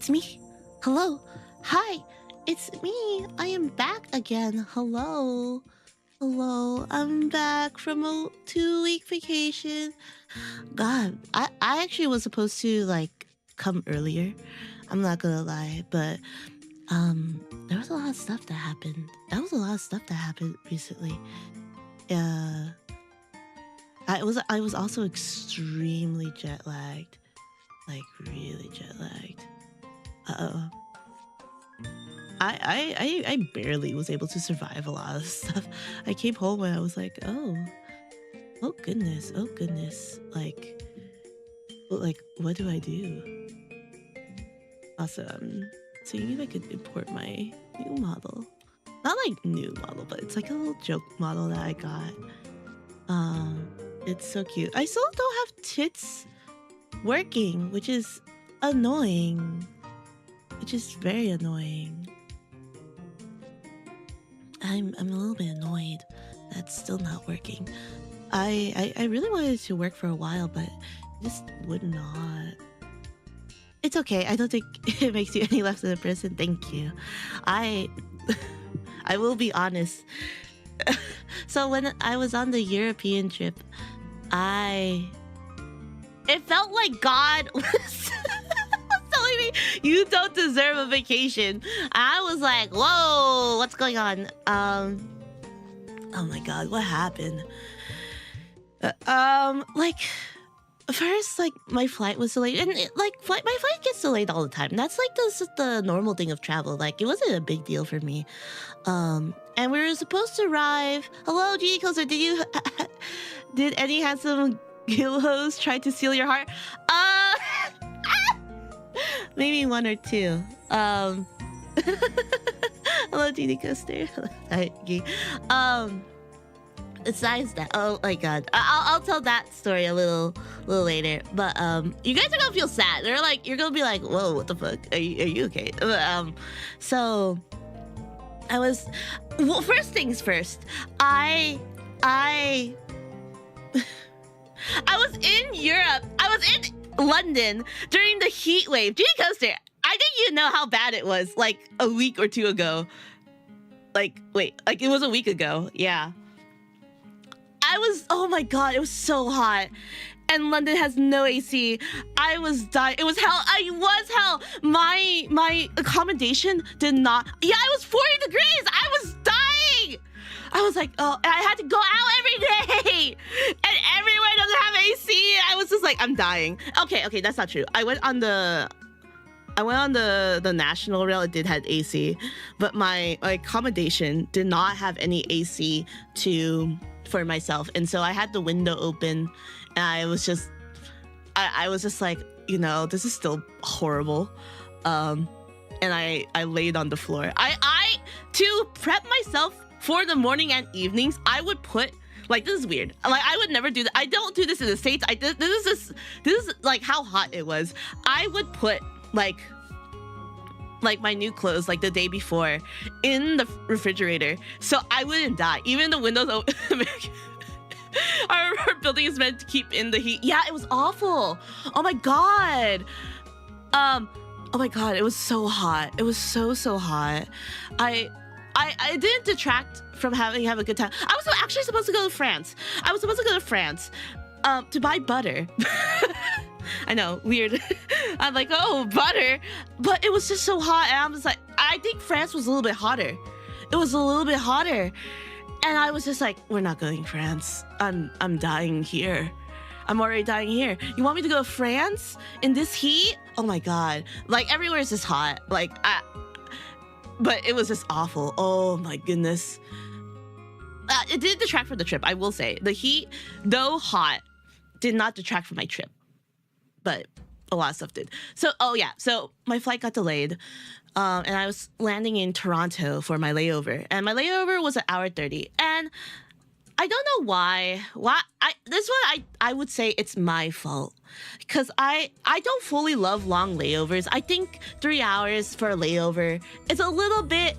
It's me. Hello. Hi. It's me. I am back again. Hello. Hello. I'm back from a 2-week vacation. God, I actually was supposed to like come earlier. I'm not gonna lie, but there was a lot of stuff that happened. That was a lot of stuff that happened recently. Uh I was also extremely jet lagged. Like really jet lagged. Uh-oh. I barely was able to survive a lot of stuff. I came home and I was like, oh goodness. Like what do I do? Also, I'm seeing if I could import my new model. Not like new model, but it's like a little joke model that I got. It's so cute. I still don't have tits working, which is annoying. Which is very annoying. I'm a little bit annoyed that's still not working. I really wanted it to work for a while, but it just would not. It's okay. I don't think it makes you any less than a person. Thank you. I will be honest. So when I was on the European trip, it felt like God was telling me, you don't deserve a vacation. I was like, whoa, what's going on? Oh my God, what happened? Like, first, like, my flight was delayed, and my flight gets delayed all the time. That's like the normal thing of travel. Like, it wasn't a big deal for me. And we were supposed to arrive. Hello, Genie Coaster, did any handsome gilhos try to steal your heart? Maybe one or two. Hello, Genie Coaster. Besides that, oh my God, I'll tell that story a little later. But you guys are gonna feel sad. They're like, you're gonna be like, whoa, what the fuck? Are you okay? So I was, well, first things first. I was in Europe. I was in London during the heat wave. Genie Coaster, I think you know how bad it was like a week or two ago. Like, wait, like it was a week ago. Yeah. Oh my God, it was so hot. And London has no AC. I was dying. It was hell. My accommodation did not. Yeah, it was 40 degrees. I was dying. I was like, oh, and I had to go out every day. And everywhere doesn't have AC. I was just like, I'm dying. Okay, that's not true. I went on the national rail. It did have AC, but my accommodation did not have any AC for myself, and so I had the window open, and I was just like, you know, this is still horrible, and I laid on the floor. I to prep myself for the morning and evenings, I would put, like, this is weird, like I would never do that. I don't do this in the States. This is like how hot it was. I would put like my new clothes like the day before in the refrigerator so I wouldn't die. Even the windows open. Our building is meant to keep in the heat. Yeah, it was awful. Oh my God. Oh my God, it was so hot. It was so hot. I didn't detract from have a good time. I was actually supposed to go to France. To buy butter. I know, weird. I'm like, oh, butter. But it was just so hot. And I was like, I think France was a little bit hotter. It was a little bit hotter. And I was just like, we're not going to France. I'm dying here. I'm already dying here. You want me to go to France in this heat? Oh my God. Like, everywhere is just hot. Like, but it was just awful. Oh my goodness. It did detract from the trip, I will say. The heat, though hot, did not detract from my trip. But a lot of stuff did. So, oh yeah. So my flight got delayed. And I was landing in Toronto for my layover. And my layover was an hour 30. And I don't know why. This one, I would say it's my fault. Because I don't fully love long layovers. I think 3 hours for a layover is a little bit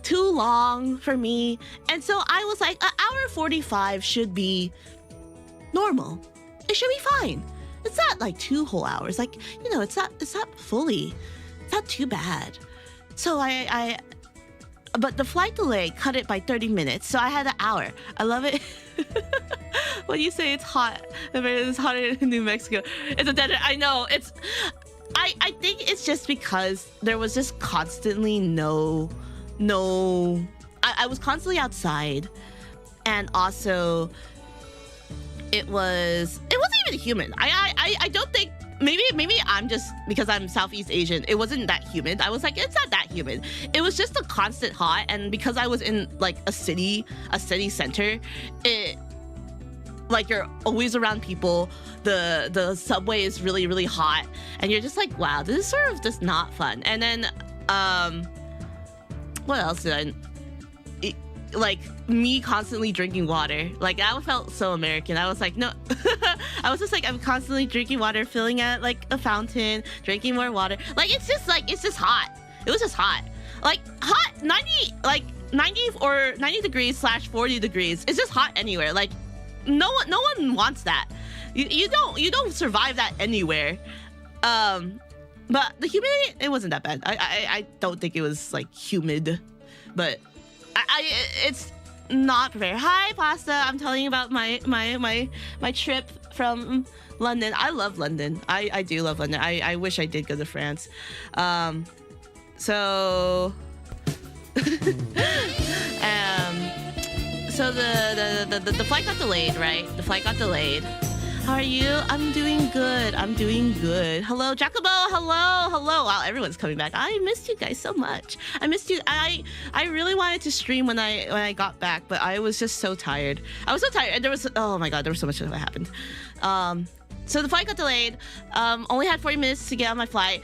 too long for me. And so I was like, an hour 45 should be normal. It should be fine. It's not like 2 whole hours. Like, you know, it's not fully it's not too bad. So but the flight delay cut it by 30 minutes, so I had an hour. I love it. When you say it's hot, it's hotter in New Mexico. It's a dead. I know it's. I think it's just because there was just constantly no. I was constantly outside, and also it wasn't even humid. I don't think. Maybe I'm just, because I'm Southeast Asian, it wasn't that humid. I was like, it's not that humid. It was just a constant hot, and because I was in like a city center, it, like, you're always around people. The subway is really, really hot, and you're just like, wow, this is sort of just not fun. And then what else did like, me constantly drinking water, like, that felt so American. I was like, no. I was just like, I'm constantly drinking water, filling at like a fountain, drinking more water. Like, it's just hot. It was just hot. Like, hot 90 or 90 degrees / 40 degrees. It's just hot anywhere. Like, no one wants that. You don't survive that anywhere. But the humidity, it wasn't that bad. I don't think it was like humid, but it's not very. Hi, Pasta. I'm telling you about my trip from London. I love London. I do love London. I wish I did go to France. So so the flight got delayed, right? The flight got delayed. How are you? I'm doing good. Hello, Jacobo. Hello. Wow, everyone's coming back. I missed you guys so much. I missed you. I really wanted to stream when I got back, but I was just so tired. I was so tired, and there was, oh my god, there was so much that happened. So the flight got delayed. Only had 40 minutes to get on my flight.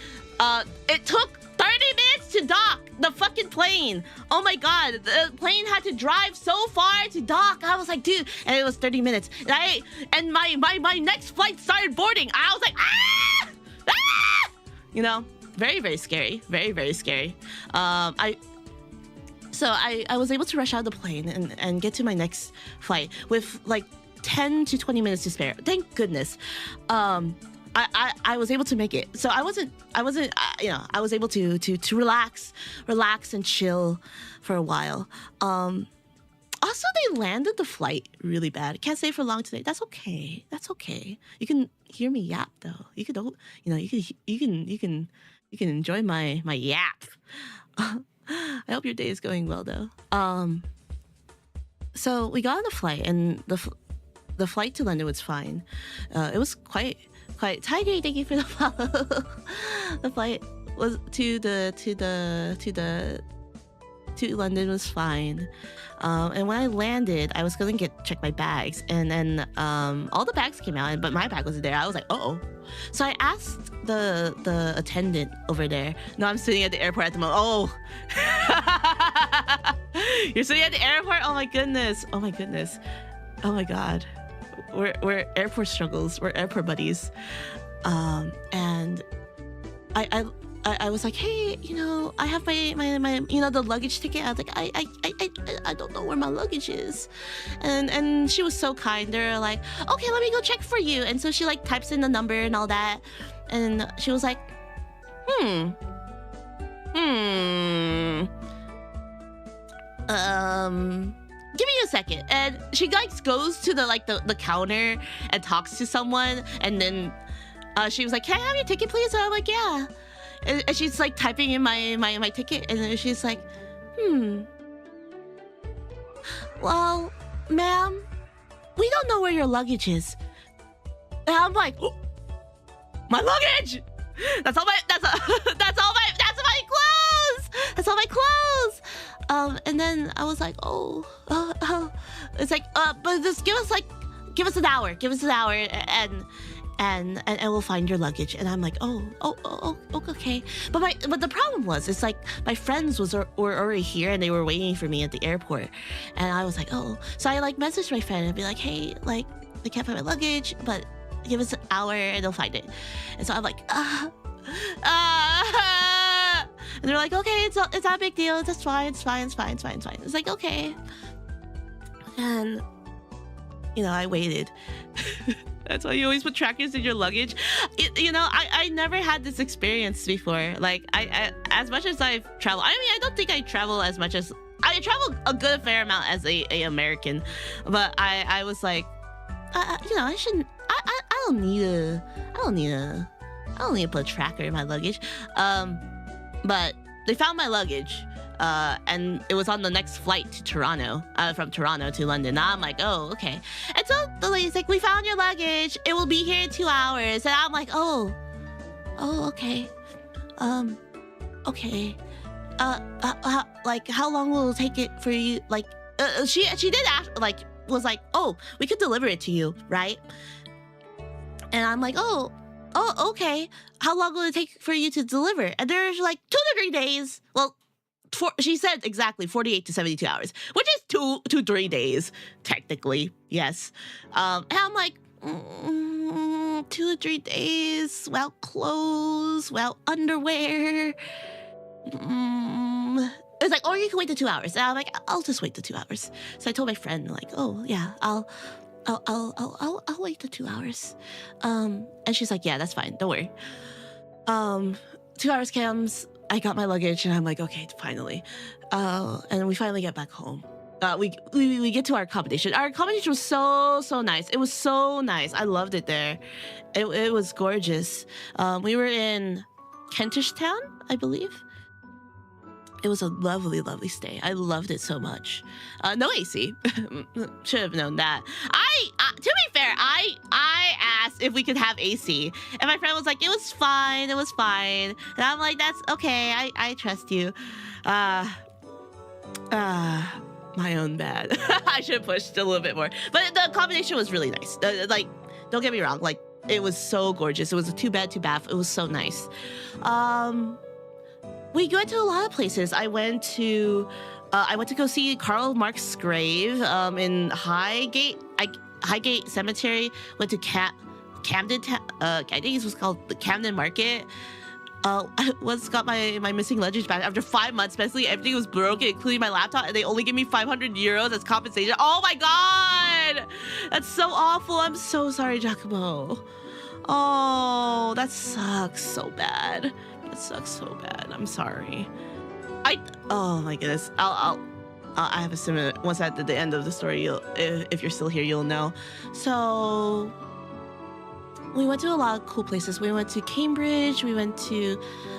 It took 30 minutes to dock the fucking plane. Oh my god, the plane had to drive so far to dock. I was like, dude, and it was 30 minutes. And my next flight started boarding. I was like, ah! You know, very, very scary. Very, very scary. I was able to rush out of the plane and get to my next flight with like 10 to 20 minutes to spare. Thank goodness. I was able to make it. So I wasn't you know, I was able to relax and chill for a while. Also, they landed the flight really bad. Can't stay for long today. That's okay. You can hear me yap though. You can enjoy my yap. I hope your day is going well though. So we got on the flight, and the flight to London was fine. It was quite Tiger, thank you for the follow. The flight was to London was fine. And when I landed, I was gonna check my bags, and then all the bags came out, but my bag wasn't there. I was like, oh. So I asked the attendant over there. No, I'm sitting at the airport at the moment. Oh. You're sitting at the airport? Oh my goodness. Oh my god. We're airport struggles. We're airport buddies. And I was like, hey, you know, I have my you know, the luggage ticket. I was like, I don't know where my luggage is. And she was so kind. They're like, okay, let me go check for you. And so she like types in the number and all that. And she was like, give me a second. And she like goes to the counter and talks to someone, and then she was like, can I have your ticket please? And I'm like, yeah. And she's like typing in my ticket, and then she's like, well, ma'am, we don't know where your luggage is. And I'm like, oh, my luggage. That's all my clothes. And then I was like, oh, it's like, but just give us an hour, and we'll find your luggage. And I'm like, oh, okay. But the problem was, it's like my friends were already here, and they were waiting for me at the airport. And I was like, oh. So I like messaged my friend and be like, hey, like, I can't find my luggage, but give us an hour and they'll find it. And so I'm like, and they're like, okay, it's not a big deal. It's fine. It's like, okay. And, you know, I waited. That's why you always put trackers in your luggage. I never had this experience before. Like, I as much as I've traveled, I mean, I don't think I travel as much as I travel a good fair amount as a American, but I was like, I shouldn't. I don't need to put a tracker in my luggage. But they found my luggage. And it was on the next flight to Toronto, from Toronto to London. I'm like, oh, okay. And so the lady's like, we found your luggage. It will be here in 2 hours. And I'm like, oh, okay. Okay. Like, how long will it take it for you? Like, she did ask, like, was like, oh, we could deliver it to you, right? And I'm like, oh, okay. How long will it take for you to deliver? And there's like 2 to 3 days. Well, she said exactly 48 to 72 hours, which is 2 to 3 days, technically, yes. And I'm like, 2 to 3 days, well, clothes, well, underwear. It was like, or you can wait the 2 hours. And I'm like, I'll just wait the 2 hours. So I told my friend, like, oh yeah, I'll wait the 2 hours. And she's like, yeah, that's fine, don't worry. 2 hours comes. I got my luggage and I'm like, okay, finally. And we finally get back home. We get to our accommodation. Our accommodation was so nice. It was so nice. I loved it there. It was gorgeous. We were in Kentish Town, I believe. It was a lovely stay. I loved it so much. No AC. Should have known that. To be fair, I asked if we could have AC, and my friend was like, "It was fine. It was fine." And I'm like, "That's okay. I trust you." My own bad. I should have pushed a little bit more. But the accommodation was really nice. Like, don't get me wrong. Like, it was so gorgeous. It was a 2-bed, 2-bath. It was so nice. We went to a lot of places. I went to go see Karl Marx's grave in Highgate Cemetery. Went to Camden. I think it was called the Camden Market. I got my missing luggage back after 5 months. Basically, everything was broken, including my laptop, and they only gave me 500 euros as compensation. Oh my god, that's so awful. I'm so sorry, Giacomo. Oh, that sucks so bad. It sucks so bad. I'm sorry. Oh my goodness. I have a similar. Once at the end of the story, if you're still here, you'll know. So we went to a lot of cool places. We went to Cambridge. We went to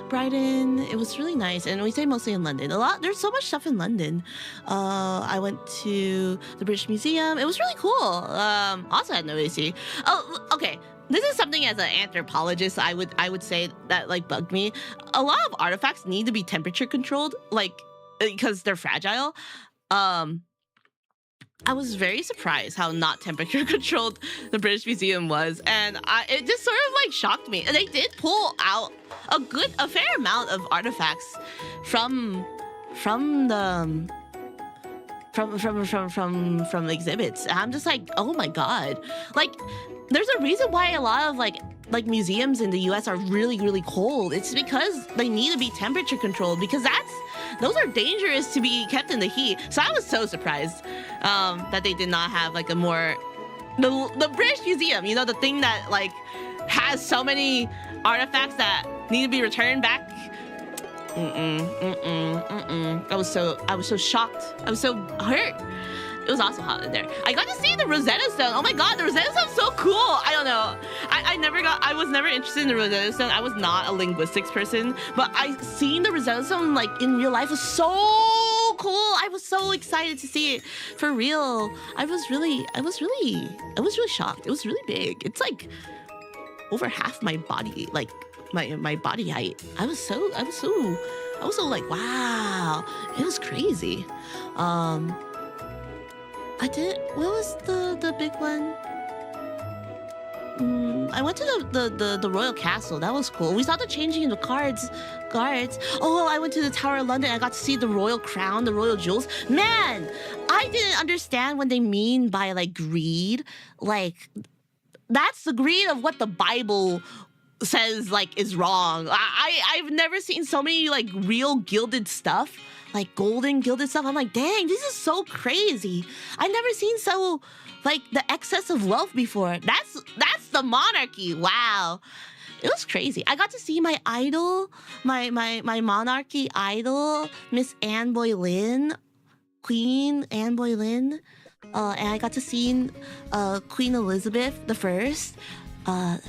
Brighton. It was really nice, and we stayed mostly in London. There's so much stuff in London. I went to the British Museum. It was really cool. Also had no AC. Oh, okay. This is something as an anthropologist I would say that like bugged me. A lot of artifacts need to be temperature controlled, like because they're fragile. I was very surprised how not temperature controlled the British Museum was, and it just sort of like shocked me. And they did pull out a fair amount of artifacts from exhibits. And I'm just like, oh my god, like. There's a reason why a lot of like museums in the US are really cold. It's because they need to be temperature controlled, because those are dangerous to be kept in the heat. So I was so surprised that they did not have like a more the British Museum, you know, the thing that like has so many artifacts that need to be returned back. I was so shocked. I was so hurt. It was also hot in there. I got to see the Rosetta Stone. Oh my god, the Rosetta Stone's so cool. I don't know. I was never interested in the Rosetta Stone. I was not a linguistics person, but seeing the Rosetta Stone like in real life was so cool. I was so excited to see it for real. I was really shocked. It was really big. It's like over half my body, like my body height. I was so like, wow. It was crazy. What was the big one? I went to the Royal Castle. That was cool. We saw the changing of the guards. Oh, I went to the Tower of London. I got to see the royal crown, the royal jewels. Man, I didn't understand what they mean by like greed. Like, that's the greed of what the Bible says like is wrong. I've never seen so many like real gilded stuff like golden gilded stuff. I'm like, dang, this is so crazy. I've never seen so like the excess of wealth before. That's the monarchy. Wow. It was crazy. I got to see my idol, my monarchy idol, Miss Anne Boleyn, Queen Anne Boleyn. And I got to see Queen Elizabeth the First. I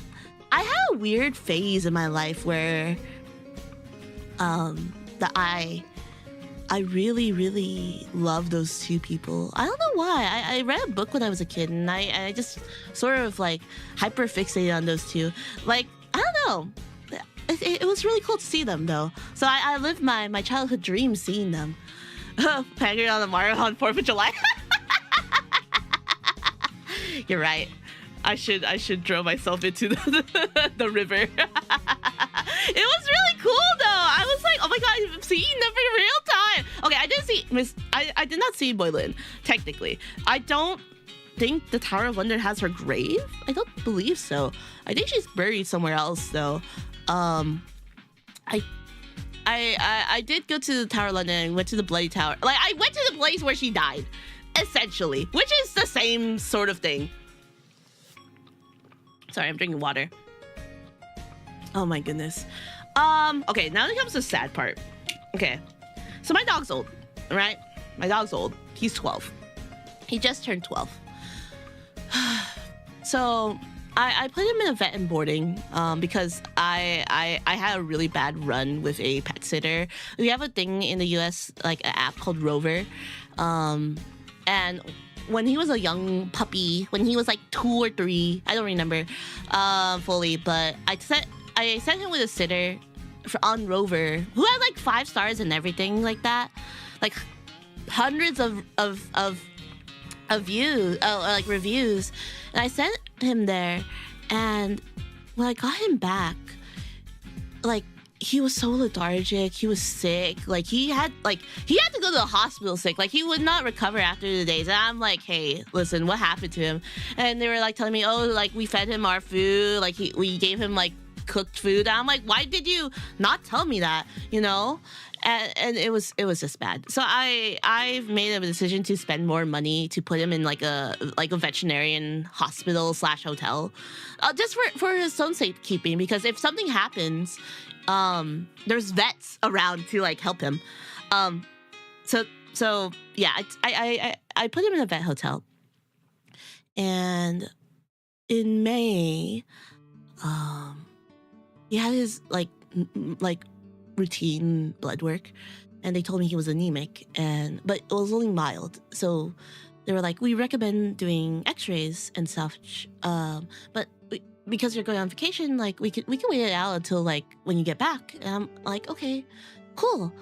had a weird phase in my life where that I really, really love those two people. I don't know why. I read a book when I was a kid, and I just sort of like hyper fixated on those two. Like, I don't know. It was really cool to see them though. So I lived my childhood dream seeing them. Hanging on the Mario on 4th of July. You're right. I should throw myself into the river. It was really cool though. I was like, oh my god, I'm seeing them in real time. Okay, I didn't see I did not see Boleyn, technically. I don't think the Tower of London has her grave. I don't believe so. I think she's buried somewhere else though. I did go to the Tower of London and went to the Bloody Tower. Like, I went to the place where she died, essentially, which is the same sort of thing. Sorry, I'm drinking water. Oh my goodness. Okay, now it comes to the sad part. Okay, so my dog's old, right? My dog's old. He's 12. He just turned 12. So I put him in a vet and boarding because I had a really bad run with a pet sitter. We have a thing in the US, like an app called Rover. And when he was a young puppy, when he was like 2 or 3, I don't remember fully, but I sent him with a sitter on Rover who had like 5 stars and everything like that, like hundreds of views, like reviews, and I sent him there, and when I got him back, like, he was so lethargic. He was sick. Like, he had to go to the hospital sick. Like, he would not recover after the days. And I'm like, hey, listen, what happened to him? And they were like telling me, oh, like, we fed him our food. Like, we gave him like cooked food. And I'm like, why did you not tell me that? You know? And it was just bad. So I've made a decision to spend more money to put him in like a veterinarian hospital / hotel, just for his own safekeeping. Because if something happens, there's vets around to like help him. So yeah, I put him in a vet hotel, and in May, he had his like routine blood work, and they told me he was anemic, but it was only mild. So they were like, we recommend doing x-rays and such, but because you're going on vacation, like we can wait it out until like when you get back. And I'm like, okay, cool.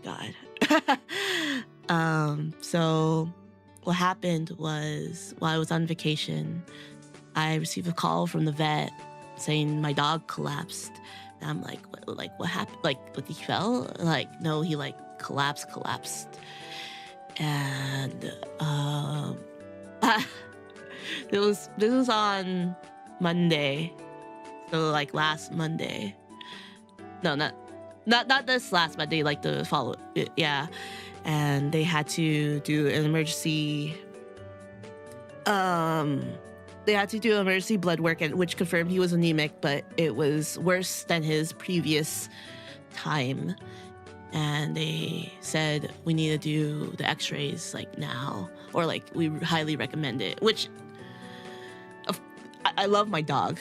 God. So what happened was, while I was on vacation, I received a call from the vet saying my dog collapsed. And I'm like, what happened? Like, he fell? Like, no, he like collapsed. And this was on Monday. So like last Monday. No, not this last Monday, like the follow. Yeah. And they had to do an emergency blood work, which confirmed he was anemic, but it was worse than his previous time. And they said we need to do the x-rays like now, or like we highly recommend it, which I love my dog.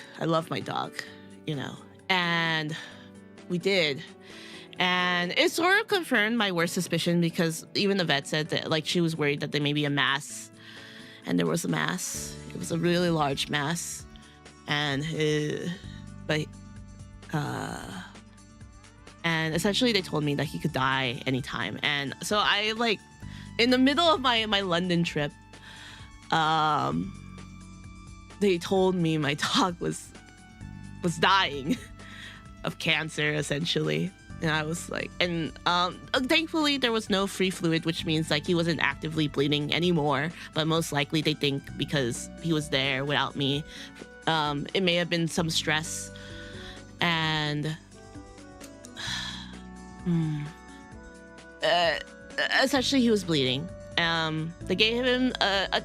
You know, and we did. And it sort of confirmed my worst suspicion, because even the vet said that like she was worried that there may be a mass, and there was a mass. It was a really large mass, and and essentially they told me that he could die anytime. And so I like, in the middle of my London trip, they told me my dog was dying of cancer, essentially. And I was like, and thankfully there was no free fluid, which means like he wasn't actively bleeding anymore. But most likely they think because he was there without me, it may have been some stress. And Hmm. Uh, Essentially, he was bleeding. They gave him a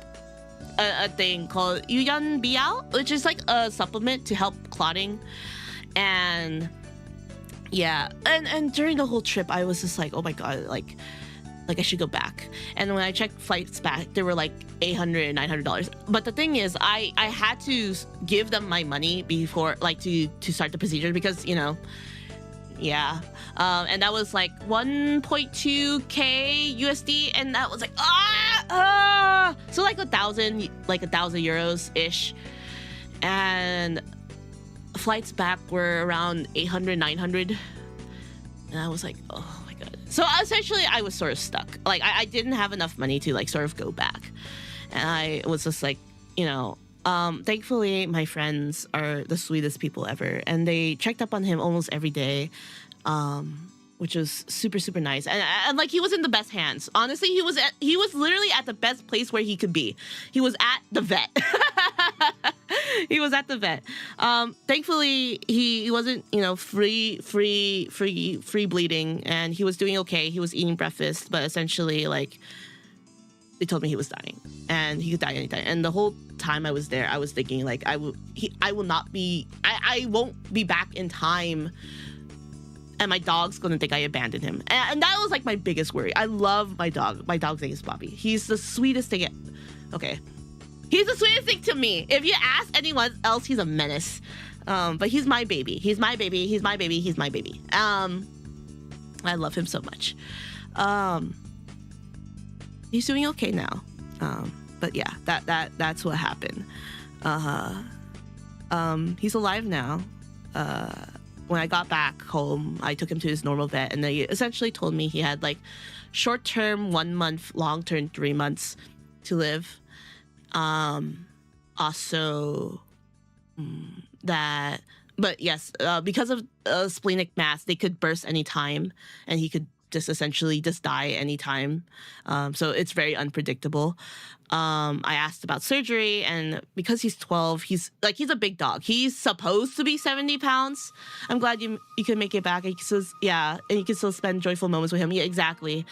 thing called Yuyan Biao, which is like a supplement to help clotting. And yeah, and during the whole trip, I was just like, oh my god, like I should go back. And when I checked flights back, they were like $800, $900. But the thing is, I had to give them my money before, like, to start the procedure because, you know, yeah. And that was like 1.2k USD, and that was like so like €1,000 euros ish. And flights back were around 800, 900, and I was like, oh my god. So essentially, I was sort of stuck. Like I didn't have enough money to like sort of go back, and I was just like, you know. Thankfully, my friends are the sweetest people ever, and they checked up on him almost every day, which was super, super nice. And like, he was in the best hands. Honestly, he was literally at the best place where he could be. He was at the vet. He was at the vet. Thankfully, he wasn't, you know, free bleeding, and he was doing okay. He was eating breakfast, but essentially, like, they told me he was dying, and he could die anytime. And the whole time I was there, I was thinking like, I won't be back in time, and my dog's gonna think I abandoned him. And that was like my biggest worry. I love my dog. My dog's name is Bobby. He's the sweetest thing. Okay, he's the sweetest thing to me. If you ask anyone else, he's a menace. But he's my baby. He's my baby. He's my baby. He's my baby. I love him so much. He's doing okay now. But yeah, that's what happened. He's alive now. When I got back home, I took him to his normal vet, and they essentially told me he had like short-term 1 month, long-term 3 months to live. Also, but yes, because of splenic mass, they could burst anytime, and he could just essentially just die anytime. So it's very unpredictable. I asked about surgery, and because he's 12, he's a big dog. He's supposed to be 70 pounds. I'm glad you can make it back. And you can still spend joyful moments with him. Yeah, exactly.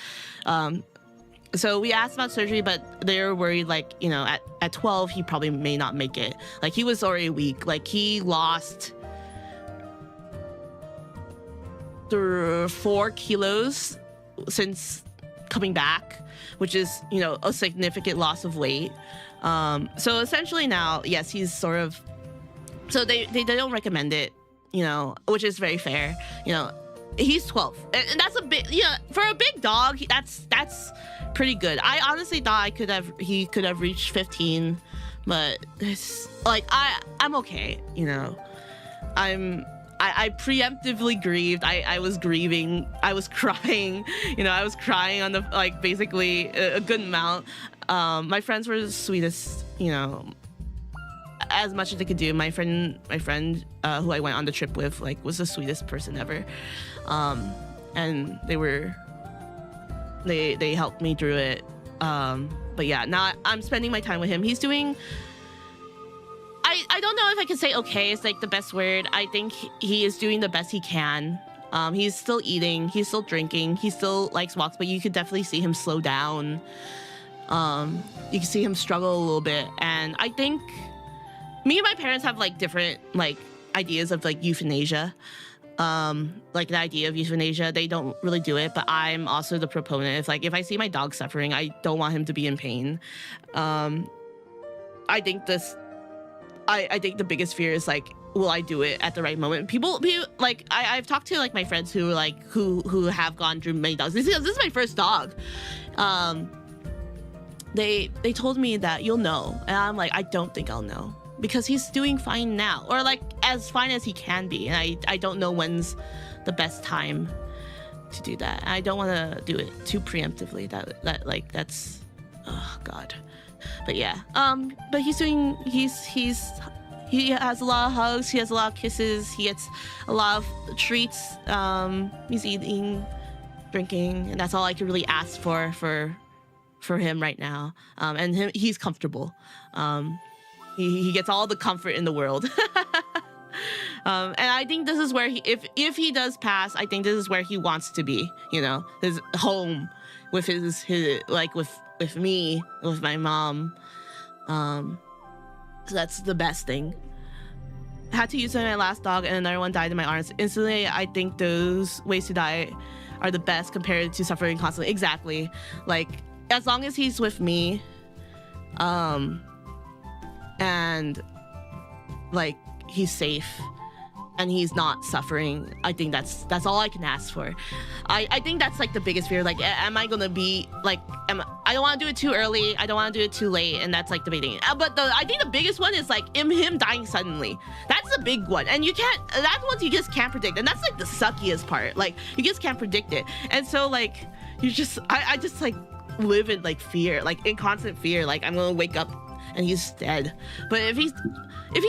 So we asked about surgery, but they were worried, like, you know, at 12, he probably may not make it. Like, he was already weak. Like, he lost 4 kilos since coming back, which is, you know, a significant loss of weight. So essentially now, yes, he's sort of, so they don't recommend it, you know, which is very fair. You know, he's 12, and that's a bit, you know, for a big dog, that's pretty good. I honestly thought he could have reached 15, but it's like, I'm okay, you know. I preemptively grieved. I was grieving. I was crying. You know, I was crying on the, like, basically a good amount. My friends were the sweetest, you know, as much as they could do. My friend who I went on the trip with, like, was the sweetest person ever. And they helped me through it. But yeah, now I'm spending my time with him. He's doing, I don't know if I can say okay is like the best word. I think he is doing the best he can. He's still eating, he's still drinking, he still likes walks, but you could definitely see him slow down. You can see him struggle a little bit. And I think me and my parents have like different like ideas of like euthanasia. Like the idea of euthanasia, they don't really do it, but I'm also the proponent. If I see my dog suffering, I don't want him to be in pain. I think the biggest fear is like, will I do it at the right moment? People like, I've talked to like my friends who like who have gone through many dogs. This is my first dog. They told me that you'll know, and I'm like, I don't think I'll know, because he's doing fine now, or like as fine as he can be, and I don't know when's the best time to do that. I don't want to do it too preemptively. That like that's, oh god. But yeah, but he has a lot of hugs, he has a lot of kisses, he gets a lot of treats. He's eating, drinking, and that's all I can really ask for him right now. And he's comfortable. He gets all the comfort in the world. And I think this is where he, if he does pass, I think this is where he wants to be. You know, his home with his like with me, with my mom. So that's the best thing. I had to use my last dog, and another one died in my arms instantly. I think those ways to die are the best compared to suffering constantly. Exactly. Like, as long as he's with me, and like he's safe and he's not suffering, I think that's all I can ask for. I think that's like the biggest fear. Like, am I gonna be like, I don't want to do it too early, I don't want to do it too late, and that's like the big thing. But I think the biggest one is like him dying suddenly. That's the big one, and you can't, that's one you just can't predict, and that's like the suckiest part. Like, you just can't predict it, and so like you just I just like live in like fear, like in constant fear, like I'm gonna wake up and he's dead. But if he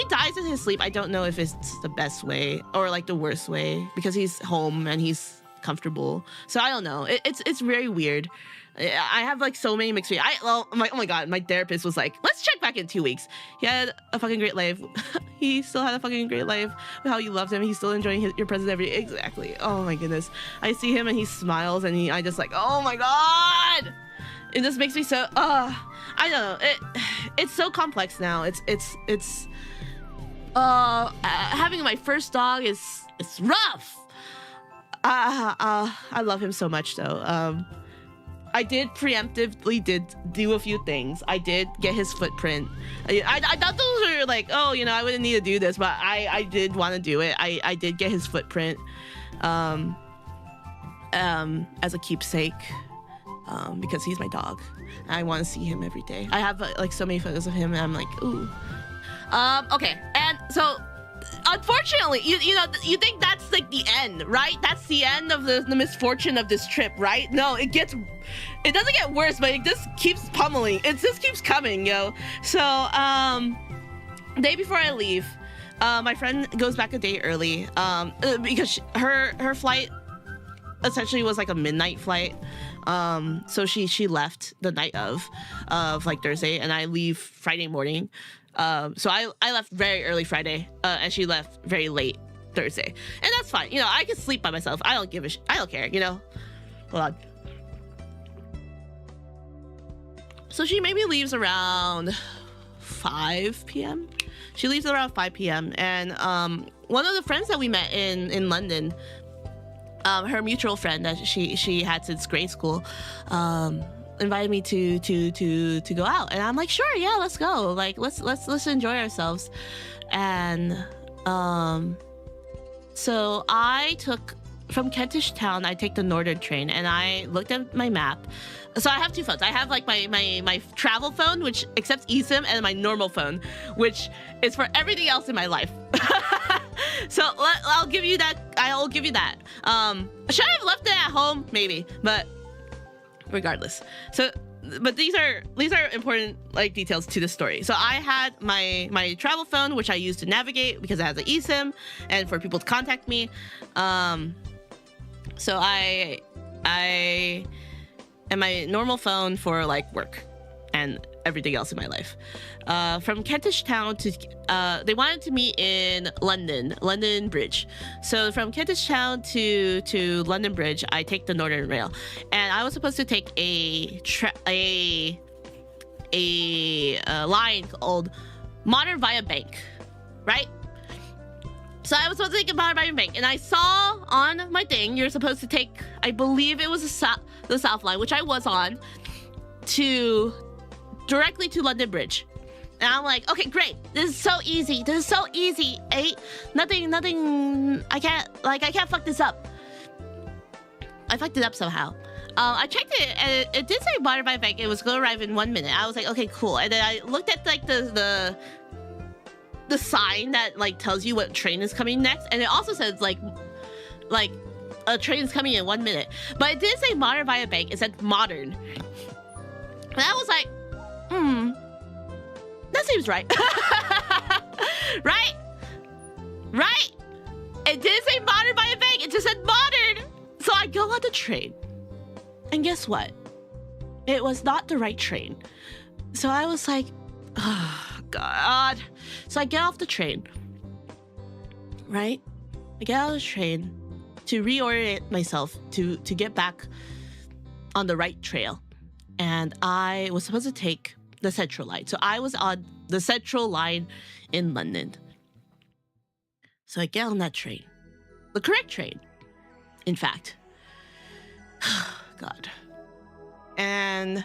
dies in his sleep, I don't know if it's the best way or like the worst way, because he's home and he's comfortable. So I don't know. It's very weird. I have like so many mixed feelings. Oh my god, my therapist was like, let's check back in 2 weeks. He had a fucking great life. He still had a fucking great life. How you loved him. He's still enjoying your presence every day. Exactly. Oh my goodness. I see him and he smiles, and I just like, oh my god. It just makes me so. I don't know. It's so complex now. It's having my first dog is rough. I love him so much though. I did preemptively do a few things. I did get his footprint. I thought those were like, oh, you know, I wouldn't need to do this, but I did want to do it. I did get his footprint as a keepsake, because he's my dog. I want to see him every day. I have like so many photos of him, and I'm like, ooh. Okay, and so unfortunately, you know, you think that's like the end, right? That's the end of the misfortune of this trip, right? No, it doesn't get worse, but it just keeps pummeling. It just keeps coming, yo. So, day before I leave, my friend goes back a day early, because her flight essentially was like a midnight flight. So she left the night of like Thursday, and I leave Friday morning. So I left very early Friday, and she left very late Thursday, and that's fine. You know, I can sleep by myself. I don't give a I don't care. You know, hold on. So she maybe leaves around 5 p.m. She leaves around 5 p.m. And one of the friends that we met in London, her mutual friend that she had since grade school, invited me to go out, and I'm like, sure, yeah, let's go. Like, let's enjoy ourselves. And so I took from Kentish Town. I take the Northern train, and I looked at my map. So I have two phones. I have like my travel phone, which accepts eSIM, and my normal phone, which is for everything else in my life. So I'll give you that. I'll give you that. Should I have left it at home? Maybe, but regardless. So, but these are important like details to the story. So I had my travel phone, which I use to navigate because it has an eSIM and for people to contact me. So I and my normal phone for like work and everything else in my life. From Kentish Town to they wanted to meet in London Bridge. So from Kentish Town to London Bridge, I take the Northern Rail, and I was supposed to take a line called Modern Via Bank, right? So I was supposed to take a Modern Via Bank, and I saw on my thing you're supposed to take, I believe it was the South Line, which I was on, directly to London Bridge. And I'm like, okay, great. This is so easy. Nothing. I can't fuck this up. I fucked it up somehow. I checked it, and it did say Modern Via Bank. It was going to arrive in 1 minute. I was like, okay, cool. And then I looked at like the sign that like tells you what train is coming next, and it also says like a train is coming in 1 minute. But it did say Modern Via Bank. It said modern. And I was like, that seems right. Right? It didn't say Modern Via Bank. It just said modern. So I go on the train. And guess what? It was not the right train. So I was like, oh, God. So I get off the train. right? I get out of the train to reorient myself to get back on the right trail. And I was supposed to take the Central line. So I was on the Central line in London. So I get on that train. The correct train, in fact. God. And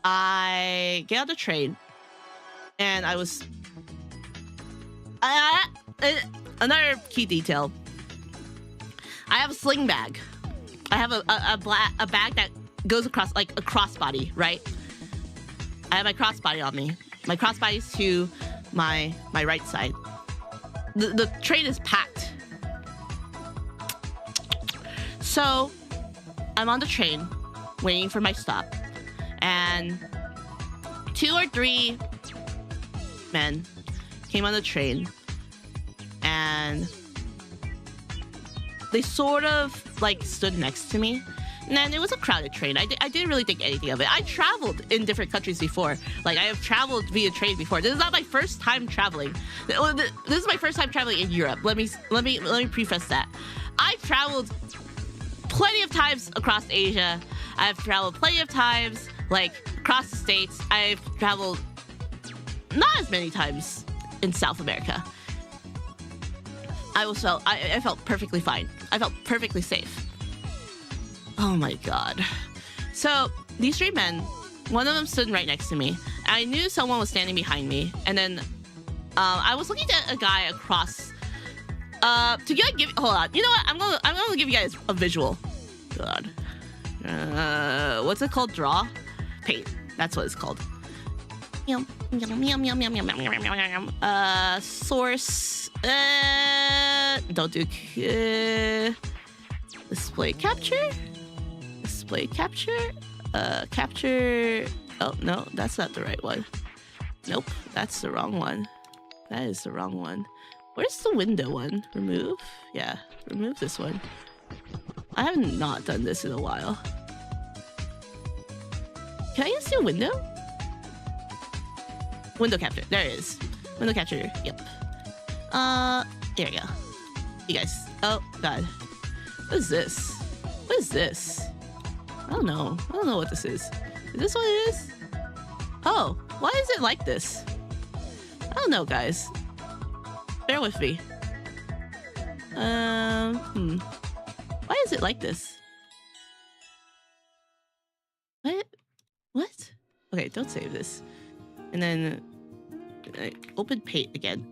I get on the train. And I was... another key detail. I have a sling bag. I have a bag that goes across, like a crossbody, right? I have my crossbody on me. My crossbody is to my right side. The train is packed. So I'm on the train waiting for my stop. And 2 or 3 men came on the train. And they sort of like stood next to me. And then it was a crowded train. I didn't really think anything of it. I traveled in different countries before. Like I have traveled via train before. This is not my first time traveling. This is my first time traveling in Europe. Let me preface that. I traveled plenty of times across Asia. I've traveled plenty of times like across the States. I've traveled not as many times in South America. I felt perfectly fine. I felt perfectly safe. Oh my God. So these 3 men, one of them stood right next to me. I knew someone was standing behind me. And then I was looking at a guy across. Hold on. You know what? I'm gonna give you guys a visual. God. What's it called? Draw? Paint. That's what it's called. Source. Don't do display capture. Display capture. Capture. Oh no, that's not the right one. Nope, that's the wrong one. That is the wrong one. Where's the window one? Remove. Yeah, remove this one. I have not done this in a while. Can I use the window? Window capture. There it is. Window capture. Yep. There we go. You guys. Oh God. What is this? What is this? I don't know. I don't know what this is. Is this what it is? Oh, why is it like this? I don't know, guys. Bear with me. Why is it like this? What? Okay, don't save this. And then open paint again.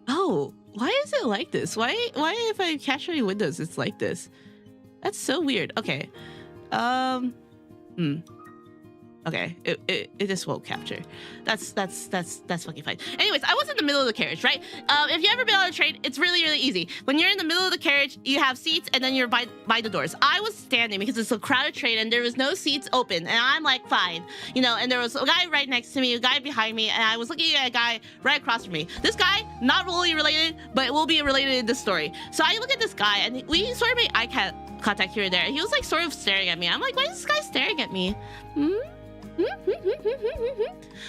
Oh, why is it like this? Why if I capture any windows, it's like this? That's so weird. Okay. Okay, it just won't capture. That's fucking fine. Anyways, I was in the middle of the carriage, right? If you ever been on a train, it's really easy. When you're in the middle of the carriage, you have seats, and then you're by the doors. I was standing because it's a crowded train, and there was no seats open, and I'm like, fine, you know. And there was a guy right next to me, a guy behind me, and I was looking at a guy right across from me. This guy, not really related, but will be related in this story. So I look at this guy, and we sort of made eye contact here and there. He was like sort of staring at me. I'm like, why is this guy staring at me?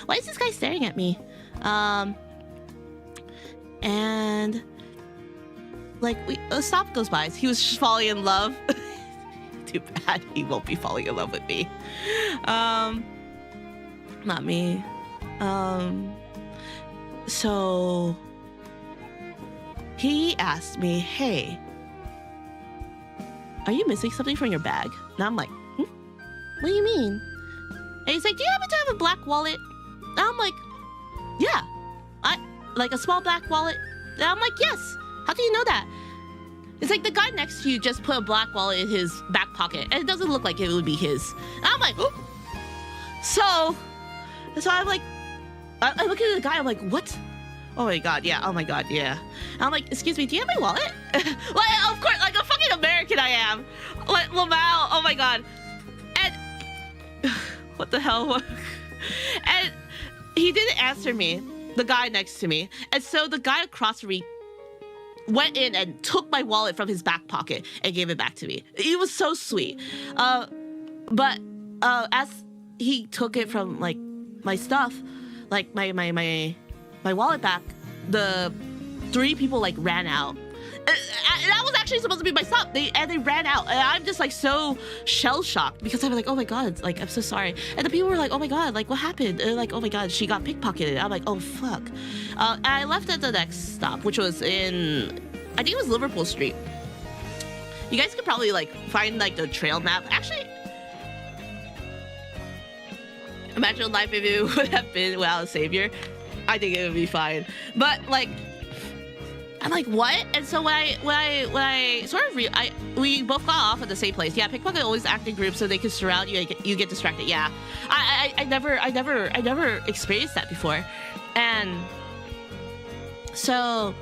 Why is this guy staring at me? And like a stop goes by. He was just falling in love. Too bad he won't be falling in love with me. Not me. So he asked me, "Hey, are you missing something from your bag?" And I'm like, What do you mean? And he's like, "Do you happen to have a black wallet?" And I'm like, "Yeah." Like a small black wallet? And I'm like, "Yes. How do you know that?" It's like the guy next to you just put a black wallet in his back pocket, and it doesn't look like it would be his. And I'm like, oh. So I'm like, I look at the guy, I'm like, "What?" Oh my God, yeah. Oh my God, yeah. And I'm like, "Excuse me, do you have my wallet?" Like, of course, like a fucking American I am. Like, Lamau, oh my God. And what the hell? And he didn't answer me, the guy next to me. And so the guy across from me went in and took my wallet from his back pocket and gave it back to me. He was so sweet. But as he took it from like my stuff, like my my wallet back, the 3 people like ran out. That was actually supposed to be my stop. They ran out, and I'm just like so shell shocked because I'm like, oh my god, like I'm so sorry. And the people were like, oh my god, like what happened? They're like, oh my god, she got pickpocketed. I'm like, oh fuck. And I left at the next stop, which was in, I think it was Liverpool Street. You guys could probably like find like the trail map. Actually, imagine life if it would have been without a savior. I think it would be fine. But like, I'm like, what? And so when I sort of we both got off at the same place. Yeah, pickpocket always act in groups so they can surround you and you get distracted. Yeah, I never experienced that before, and so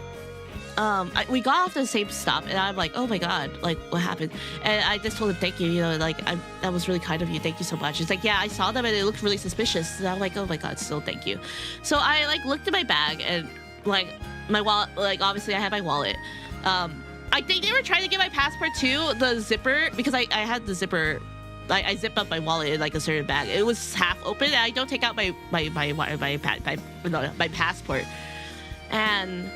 we got off the same stop, and I'm like, oh my god, like what happened? And I just told him thank you, you know, like that was really kind of you, thank you so much. It's like, yeah, I saw them and they looked really suspicious, and I'm like, oh my god, still thank you. So I like looked at my bag and like my wallet, like obviously I had my wallet. I think they were trying to get my passport too, the zipper, because I had the zipper. I zip up my wallet in like a certain bag. It was half open, and I don't take out my passport. And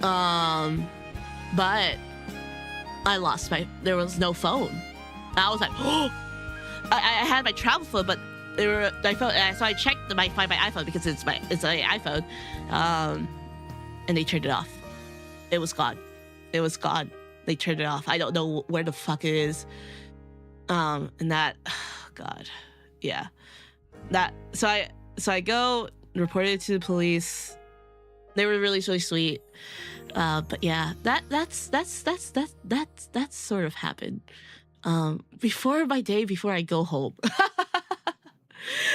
but I lost there was no phone. I was like, oh, I had my travel phone, but my phone. So I checked my Find My iPhone because it's my iPhone, and they turned it off. It was gone. It was gone. They turned it off. I don't know where the fuck it is. And that, God, yeah, that. So I go report it to the police. They were really sweet. But yeah, that's sort of happened. Before I go home.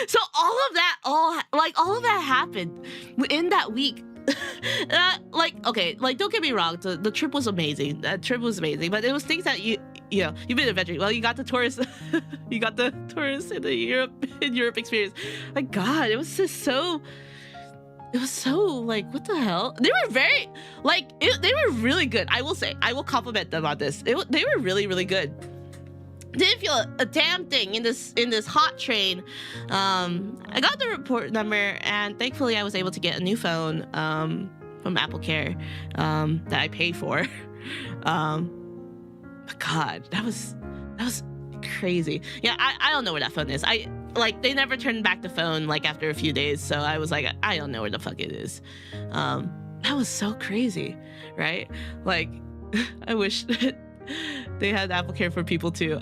So all of that happened in that week. Okay, like don't get me wrong, the trip was amazing. That trip was amazing, but it was things that you know, you've been adventuring. Well, you got the tourist, you got the tourist in Europe experience. Like God, it was just so. It was so like, what the hell? They were very they were really good. I will say, I will compliment them on this. They were really, really good. Didn't feel a damn thing in this hot train. I got the report number, and thankfully I was able to get a new phone from Apple Care that I paid for. But God, that was crazy. Yeah, I don't know where that phone is. They never turned back the phone like after a few days, so I was like, I don't know where the fuck it is. That was so crazy, right? Like, I wish they had Apple Care for people too.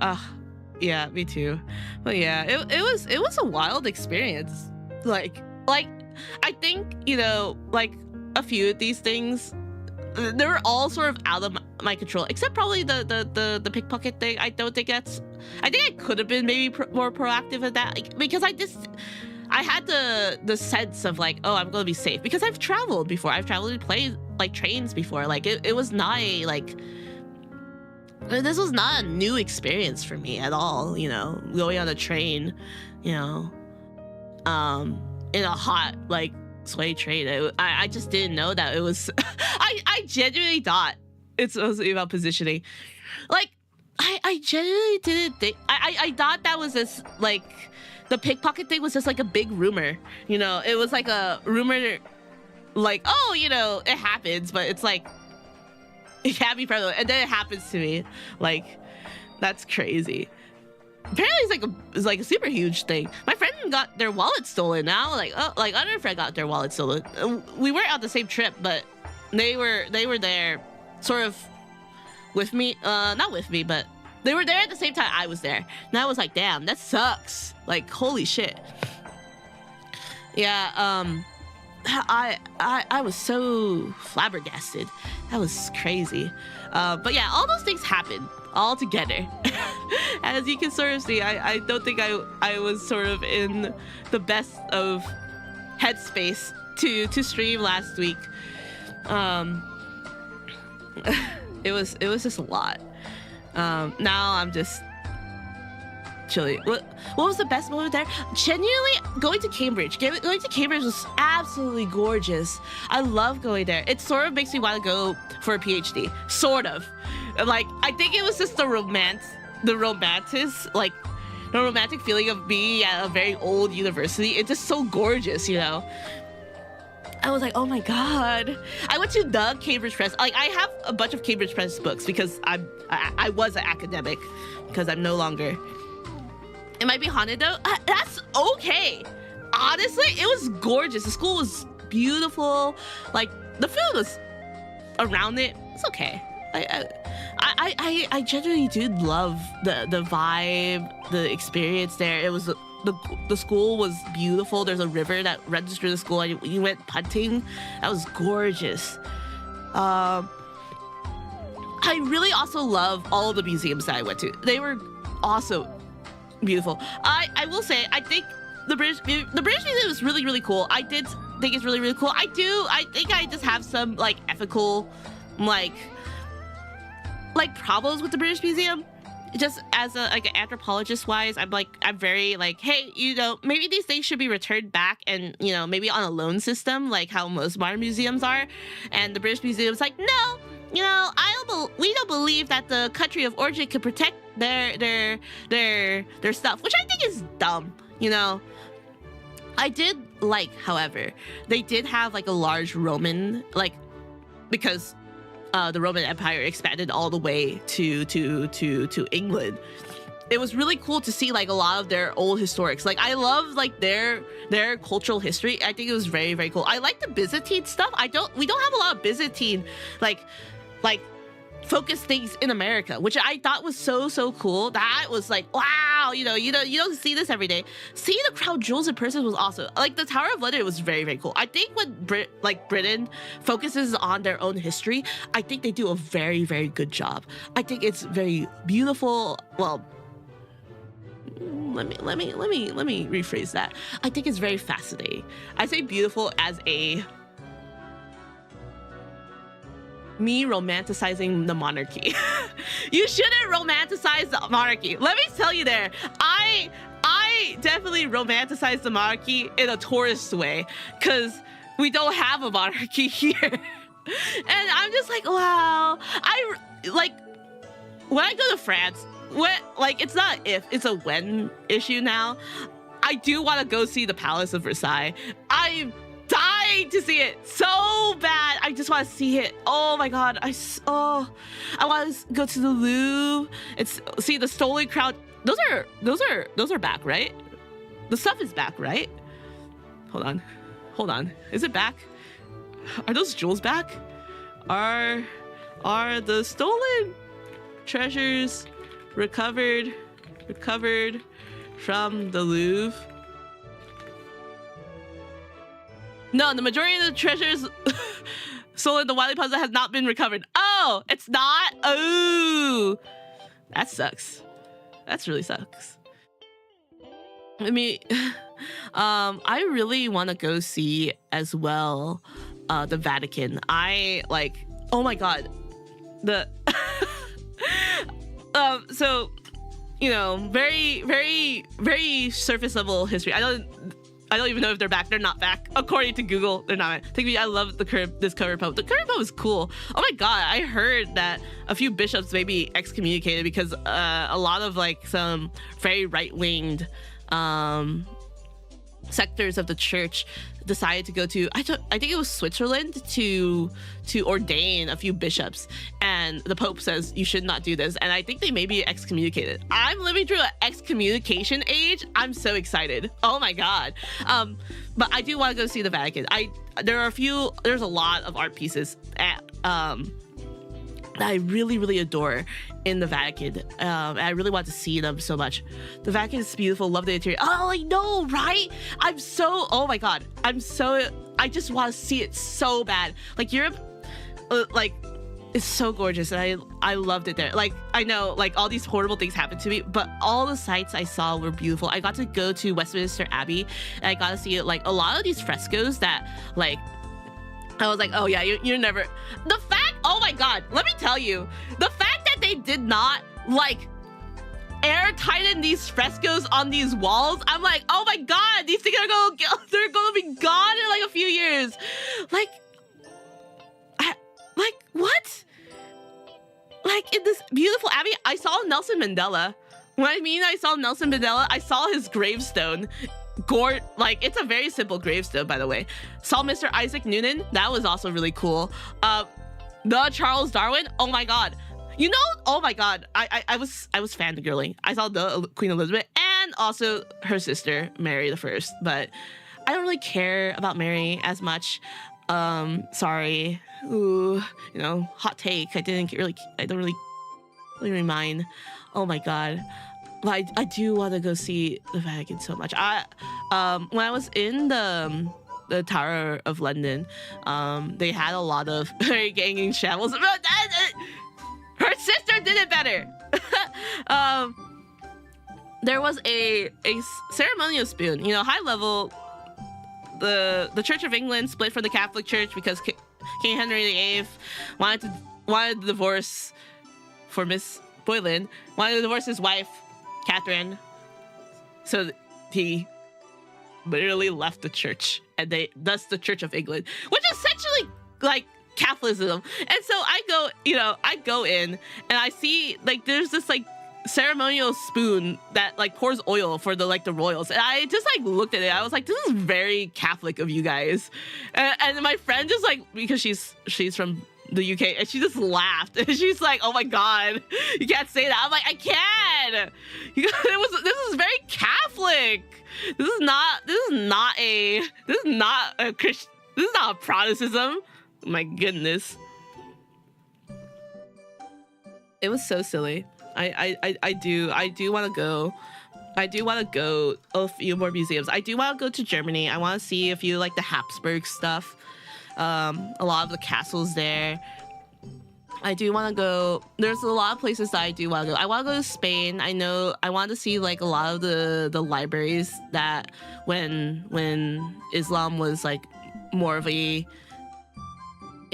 Yeah, me too. But yeah, it was a wild experience. Like I think, you know, like a few of these things, they were all sort of out of my control, except probably the pickpocket thing. I think I could have been maybe more proactive at that, like, because I had the sense of like, oh, I'm gonna be safe because I've traveled before. I've traveled in trains before. Like it was not this was not a new experience for me at all. You know, going on a train, you know, in a hot like sweaty train. I just didn't know that it was. I genuinely thought it's supposed to be about positioning. Like I genuinely didn't think. I thought that was this like the pickpocket thing was just like a big rumor. You know, it was like a rumor, like, oh, you know, it happens, but it's like it can't be prevalent, and then it happens to me. Like that's crazy. Apparently, it's like a super huge thing. My friend got their wallet stolen. Now, other friend got their wallet stolen. We weren't on the same trip, but they were there, sort of with me. Not with me, but they were there at the same time I was there. And I was like, damn, that sucks. Like, holy shit. Yeah. I was so flabbergasted. That was crazy. But yeah, all those things happened all together. As you can sort of see, I don't think I was sort of in the best of headspace to stream last week. It was just a lot. Now I'm just chilling. What was the best moment there? Genuinely, going to Cambridge. Going to Cambridge was absolutely gorgeous. I love going there. It sort of makes me want to go for a PhD. Sort of. Like, I think it was just the romantic feeling of being at a very old university. It's just so gorgeous, you know? I was like, oh my god. I went to the Cambridge Press. Like, I have a bunch of Cambridge Press books because I was an academic, because I'm no longer. It might be haunted though. That's okay. Honestly, it was gorgeous. The school was beautiful. Like, the food was around it. It's okay. I genuinely do love the vibe, the experience there. It was the school was beautiful. There's a river that runs through the school. You went punting. That was gorgeous. I really also love all of the museums that I went to. They were also beautiful. I will say, I think the British Museum is really, really cool. I did think it's really, really cool. I think I just have some like ethical like problems with the British Museum. Just as a like an anthropologist wise, I'm very like, hey, maybe these things should be returned back, and maybe on a loan system like how most modern museums are. And the British Museum's like, no, we don't believe that the country of origin could protect their stuff, which I think is dumb. I did like, however, they did have like a large Roman, like, because the Roman Empire expanded all the way to England. It was really cool to see like a lot of their old historics. Like, I love like their cultural history. I think it was very, very cool. I like the Byzantine stuff. We don't have a lot of Byzantine like focus things in America, which I thought was so cool. That was like, wow, you don't see this every day. Seeing the crown jewels in person was also like the Tower of London was very, very cool. I think when Britain focuses on their own history, I think they do a very, very good job. I think it's very beautiful. Well, let me rephrase that. I think it's very fascinating. I say beautiful as me romanticizing the monarchy. You shouldn't romanticize the monarchy. Let me tell you there. I definitely romanticize the monarchy in a tourist way, because we don't have a monarchy here. And I'm just like, wow. I like when I go to France, it's not if, it's a when issue now. I do want to go see the Palace of Versailles. I'm dying to see it so bad. I just want to see it. Oh my god. I want to go to the Louvre and see the stolen crown. Those are back, right? The stuff is back, right? Hold on. Is it back? Are those jewels back? Are the stolen treasures recovered from the Louvre? No, the majority of the treasures stolen in the Wily Plaza has not been recovered. Oh, it's not? Oh, that sucks. That really sucks. I mean, I really want to go see as well the Vatican. Oh my god. So, very, very, very surface level history. I don't even know if they're back. They're not back. According to Google, they're not. I love this Current Pope. The Current Pope is cool. Oh my god, I heard that a few bishops may be excommunicated because a lot of like some very right-winged sectors of the church decided to go to, I think it was Switzerland, to ordain a few bishops, and the Pope says you should not do this, and I think they may be excommunicated. I'm living through an excommunication age. I'm so excited. Oh my god. But I do want to go see the Vatican. There's a lot of art pieces that I really, really adore in the Vatican. I really want to see them so much. The Vatican is beautiful. Love the interior. Oh, I know, right? Oh my god. I just want to see it so bad. Like, Europe, it's so gorgeous, and I loved it there. Like, I know, like, all these horrible things happened to me, but all the sights I saw were beautiful. I got to go to Westminster Abbey, and I got to see, like, a lot of these frescoes that, like, I was like, oh yeah, you're never... oh my god, let me tell you, the fact that they did not, like, air tighten these frescoes on these walls, I'm like, oh my god, these things they're gonna be gone in like a few years. Like, what? Like, in this beautiful abbey, I saw Nelson Mandela. When I mean I saw Nelson Mandela, I saw his gravestone like it's a very simple gravestone, by the way. Saw Mr. Isaac Newton, that was also really cool. The Charles Darwin, oh my god. You know, oh my god, I was fangirling. I saw the Queen Elizabeth and also her sister Mary the First, but I don't really care about Mary as much. Sorry. Ooh, you know, hot take. I don't really mind. Oh my god. But I do want to go see the Vatican so much. When I was in the Tower of London, they had a lot of very ganging shambles. Her sister did it better. There was a ceremonial spoon. You know, high level. The Church of England split from the Catholic Church because King Henry VIII wanted to divorce for Miss Boylan, wanted to divorce his wife, Catherine. So he literally left the church, and thus the Church of England, which is essentially like Catholicism. And so I go in and I see like there's this like ceremonial spoon that like pours oil for the royals, and I just like looked at it. I was like, this is very Catholic of you guys. And my friend just like, because she's from the UK, and she just laughed, and she's like, oh my god, you can't say that. I'm like, I can. This is very Catholic. This is not a Christian. This is not a Protestantism. My goodness, it was so silly. I do want to go. I do want to go a few more museums. I do want to go to Germany. I want to see a few like the Habsburg stuff. A lot of the castles there. I do want to go. There's a lot of places that I do want to go. I want to go to Spain. I know I want to see like a lot of the libraries that when Islam was like more of a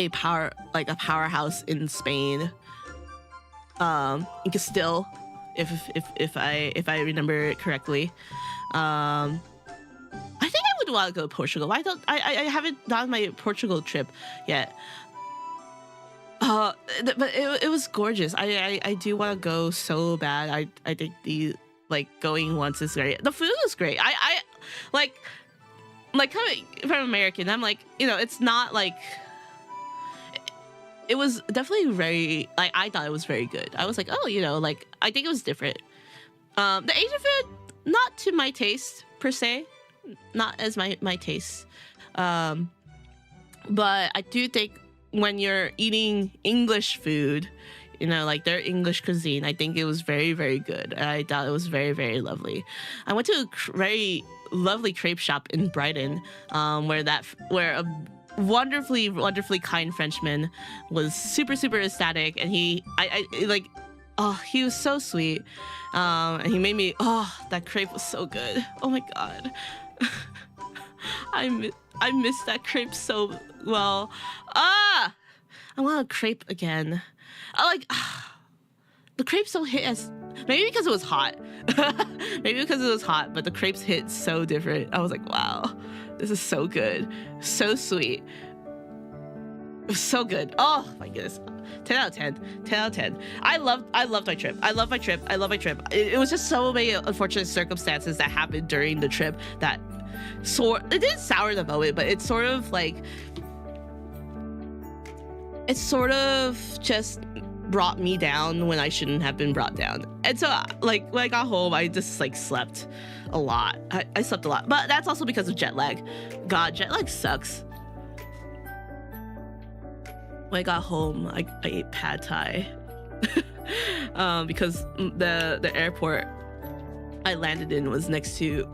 powerhouse in Spain. In Castile, if I remember it correctly. I think I would want to go to Portugal. I haven't done my Portugal trip yet. But it was gorgeous. I do want to go so bad. I think the like going once is great. The food is great. I like coming from American. I'm like, you know, it's not like. It was definitely very, like, I thought it was very good. I was like, oh, you know, like, I think it was different. The Asian food, not to my taste, per se. Not as my taste. But I do think when you're eating English food, you know, like their English cuisine, I think it was very, very good. I thought it was very, very lovely. I went to a very lovely crepe shop in Brighton, where a wonderfully kind Frenchman was super ecstatic, and he was so sweet, and he made me, that crepe was so good. Oh my god. I miss that crepe so well. I want a crepe again. The crepes don't hit as, maybe because it was hot. But the crepes hit so different. I was like, wow, this is so good. So sweet. It was so good. Oh my goodness. 10 out of 10. 10 out of 10. I loved my trip. I love my trip. It was just so many unfortunate circumstances that happened during the trip that it didn't sour the moment, but it's sort of just brought me down when I shouldn't have been brought down. And so like when I got home, I just like slept a lot. I slept a lot, but that's also because of jet lag. God, jet lag sucks. When I got home, I ate pad thai because the airport I landed in was next to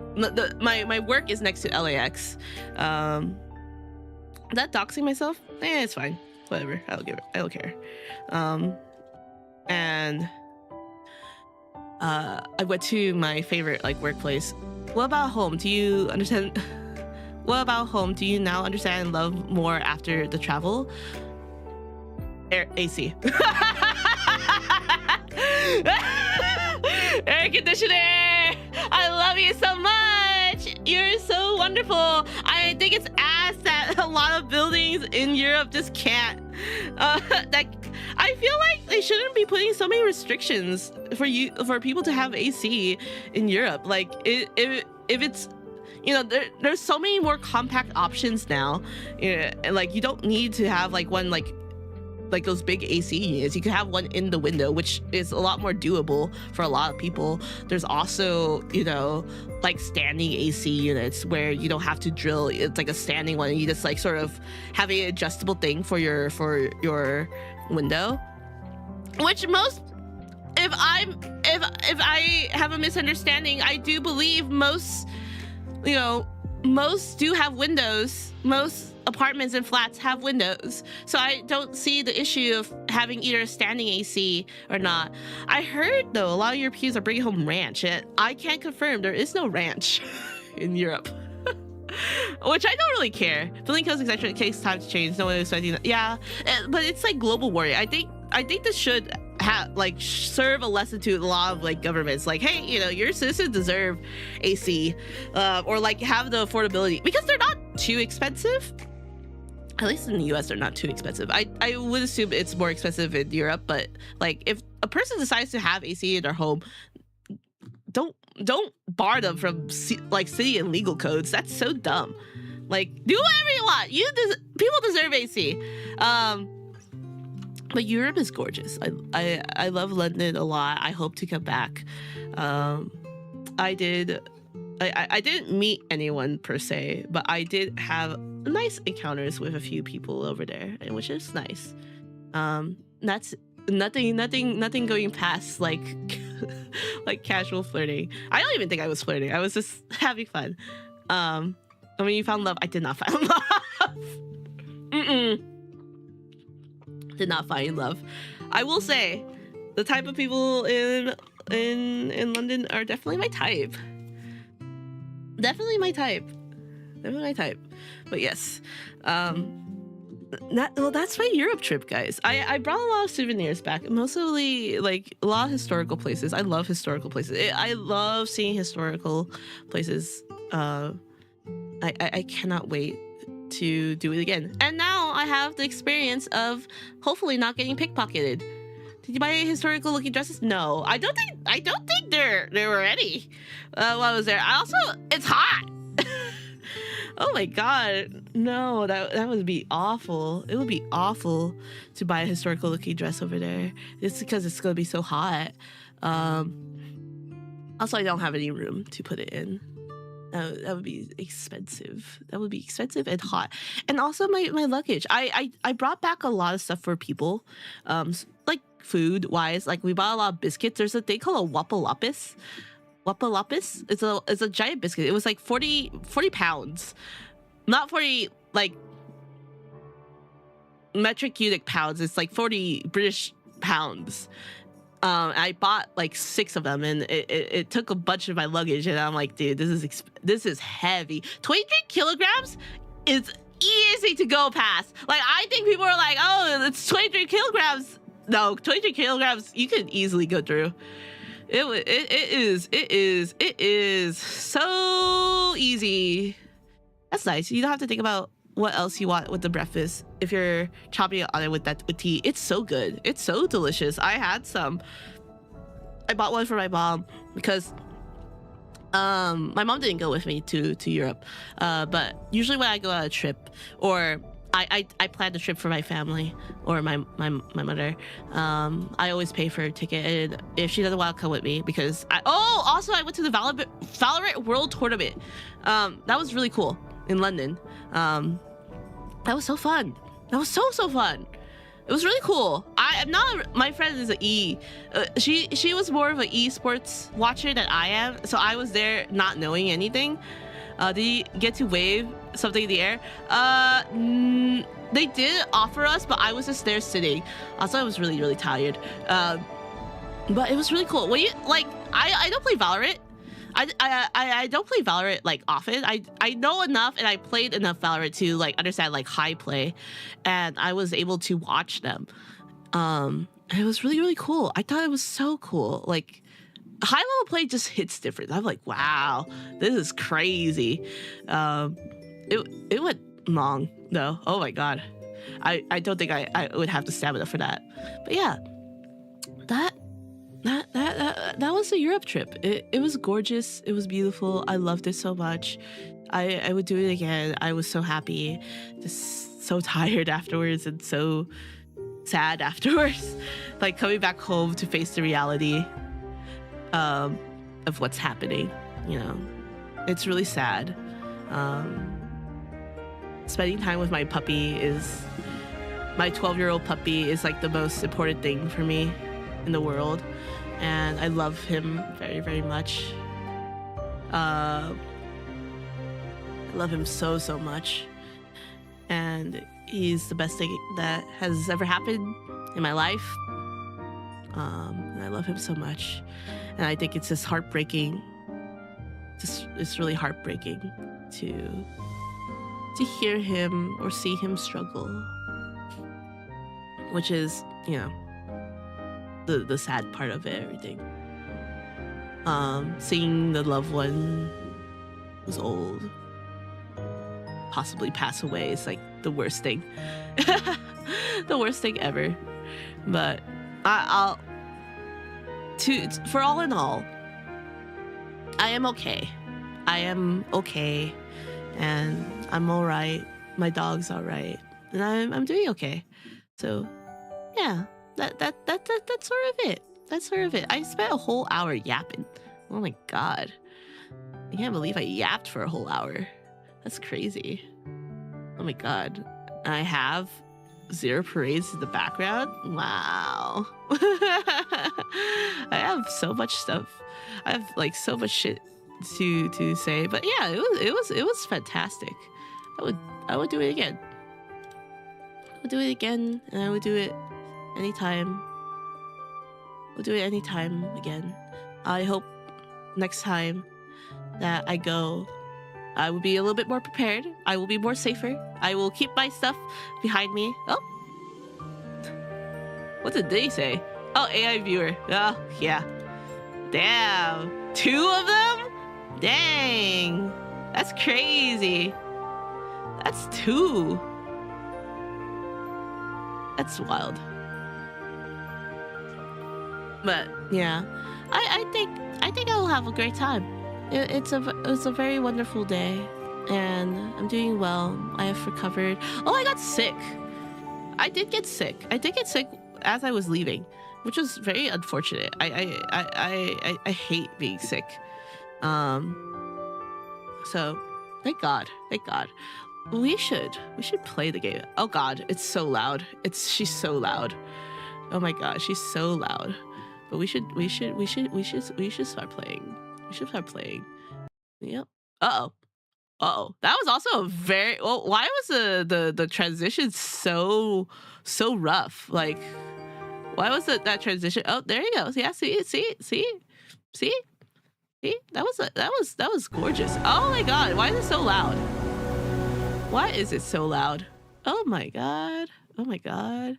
my work is next to LAX. Is that doxing myself? It's fine. Whatever. I don't care. And I went to my favorite like workplace. What about home? Do you understand? What about home? Do you now understand and love more after the travel? AC. Air conditioner. I love you so much. You're so wonderful. I think it's ass that a lot of buildings in Europe just can't. I feel like they shouldn't be putting so many restrictions for people to have AC in Europe. Like if it's, you know, there's so many more compact options now. And like, you don't need to have like one like those big AC units. You can have one in the window, which is a lot more doable for a lot of people. There's also, you know, like standing AC units where you don't have to drill. It's like a standing one, and you just like sort of have an adjustable thing for your window. Which most, if I have a misunderstanding, I do believe most, you know, most do have windows. Most apartments and flats have windows, so I don't see the issue of having either a standing AC or not. I heard though a lot of Europeans are bringing home ranch, and I can't confirm there is no ranch in Europe. Which I don't really care. Building codes, etc. It takes time to change. No one is expecting that. Yeah, but it's like global warming. I think this should have like serve a lesson to a lot of like governments. Like, hey, you know, your citizens deserve AC, or like have the affordability, because they're not too expensive. At least in the US, they're not too expensive. I would assume it's more expensive in Europe, but like if a person decides to have AC in their home, don't bar them from like city and legal codes. That's so dumb. Like, do whatever you want. People deserve AC. But Europe is gorgeous. I love London a lot. I hope to come back. I didn't meet anyone per se, but I did have nice encounters with a few people over there, which is nice. That's nothing going past like like casual flirting. I don't even think I was flirting. I was just having fun. When you found love, I did not find love. Did not find love. I will say, the type of people in London are definitely my type. Definitely my type. But yes, that's my Europe trip, guys. I brought a lot of souvenirs back, mostly like a lot of historical places. I love historical places. I love seeing historical places. I cannot wait to do it again. And now I have the experience of hopefully not getting pickpocketed. Did you buy any historical looking dresses? No, I don't think there were any while I was there. It's hot. Oh my god, no, that would be awful. It would be awful to buy a historical looking dress over there. It's because it's gonna be so hot. Also, I don't have any room to put it in. That would be expensive. That would be expensive and hot. And also my luggage. I brought back a lot of stuff for people. Like food wise, like we bought a lot of biscuits. There's a thing called a Wapa Lapis. Wapa Lapis? It's a giant biscuit. It was like 40 pounds. Not 40 like metric cubic pounds. It's like 40 British pounds. I bought like 6 of them, and it took a bunch of my luggage, and I'm like, dude, this is heavy. 23 kilograms is easy to go past. Like, I think people are like, oh, it's 23 kilograms. No, 23 kilograms you can easily go through. It is so easy. That's nice. You don't have to think about what else you want with the breakfast if you're chopping it on it with tea. It's so good. It's so delicious. I had some. I bought one for my mom because my mom didn't go with me to Europe, but usually when I go on a trip, or I plan the trip for my family or my mother, I always pay for a ticket, and if she doesn't want to come with me, because also I went to the Valorant World Tournament. That was really cool in London. That was so fun. That was so fun. It was really cool. I'm not. My friend is she was more of an esports watcher than I am, so I was there not knowing anything. Did you get to wave something in the air? They did offer us, but I was just there sitting. Also, I was really tired. But it was really cool. When you like, I don't play Valorant. I don't play Valorant like often. I know enough, and I played enough Valorant to like understand like high play, and I was able to watch them. And it was really cool. I thought it was so cool. Like, high level play just hits different. I'm like, wow, this is crazy. It went long though. Oh my god, I don't think I would have the stamina for that. But yeah, That was a Europe trip. It was gorgeous. It was beautiful. I loved it so much. I would do it again. I was so happy, just so tired afterwards and so sad afterwards. Like coming back home to face the reality of what's happening. You know, it's really sad. Spending time with my puppy is my 12-year-old puppy is like the most important thing for me in the world, and I love him very, very much. I love him so, so much, and he's the best thing that has ever happened in my life. And I love him so much, and I think it's just heartbreaking. It's really heartbreaking to hear him or see him struggle, which is, you know, the sad part of it, everything. Seeing the loved one who's old possibly pass away is like the worst thing. The worst thing ever. But for all in all, I am okay. I am okay, and I'm all right. My dog's all right, and I'm doing okay. So, yeah, that's sort of it. That's sort of it. I spent a whole hour yapping. Oh my god, I can't believe I yapped for a whole hour. That's crazy. Oh my god, and I have Zero Parades in the background. Wow. I have so much stuff. I have like so much shit to say, but yeah, it was fantastic. I would do it again. I would do it again, and I would do it anytime. We'll do it anytime again. I hope next time that I go, I will be a little bit more prepared. I will be more safer. I will keep my stuff behind me. Oh, what did they say? Oh, AI viewer. Oh, yeah. Damn, 2 of them? Dang, that's crazy. That's 2. That's wild. But yeah, I think I'll have a great time. It's a very wonderful day, and I'm doing well. I have recovered. Oh, I got sick. I did get sick. I did get sick as I was leaving, which was very unfortunate. I hate being sick. So thank God. We should play the game. Oh god, it's so loud. She's so loud. Oh my god, she's so loud. But we should start playing. We should start playing. Yep. Uh-oh. That was also a very well, why was the transition so rough? Like, why was that transition? Oh, there you go. Yeah, see? That was gorgeous. Oh my god, why is it so loud? Why is it so loud? Oh my god. Oh my god.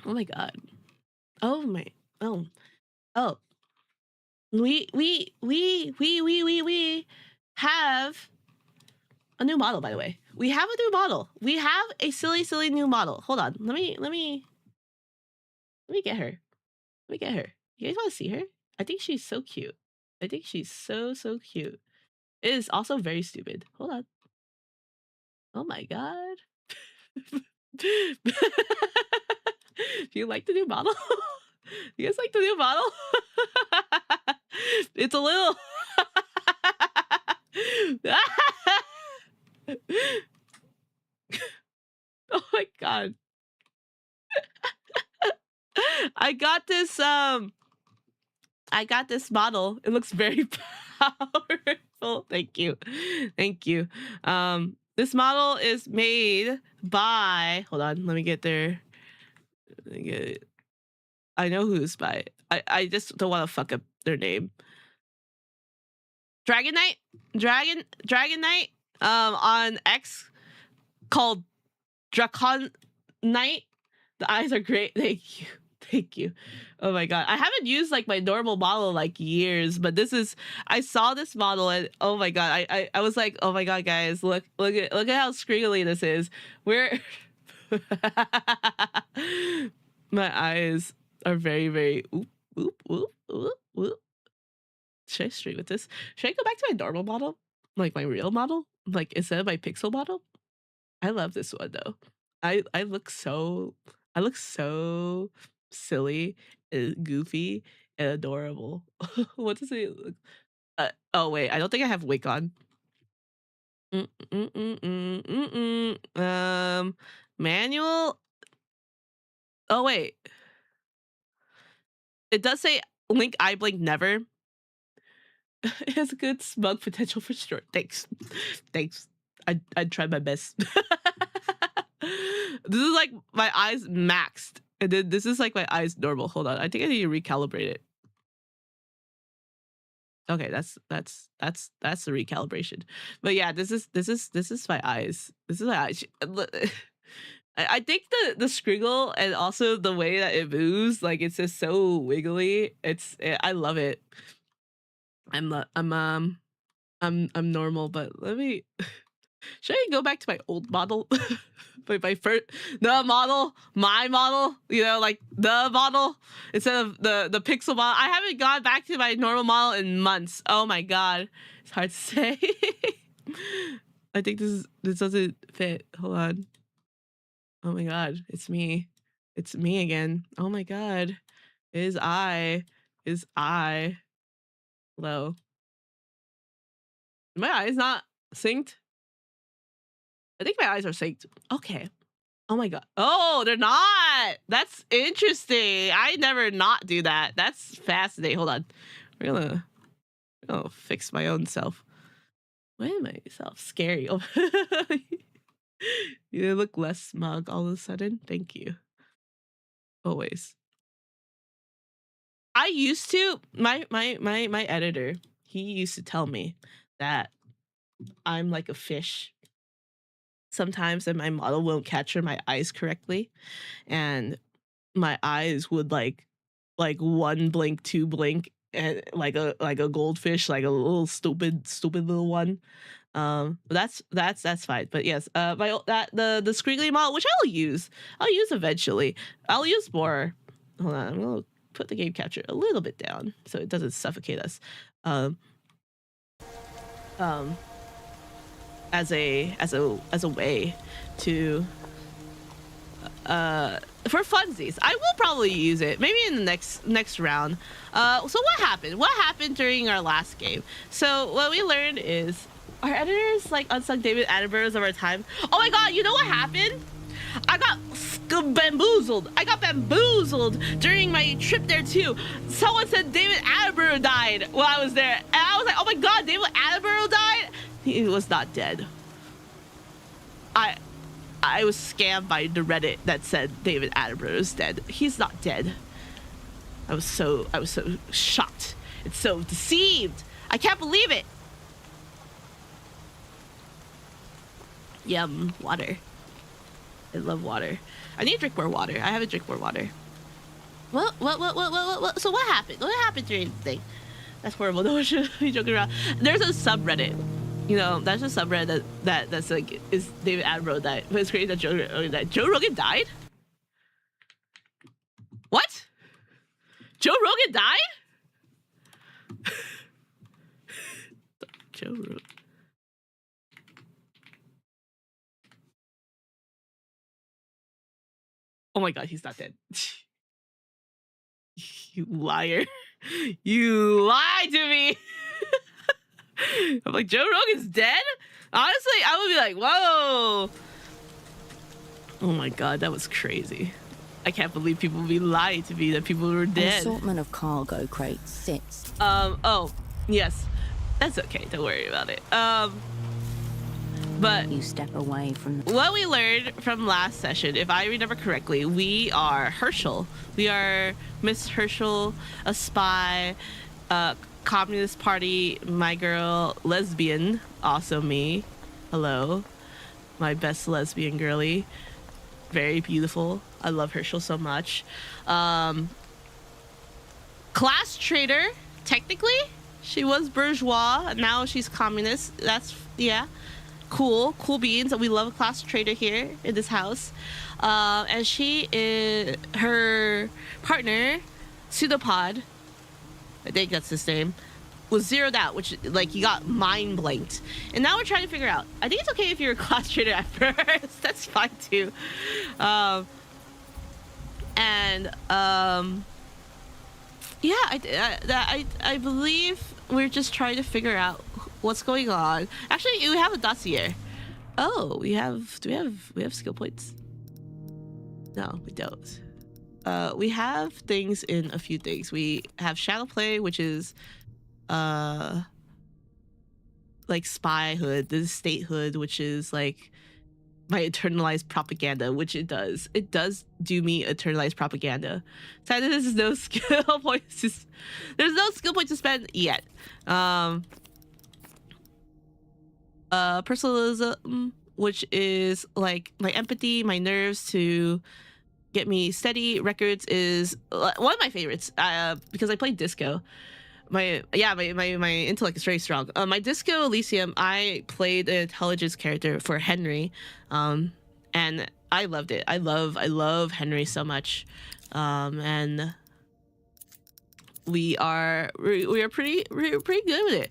Oh my god. Oh my. Oh. Oh. We have a new model, by the way. We have a new model. We have a silly new model. Hold on. Let me get her. Let me get her. You guys want to see her? I think she's so cute. I think she's so cute. It is also very stupid. Hold on. Oh my god. Do you like the new model? You guys like the new model? It's a little oh my god. I got this model. It looks very powerful. Thank you. This model is made by, hold on, let me get there. I know who's by. I just don't want to fuck up their name. Dragon Knight on X, called Dracon Knight. The eyes are great. Thank you. Oh my god, I haven't used like my normal model like years, but I saw this model and oh my god, I was like, oh my god, guys, look at how scriggly this is. My eyes. are very, very oop, oop, oop, oop, oop. Should I stream with this? Should I go back to my normal model? Like my real model? Like instead of my pixel model? I love this one though. I look so silly and goofy and adorable. What does it look? Oh wait, I don't think I have wig on. Manual. Oh wait, it does say link eye blink never. It has a good smug potential for sure. Thanks. Thanks. I tried my best. This is like my eyes maxed. And then this is like my eyes normal. Hold on. I think I need to recalibrate it. Okay, that's the recalibration. But yeah, this is my eyes. This is my eyes. I think the scriggle and also the way that it moves, like it's just so wiggly. I love it. I'm normal, but let me. Should I go back to my old model? my first my model, you know, like the model instead of the pixel model. I haven't gone back to my normal model in months. Oh my god, it's hard to say. I think this doesn't fit. Hold on. Oh my god, it's me again. Oh my god, is I hello? My eyes not synced. I think my eyes are synced. Okay. Oh my god. Oh, they're not. That's interesting. I never not do that. That's fascinating. Hold on. We're gonna fix my own self. Why am I self scary? Oh. You look less smug all of a sudden. Thank you. Always. I used to my editor, he used to tell me that I'm like a fish sometimes, and my model won't capture my eyes correctly, and my eyes would like one blink, two blink, and like a goldfish, like a little stupid little one. But that's fine. But yes, the squiggly model, which I'll use eventually. I'll use more. Hold on, I'm gonna put the game capture a little bit down so it doesn't suffocate us. As a way to for funsies. I will probably use it maybe in the next round. So what happened during our last game? So what we learned is our editors like unsung David Attenboroughs of our time. Oh my god, you know what happened? I got bamboozled during my trip there too. Someone said David Attenborough died while I was there, and I was like, oh my god, David Attenborough died? He was not dead. I was scammed by the Reddit that said David Attenborough is dead. He's not dead. I was so shocked and so deceived. I can't believe it. Yum, water. I love water. I need to drink more water. I haven't drank more water. What? So what happened? What happened during the thing? That's horrible. No one should be joking around. There's a subreddit. You know, that's a subreddit that's like, is David Attenborough died? But it's crazy that Joe Rogan died. Joe Rogan died? What? Joe Rogan died? Joe Rogan. Oh my god, he's not dead. You liar. You lied to me. I'm like, Joe Rogan's dead? Honestly, I would be like, whoa. Oh my god, that was crazy. I can't believe people would be lying to me that people were dead. An assortment of cargo crates sits. Oh, yes. That's okay, don't worry about it. But you step away from the... What we learned from last session, if I remember correctly, we are Herschel. We are Miss Herschel, a spy, Communist Party, my girl, lesbian, also me. Hello. My best lesbian girly. Very beautiful. I love Herschel so much. Class traitor, technically. She was bourgeois, now she's communist. That's, yeah. cool beans. We love a class trader here in this house. And she is her partner, Pseudopod, I think that's his name, was zeroed out, which like he got mind blanked. And now we're trying to figure out. I think it's okay if you're a class trader at first. That's fine too. Yeah, I believe we're just trying to figure out what's going on. Actually, we have a dossier. Oh, do we have skill points? No, we don't. We have things in a few things. We have shadow play, which is like spy hood. This is statehood, which is like my internalized propaganda, which it does do me internalized propaganda. Sadly, there's no skill points there's no skill points to spend yet. Personalism, which is like my empathy, my nerves to get me steady. Records is one of my favorites because I played disco. My intellect is very strong. My Disco Elysium, I played an intelligence character for Henry, and I loved it. I love Henry so much, and we are pretty good with it.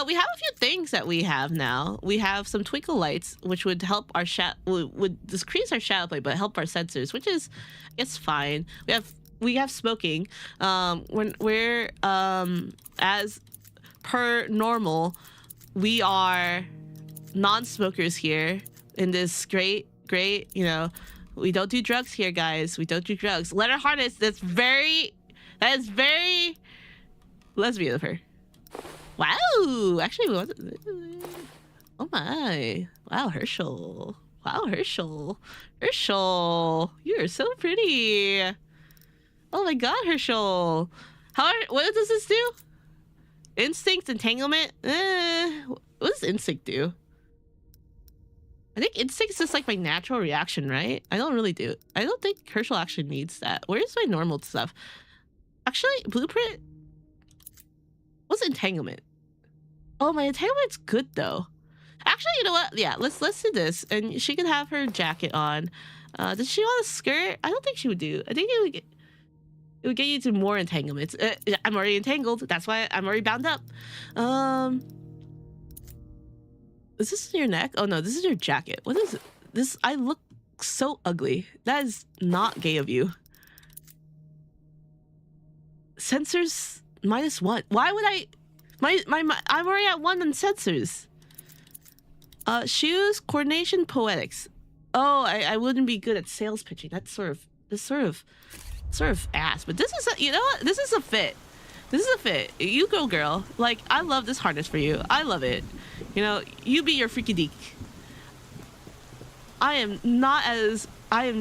We have a few things that we have now. We have some twinkle lights, which would help our would decrease our shadow play, but help our sensors, which is it's fine. We have smoking. When we're as per normal, we are non-smokers here in this great, you know, we don't do drugs here, guys. We don't do drugs. Letter harness, that is very lesbian of her. Wow, actually, oh my. Wow, Herschel. Herschel, you're so pretty. Oh my god, Herschel. What does this do? Instinct, entanglement? What does instinct do? I think instinct is just like my natural reaction, right? I don't think Herschel actually needs that. Where's my normal stuff? Actually, blueprint? What's entanglement? Oh, my entanglement's good though. Actually, you know what? Yeah, let's do this. And she can have her jacket on. Does she want a skirt? I don't think she would do. I think it would get you to more entanglements. I'm already entangled. That's why I'm already bound up. Is this your neck? Oh no, this is your jacket. What is it? This, I look so ugly. That is not gay of you. Sensors -1. Why would I? I'm already at 1 on sensors. Shoes, coordination, poetics. Oh, I wouldn't be good at sales pitching. That's sort of ass. But this is you know what? This is a fit. You go, girl. Like, I love this harness for you. I love it. You know, you be your freaky deek. I am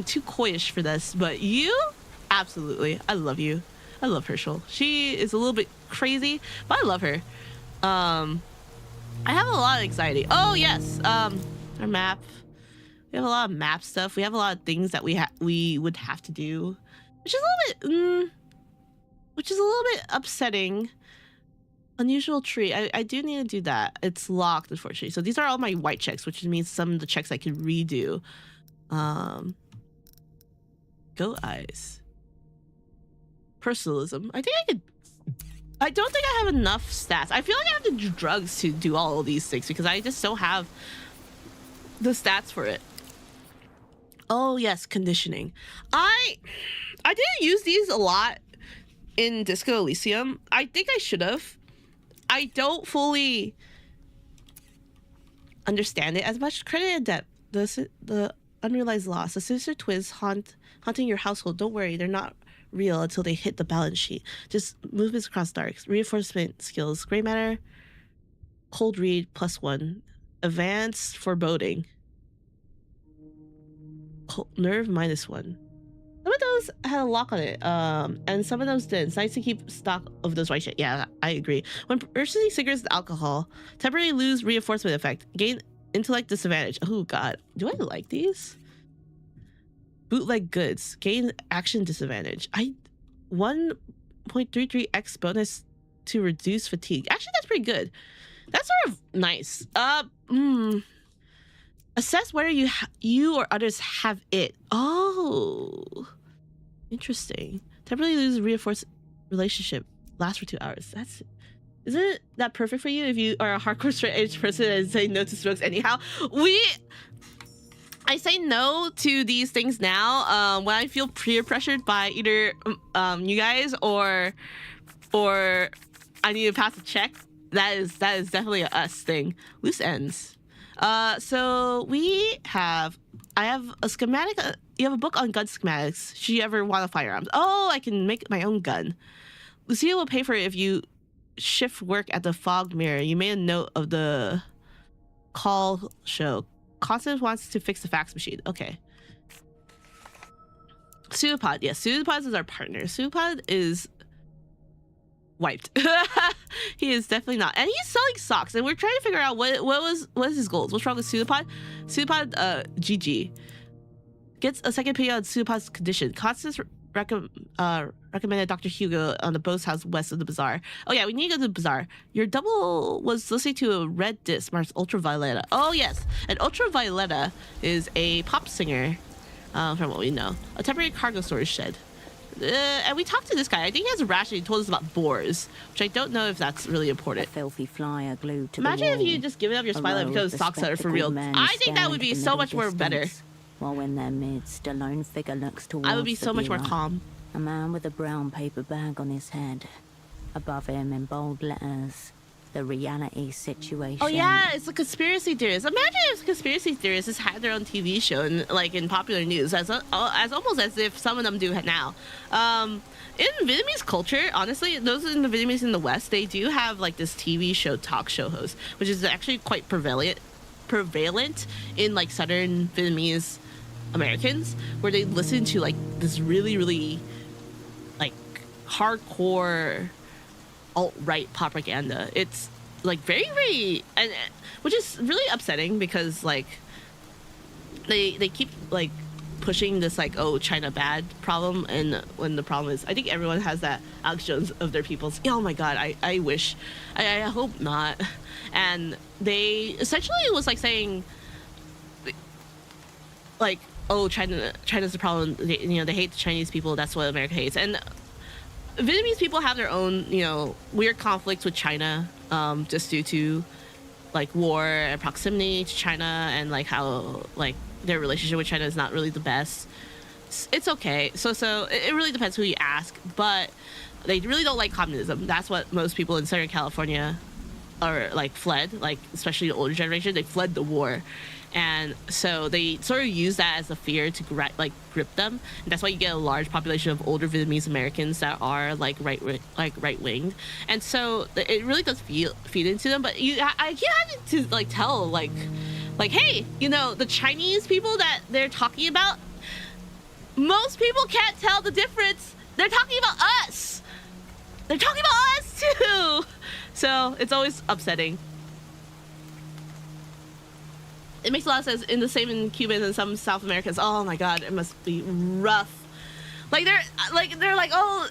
too coyish for this, but you, absolutely. I love you. I love Herschel. She is a little bit crazy, but I love her. I have a lot of anxiety. Oh yes, our map. We have a lot of map stuff. We have a lot of things that we would have to do, which is a little bit upsetting. Unusual tree. I do need to do that. It's locked, unfortunately. So these are all my white checks, which means some of the checks I can redo. Go eyes. Personalism. I don't think I have enough stats. I feel like I have to do drugs to do all of these things because I just don't have the stats for it. Oh yes, conditioning. I didn't use these a lot in Disco Elysium. I think I should have. I don't fully understand it as much. Credit and debt. The unrealized loss. The sinister twins haunting your household. Don't worry, they're not real until they hit the balance sheet. Just movements across darks. Reinforcement skills. Gray matter. Cold read +1. Advanced foreboding. Nerve -1. Some of those had a lock on it, and some of those didn't. It's nice to keep stock of those white shit. Yeah, I agree. When purchasing cigarettes and alcohol, temporarily lose reinforcement effect. Gain intellect disadvantage. Oh god, do I like these? Bootleg goods. Gain action disadvantage. 1.33x bonus to reduce fatigue. Actually, that's pretty good. That's sort of nice. Assess whether you or others have it. Oh, interesting. Temporarily lose a reinforced relationship. Last for 2 hours. Isn't that perfect for you if you are a hardcore straight edge person and say no to smokes anyhow? I say no to these things now when I feel peer pressured by either you guys or I need to pass a check. That is definitely a us thing. Loose ends. So I have a schematic. You have a book on gun schematics. Should you ever want a firearms? Oh, I can make my own gun. Lucia will pay for it if you shift work at the fog mirror. You made a note of the call show. Constance wants to fix the fax machine. Okay. Pseudopod. Yes, Pseudopod is our partner. Pseudopod is wiped. He is definitely not. And he's selling socks. And we're trying to figure out what is his goals. What's wrong with Pseudopod? Pseudopod, GG. Gets a second opinion on Pseudopod's condition. Constance recommended Dr. Hugo on the Bose house west of the bazaar. Oh yeah, we need to go to the bazaar. Your double was listening to a red disc marks Ultravioletta. Oh yes, and Ultravioletta is a pop singer, from what we know. A temporary cargo storage shed. And we talked to this guy. I think he has a rash and he told us about boars, which I don't know if that's really important. A filthy flyer glued to Imagine the wall. if you just given up your spotlight because socks are for real. I think that would be so much more better. While in their midst, a lone figure looks towards I would be so much more viewer. calm. A man with a brown paper bag on his head. Above him, in bold letters, the reality situation. Oh yeah, it's a conspiracy theorist. Imagine if conspiracy theorists had their own TV show and like in popular news, as almost as if some of them do now. In Vietnamese culture, honestly, those in the Vietnamese in the West, they do have like this TV show talk show host, which is actually quite prevalent in like Southern Vietnamese Americans, where they listen to like this really like hardcore alt-right propaganda. It's like very and which is really upsetting because like they keep like pushing this like, oh, China bad problem, and when the problem is, I think everyone has that Alex Jones of their peoples. Oh my god, I wish, I hope not. And they essentially was like saying like, oh, China's the problem, they hate the Chinese people, that's what America hates. And Vietnamese people have their own, weird conflicts with China, just due to like war and proximity to China, and like how like their relationship with China is not really the best. It's okay. So it really depends who you ask, but they really don't like communism. That's what most people in Southern California are like fled, like especially the older generation, they fled the war. And so they sort of use that as a fear to grip them. And that's why you get a large population of older Vietnamese Americans that are like right winged. And so it really does feed into them. But I keep having to like tell like hey, the Chinese people that they're talking about, most people can't tell the difference. They're talking about us. They're talking about us too. So it's always upsetting. It makes a lot of sense. In the same in Cubans and some South Americans. Oh my God, it must be rough. Like they're like, oh,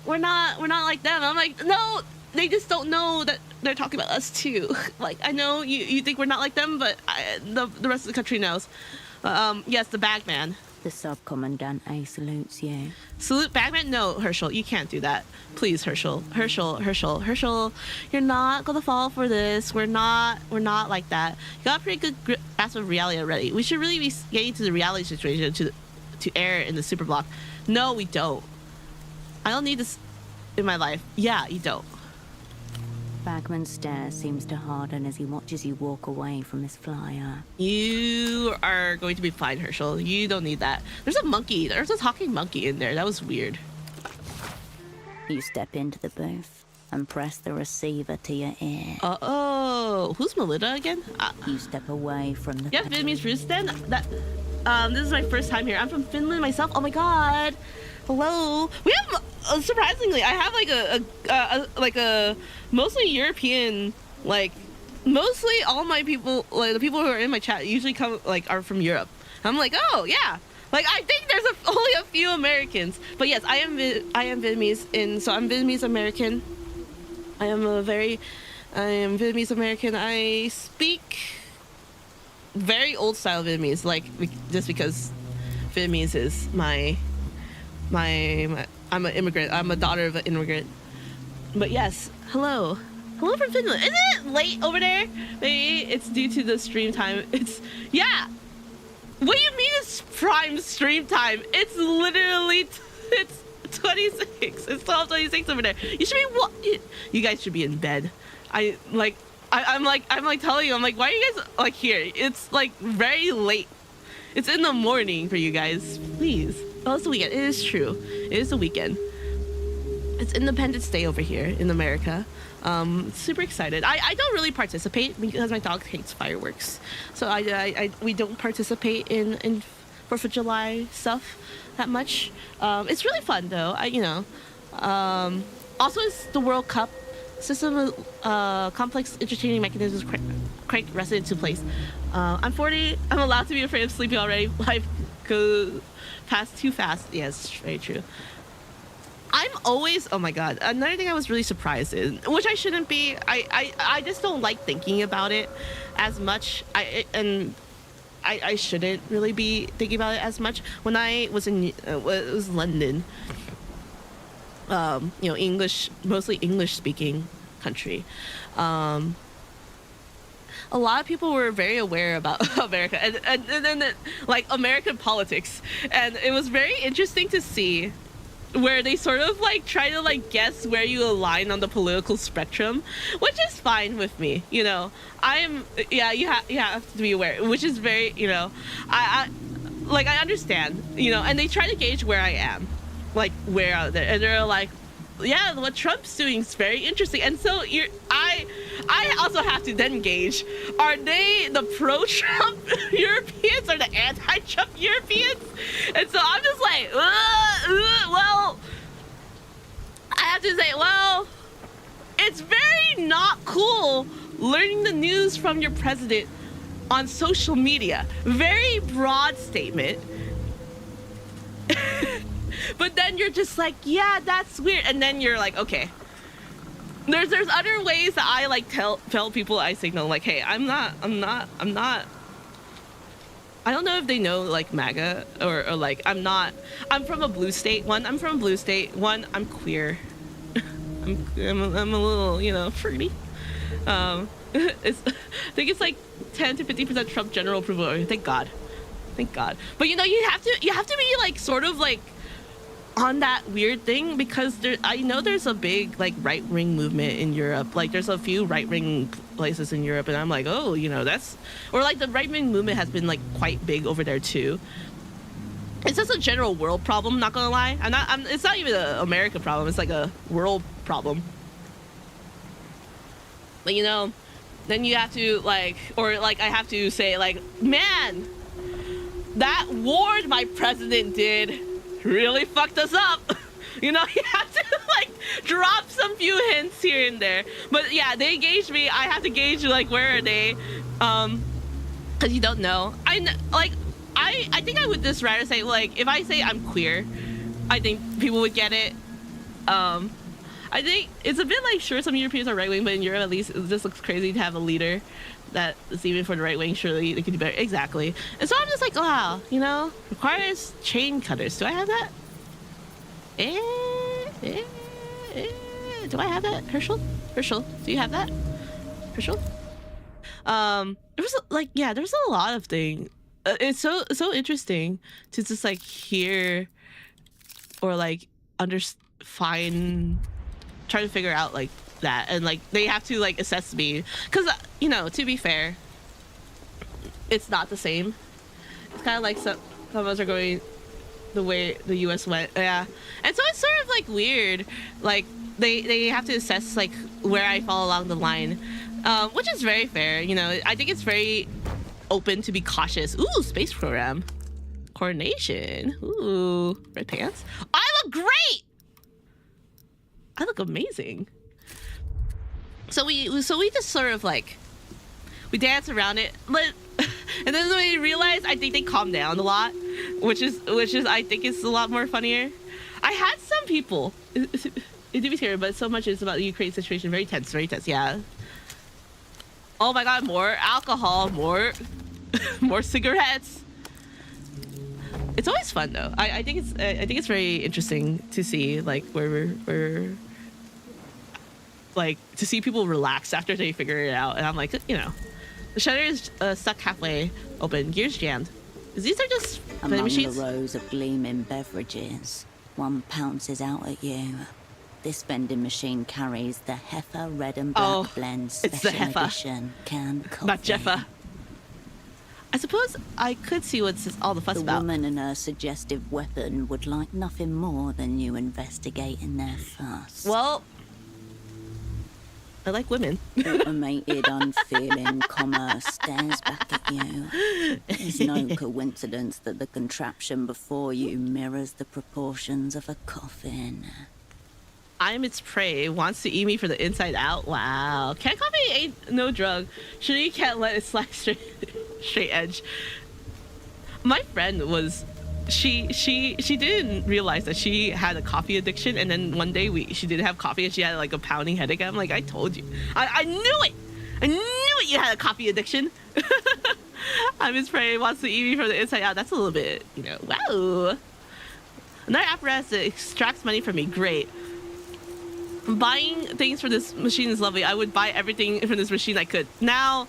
we're not like them. I'm like, no, they just don't know that they're talking about us too. Like I know you think we're not like them, but the rest of the country knows. Yes, the Bagman. The Subcommandante salutes you. Salute Bagman? No, Herschel, you can't do that. Please, Herschel, you're not gonna fall for this. We're not like that. You got a pretty good grasp of reality already. We should really be getting to the reality situation to air in the super block. No, we don't. I don't need this in my life. Yeah, you don't. Bagman's stare seems to harden as he watches you walk away from his flyer. You are going to be fine, Herschel. You don't need that. There's a monkey. There's a talking monkey in there. That was weird. You step into the booth and press the receiver to your ear. Oh, who's Melinda again? You step away from the... You have Vietnamese roots then? This is my first time here. I'm from Finland myself. Oh my God. Hello. We have, surprisingly, I have like a mostly European, like mostly all my people, like the people who are in my chat usually are from Europe. I'm like, oh yeah. Like I think there's only a few Americans, but yes, I am Vietnamese, so I'm Vietnamese American. I am Vietnamese American. I speak very old style Vietnamese, like just because Vietnamese is my I'm an immigrant. I'm a daughter of an immigrant. But yes, hello from Finland. Isn't it late over there? Maybe it's due to the stream time. Yeah. What do you mean it's prime stream time? It's literally it's 26. It's 12:26 over there. You should be you guys should be in bed. I'm like telling you, I'm like, why are you guys like here? It's like very late. It's in the morning for you guys. Please. Oh, it's the weekend. It is true. It is the weekend. It's Independence Day over here in America. Super excited. I don't really participate because my dog hates fireworks. So we don't participate in 4th of July stuff that much. It's really fun though. Also it's the World Cup. System of complex entertaining mechanisms crank residents to place. I'm 40. I'm allowed to be afraid of sleeping already. Life goes past too fast. Yes, very true. I'm always, oh my god, another thing I was really surprised in, which I shouldn't be. I just don't like thinking about it as much. I shouldn't really be thinking about it as much. When I was in it was London. English, mostly English-speaking country. A lot of people were very aware about America and then like American politics, and it was very interesting to see where they sort of like try to like guess where you align on the political spectrum, which is fine with me. You have to be aware, which is very I understand, and they try to gauge where I am. Like where out there, and they're like, yeah, what Trump's doing is very interesting. And so I also have to then gauge, are they the pro-Trump Europeans or the anti-Trump Europeans? And so I'm just like, well, I have to say, well, it's very not cool learning the news from your president on social media. Very broad statement. But then you're just like, yeah, that's weird. And then you're like, okay. There's other ways that I like tell people, I signal like, hey, I'm not. I don't know if they know like MAGA or like I'm from a blue state. I'm from a blue state. I'm queer. I'm a little, fruity. I think it's like 10 to 50% Trump general approval. Thank God. But you have to be like sort of like on that weird thing, because I know there's a big like right-wing movement in Europe. Like there's a few right-wing places in Europe, and I'm like, oh, that's, or like the right-wing movement has been like quite big over there too. It's just a general world problem, not gonna lie. It's not even an America problem, it's like a world problem. But then you have to like, or like I have to say like, man, that war my president did really fucked us up. You have to like drop some few hints here and there. But yeah, they gauge me. I have to gauge like where are they, because you don't know. I think I would just rather say like, if I say I'm queer, I think people would get it. I think it's a bit like, sure, some Europeans are right wing, but in Europe at least it just looks crazy to have a leader that is even for the right wing. Surely they could do better. Exactly. And so I'm just like, wow, requires chain cutters. Do I have that? Do I have that? Herschel, do you have that? Herschel? There's a lot of things. It's so interesting to just like hear or like try to figure out like that, and like they have to like assess me, because to be fair, it's not the same. It's kind of like some of us are going the way the US went, yeah, and so it's sort of like weird, like they have to assess like where I fall along the line, which is very fair. I think it's very open to be cautious. Ooh, space program coordination. Ooh, red pants. I look great. I look amazing. So we just sort of like, we dance around it, and then when we realize, I think they calm down a lot, which is I think is a lot more funnier. I had some people, it did be scary, but so much is about the Ukraine situation. Very tense, yeah. Oh my god, more alcohol, more. More cigarettes. It's always fun though. I think it's very interesting to see like where we're like to see people relax after they figure it out. And I'm like, you know, the shutter is stuck halfway open, gears jammed. These are just vending Among machines. the rows of gleaming beverages, one pounces out at you. This vending machine carries the Heffa Red and Black Blend it's the Special Heffa. Edition canned coffee. Not Jeffa. I suppose I could see what's all the fuss The about. woman and her suggestive weapon would like nothing more than you investigating their fuss. Well, I like women. Automated, unfeeling commerce stares back at you. It's no coincidence that the contraption before you mirrors the proportions of a coffin. I'm its prey, wants to eat me from the inside out. Wow. Canned coffee ain't no drug. Sure you can't let it slide straight edge. My friend was she didn't realize that she had a coffee addiction, and then one day she didn't have coffee and she had like a pounding headache. I'm like, I told you. I knew it. I knew it, you had a coffee addiction. I'm its prey, wants to eat me from the inside out. That's a little bit, you know, wow. Another apparatus that extracts money from me. Great. Buying things for this machine is lovely. I would buy everything from this machine I could. Now,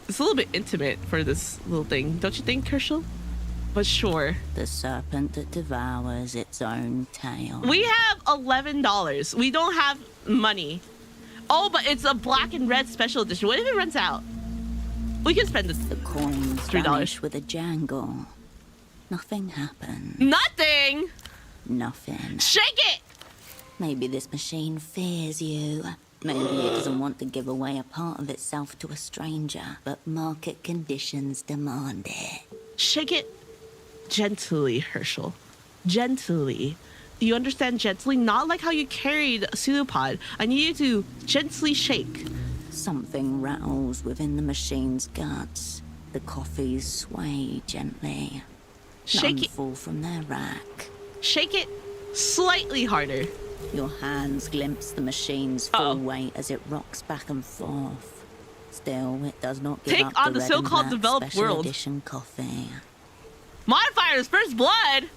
it's a little bit intimate for this little thing, don't you think, Herschel? But sure. The serpent that devours its own tail. We have $11. We don't have money. Oh, but it's a black and red special edition. What if it runs out? We can spend The coins $3. vanish with a jangle. Nothing happened. Nothing. Nothing. Shake it. Maybe this machine fears you. Maybe it doesn't want to give away a part of itself to a stranger, but market conditions demand it. Shake it gently, Herschel. Gently. Do you understand gently? Not like how you carried a pseudopod. I need you to gently shake. Something rattles within the machine's guts. The coffees sway gently. Shake None it. fall from their rack. Shake it slightly harder. Your hands glimpse the machine's full Uh-oh. weight as it rocks back and forth. Still, it does not give Take up on the the red and so-called black developed special world. edition coffee. Modifiers, first blood.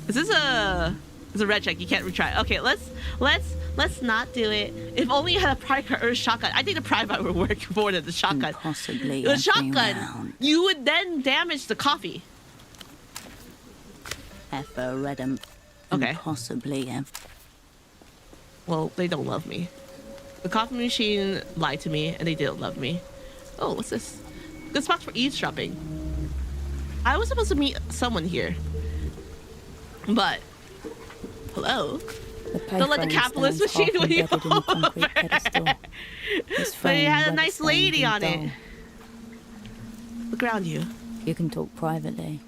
Is this a? It's a red check. You can't retry. Okay, let's not do it. If only you had a pry gun or a shotgun. I think the pry gun would work more than the shotgun. Possibly The every shotgun, round. you would then damage the coffee. Effa Red and Okay. possibly Well, they don't love me. The coffee machine lied to me, and they didn't love me. Oh, what's this? Good spots for eavesdropping. I was supposed to meet someone here, but hello. Don't let the capitalist machine win you over. But it had a nice lady on it. Look around you. You can talk privately,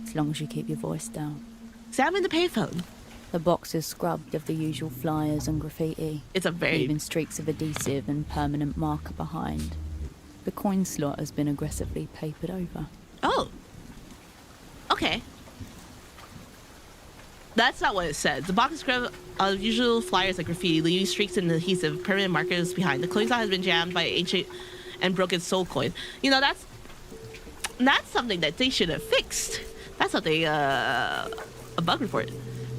as long as you keep your voice down. Examine the payphone. The box is scrubbed of the usual flyers and graffiti, It's a very leaving streaks of adhesive and permanent marker behind. The coin slot has been aggressively papered over. oh. Okay. That's not what it said. The box is scrubbed of usual flyers like graffiti, leaving streaks and adhesive permanent markers behind. The coin slot has been jammed by ancient and broken soul coin. You know, that's something that they should have fixed. That's something a bug report.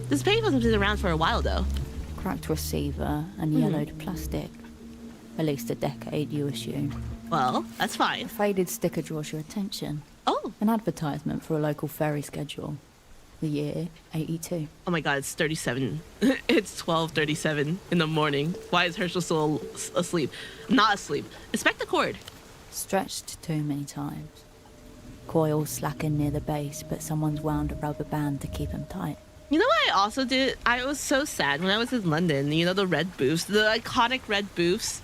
This payphone has been around for a while though. Cracked receiver and yellowed plastic. At least a decade, you assume. Well, that's A fine. faded sticker draws your attention. Oh, An advertisement for a local ferry schedule. The year, 82. oh my God, it's 37. It's 12:37 in the morning. Why is Herschel still asleep? Not asleep. Inspect the cord. Stretched too many times. Coils slacken near the base, but someone's wound a rubber band to keep them tight. You know what I also did? I was so sad when I was in London. You know, the red booths, the iconic red booths.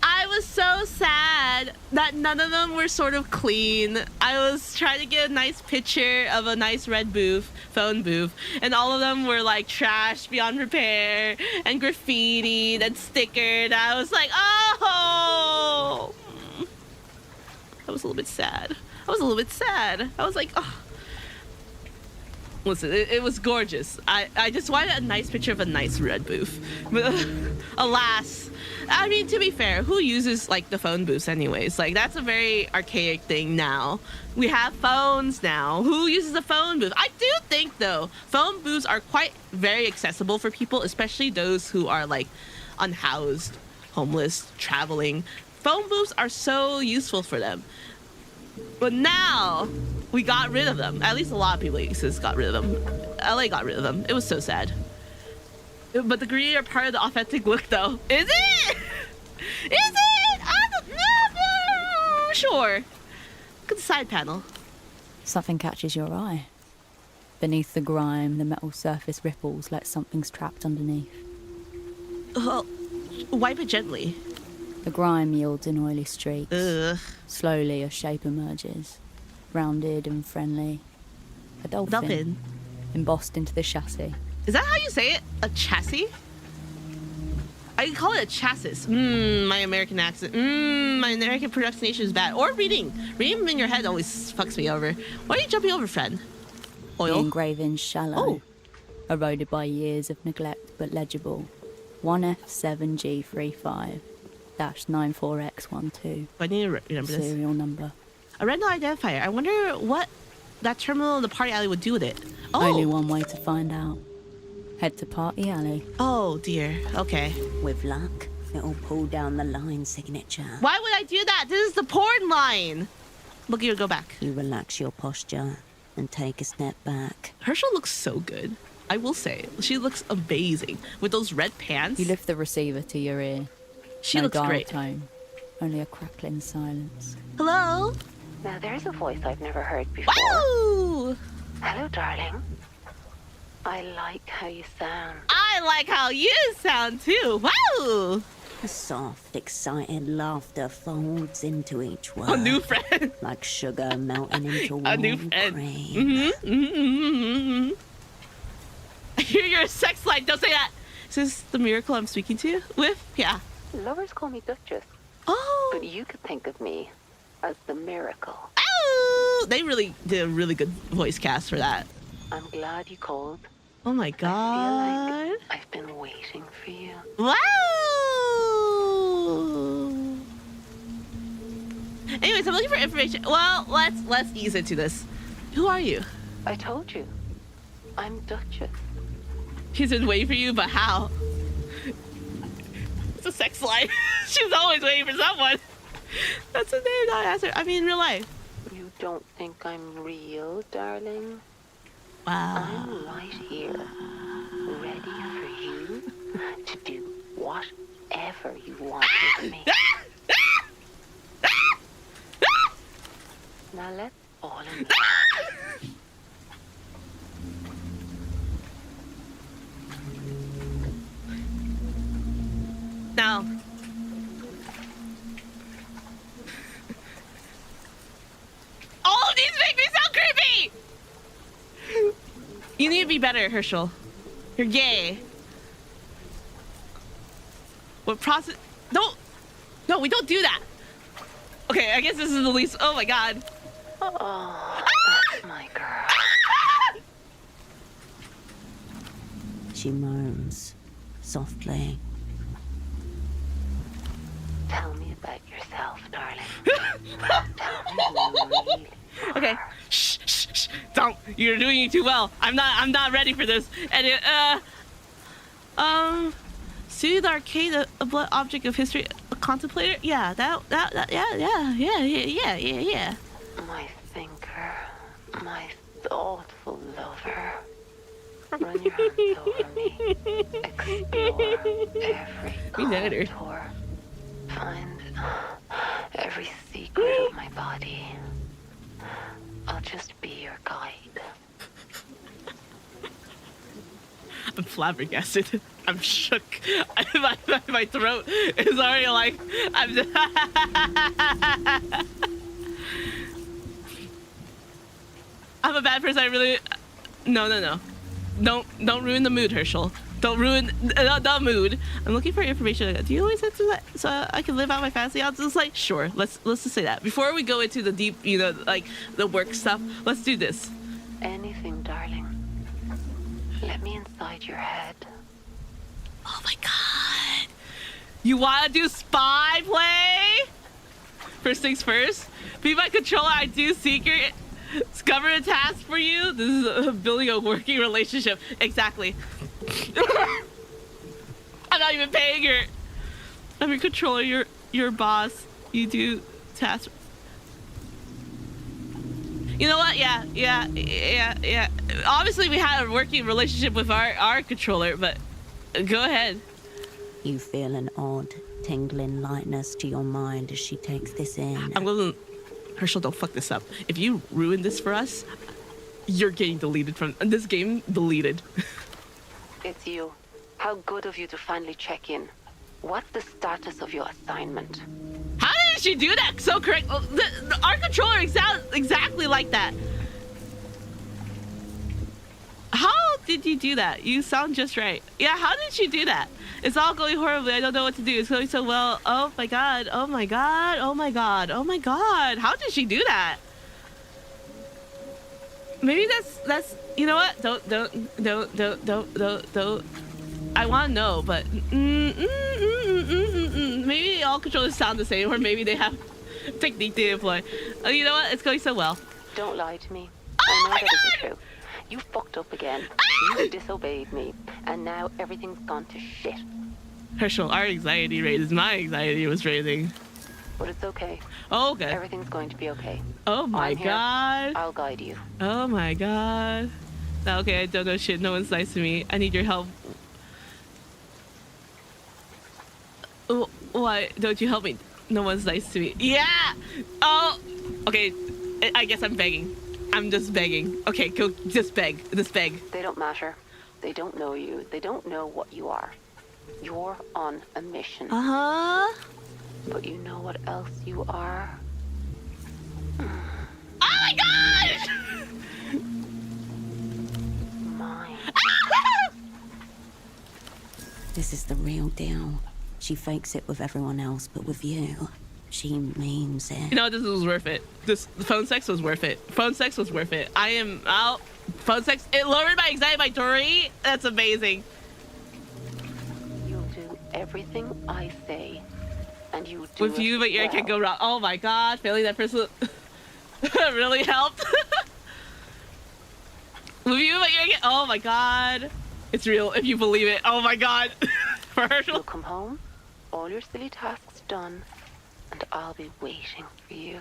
I was so sad that none of them were sort of clean. I was trying to get a nice picture of a nice red booth, phone booth, and all of them were like trashed beyond repair and graffitied and stickered. I was like, oh! I was a little bit sad. I was like, oh. Listen, it was gorgeous. I just wanted a nice picture of a nice red booth. But alas, I mean, to be fair, who uses like the phone booths anyways? Like that's a very archaic thing now. We have phones now. Who uses a phone booth? I do think though, phone booths are quite very accessible for people, especially those who are like unhoused, homeless, traveling. Phone booths are so useful for them. But now we got rid of them. At least a lot of people got rid of them. LA got rid of them. It was so sad. But the green are part of the authentic look, though. Is it? Is it? I don't know. Sure. Look at the side panel. Something catches your eye. Beneath the grime, the metal surface ripples like something's trapped underneath. Well, wipe it gently. The grime yields in oily streaks. Ugh. Slowly, a shape emerges, rounded and friendly. A dolphin. Embossed into the chassis. Is that how you say it? A chassis? I can call it a chassis. My American accent. My American pronunciation is bad. Or reading. Reading in your head always fucks me over. Why are you jumping over, friend? The Oil? engraving's shallow, eroded by years of neglect but legible. 1F7G35-94X12. I need to remember this. Serial number. A red identifier. I wonder what that terminal in the party alley would do with it. Oh. Only one way to find out. Head to Party Alley. Oh, dear. Okay. With luck, it'll pull down the line signature. Why would I do that? This is the porn line. Look, you go back. You relax your posture and take a step back. Herschel looks so good. I will say, she looks amazing with those red pants. You lift the receiver to your ear. She looks dial great. Tone, only a crackling silence. Hello? Now there's a voice I've never heard before. Wow! Hello, darling. I like how you sound. I like how you sound too. Wow! A soft, excited laughter folds into each word. A new friend. Like sugar melting into warm A new friend. cream. I hear you're a sex light. Don't say that. Is this the miracle I'm speaking to with? Yeah. Lovers call me Duchess, Oh. but you could think of me as the miracle. Oh! They really did a really good voice cast for that. I'm glad you called. Oh my I god. feel like I've been waiting for you. Wow! Anyways, I'm looking for information. Well, let's ease into this. Who are you? I told you. I'm Duchess. She's been waiting for you, but how? It's a sex lie. She's always waiting for someone. That's a name, not answer. I mean, in real life. You don't think I'm real, darling? Wow. I'm right here, ready for you to do whatever you want with me. Now let's fall in love. Now. All of these make me sound creepy! You need to be better, Herschel. You're gay. What process? No, we don't do that. Okay, I guess this is the least. Oh my god. Oh, that's my girl. She moans softly. Tell me about yourself, darling. Tell me who you really are. Okay. Shh. Don't. You're doing it too well. I'm not ready for this. And see the arcade, a blood object of history, a contemplator. Yeah, yeah. My thinker, my thoughtful lover. Run your hands over me. Explore every contour. Find every secret of my body. I'll just be your guide. I'm flabbergasted. I'm shook. My throat is already like I'm. I'm a bad person. I really. No. Don't ruin the mood, Herschel. Don't ruin the mood. I'm looking for information. Do you always have to that so I can live out my fantasy? I'll just like, sure. Let's just say that before we go into the deep, like the work stuff. Let's do this. Anything, darling. Let me inside your head. Oh my god. You wanna do spy play? First things first. Be my controller, I do secret government task for you. This is building a working relationship. Exactly. I'm not even paying her. I'm your controller, your boss. You do tasks. You know what? Yeah. Obviously, we had a working relationship with our controller, but go ahead. You feel an odd, tingling lightness to your mind as she takes this in. I'm gonna... Herschel, don't fuck this up. If you ruin this for us, you're getting deleted from... This game, deleted. It's you. How good of you to finally check in. What's the status of your assignment? How did she do that so correct? Our controller sounds exactly like that. How did you do that? You sound just right. Yeah, how did she do that? It's all going horribly. I don't know what to do. It's going so well. Oh my god. Oh my god. Oh my god. Oh my god. How did she do that? Maybe that's you know what? Don't. I want to know, but maybe all controllers sound the same, or maybe they have technique to employ. You know what? It's going so well. Don't lie to me. Oh I know my that isn't God! true. You fucked up again. You disobeyed me, and now everything's gone to shit. Herschel, our anxiety raises. My anxiety was raising. But it's okay. Oh, okay. Everything's going to be okay. Oh my I'm here. god. I'll guide you. Oh my god. Okay, I don't know shit. No one's nice to me. I need your help. Why don't you help me? No one's nice to me. Yeah! Oh! Okay, I guess I'm begging. I'm just begging. Okay, go. Just beg. Just beg. They don't matter. They don't know you. They don't know what you are. You're on a mission. Uh-huh. But you know what else you are? Oh my god! Mine. This is the real deal. She fakes it with everyone else, but with you, she means it. You know, this was worth it. This phone sex was worth it. Phone sex was worth it. I am out. Phone sex. It lowered my anxiety by 3. That's amazing. You'll do everything I say, and you do With it you, but you well. can't go wrong. Oh my god, failing that person really helped. With you, but you can't. Oh my god, it's real if you believe it. Oh my god, for You'll Herschel. come home, all your silly tasks done, and I'll be waiting for you.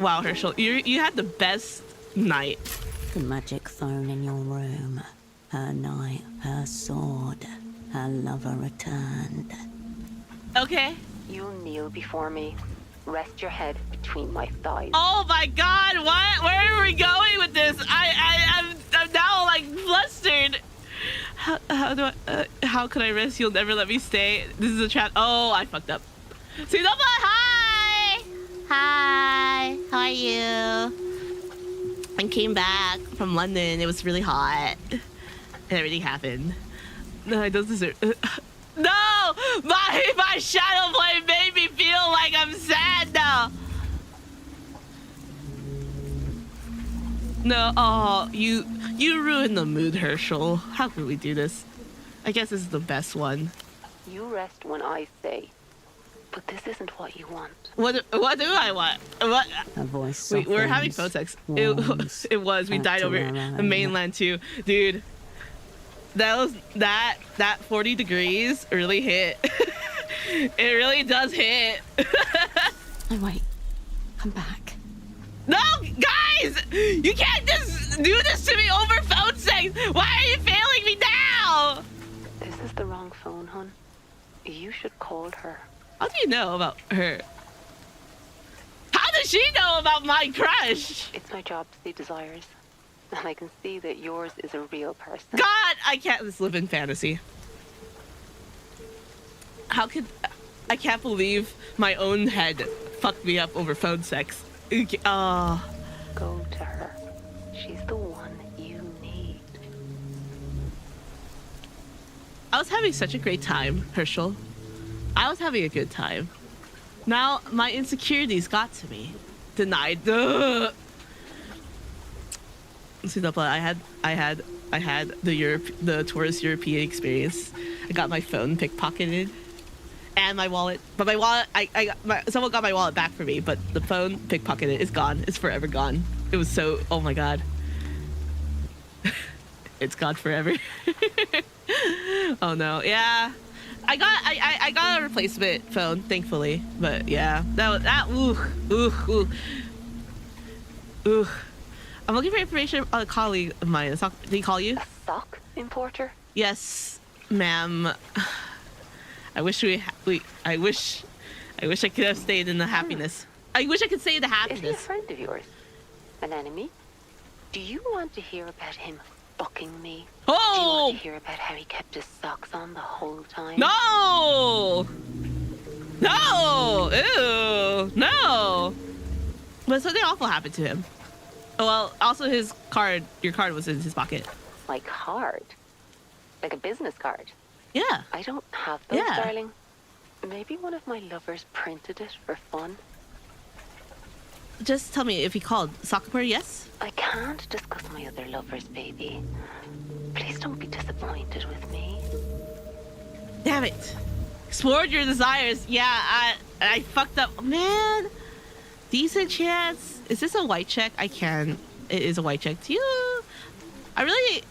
Wow, Herschel, you had the best night. The magic phone in your room. Her knight, her sword. Her lover returned. Okay. You'll kneel before me. Rest your head between my thighs. Oh my god, what? Where are we going with this? I'm now like flustered. How can I risk? You'll never let me stay. This is a trap. Oh, I fucked up. Sinoppa, hi! Hi, how are you? I came back from London. It was really hot. And everything happened. No, I don't deserve... No! My shadow play made me feel like I'm sad now. No, oh, you ruined the mood, Herschel. How could we do this? I guess this is the best one. You rest when I say. But this isn't what you want. What do I want? What? Her voice We were having softens, phone sex. warms, It was. We back died to over our the own. mainland too, dude. That 40 degrees really hit. It really does hit. Oh, wait. Come back. No, guys, you can't just do this to me over phone sex. Why are you failing me now? This is the wrong phone, hon. You should call her. How do you know about her? How does she know about my crush? It's my job to see desires. And I can see that yours is a real person. God, I can't just live in fantasy. How could... I can't believe my own head fucked me up over phone sex. Oh. Go to her. She's the one you need. I was having such a great time, Herschel. I was having a good time. Now, my insecurities got to me. Denied. Ugh. I had the tourist European experience. I got my phone pickpocketed and my wallet, but my wallet, someone got my wallet back for me, but the phone pickpocketed. It's gone. It's forever gone. It was so, oh my god. It's gone forever. Oh no, yeah. I got a replacement phone, thankfully, but yeah, ooh. I'm looking for information on a colleague of mine. Did he call you? A sock importer? Yes, ma'am. I wish I wish I could have stayed in the happiness. I wish I could stay in the Is he a happiness. friend of yours? An enemy? Do you want to hear about him fucking me? Do you Oh want to hear about how he kept his socks on the whole time? no! No! Ew! No! But something awful happened to him. Oh well. Also, your card was in his pocket. My card? Like a business card? Yeah. I don't have those, Yeah. darling. Maybe one of my lovers printed it for fun. Just tell me if he called. Soccer player, yes? I can't discuss my other lovers, baby. Please don't be disappointed with me. Damn it. Explored your desires. Yeah, I fucked up. Man. Decent chance. Is this a white check? I can. It is a white check. To you. I really...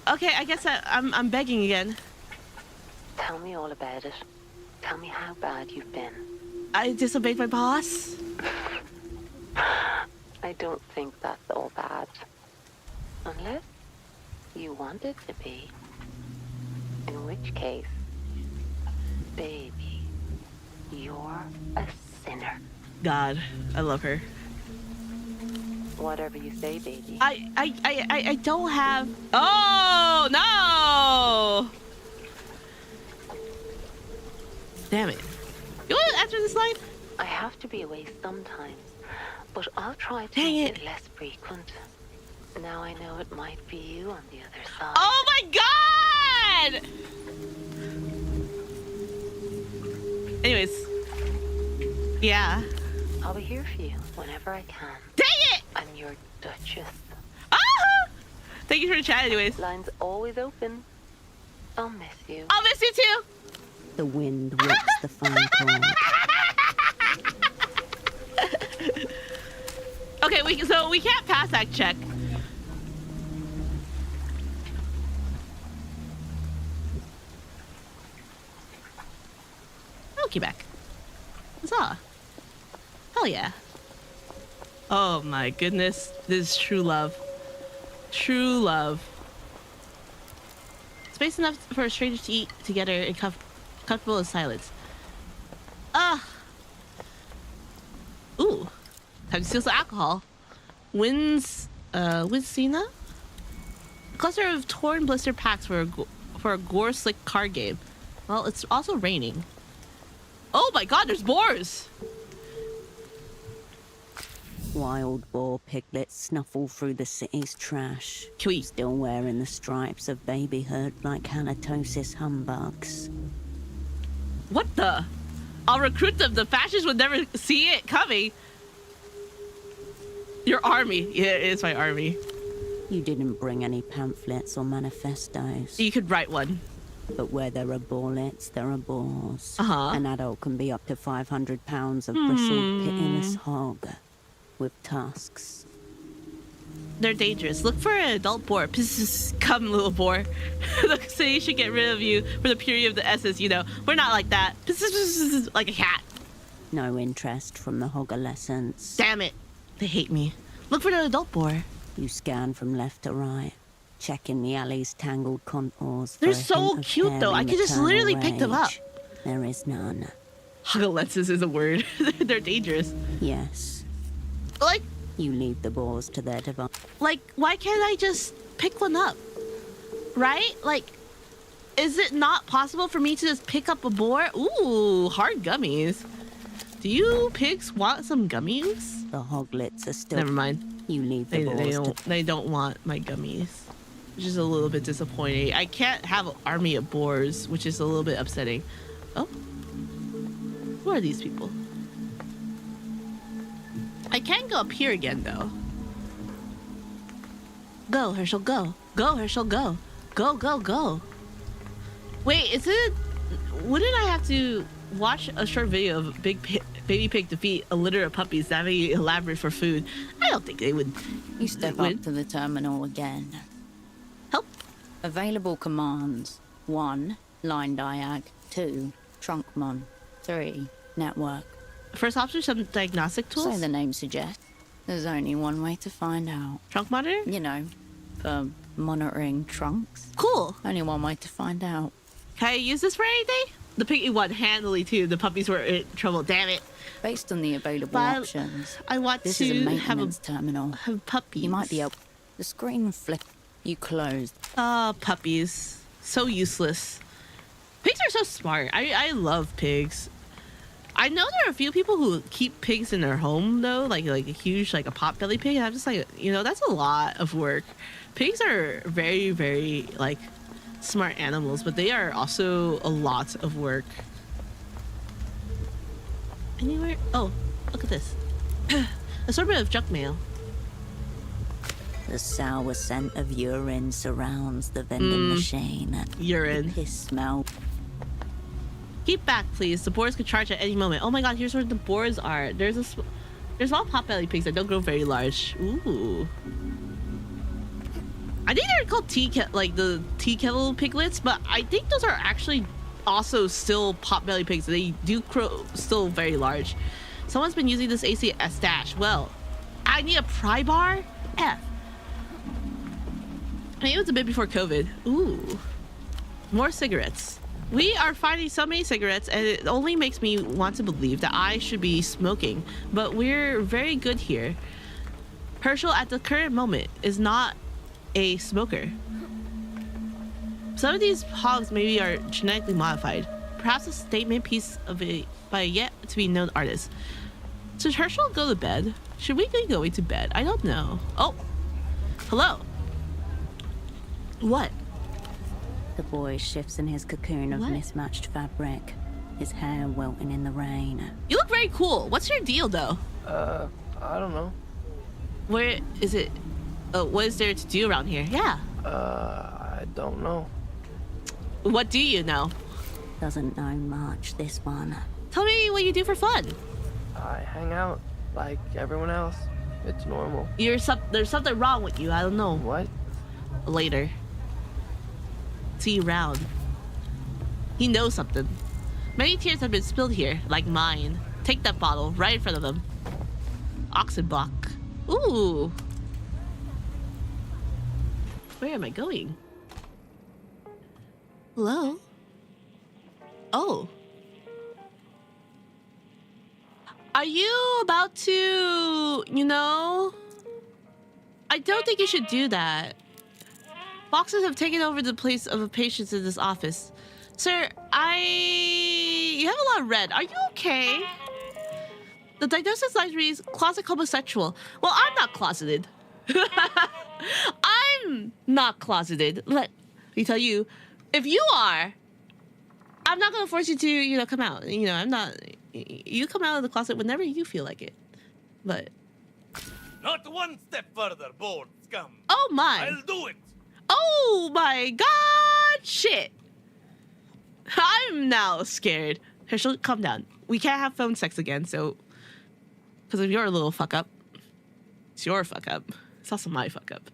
Okay, I guess I'm begging again. Tell me all about it. Tell me how bad you've been. I disobeyed my boss. I don't think that's all bad. Unless you want it to be. In which case, baby, you're a sinner. God, I love her. Whatever you say, baby. I don't have... Oh, no! Damn it. You want to answer this line? I have to be away sometimes, but I'll try to Dang make it. it less frequent. Now I know it might be you on the other side. Oh my god! Anyways. Yeah. I'll be here for you whenever I can. Dang it! I'm your Duchess. Ah! Thank you for the chat anyways. Line's always open. I'll miss you. I'll miss you too! The wind whips the phone cord. Okay, so we can't pass that check. Okay, back. Huzzah. Hell yeah. Oh my goodness. This is true love. True love. Space enough for a stranger to eat together in comfortable in silence. Ooh. Time to steal some alcohol. Winsina? A cluster of torn blister packs for a gore slick card game. Well, it's also raining. Oh my god, there's boars! Wild boar piglets snuffle through the city's trash, Can we... still wearing the stripes of babyhood like halitosis humbugs. What the? I'll recruit them. The fascists would never see it coming. Your army. Yeah, it's my army. You didn't bring any pamphlets or manifestos, You could write one. but where there are bullets, there are boars. Uh-huh. An adult can be up to 500 pounds of bristled, pitiless hog with tusks. They're dangerous. Look for an adult boar. Come, little boar. The city should get rid of you for the purity of the essence, you know. We're not like that. Like a cat. No interest from the hogolescents. Damn it. They hate me. Look for an adult boar. You scan from left to right, checking the alley's tangled contours. They're for a so hint of cute, though. I hairy could just maternal literally pick them up. rage. There is none. Hogolensis is a word. They're dangerous. Yes, Like, you leave the boars to their device. why can't I just pick one up? Right? Like, is it not possible for me to just pick up a boar? Ooh, hard gummies. Do you pigs want some gummies? The hoglets are still. Never mind. You leave the boars They don't want my gummies, which is a little bit disappointing. I can't have an army of boars, which is a little bit upsetting. Oh, who are these people? I can go up here again, though. Go, Herschel, go. Go, Herschel, go. Go, go, go. Wait, is it... Wouldn't I have to watch a short video of baby pig defeat a litter of puppies that may elaborate for food? I don't think they would... You step up to the terminal again. Help. Available commands. 1. Line diag. 2. Trunkmon. 3. Network. First option, some diagnostic tools? So the name suggests, there's only one way to find out. Trunk monitor? You know, for monitoring trunks. Cool. Only one way to find out. Can I use this for anything? The piggy won handily too. The puppies were in trouble. Damn it. Based on the available But options, I want this to is a have maintenance terminal. puppies. You might be able... The screen flick. You closed. Puppies. So useless. Pigs are so smart. I love pigs. I know there are a few people who keep pigs in their home though, like a huge, like a potbelly pig. And I'm just like, you know, that's a lot of work. Pigs are very, very like smart animals, but they are also a lot of work. Anywhere? Oh, look at this. Assortment of junk mail. The sour scent of urine surrounds the vending machine. Urine. The piss smell. Keep back, please. The boars could charge at any moment. Oh my god, here's where the boars are. There's small potbelly pigs that don't grow very large. Ooh. I think they're called the tea kettle piglets, but I think those are actually also still potbelly pigs. They do grow still very large. Someone's been using this AC as stash. Well, I need a pry bar? F. I think it was a bit before COVID. Ooh. More cigarettes. We are finding so many cigarettes, and it only makes me want to believe that I should be smoking. But we're very good here. Herschel, at the current moment, is not a smoker. Some of these hogs maybe are genetically modified. Perhaps a statement piece of it by a yet to be known artist. Should Herschel go to bed? Should we be going to bed? I don't know. Oh, hello. What? The boy shifts in his cocoon of What? mismatched fabric, his hair wilting in the rain. You look very cool. What's your deal, though? I don't know. Where is it? What is there to do around here? Yeah. I don't know. What do you know? Doesn't know much, this one. Tell me what you do for fun. I hang out like everyone else. It's normal. There's something wrong with you. I don't know. What? Later. See you round. He knows something. Many tears have been spilled here, like mine. Take that bottle right in front of him. Oxenbach. Ooh. Where am I going? Hello? Oh. Are you about to, I don't think you should do that. Boxes have taken over the place of the patients in this office. Sir, you have a lot of red. Are you okay? The diagnosis line reads closet homosexual. Well, I'm not closeted. I'm not closeted. Let me tell you, if you are, I'm not gonna force you to, come out. I'm not. You come out of the closet whenever you feel like it. But Not one step further, bored scum. oh my. I'll do it. Oh my god! Shit! I'm now scared. Herschel, calm down. We can't have phone sex again, so... Because if you're a little fuck up, it's your fuck up. It's also my fuck up.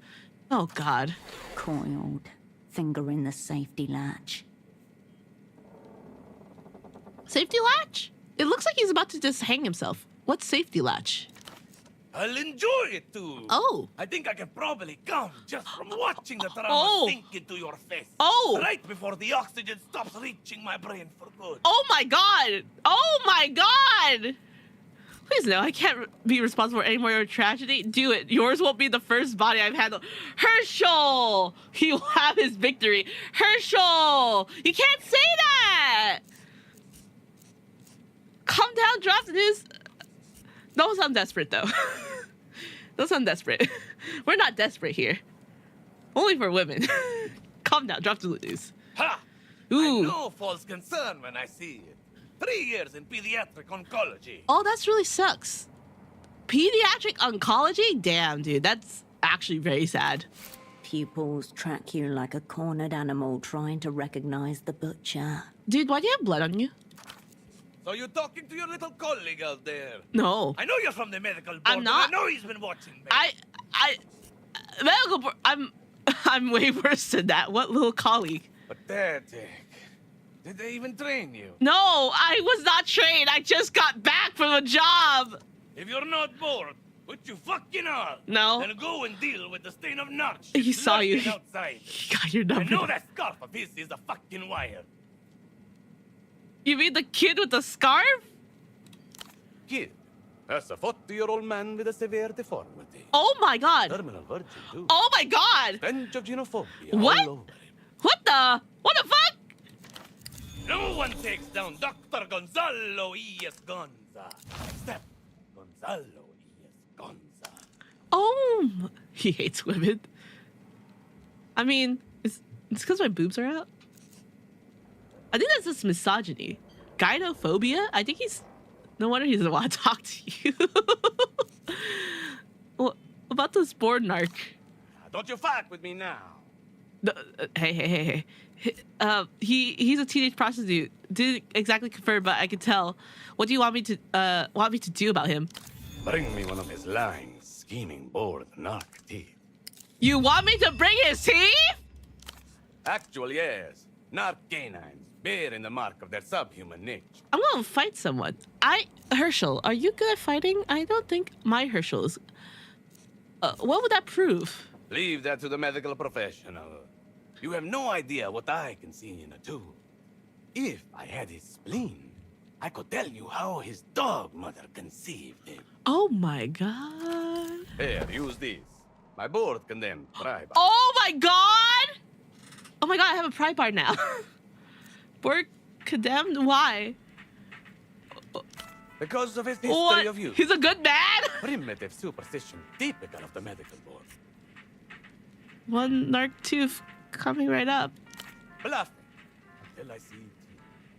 Oh god. Coiled, fingering the safety latch. Safety latch? It looks like he's about to just hang himself. What's safety latch? I'll enjoy it too. Oh. I think I can probably come just from watching the trauma Oh. sink into your face. Oh. Right before the oxygen stops reaching my brain for good. Oh my god! Oh my god! Please no, I can't be responsible for any more tragedy. Do it. Yours won't be the first body I've handled. Herschel! He will have his victory. Herschel! You can't say that! Calm down, drop the news. Don't sound desperate, though. Don't sound desperate. We're not desperate here. Only for women. Calm down, drop the news. Ha! Ooh. I know false concern when I see it. 3 years in pediatric oncology. Oh, that's really sucks. Pediatric oncology? Damn, dude, that's actually very sad. pupils track you like a cornered animal trying to recognize the butcher. Dude, why do you have blood on you? So you're talking to your little colleague out there? No. I know you're from the medical board. I'm and not. I know he's been watching me. Medical I'm way worse than that. What little colleague? Pathetic. Did they even train you? No, I was not trained. I just got back from a job. If you're not bored, which you fucking are, No. then go and deal with the stain of Nox. He saw you. lurking outside. He got your I number. know that scarf of his is a fucking wire. You mean the kid with the scarf? Kid, that's a 40-year-old man with a severe deformity. Oh my god. Terminal virgin, too. Oh my god. Stench of xenophobia What? all over him. What the fuck? No one takes down Dr. Gonzalo E.S. Gonza, except Gonzalo E.S. Gonza. Oh, he hates women. I mean, it's because my boobs are out. I think that's just misogyny. Gynophobia? I think he's... No wonder he doesn't want to talk to you. What about this board narc? Don't you fuck with me now. No, hey. He's a teenage prostitute. Didn't exactly confirm, but I could tell. What do you want me to do about him? Bring me one of his lying, scheming, bored narc teeth. You want me to bring his teeth? Actually, yes. Narc canines, bearing the mark of their subhuman nature. I'm gonna fight someone. Herschel, are you good at fighting? I don't think my Herschel is. What would that prove? Leave that to the medical professional. You have no idea what I can see in a tube. If I had his spleen, I could tell you how his dog mother conceived him. Oh my god. Here, use this. My board condemned pry bar. Oh my god! Oh my god, I have a pry bar now. Board condemned? Why? Because of his history What? of use. He's a good man? Primitive superstition typical of the medical board. One narc tooth coming right up. Bluffing until I see it.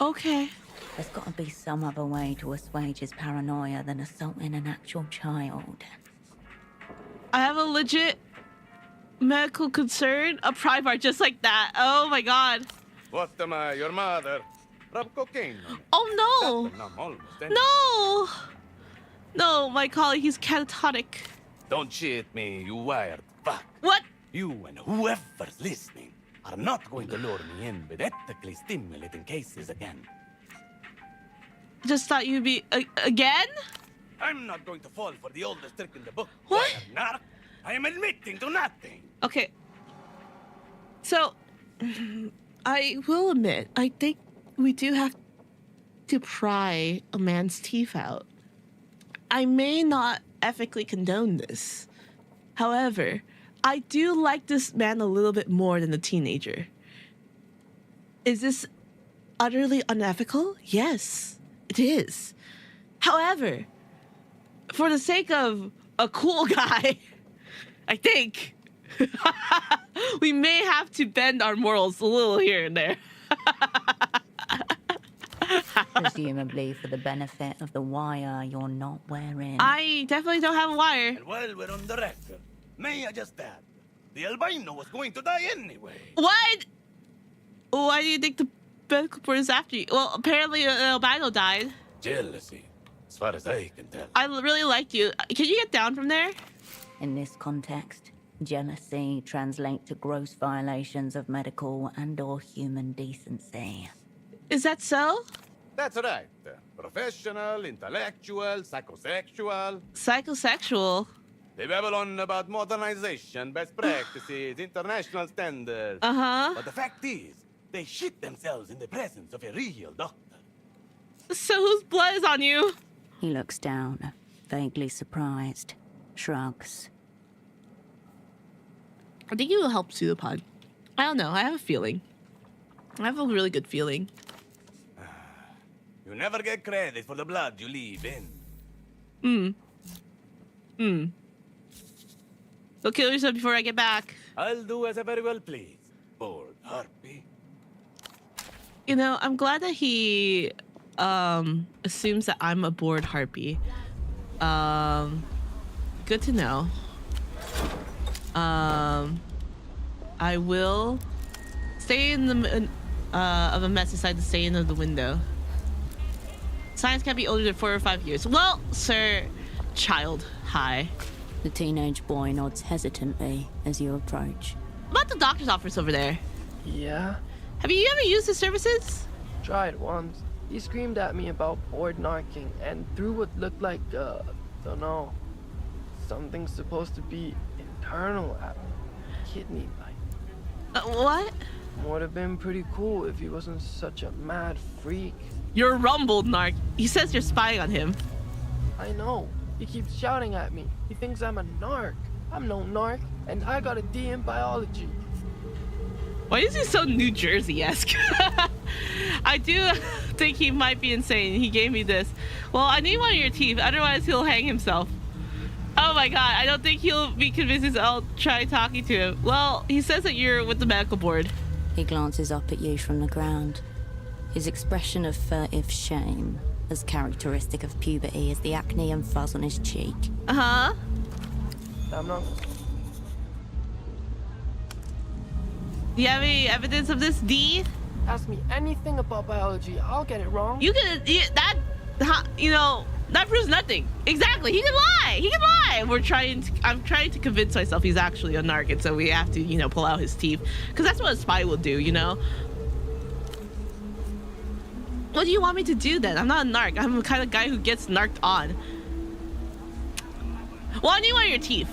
Okay. There's got to be some other way to assuage his paranoia than assaulting an actual child. I have a legit medical concern. A pry bar just like that. Oh my god. What am I, your mother? Rub cocaine on it. Oh That will numb almost anything. no. No, my colleague, he's catatonic. Don't shit me, you wired fuck. What? You and whoever's listening are not going to lure me in with ethically stimulating cases again. Just thought you'd be again? I'm not going to fall for the oldest trick in the book. What? Narc. I am admitting to nothing. Okay. So, I will admit, I think we do have to pry a man's teeth out. I may not ethically condone this. However, I do like this man a little bit more than the teenager. Is this utterly unethical? Yes, it is. However, for the sake of a cool guy, I think we may have to bend our morals a little here and there. Presumably for the benefit of the wire you're not wearing. I definitely don't have a wire. And while we're on the record, may I just add, the albino was going to die anyway. What? Why do you think the medical board is after you? Well, apparently an albino died. Jealousy, as far as I can tell. I really liked you. Can you get down from there? In this context, jealousy translates to gross violations of medical and/or human decency. Is that so? That's right. Professional, intellectual, psychosexual. Psychosexual. They babble on about modernization, best practices, international standards. Uh-huh. But the fact is, they shit themselves in the presence of a real doctor. So whose blood is on you? He looks down, vaguely surprised, shrugs. I think it will help Pseudopod. I don't know. I have a feeling. I have a really good feeling. You never get credit for the blood you leave in. Go kill yourself before I get back. I'll do as I very well please. Bored harpy. You know, I'm glad that he assumes that I'm a bored harpy. Good to know. I will stay in the of a mess. Decide to stay in the window. Science can't be older than 4 or 5 years. Well, sir, child, hi. The teenage boy nods hesitantly as you approach. About the doctor's office over there. Yeah? Have you ever used his services? Tried once. He screamed at me about bored narking and threw what looked like, don't know, something supposed to be internal at me. Kidney-like. What? Would have been pretty cool if he wasn't such a mad freak. You're rumbled, narc. He says you're spying on him. I know. He keeps shouting at me. He thinks I'm a narc. I'm no narc, and I got a D in biology. Why is he so New Jersey-esque? I do think he might be insane. He gave me this. Well, I need one of your teeth, otherwise he'll hang himself. Oh my god, I don't think he'll be convinced. I'll try talking to him. Well, he says that you're with the medical board. He glances up at you from the ground. His expression of furtive shame, as characteristic of puberty as the acne and fuzz on his cheek. Uh-huh. I'm not... Do you have any evidence of this, D? Ask me anything about biology, I'll get it wrong. You can... that proves nothing. Exactly, he can lie! He can lie! I'm trying to convince myself he's actually a narc, and so we have to, pull out his teeth. Because that's what a spy will do, What do you want me to do then? I'm not a narc. I'm the kind of guy who gets narked on. Well, I need one of your teeth.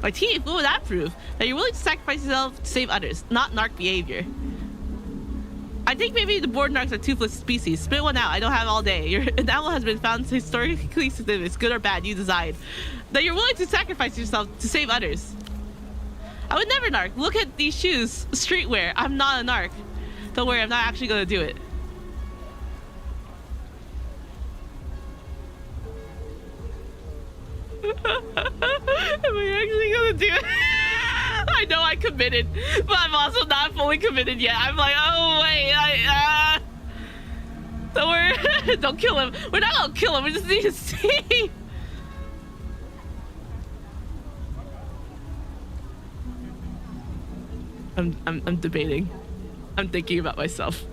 My teeth? What would that prove? That you're willing to sacrifice yourself to save others, not narc behavior. I think maybe the board narcs are toothless species. Spit one out. I don't have all day. Your animal has been found historically significant. Good or bad, you decide. That you're willing to sacrifice yourself to save others. I would never narc. Look at these shoes. Streetwear. I'm not a narc. Don't worry, I'm not actually gonna do it. Am I actually gonna do it? I know I committed, but I'm also not fully committed yet. I'm like, oh wait, don't worry, don't kill him. We're not gonna kill him. We just need to see. I'm debating. I'm thinking about myself.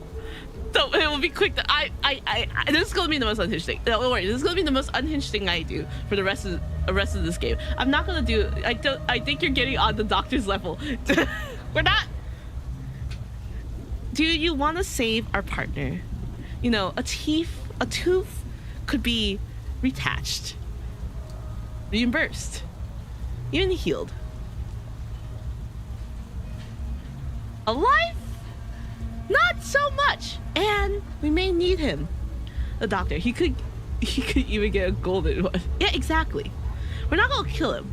So it will be quick. This is gonna be the most unhinged thing. Don't worry. This is gonna be the most unhinged thing I do for the rest of this game. I'm not gonna do. I think you're getting on the doctor's level. We're not. Do you want to save our partner? A tooth could be retouched, reimbursed, even healed. A life? Not so much. And we may need him. The doctor. He could even get a golden one. Yeah, exactly. We're not gonna kill him.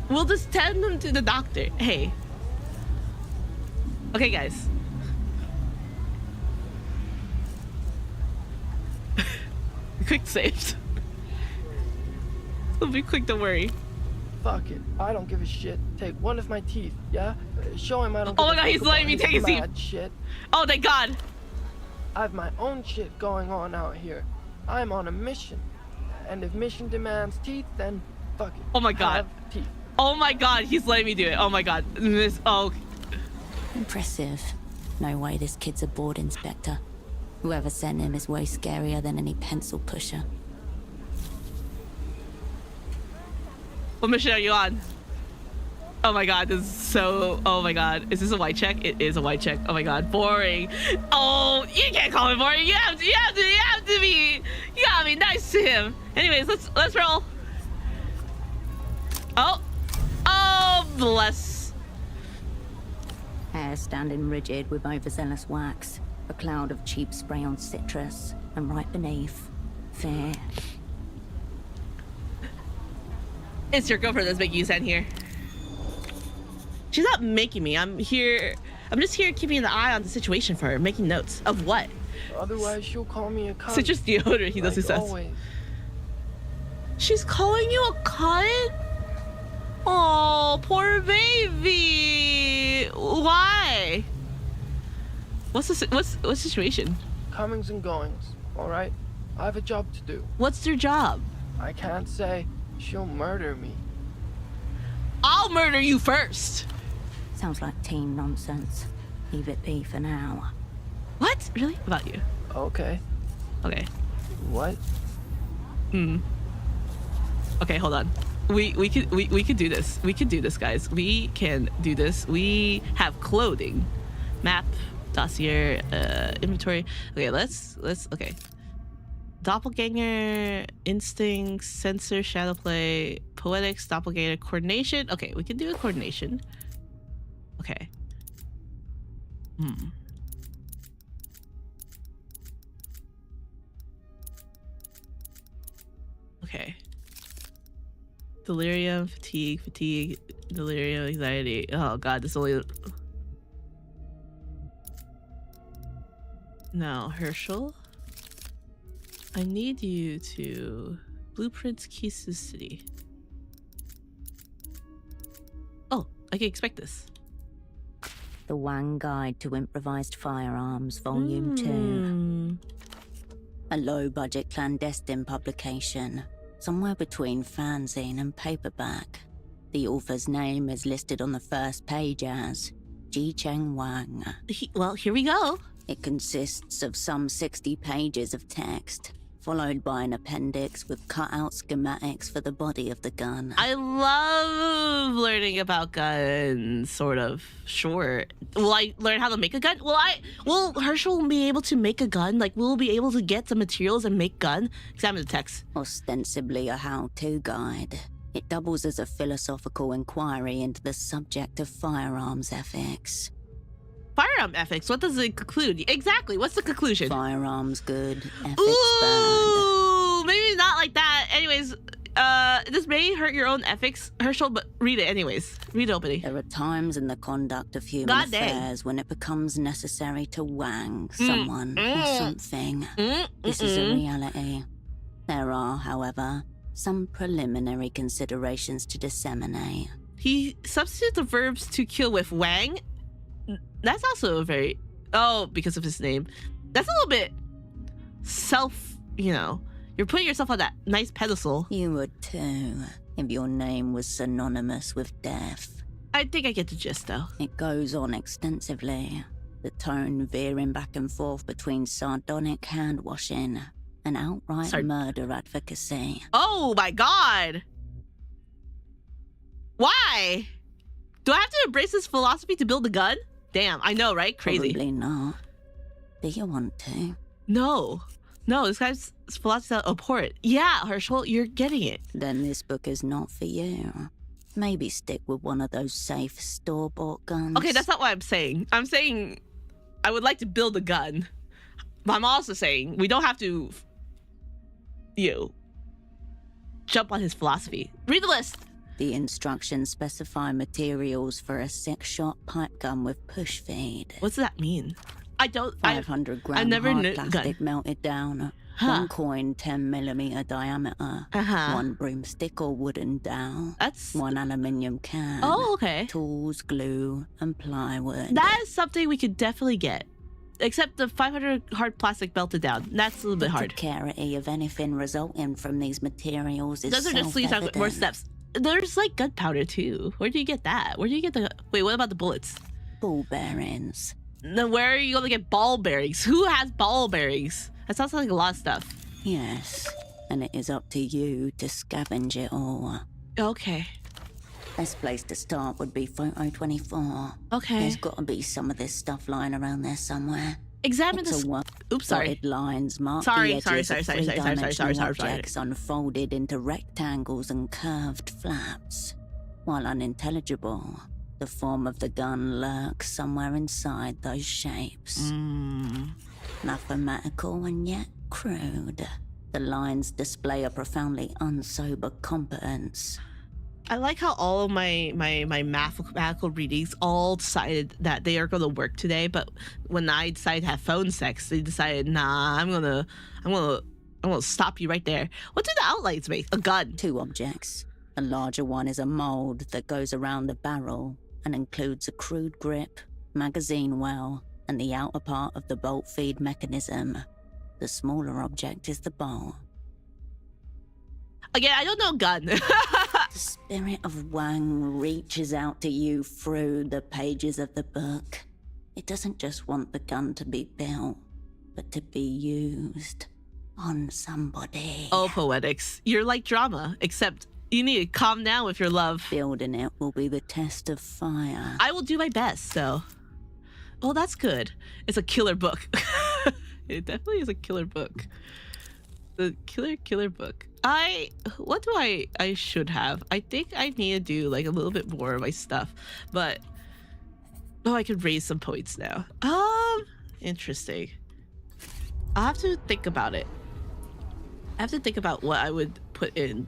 We'll just send him to the doctor. Hey. Okay, guys. Quick saves. It'll be quick, don't worry. Fuck it. I don't give a shit. Take one of my teeth, yeah? Show him I don't give Oh my a god, fuck he's letting me about take his teeth. mad shit. Oh, thank god. I have my own shit going on out here. I'm on a mission. And if mission demands teeth, then fuck it. Oh my god. Have teeth. Oh my god, he's letting me do it. Oh my god. Impressive. No way this kid's a board inspector. Whoever sent him is way scarier than any pencil pusher. What mission are you on? Oh my god, this is so... Oh my god. Is this a white check? It is a white check. Oh my god, boring. Oh, you can't call it boring. You have to be... You gotta be nice to him. Anyways, let's roll. Oh, bless. Hair standing rigid with overzealous wax. A cloud of cheap spray on citrus. And right beneath, fear. It's your girlfriend that's making you stand here. She's not making me. I'm just here keeping an eye on the situation for her, making notes. Of what? Otherwise, she'll call me a cunt. Citrus deodorant, he does his says. Always. She's calling you a cunt? Oh, poor baby. Why? What's the situation? Comings and goings, alright? I have a job to do. What's your job? I can't say. She'll murder me. I'll I'll murder you first. Sounds like teen nonsense. Leave it be for now. What? Really? What about you? Okay. Okay. What? Okay, hold on. We could do this. We could do this, guys. We can do this. We have clothing, map, dossier, inventory. Okay, let's okay. Doppelganger, instincts, sensor, shadow play, poetics, doppelganger, coordination. Okay, we can do a coordination. Okay. Okay. Delirium, fatigue, delirium, anxiety. Oh god, this only... Now, Herschel. I need you to... Blueprints, keys to the city. Oh, I can expect this. The Wang Guide to Improvised Firearms, Volume 2. A low-budget clandestine publication, somewhere between fanzine and paperback. The author's name is listed on the first page as Ji-Cheng Wang. Well, here we go. It consists of some 60 pages of text, followed by an appendix with cut-out schematics for the body of the gun. I love learning about guns, sort of. Sure. Will I learn how to make a gun? Will Herschel be able to make a gun? Like, will we be able to get the materials and make gun? Examine the text. Ostensibly a how-to guide, it doubles as a philosophical inquiry into the subject of firearms ethics. Firearm ethics, what does it conclude? Exactly, what's the conclusion? Firearms good, ethics bad. Ooh, maybe not like that. Anyways, this may hurt your own ethics, Herschel, but read it anyways. Read it openly. There are times in the conduct of human God dang. affairs when it becomes necessary to wang someone or something. This is a reality. There are, however, some preliminary considerations to disseminate. He substitutes the verbs to kill with wang. That's also a very... Oh, because of his name. That's a little bit you're putting yourself on that nice pedestal. You would too, if your name was synonymous with death. I think I get the gist, though. It goes on extensively, the tone veering back and forth between sardonic hand-washing and outright murder advocacy. Oh my god! Why? Do I have to embrace this philosophy to build a gun? Damn, I know, right? Crazy. Probably not. Do you want to? No, this guy's philosophy is abhorrent. Yeah, Herschel, you're getting it. Then this book is not for you. Maybe stick with one of those safe store-bought guns. Okay, that's not what I'm saying. I'm saying I would like to build a gun. But I'm also saying we don't have to, jump on his philosophy. Read the list. The instructions specify materials for a 6-shot pipe gun with push feed. What's that mean? 500 gram I never hard knew plastic gun. melted down. Huh. One coin 10 millimeter diameter. One broomstick or wooden dowel. That's... One aluminium can. Oh, okay. Tools, glue, and plywood. That is something we could definitely get. Except the 500 hard plastic melted down. That's a little bit hard. The precarity of anything resulting from these materials is Those are just leaves out more steps. There's like gunpowder too. Where do you get that? Where do you get the... Wait, what about the bullets? Ball bearings. Then where are you going to get ball bearings? Who has ball bearings? That sounds like a lot of stuff. Yes, and it is up to you to scavenge it all. Okay. Best place to start would be Photo 24. Okay. There's got to be some of this stuff lying around there somewhere. Examine It's the... a Oops, sorry. dotted lines mark Sorry, the edges sorry. of three-dimensional objects unfolded into rectangles and curved flaps. While unintelligible, the form of the gun lurks somewhere inside those shapes. Mathematical and yet crude. The lines display a profoundly unsober competence. I like how all of my mathematical readings all decided that they are going to work today, but when I decided to have phone sex, they decided, nah, I'm gonna stop you right there. What do the outlines make? A gun. 2 objects. The larger one is a mold that goes around the barrel and includes a crude grip, magazine well, and the outer part of the bolt feed mechanism. The smaller object is the bolt. Again, I don't know gun. To The spirit of Wang reaches out to you through the pages of the book. It doesn't just want the gun to be built, but to be used on somebody. Oh, poetics. You're like drama, except you need to calm down with your love. Building it will be the test of fire. I will do my best, so. Well, that's good. It's a killer book. It definitely is a killer book. The killer book. What do I should have? I think I need to do like a little bit more of my stuff, but I could raise some points now. Interesting. I'll have to think about it. I have to think about what I would put in.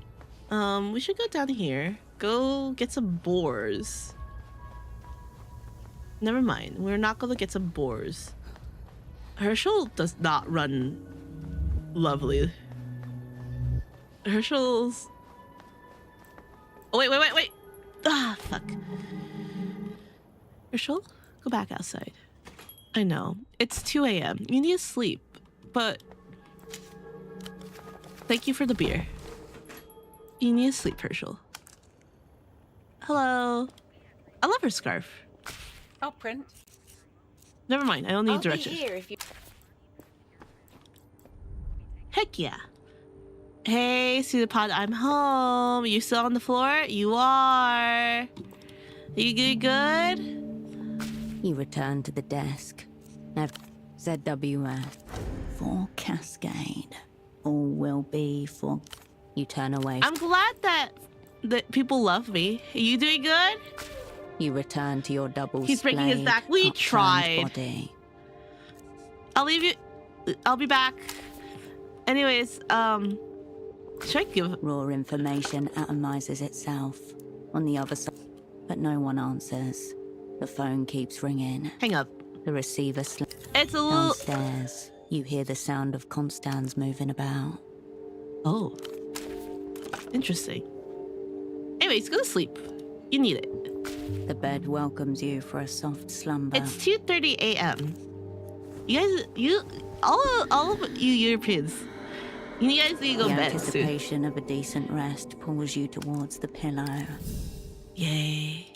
We should go down here. Go get some boars. Never mind. We're not gonna get some boars. Herschel does not run lovely. Herschel's... Oh, wait. Ah, fuck. Herschel, go back outside. I know. It's 2 a.m. You need to sleep, but... Thank you for the beer. You need to sleep, Herschel. Hello. I love her scarf. Oh, print. Never mind. I don't need I'll directions. be here if you... Heck yeah. Hey, Pseudopod, I'm home. You still on the floor? You are. You doing good? You return to the desk. Now, ZWF. For Cascade. All will be for... You turn away. I'm glad that people love me. Are you doing good? You return to your double He's breaking his back. We upturned tried. Body. I'll leave you. I'll be back. Anyways, should I give... Raw information atomizes itself on the other side, but no one answers. The phone keeps ringing. Hang up. The receiver It's a little... downstairs. You hear the sound of Constance moving about. Oh. Interesting. Anyways, go to sleep. You need it. The bed welcomes you for a soft slumber. It's 2:30 a.m. All of you Europeans, you guys need to go the to bed soon. anticipation of a decent rest pulls you towards the pillow. Yay.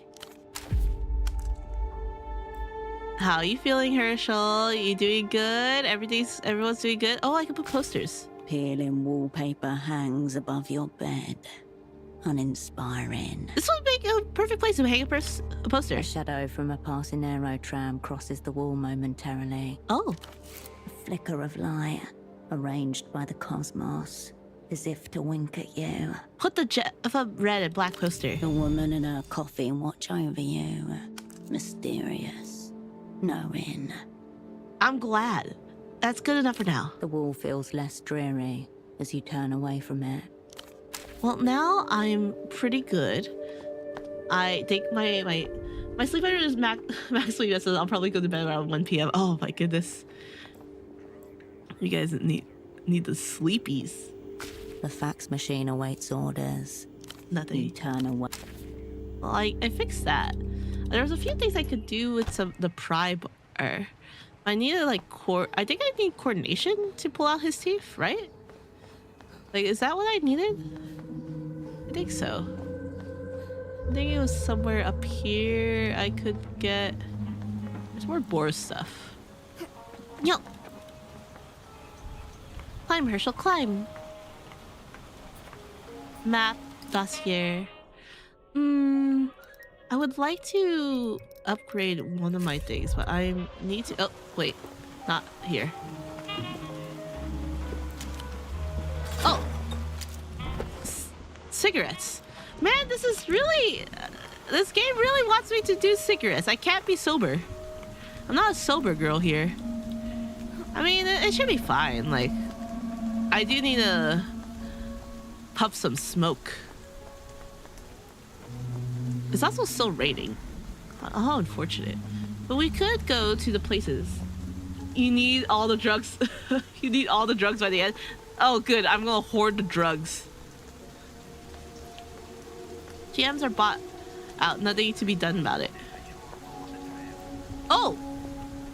How are you feeling, Herschel? You doing good? Everyone's doing good? Oh, I can put posters. Peeling wallpaper hangs above your bed. Uninspiring. This would make a perfect place to hang a poster. A shadow from a passing aero tram crosses the wall momentarily. Oh. A flicker of light, arranged by the cosmos, as if to wink at you. Put the jet of a red and black poster. The woman and her coffee watch over you. Mysterious. Knowing. I'm glad. That's good enough for now. The wall feels less dreary as you turn away from it. Well, now I'm pretty good. I think my sleep pattern is max sleep, so I'll probably go to bed around 1 p.m. Oh my goodness. You guys need the sleepies. The fax machine awaits orders. You Nothing. turn away. Well, I fixed that. There was a few things I could do with the pry bar. I needed like I think I need coordination to pull out his teeth, right? Like, is that what I needed? I think so. I think it was somewhere up here I could get... There's more boar stuff. Yo! Climb, Herschel, climb! Map, dossier. I would like to upgrade one of my things, but I need to... Oh, wait. Not here. Oh! Cigarettes. Man, this is really... this game really wants me to do cigarettes. I can't be sober. I'm not a sober girl here. I mean, it should be fine. Like, I do need to puff some smoke. It's also still raining. How unfortunate. But we could go to the places. You need all the drugs. You need all the drugs by the end. Oh, good. I'm gonna hoard the drugs. GMs are bought out. Nothing to be done about it. Oh!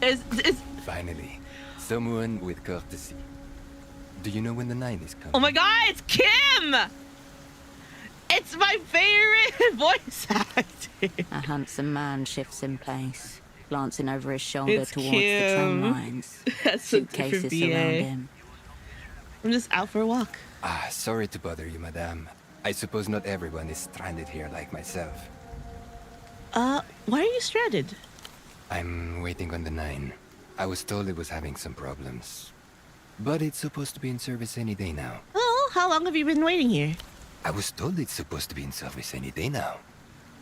Is Finally, someone with courtesy. Do you know when the 9 is coming? oh my god, it's Kim! It's my favorite voice actor. A handsome man shifts in place, glancing over his shoulder It's towards the tram Kim. lines. That's a different Suitcases surround BA. him. I'm just out for a walk. Sorry to bother you, madame. I suppose not everyone is stranded here like myself. Why are you stranded? I'm waiting on the 9. I was told it was having some problems. But it's supposed to be in service any day now. Oh, how long have you been waiting here? I was told it's supposed to be in service any day now.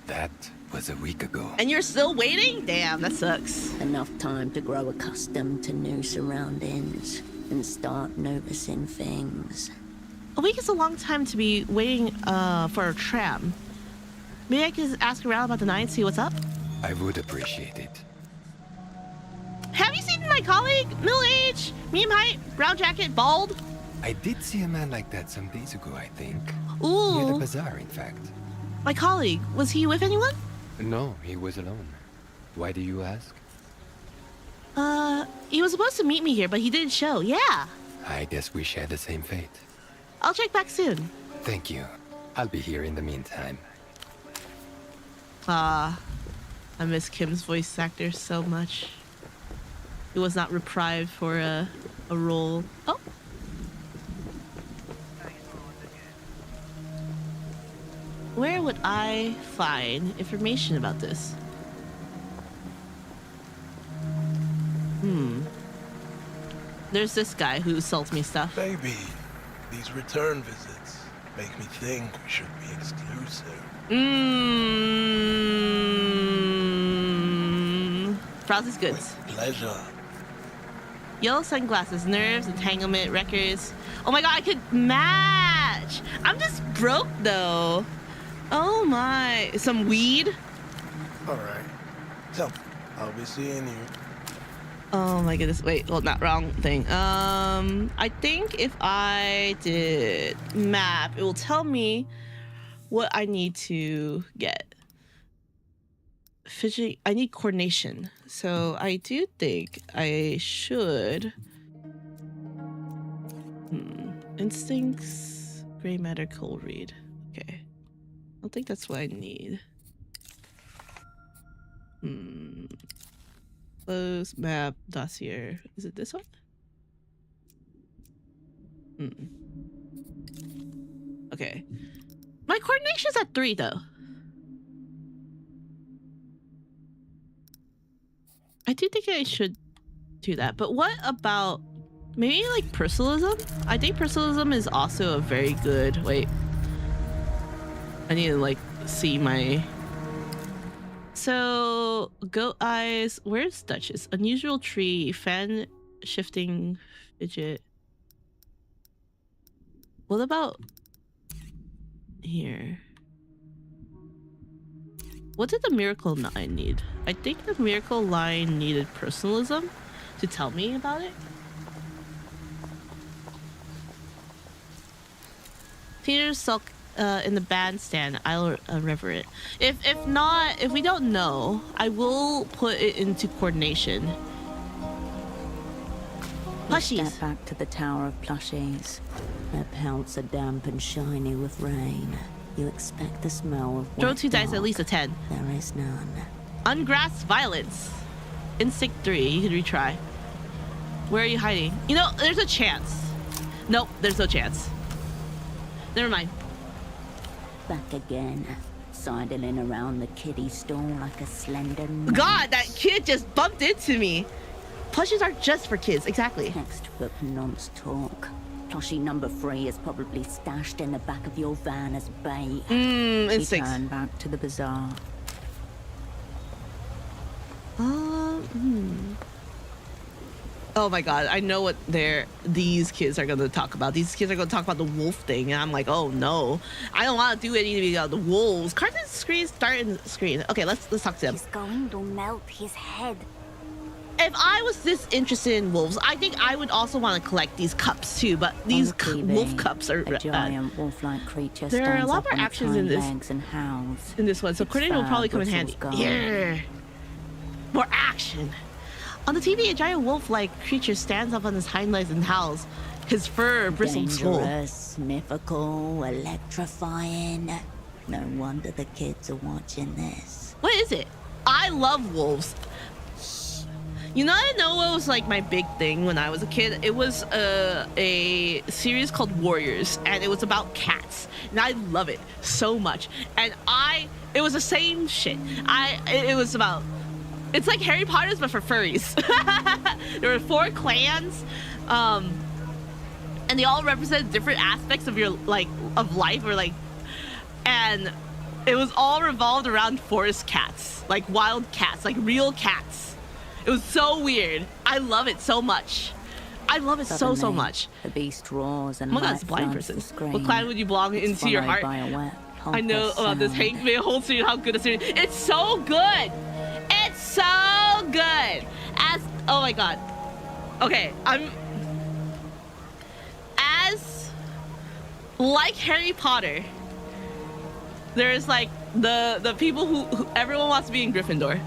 That was a week ago. And you're still waiting? Damn, that sucks. Enough time to grow accustomed to new surroundings and start noticing things. A week is a long time to be waiting for a tram. Maybe I could ask around about the 9, see what's up? I would appreciate it. Have you seen my colleague? Middle age, medium height, brown jacket, bald? I did see a man like that some days ago, I think. Near the Ooh, bazaar, in fact. my colleague. Was he with anyone? No, he was alone. Why do you ask? He was supposed to meet me here, but he didn't show. Yeah. I guess we share the same fate. I'll check back soon. Thank you. I'll be here in the meantime. I miss Kim's voice actor so much. He was not reprived for a role. Oh. Where would I find information about this? There's this guy who sells me stuff. Baby, these return visits make me think we should be exclusive. Browser's goods. With pleasure. Yellow sunglasses, nerves, entanglement, records. Oh my god, I could match! I'm just broke though. Oh my. Some weed? Alright. Tell me, I'll be seeing you. Oh my goodness. Wait, well, not wrong thing. I think if I did map, it will tell me what I need to get. Fidgeting. I need coordination. So I do think I should. Instincts, gray matter, cold read. Okay. I don't think that's what I need. Close map dossier. Is it this one? Okay. My coordination's at 3 though. I do think I should do that. But what about maybe like personalism? I think personalism is also a very good. Wait. I need to like see my. So, goat eyes. Where's Duchess? Unusual tree, fan shifting fidget. What about here? What did the Miracle 9 need? I think the Miracle 9 needed personalism to tell me about it. Peter Sulk in the bandstand. I'll rever it. If not, if we don't know, I will put it into coordination. Plushies. Step back to the Tower of Plushies. Their pelts are damp and shiny with rain. You expect the smell of Throw wet 2 dice, at dog. least a 10. There is none. Ungrasped violence. Instinct 3. You can retry. Where are you hiding? You know, there's a chance. Nope, there's no chance. Never mind. Back again, sidling around the kiddie stall like a slender God, that kid just bumped into me. Plushies are just for kids, exactly. textbook nonce talk. Plushie number 3 is probably stashed in the back of your van as bait. Instinct. Return back to the bazaar. Oh my god, I know what these kids are gonna talk about. These kids are gonna talk about the wolf thing, and I'm like, oh no, I don't want to do anything about the wolves. Carton screen, start in screen. Okay, let's talk to them. He's going to melt his head. If I was this interested in wolves, I think I would also want to collect these cups too. But these On the TV, wolf cups are a giant wolf-like creature there are a stands lot up more on its actions in hind this. legs and howls. in this one, so Its coordination will fur probably come in handy. bristles gold. Yeah, more action. On the TV, a giant wolf-like creature stands up on his hind legs and howls. His fur bristles gold. Dangerous, mythical, electrifying. No wonder the kids are watching this. What is it? I love wolves. You know, I know what was like my big thing when I was a kid. It was a series called Warriors, and it was about cats, and I love it so much. And it was the same shit. It was about. It's like Harry Potter's, but for furries. There were 4 clans, and they all represent different aspects of your of life, or and it was all revolved around forest cats, like wild cats, like real cats. It was so weird. I love it so much. I love it so Suddenly, much. The beast roars and Oh my god, light it's a blind floods the person. screen. What clan would you belong It's into your followed heart? by a wet, I know pompous about this sound. Hank May whole series, how good a series. It's so good. It's so good. Oh my god. Okay, as like Harry Potter, there's like the people who everyone wants to be in Gryffindor.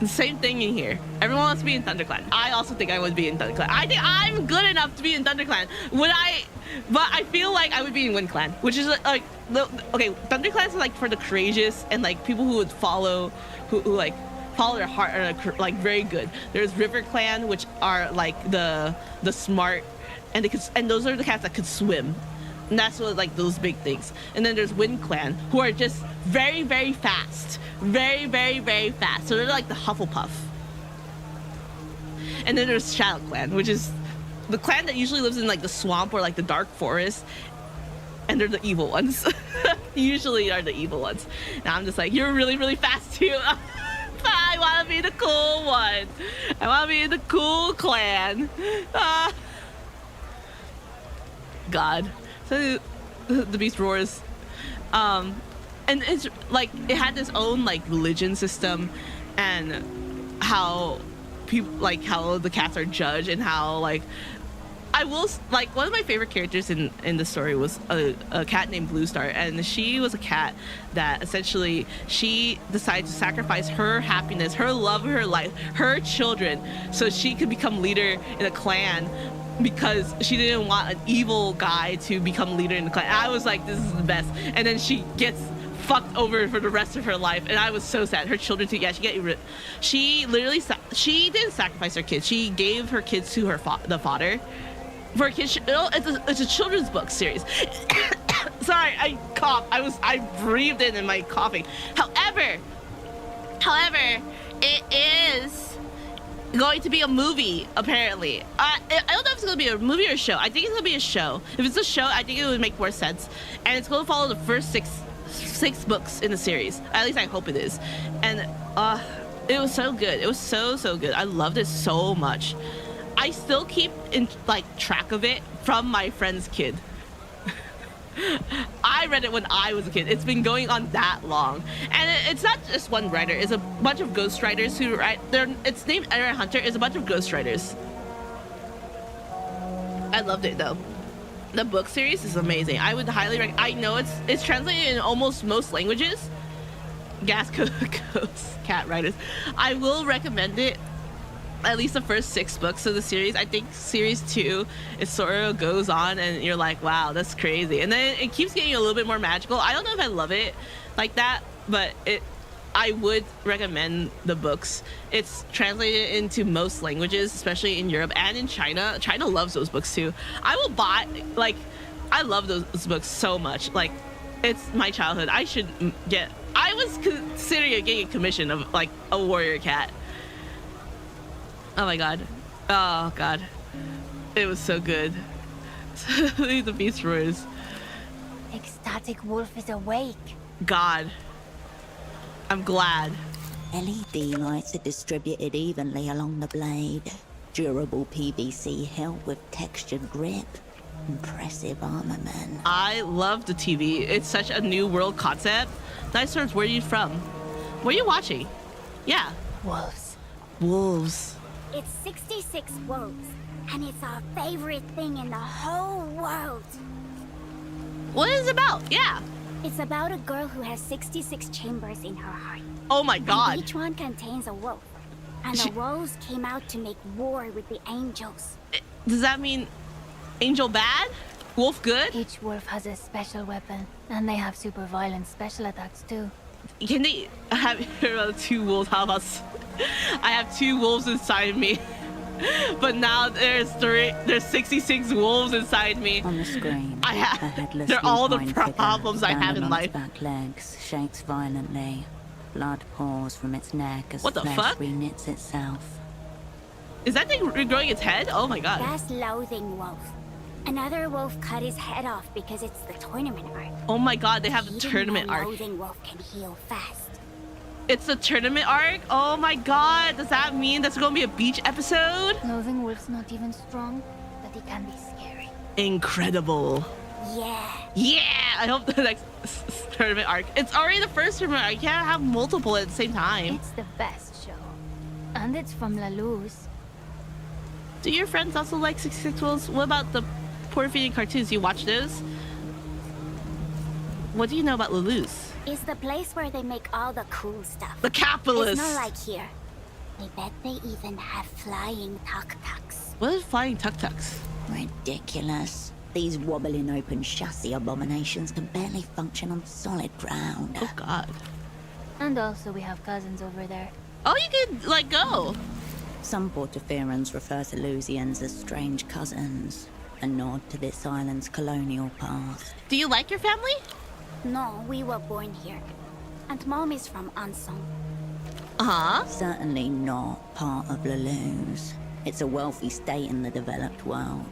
The same thing in here. Everyone wants to be in ThunderClan. I also think I would be in ThunderClan. I think I'm good enough to be in ThunderClan. But I feel like I would be in WindClan, which is okay, ThunderClan is like for the courageous and like people who would follow, who like follow their heart, are like very good. There's RiverClan, which are like the smart, and those are the cats that could swim. And that's what, like, those big things. And then there's WindClan, who are just very, very fast. Very, very, very fast. So they're like the Hufflepuff. And then there's ShadowClan, which is the clan that usually lives in like the swamp or like the dark forest. And they're the evil ones. Usually are the evil ones. Now I'm just like, you're really, really fast too. I want to be the cool one. I want to be in the cool clan. God. So the beast roars, and it's like it had this own like religion system, and how people like how the cats are judged, and how like one of my favorite characters in the story was a cat named Blue Star, and she was a cat that essentially she decided to sacrifice her happiness, her love of her life, her children, so she could become leader in a clan, because she didn't want an evil guy to become leader in the clan. I was like, this is the best. And then she gets fucked over for the rest of her life, and I was so sad. Her children too. Yeah, she literally she didn't sacrifice her kids. She gave her kids to her the fodder for kids. It's a children's book series. Sorry, I coughed. I breathed in my coughing. However, it is going to be a movie, apparently. I don't know if it's going to be a movie or a show. I think it's going to be a show. If it's a show, I think it would make more sense. And it's going to follow the first six books in the series. At least I hope it is. And it was so good. It was so good. I loved it so much. I still keep in like track of it from my friend's kid. I read it when I was a kid. It's been going on that long, and it's not just one writer. It's a bunch of ghostwriters who write. It's named Aaron Hunter. It's a bunch of ghostwriters. I loved it though. The book series is amazing. I would highly recommend. I know it's translated in almost most languages. Gas Ghost Cat Writers. I will recommend it. At least the first 6 books of the series. I think series 2, it sort of goes on and you're like, wow, that's crazy. And then it keeps getting a little bit more magical. I don't know if I love it like that, but I would recommend the books. It's translated into most languages, especially in Europe and in China. China loves those books too. I will buy, like, I love those books so much. Like, it's my childhood. I was considering getting a commission of like a warrior cat. Oh my god. Oh god. It was so good. The beast roars. Ecstatic Wolf is awake. God. I'm glad. LED lights are distributed evenly along the blade. Durable PVC held with textured grip. Impressive armament. I love the TV. It's such a new world concept. Nice Swords, where are you from? What are you watching? Yeah. Wolves. Wolves. It's 66 wolves, and it's our favorite thing in the whole world. What is it about? Yeah. It's about a girl who has 66 chambers in her heart. Oh my And god. each one contains a wolf. And the wolves came out to make war with the angels. Does that mean Angel bad? Wolf good? Each wolf has a special weapon, and they have super violent special attacks too. Can they have here about 2 wolves? How about I have 2 wolves inside me, but now there's 66 wolves inside me. On the screen, I have. a headless They're all the lupine figure problems I have standing in on life. its back legs shakes violently. Blood pours from its neck as What the flesh fuck? reknits itself. Is that thing regrowing its head? Oh my god. That's Loathing Wolf. Another wolf cut his head off because it's the tournament arc. Oh my god, they have a He didn't tournament know arc. Loathing Wolf can heal fast. It's a tournament arc? Oh my god, does that mean that's gonna be a beach episode? Loathing wolf's not even strong, but he can be scary. Incredible. Yeah. Yeah, I hope the next tournament arc. It's already the first tournament arc. You can't have multiple at the same time. It's the best show. And it's from La Luz. Do your friends also like 66 Wolves? What about the Poor Feeding cartoons? You watch those? What do you know about Lelou's? It's the place where they make all the cool stuff. The It's capitalists. not like here. I bet they even have flying tuk-tuks. What is flying tuk-tuks? Ridiculous. These wobbling open chassis abominations can barely function on solid ground. Oh god. And also we have cousins over there. Oh, you could like go. Some Portaferans refer to Lusians as strange cousins, a nod to this island's colonial past. Do you like your family? No, we were born here. And Mom is from Ansong. Uh-huh. Certainly not part of Lelou's. It's a wealthy state in the developed world,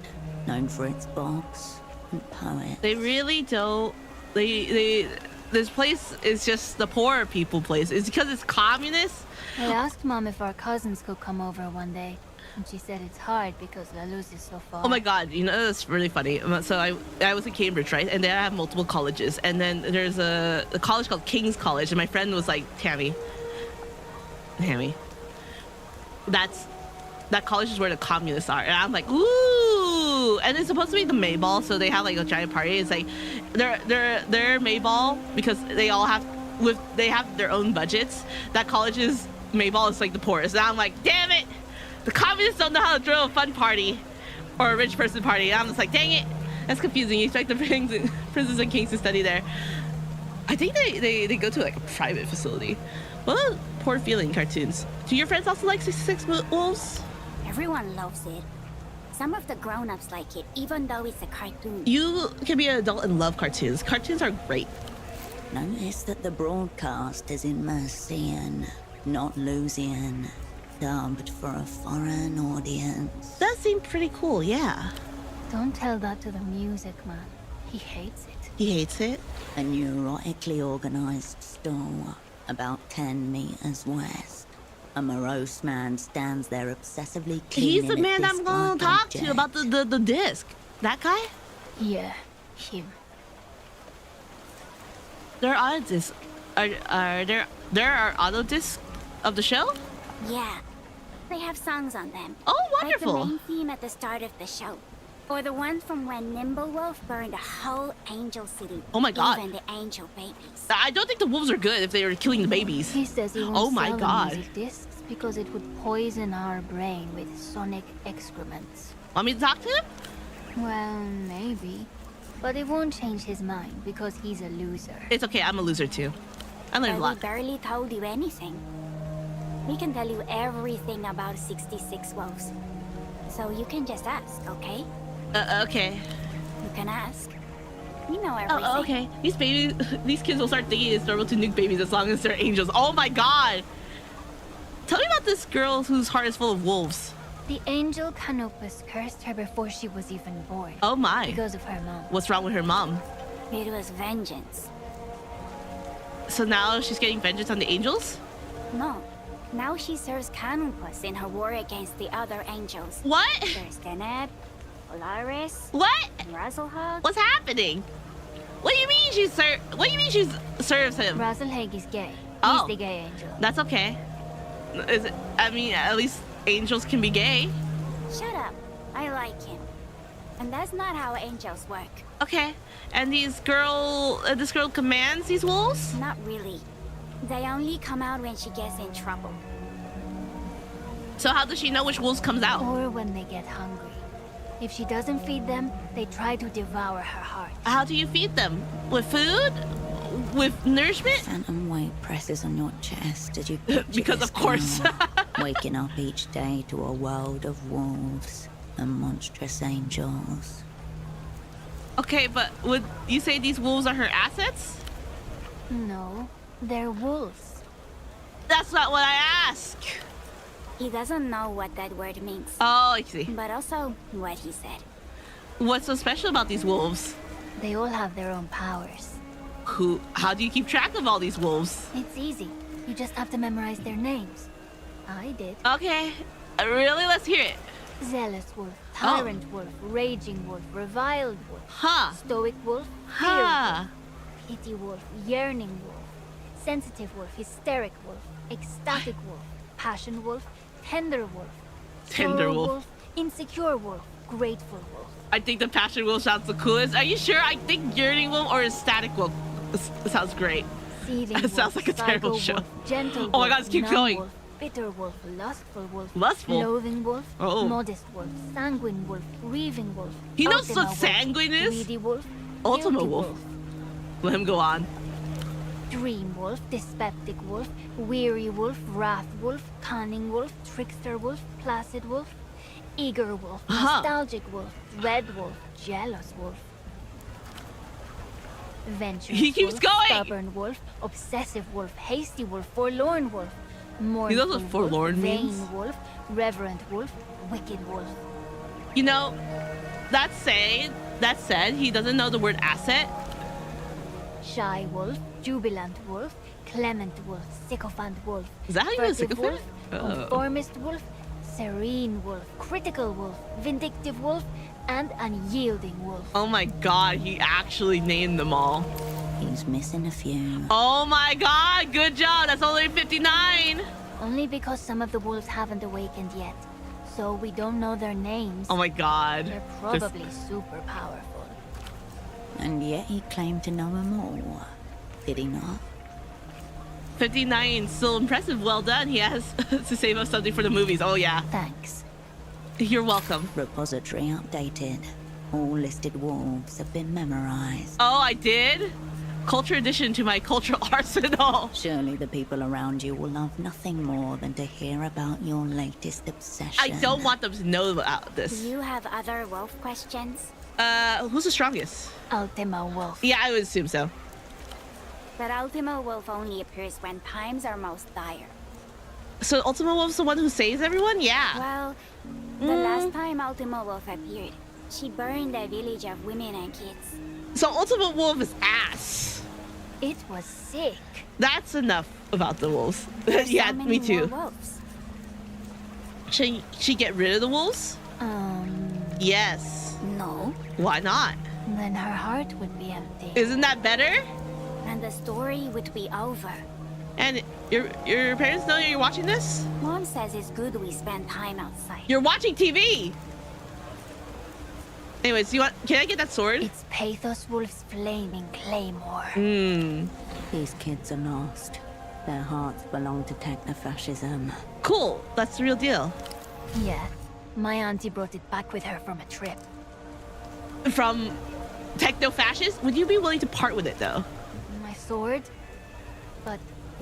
known for its bogs and poets. They really don't. This place is just the poor people place. It's because it's communist. I asked Mom if our cousins could come over one day, and she said it's hard because La Luz is so far. Oh my god, you know that's really funny. So I was in Cambridge, right? And there I have multiple colleges. And then there's a college called King's College, and my friend was like, Tammy, that college is where the communists are. And I'm like, ooh. And it's supposed to be the Mayball, so they have like a giant party. It's like their Mayball, because they have their own budgets. That college's Mayball is like the poorest. And I'm like, damn it, the communists don't know how to throw a fun party or a rich person party. And I'm just like, dang it, that's confusing. You expect the princes and kings to study there. I think they go to like a private facility. What about Poor Feeling cartoons? Do your friends also like 66 Wolves? Everyone loves it. Some of the grown-ups like it, even though it's a cartoon. You can be an adult and love cartoons. Cartoons are great. Notice that the broadcast is in Mercian, not Lusian, dubbed for a foreign audience. That seemed pretty cool, yeah. Don't tell that to the music man. He hates it. He hates it. A neurotically organized stall, about 10 meters west. A morose man stands there obsessively cleaning He's the a man I'm gonna disc-like talk to object. about the disc. That guy? Yeah, him. There are auto discs. There are auto discs of the show? Yeah. They have songs on them. Oh, Like the wonderful. main theme at the start of the show. Or the one from when Nimblewolf burned a whole angel city. Oh my God. Even the angel babies. I don't think the wolves are good if they were killing the babies. He says he won't Oh my sell God. the music discs because it would poison our brain with sonic excrements. Want me to talk to him? Well, maybe. But it won't change his mind because he's a loser. It's okay, I'm a loser too. I learned a But we lot. barely told you anything. We can tell you everything about 66 Wolves. So you can just ask, okay? Okay. You can ask. We know everything. Oh, okay. These kids will start thinking it's normal to nuke babies as long as they're angels. Oh my god! Tell me about this girl whose heart is full of wolves. The angel Canopus cursed her before she was even born. Oh my. Because of her mom. What's wrong with her mom? It was vengeance. So now she's getting vengeance on the angels? No. Now she serves Canopus in her war against the other angels. What? There's Deneb, Polaris, What? and Razzlehog. What's happening? What do you mean she serves him? Razzlehag is gay. Oh. He's the gay angel. That's okay. I mean, at least angels can be gay. Shut up. I like him. And that's not how angels work. Okay. And this girl commands these wolves? Not really. They only come out when she gets in trouble. So how does she know which wolves comes out? Or when they get hungry. If she doesn't feed them, they try to devour her heart. How do you feed them? With food? With nourishment? Phantom weight presses on your chest as you picture Because this of course. girl waking up each day to a world of wolves and monstrous angels. Okay, but would you say these wolves are her assets? No, they're wolves. That's not what I asked. He doesn't know what that word means, Oh, I see. but also what he said. What's so special about these wolves? They all have their own powers. How do you keep track of all these wolves? It's easy. You just have to memorize their names. I did. Okay, really? Let's hear it. Zealous wolf, tyrant wolf, raging wolf, reviled wolf, Huh. stoic wolf, fear Huh. wolf, pity wolf, yearning wolf, sensitive wolf, hysteric wolf, ecstatic wolf, passion wolf, tender wolf, Tender sorrow wolf. insecure wolf, grateful wolf. I think the passion wolf sounds the coolest. Are you sure? I think yearning wolf or static wolf sounds great. Seething It sounds wolf, like a terrible psycho show. wolf, gentle Oh my wolf, God, let's keep numb going. wolf, bitter wolf, lustful wolf, Lustful? loathing wolf, Oh. modest wolf, sanguine wolf, grieving wolf. He knows Ultima what wolf, sanguine is? Greedy wolf, Ultima guilty wolf. Let him go on. Dream wolf, dyspeptic wolf, weary wolf, wrath wolf, cunning wolf, trickster wolf, placid wolf, eager wolf, Uh-huh. nostalgic wolf, red wolf, jealous wolf. Venturous He keeps wolf, going! stubborn wolf, obsessive wolf, hasty wolf, forlorn wolf, mournful knows what forlorn wolf, vain means? wolf, reverent wolf, wicked wolf. You know, that said, he doesn't know the word asset. Shy wolf, jubilant wolf, clement wolf, sycophant wolf. Is that how you use furtive sycophant? wolf, Oh. conformist wolf, serene wolf, critical wolf, vindictive wolf, and unyielding wolf. Oh my God, he actually named them all. He's missing a few. Oh my God, good job. That's only 59. Only because some of the wolves haven't awakened yet, so we don't know their names. Oh my God. They're There's- probably super powerful. And yet he claimed to know them all. Did he not? 59, still impressive. Well done. He has to save up something for the movies. Oh yeah. Thanks. You're welcome. Repository updated. All listed wolves have been memorized. Oh, I did? Culture addition to my cultural arsenal. Surely the people around you will love nothing more than to hear about your latest obsession. I don't want them to know about Do this. you have other wolf questions? Who's the strongest? Ultima wolf. Yeah, I would assume so. But Ultima Wolf only appears when times are most dire. So Ultima Wolf's the one who saves everyone? Yeah. Well, the last time Ultima Wolf appeared, she burned a village of women and kids. So Ultima Wolf is ass. It was sick. That's enough about the wolves. There's Yeah, so many me too. more wolves. Should she get rid of the wolves? Yes. No. Why not? Then her heart would be empty. Isn't that better? And the story would be over. And your parents know you're watching this? Mom says it's good we spend time outside. You're watching TV. Anyways, can I get that sword? It's Pathos Wolf's flaming claymore. These kids are lost. Their hearts belong to techno-fascism. Cool. That's the real deal. Yeah, my auntie brought it back with her from a trip. From techno-fascist? Would you be willing to part with it though? My sword? But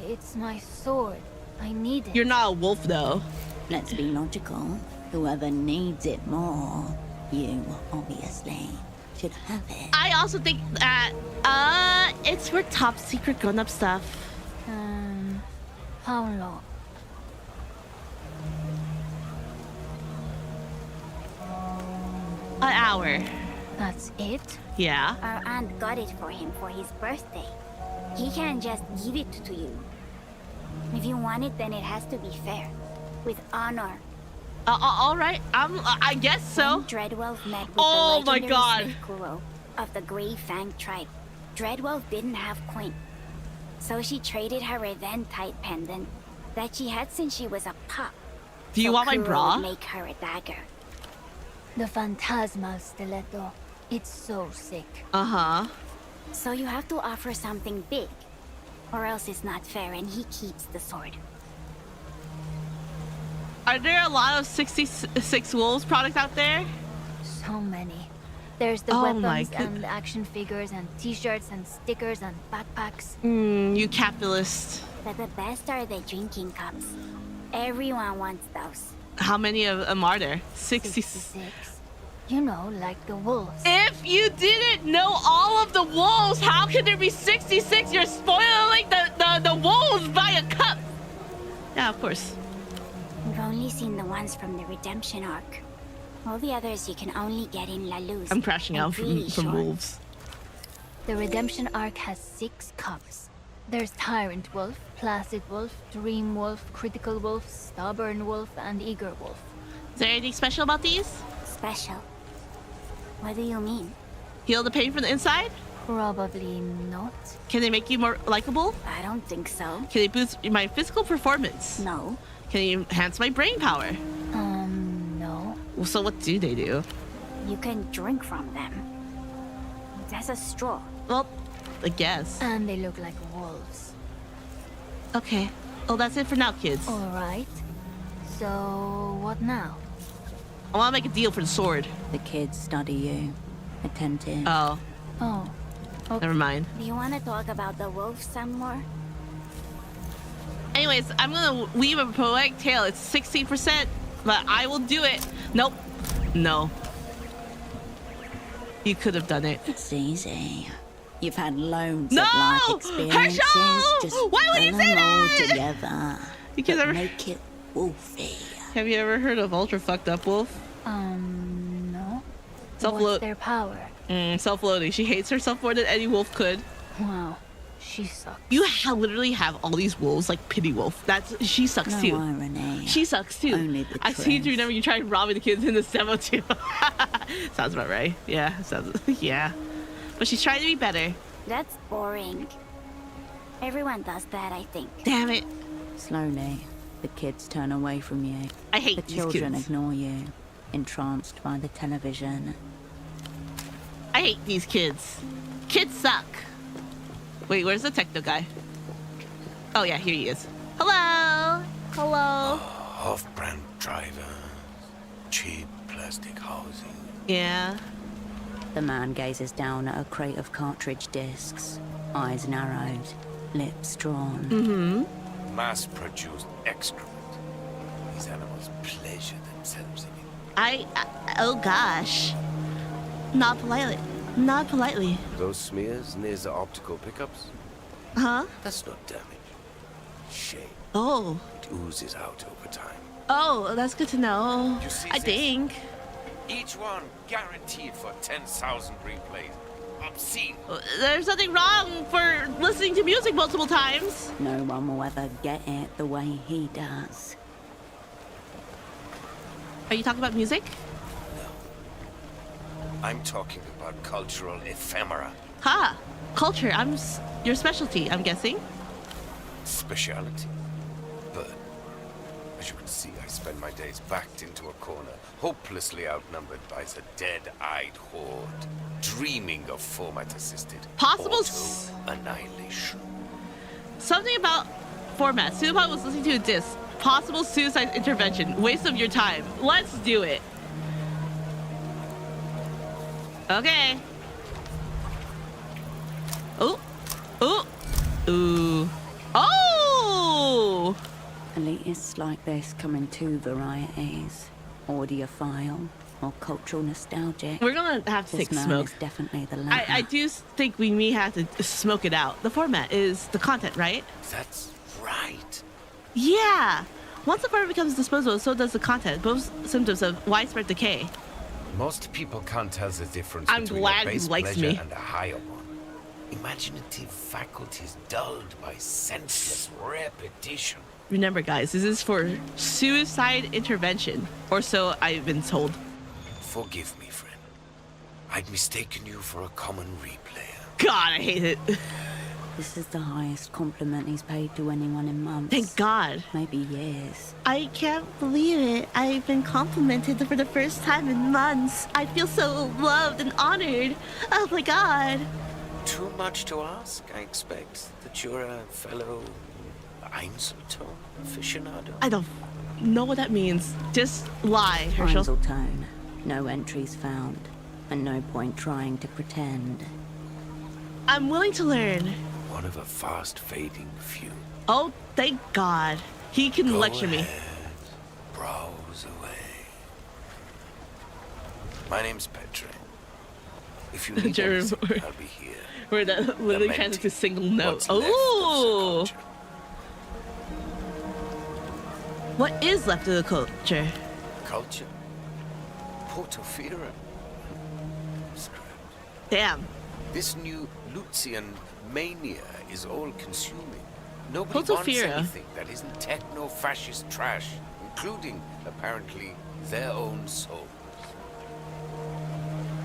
it's my sword. I need it. You're not a wolf though. Let's be logical. Whoever needs it more, you obviously should have it. I also think that it's for top secret grown-up stuff. How long? An hour. That's it? Yeah. Our aunt got it for him for his birthday. He can't just give it to you. If you want it, then it has to be fair. With honor. All right. I guess so. When Dreadwolf met with Oh the my legendary God. Smith Kuro of the Grey Fang tribe, Dreadwolf didn't have coin. So she traded her Eventide pendant that she had since she was a pup. Do you so want my Kuro bra? would make her a dagger. The Phantasmal Stiletto. It's so sick. Uh-huh. So you have to offer something big, or else it's not fair and he keeps the sword. Are there a lot of 66 Wolves products out there? So many. There's the Oh my weapons good- and action figures and t-shirts and stickers and backpacks. You capitalist. But the best are the drinking cups. Everyone wants those. How many of them are there? 66. 66. You know, like the wolves. If you didn't know all of the wolves, how can there be 66? You're spoiling the wolves by a cup. Yeah, of course. We've only seen the ones from the redemption arc. All the others you can only get in La Luz. I'm crashing and out from really short. wolves. The redemption arc has 6 cups. There's Tyrant Wolf, Placid Wolf, Dream Wolf, Critical Wolf, Stubborn Wolf, and Eager Wolf. Is there anything special about these? Special. What do you mean? Heal the pain from the inside? Probably not. Can they make you more likable? I don't think so. Can they boost my physical performance? No. Can they enhance my brain power? No. Well, so what do they do? You can drink from them. There's a straw. Well, I guess. And they look like wolves. Okay. Oh, that's it for now, kids. Alright. So, what now? I want to make a deal for the sword. The kids study you. Attentive. Oh, Oh. never mind. Do you want to talk about the wolves some more? Anyways, I'm gonna weave a poetic tale. It's 16%, but I will do it. Nope. No. You could have done it. It's easy. You've had loads No! of life experiences. Herschel! Just Why would you pull say them all that? together. You kids But ever make it wolfy. have you ever heard of Ultra Fucked Up Wolf? No. Self-load. What's their power? Self-loading. She hates herself more than any wolf could. Wow. She sucks. You literally have all these wolves like Pity Wolf. She sucks No too. irony. She sucks too. Only the I seem to truth. remember you tried robbing the kids in the demo too. Sounds about right. Yeah, sounds yeah. But she's trying to be better. That's boring. Everyone does that, I think. Damn it. Slowly, the kids turn away from you. I hate The these children kids. ignore you, entranced by the television. I hate these kids. Kids suck. Wait, where's the techno guy? Oh yeah, here he is. Hello. Hello. Off-brand drivers, cheap plastic housing. Yeah. The man gazes down at a crate of cartridge discs, eyes narrowed, lips drawn. Mass-produced excrement. These animals pleasure themselves in it. Oh gosh. Not politely. Not politely. Those smears near the optical pickups? Huh? That's not damage. Shame. Oh. It oozes out over time. Oh, that's good to know. You see I this? think. Each one guaranteed for 10,000 replays. Obscene. There's nothing wrong for listening to music multiple times. No one will ever get it the way he does. Are you talking about music? I'm talking about cultural ephemera. Ha! Culture. Your specialty, I'm guessing. Speciality. But, as you can see, I spend my days backed into a corner, hopelessly outnumbered by the dead-eyed horde, dreaming of format-assisted Possible annihilation. Something about format. Supapod was listening to a disc. Possible suicide intervention. Waste of your time. Let's do it. Okay. Oh. Oh. Ooh. Oh! Elitists like this come in 2 varieties. Audiophile or cultural nostalgic. We're gonna have to This take man smoke. is definitely the latter. I do think we may have to smoke it out. The format is the content, right? That's right. Yeah. Once the format becomes disposable, so does the content. Both symptoms of widespread decay. Most people can't tell the difference I'm between glad a he base likes pleasure me. and a higher one. Imaginative faculties dulled by senseless repetition. Remember, guys, this is for suicide intervention, or so I've been told. Forgive me, friend. I'd mistaken you for a common replayer. God, I hate it. This is the highest compliment he's paid to anyone in months. Thank God. Maybe years. I can't believe it. I've been complimented for the first time in months. I feel so loved and honored. Oh my God. Too much to ask, I expect, that you're a fellow Einzelton aficionado. I don't know what that means. Just lie, Herschel. Einzeltone. No entries found, and no point trying to pretend. I'm willing to learn. One of a fast-fading few. Oh, thank God. He can Go lecture me. ahead. Browse away. My name's Petre. If you need Jeremy anything, Moore. I'll be here. Where that literally Lamenting translates to single note. what's left of Oh, Sir Culture. what is left of the culture? Culture? Portofira? Scrap. Damn. This new Lucian mania is all-consuming. Nobody wants Portofira. anything that isn't techno-fascist trash, including, apparently, their own souls.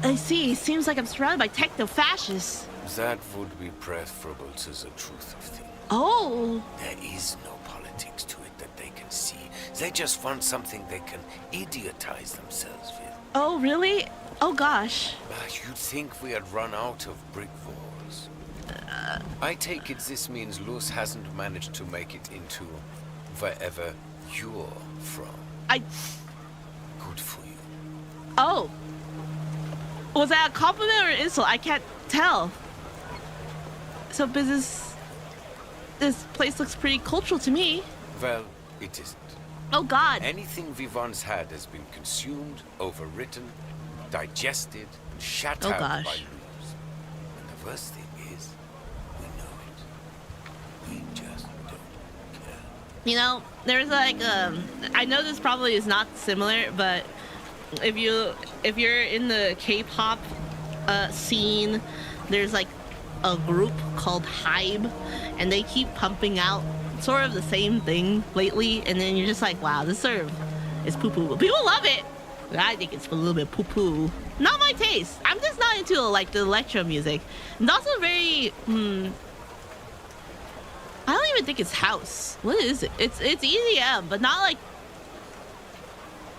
I see. Seems like I'm surrounded by techno-fascists. That would be preferable to the truth of things. Oh. There is no politics to it that they can see. They just want something they can idiotize themselves with. Oh, really? Oh, gosh. You'd think we had run out of brick walls. I take it this means Luz hasn't managed to make it into wherever you're from. Good for you. Oh. Was that a compliment or an insult? I can't tell. So business... This place looks pretty cultural to me. Well, it isn't. Oh, God. Anything we once had has been consumed, overwritten, digested, and shut Oh, out gosh. by Luz. And the worst thing is, we know it. We just don't care. You know, there's like I know this probably is not similar, but if you're in the K-pop scene, there's like a group called HYBE, and they keep pumping out sort of the same thing lately, and then you're just like, wow, this sort of is poo-poo. But people love it. But I think it's a little bit poo-poo. Not my taste. I'm just not into like the electro music. And also very I don't even think it's house. What is it? It's EDM, but not like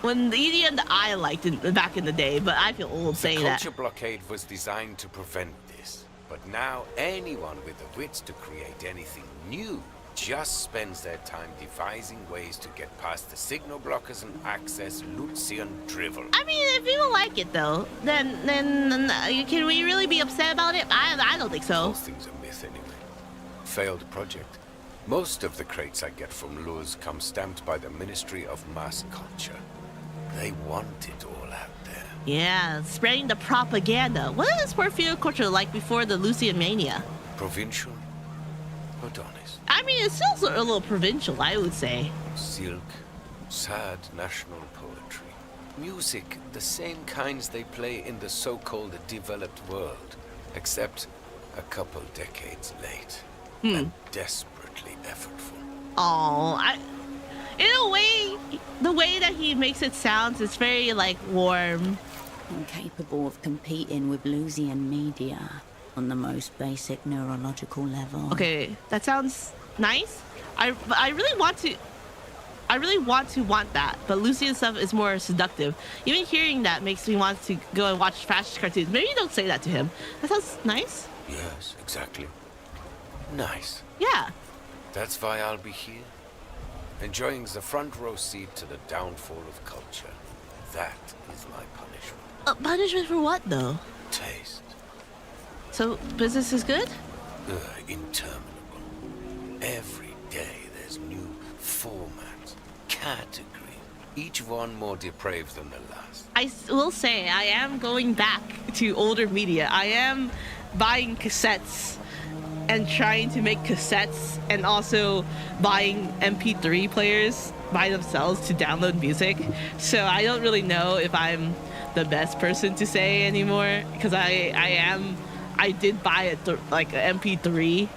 when the EDM that I liked back in the day. But I feel old saying The that. culture blockade was designed to prevent this. But now anyone with the wits to create anything new just spends their time devising ways to get past the signal blockers and access Lucian drivel. I mean, if people like it though, then can we really be upset about it? I don't think so. Those things are myth anyway. Failed project. Most of the crates I get from Luz come stamped by the Ministry of Mass Culture. They want it all out there. Yeah, spreading the propaganda. What is Porphyro culture like before the Lucian Mania? Provincial, but honest. I mean, it's still a little provincial, I would say. Silk, sad national poetry. Music, the same kinds they play in the so-called developed world, except a couple decades late. And desperately effortful. Oh, in a way, the way that he makes it sounds is very like warm. Incapable of competing with Lucian media on the most basic neurological level. Okay, that sounds nice. I really want to want that, but Lucian stuff is more seductive. Even hearing that makes me want to go and watch fascist cartoons. Maybe don't say that to him. That sounds nice. Yes, exactly. Nice. Yeah. That's why I'll be here. Enjoying the front row seat to the downfall of culture. That is my punishment. Punishment for what though? Taste. So business is good? Interminable. Every day there's new formats, categories, each one more depraved than the last. I will say I am going back to older media. I am buying cassettes and trying to make cassettes and also buying MP3 players by themselves to download music. So I don't really know if I'm the best person to say anymore because I did buy like an MP3.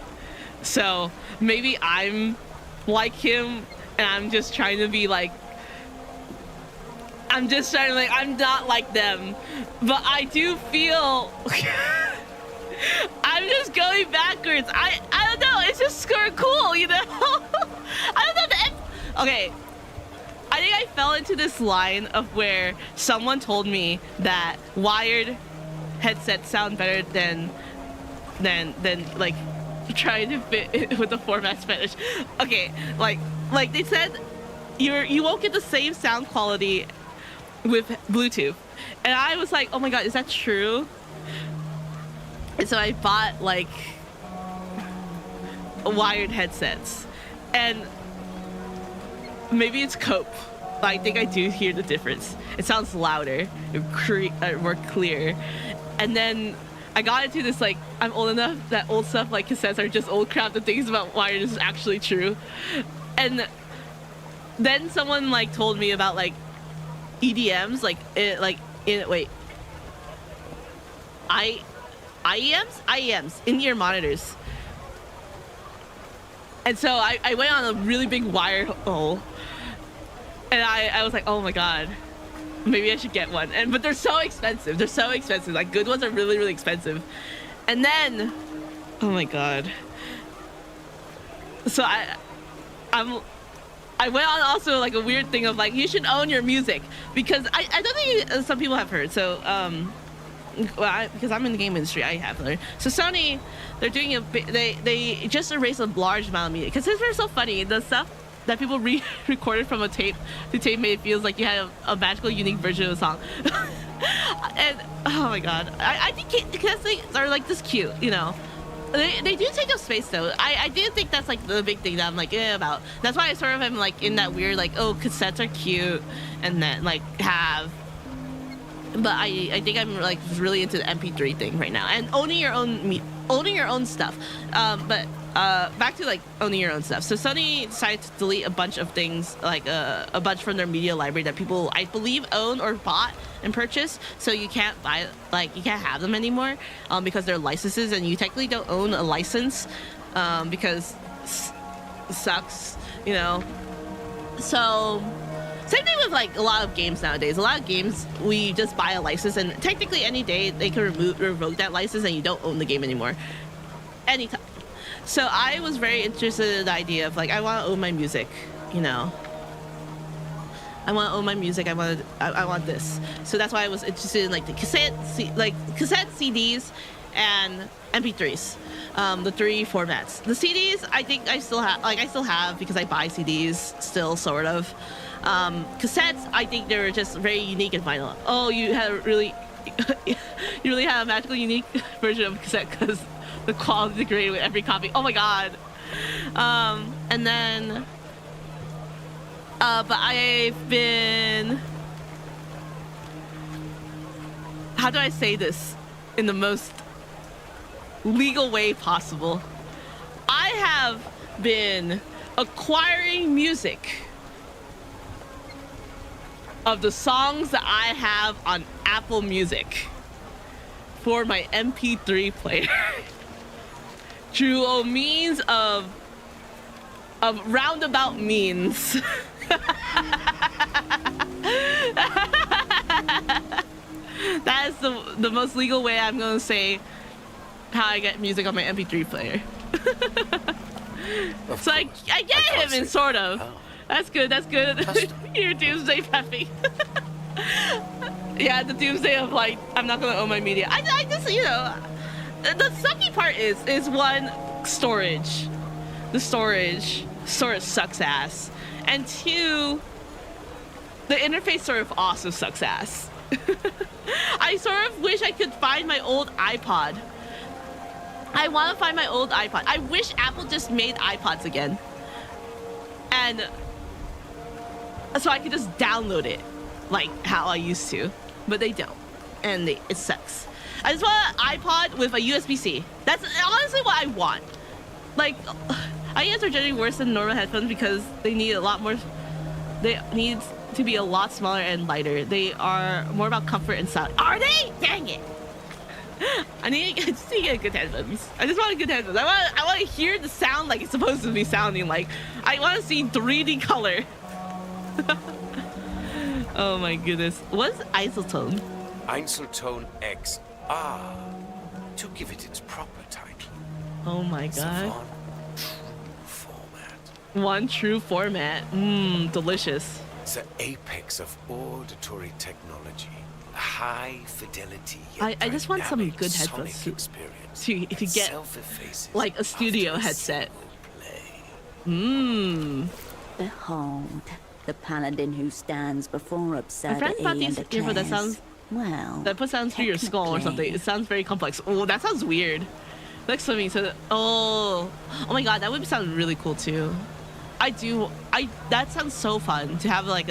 So maybe I'm like him and I'm just trying to be like, I'm not like them, but I do feel I'm just going backwards. I don't know. It's just sort of cool, you know? I don't know. Okay. I think I fell into this line of where someone told me that wired headsets sound better than like trying to fit with the format Spanish. Okay, like they said, you won't get the same sound quality with Bluetooth, and I was like, oh my god, is that true? And so I bought like wired headsets, and maybe it's cope, but I think I do hear the difference. It sounds louder, more clear. And then I got into this, like, I'm old enough that old stuff like cassettes are just old crap. The things about wired is actually true. And then someone like told me about like EDMs, IEMs, in-ear monitors. And so I went on a really big wire hole, and I was like, oh my god, maybe I should get one. But they're so expensive. They're so expensive. Like, good ones are really, really expensive. And then, oh my god. So I went on also like a weird thing of like, you should own your music, because I don't think some people have heard. So because I'm in the game industry, I have learned. So Sony, they're doing they just erased a large amount of music, because they're so funny. The stuff that people recorded from a tape, the tape made it feels like you had a magical, unique version of a song. And oh my god, I think cassettes are like this cute, you know. They do take up space though. I do think that's like the big thing that I'm like about. That's why I sort of am like in that weird like, oh, cassettes are cute, and then like have. But I think I'm like really into the MP3 thing right now, and owning your own stuff. But back to like owning your own stuff. So Sony decided to delete a bunch of things, like a bunch from their media library that people, I believe, own or bought and purchased. So you can't buy, like, you can't have them anymore because they're licenses, and you technically don't own a license because it sucks, you know. So same thing with like a lot of games nowadays. A lot of games we just buy a license, and technically any day they can revoke that license, and you don't own the game anymore. Anytime. So I was very interested in the idea of like, I want to own my music, you know. I want to own my music. I want this. So that's why I was interested in like the cassette CDs, and MP3s. The three formats. The CDs, I think I still have because I buy CDs still, sort of. Cassettes, I think they were just very unique and vinyl. Oh, you really have a magical, unique version of a cassette because the quality degraded with every copy. Oh my god. And then, but I've been, how do I say this in the most legal way possible? I have been acquiring music of the songs that I have on Apple Music for my MP3 player through a means of roundabout means. That is the most legal way I'm gonna say how I get music on my MP3 player. So I get him in sort of. Oh. That's good. That's good. Your doomsday, Peppy. Yeah, the doomsday of like, I'm not gonna own my media. I just, you know, the sucky part is one, storage. The storage sort of sucks ass, and two, the interface sort of also sucks ass. I sort of wish I could find my old iPod. I want to find my old iPod. I wish Apple just made iPods again, and so I could just download it like how I used to, but they don't, and it sucks. I just want an iPod with a USB-C. That's honestly what I want. Like, iPods are generally worse than normal headphones because they need a lot more. They need to be a lot smaller and lighter. They are more about comfort and sound. Are they? Dang it! I just need to get good headphones. I just want good headphones. I want to hear the sound like it's supposed to be sounding like. I want to see 3D color. Oh my goodness. What's Einzeltone? Einzeltone XR, to give it its proper title. Oh my god. One true format. One true format. Delicious. It's the apex of auditory technology. A high fidelity. I just want some good headphones to get like a studio headset. Behold, The paladin who stands before My absurdity friend bought and these earphones that declares, sounds well, that put sounds through your skull or something. It sounds very complex. Oh, that sounds weird. Like swimming. So oh my god, that would sound really cool too. That sounds so fun to have like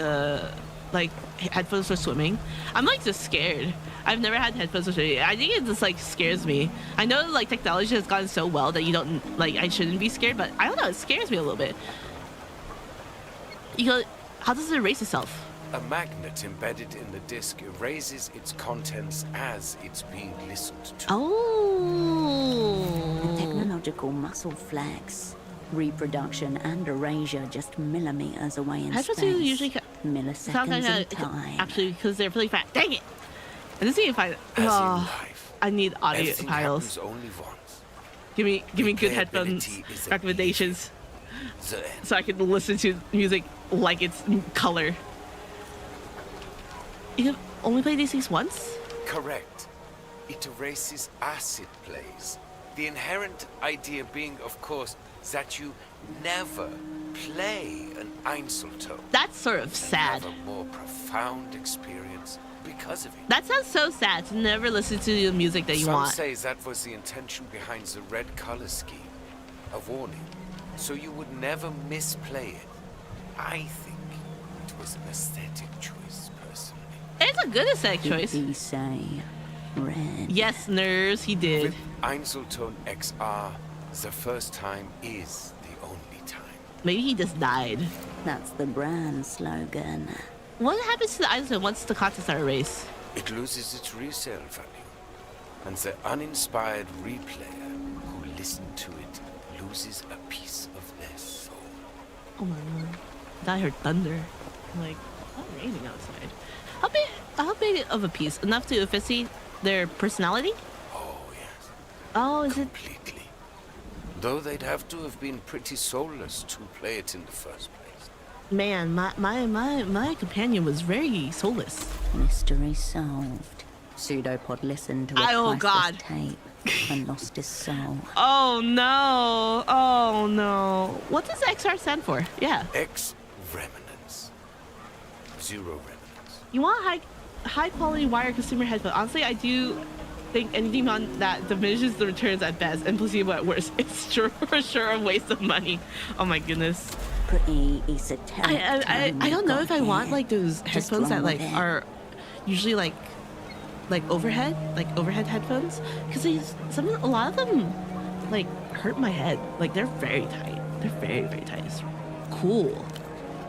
headphones for swimming. I'm like just scared. I've never had headphones for swimming. I think it just like scares me. I know like technology has gotten so well that you don't like I shouldn't be scared, but I don't know, it scares me a little bit. You go, how does it erase itself? A magnet embedded in the disc erases its contents as it's being listened to. Oh. Technological muscle flex. Reproduction and erasure just millimeters away in Headphones space. usually Milliseconds in time. Actually, because they're really fast. Dang it! I just need to find. As in Oh, life, I need audio everything files. happens only once. Give me good headphones Replayability is a recommendations The end. so I can listen to music like it's color. You can only play these things once? Correct. It erases as it plays. The inherent idea being, of course, that you never play an Einzelton. That's sort of sad. Have a more profound experience because of it. That sounds so sad to never listen to the music that you Some want. say that was the intention behind the red color scheme. A warning, so you would never misplay it. I think it was an aesthetic choice, personally. It's a good aesthetic Did choice. he say red? Yes, nurse, he did. With Einzelton XR, the first time is the only time. Maybe he just died. That's the brand slogan. What happens to the Einstein once the contents are erased? It loses its resale value. And the uninspired replayer who listened to it loses a piece of their soul. Oh my lord. I heard thunder. I'm like, it's not raining outside. How big of a piece? Enough to efface their personality? Oh, yes. Oh, is it? Completely. Though they'd have to have been pretty soulless to play it in the first place. Man, my companion was very soulless. Mystery solved. Pseudopod listened to a Oh, priceless God. tape and lost his soul. Oh no. Oh no. What does XR stand for? Yeah. X remnants. Zero remnants. You want high quality wire consumer headphones. Honestly, I do think anything on that diminishes the returns at best and placebo at worst. It's for sure a waste of money. Oh my goodness. Pretty esoteric. I don't know if I want like those Just headphones that roll with like it. are usually like overhead headphones, because a lot of them like hurt my head. Like they're very tight. They're very tight. It's cool.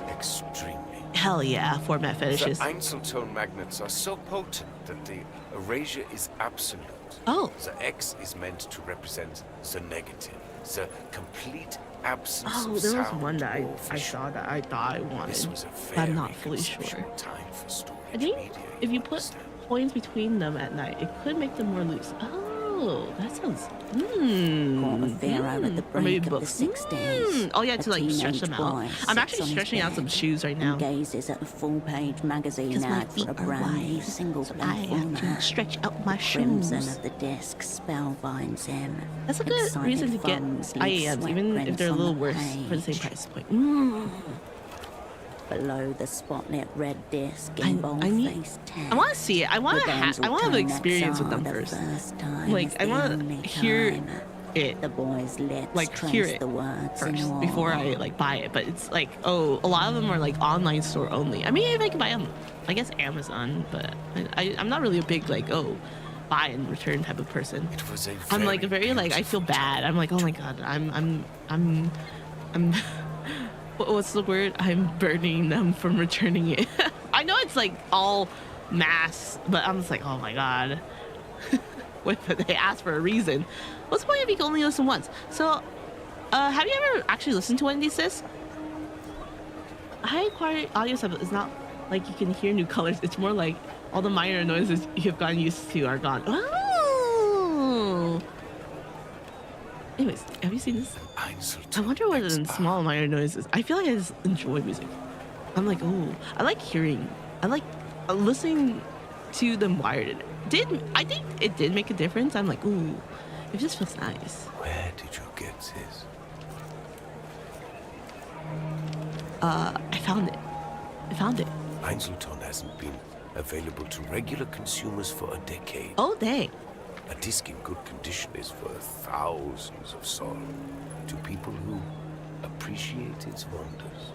Extremely. Hell yeah, format The fetishes. Einzelton magnets are so potent that the erasure is absolute. Oh. The X is meant to represent the negative, the complete absence Oh, of there was sound one that or I vision. saw that I thought I This wanted, was a but I'm very not fully sure. conceptual time for storage I think media, if you will put understand. coins between them at night, it could make them more loose. Oh, that sounds. Caught a pharaoh at the Or maybe break of the books. 60s. Oh yeah, to A like stretch teenage them out. boy I'm sits actually on his stretching out some bed shoes right now. and gazes at a full-page magazine Because my ad feet for a are brand new wide, single so play I have to format. stretch out my Crimson shoes. of the disc spellbinds him. That's a good Excited reason to get thumbs leave IAMs, sweat even if prints they're a on little the worse for the same page. price point. Below the spotlit red disc I in need. bold-faced text. I want to see it. I want The to. games I will want to have an turn experience with XR them the first. first time Like is I the want only to hear time. it The boy's lips like trace hear it the words first in before awe. I like buy it. But it's like, oh, a lot of them are like online store only. I mean, if I can buy them, I guess Amazon. But I'm not really a big like buy and return type of person. It was a I'm like a very like I beautiful feel bad. I'm like, oh my god, I'm what's the word? I'm burning them from returning it. I know it's like all mass, but I'm just like, oh my god. What, they asked for a reason. What's the point if you can only listen once? So, have you ever actually listened to one of these discs? High quality audio stuff is not like you can hear new colors. It's more like all the minor noises you've gotten used to are gone. Oh. Anyways, have you seen this? I wonder what in small minor noises. I feel like I just enjoy music. I'm like, oh, I like hearing. I like listening to them wired. I think it did make a difference. I'm like, ooh, it just feels nice. Where did you get this? I found it. I found it. Einzelton hasn't been available to regular consumers for a decade. Oh, dang. A disc in good condition is worth thousands of sol to people who appreciate its wonders.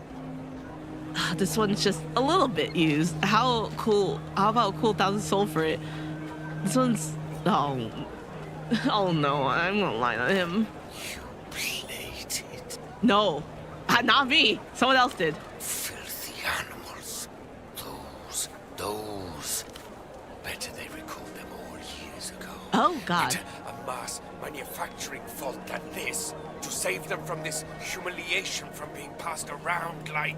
This one's just a little bit used. How cool? How about a cool 1,000 soul for it? This one's... Oh. Oh no, I'm gonna lie on him. You played it. No. Not me. Someone else did. Filthy animals. Those. Better they recalled them all years ago. Oh, God. Better a mass manufacturing fault than this to save them from this humiliation from being passed around like...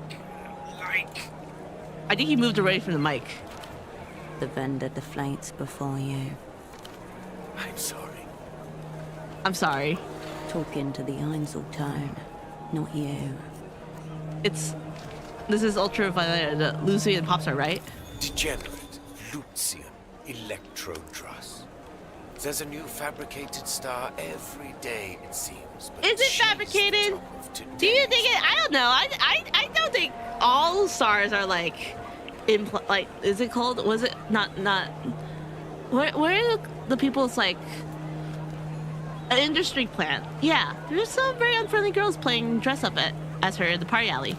I think he moved away from the mic. The vendor deflates before you. I'm sorry. I'm sorry. Talking to the Einzeltone, not you. This is Ultraviolet, Lucy and Popstar, right? Degenerate, Lucian, Electrodrus. There's a new fabricated star every day, it seems. But Is it she's the fabricated? top of today's. Do you think it? I don't know. I don't think all stars are like, like, is it called? Was it not? Where are the people's like an industry plant? Yeah, there's some very unfriendly girls playing dress up as her at the party alley.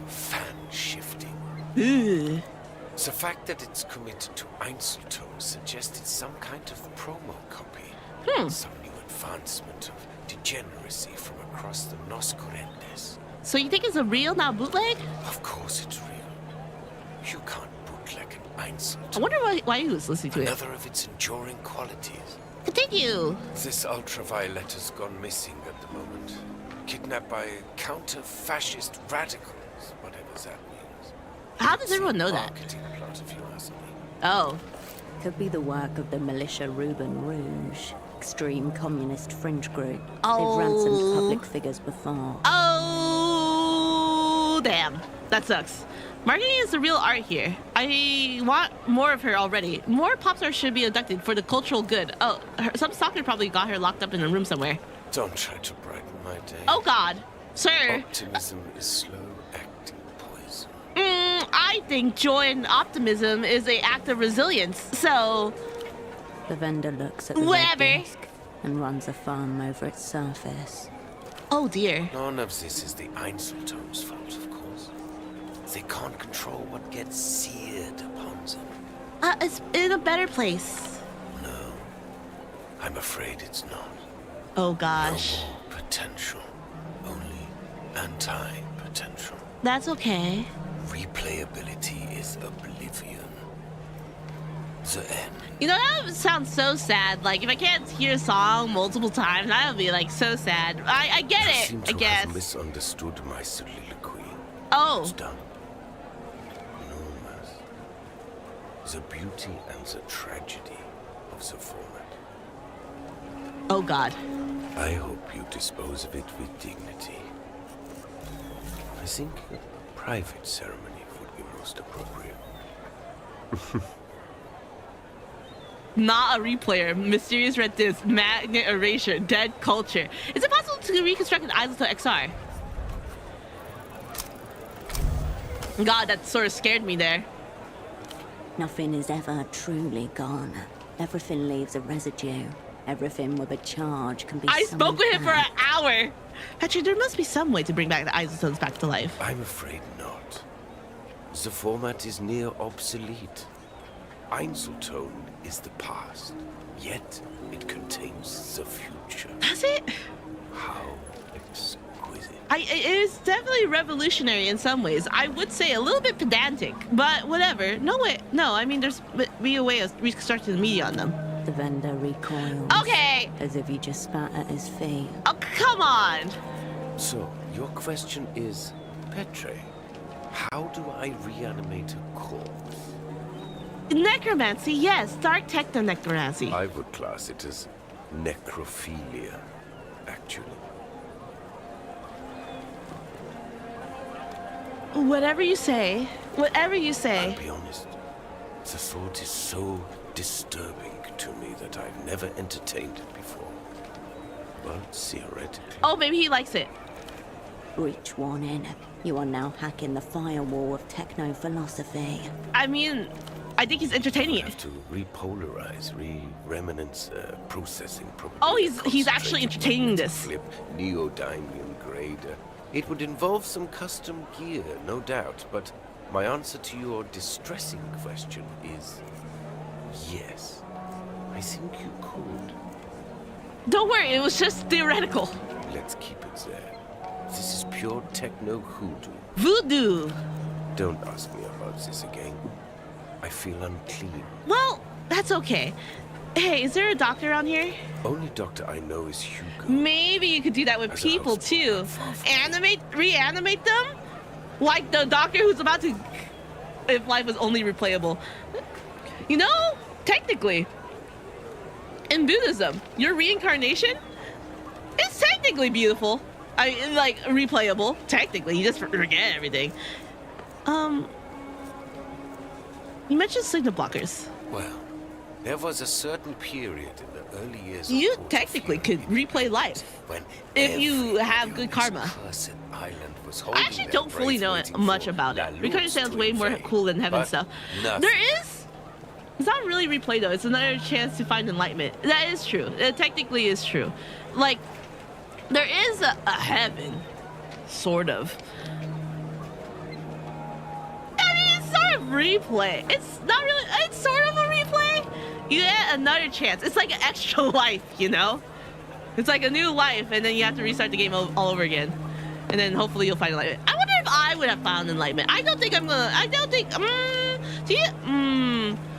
Fan shifting. Ugh. The fact that it's committed to Einzeltone suggests it's some kind of promo copy. Some new advancement of degeneracy from across the Noscurendes. So you think it's a real, not bootleg? Of course it's real. You can't bootleg an I Einzeltone. wonder why he was listening to it. Another of its enduring qualities. Continue. This ultraviolet has gone missing at the moment. Kidnapped by counter-fascist radicals, whatever that means. How does everyone know that? Marketing plot, if you ask me. Oh. Could be the work of the militia Ruben Rouge, extreme communist fringe group. Oh. They've ransomed public figures before. Oh, damn. That sucks. Marketing is the real art here. I want more of her already. More pop stars should be abducted for the cultural good. Oh, some stalker probably got her locked up in a room somewhere. Don't try to brighten my day. Oh, God. Sir. Optimism is slow-acting poison. I think joy and optimism is an act of resilience. So, The vendor looks at the Whatever. red disc and runs a thumb over its surface. oh dear. None of this is the Einzeltone's fault, of course. They can't control what gets seared upon them. It's in a better place. No, I'm afraid it's not. Oh, gosh. No more potential, only anti-potential. That's okay. Replayability is oblivion. The end. You know, that would sound so sad. Like, if I can't hear a song multiple times, that would be, like, so sad. I get You it, seem I to guess. have misunderstood my soliloquy. Oh. It's done. Enormous. The beauty and the tragedy of the format. Oh, God. I hope you dispose of it with dignity. I think a private ceremony would be most appropriate. Not a replayer. Mysterious red disc. Magnet erasure. Dead culture. Is it possible to reconstruct an Einzeltone XR? God, that sort of scared me there. Nothing is ever truly gone. Everything leaves a residue. Everything with a charge can be I spoke with him for summoned an hour. Patrick, there must be some way to bring back the Einzeltones back to life. I'm afraid not. The format is near obsolete. Einzeltone is the past, yet it contains the future. Does it? How exquisite. It is definitely revolutionary in some ways. I would say a little bit pedantic, but whatever. No way. No, I mean, there's be a way of reconstructing the media on them. The vendor recoils. Okay. As if you just spat at his feet. Oh, come on. So, your question is, Petre, how do I reanimate a corpse? Necromancy, yes. Dark techno-necromancy. I would class it as necrophilia, actually. Whatever you say. Whatever you say. I'll be honest, the thought is so disturbing to me that I've never entertained it before. But theoretically, Oh, maybe he likes it. Breach warning. You are now hacking the firewall of techno-philosophy. I mean, I think he's entertaining Have it. to repolarize, re-remnants, processing. Oh, he's actually entertaining this. Flip neodymium grade. It would involve some custom gear, no doubt, but my answer to your distressing question is yes. I think you could. Don't worry, it was just theoretical. Let's keep it there. This is pure techno hoodoo. Voodoo. Don't ask me about this again. I feel unclean. Well, that's okay. Hey, is there a doctor around here? Only doctor I know is Hugo. Maybe you could do that with As a people house- too. Reanimate them? Like the doctor who's about to, if life was only replayable. You know, technically, in Buddhism, your reincarnation is technically beautiful. I mean, like, replayable. Technically, you just forget everything. You mentioned signal blockers. Well, there was a certain period in the early years You of Port technically could Fury replay life when if you every have good on this karma. cursed island was I holding actually their don't fully breath know waiting much for about it. La Reincarnation Luz sounds to way more invade. cool than heaven But stuff. nothing. There is. It's not really replay though. It's another chance to find enlightenment. That is true. It technically is true. Like, there is a heaven, sort of. I mean, it's sort of replay. It's not really. It's sort of a replay. You get another chance. It's like an extra life, you know. It's like a new life, and then you have to restart the game all over again, and then hopefully you'll find enlightenment. I wonder if I would have found enlightenment. I don't think I'm gonna. I don't think. Do you?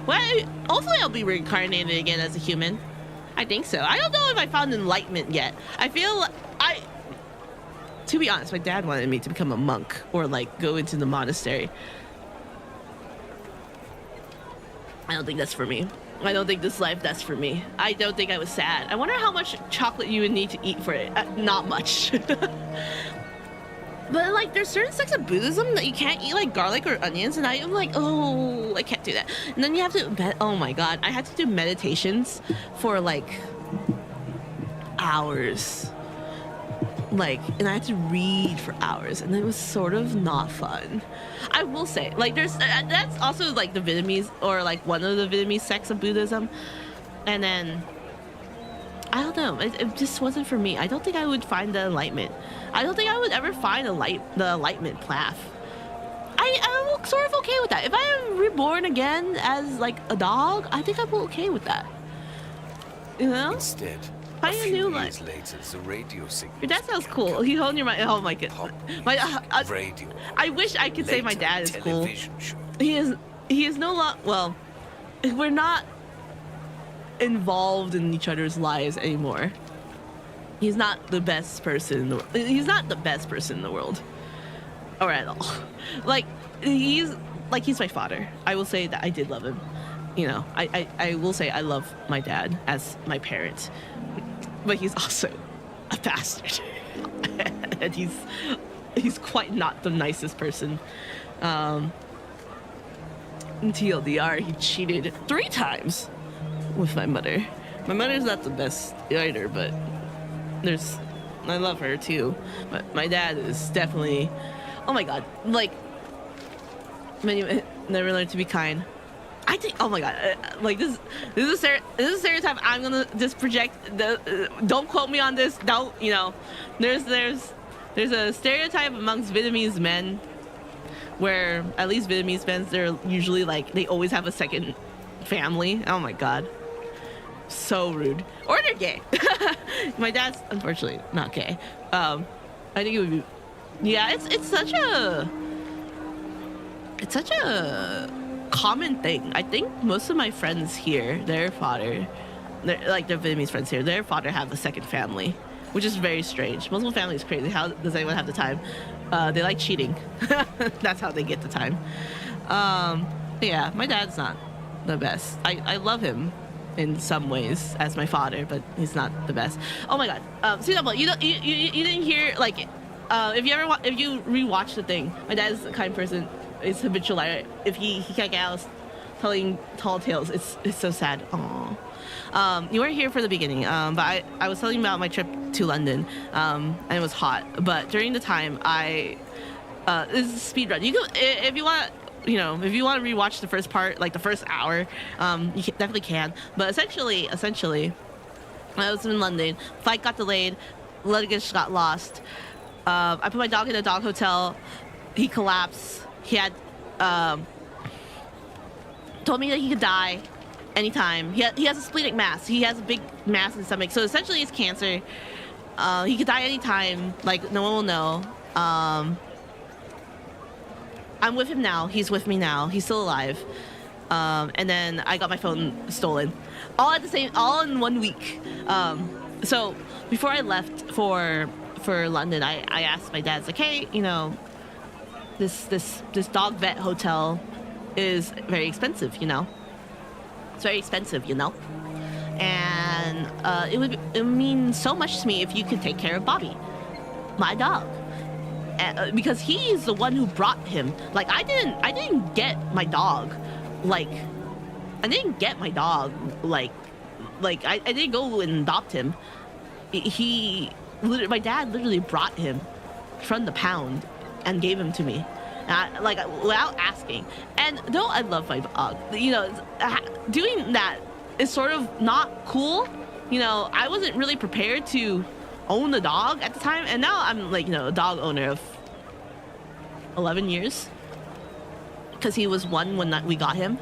Well, hopefully I'll be reincarnated again as a human. I think so. I don't know if I found enlightenment yet. I feel to be honest, my dad wanted me to become a monk or like go into the monastery. I don't think that's for me. I don't think this life that's for me. I don't think I was sad. I wonder how much chocolate you would need to eat for it. Not much. But like, there's certain sects of Buddhism that you can't eat like garlic or onions, and I'm like, oh, I can't do that. And then you have to, oh my god, I had to do meditations for like hours. Like, and I had to read for hours, and it was sort of not fun. I will say, like, there's that's also like the Vietnamese, or like one of the Vietnamese sects of Buddhism, and then I don't know, it just wasn't for me. I don't think I would find the enlightenment. I don't think I would ever find the enlightenment path. I'm sort of okay with that. If I am reborn again as like a dog, I think I'm okay with that. You know? Instead, Find a few new years life. later, the radio signal. Your dad sounds cool. He's holding your mind. Oh my god. Radio. I wish I could say my Later, dad is cool. television show. He is no longer, well, we're not involved in each other's lives anymore. He's not the best person in the world. He's not the best person in the world. Or at all. Like, he's my father. I will say that I did love him. You know, I will say I love my dad as my parent. But he's also a bastard. And he's quite not the nicest person. In TLDR, he cheated 3 times with my mother. My mother's not the best either, but I love her too. But my dad is definitely, oh my god, like, never learned to be kind. I think, oh my god, like this is a stereotype. I'm gonna just project. Don't quote me on this. Don't, you know, there's a stereotype amongst Vietnamese men where at least Vietnamese men, they're usually like, they always have a second family. Oh my god, so rude. Or they're gay. My dad's unfortunately not gay. I think it would be, yeah, it's such a common thing. I think most of my friends here, their Vietnamese friends here, their father have a second family, which is very strange. Muslim family is crazy. How does anyone have the time? They like cheating. That's how they get the time. Yeah, my dad's not the best. I love him in some ways as my father, but he's not the best. Oh my god. So you didn't hear, like, if you rewatch the thing, my dad is the kind of person, is habitual liar. If he can't get out telling tall tales. It's so sad. Aww. You weren't here for the beginning, but I was telling you about my trip to London, and it was hot. But during the time, this is a speed run. You can, if you want, you know, if you want to rewatch the first part, like the first hour, you definitely can. But essentially, I was in London. Flight got delayed. Luggage got lost. I put my dog in a dog hotel. He collapsed. He had told me that he could die anytime. He has a splenic mass. He has a big mass in his stomach. So essentially, it's cancer. He could die anytime. Like, no one will know. I'm with him now. He's with me now. He's still alive. And then I got my phone stolen. All in 1 week. So before I left for London, I asked my dad, like, hey, you know, this dog vet hotel is very expensive, you know. It's very expensive, you know. And it would mean so much to me if you could take care of Bobby, my dog. Because he's the one who brought him. Like, I didn't get my dog. Like, I didn't get my dog. Like I didn't go and adopt him. My dad literally brought him from the pound and gave him to me, like, without asking. And though I love my dog, you know, doing that is sort of not cool. You know, I wasn't really prepared to own a dog at the time, and now I'm, like, you know, a dog owner of 11 years, because he was 1 when we got him.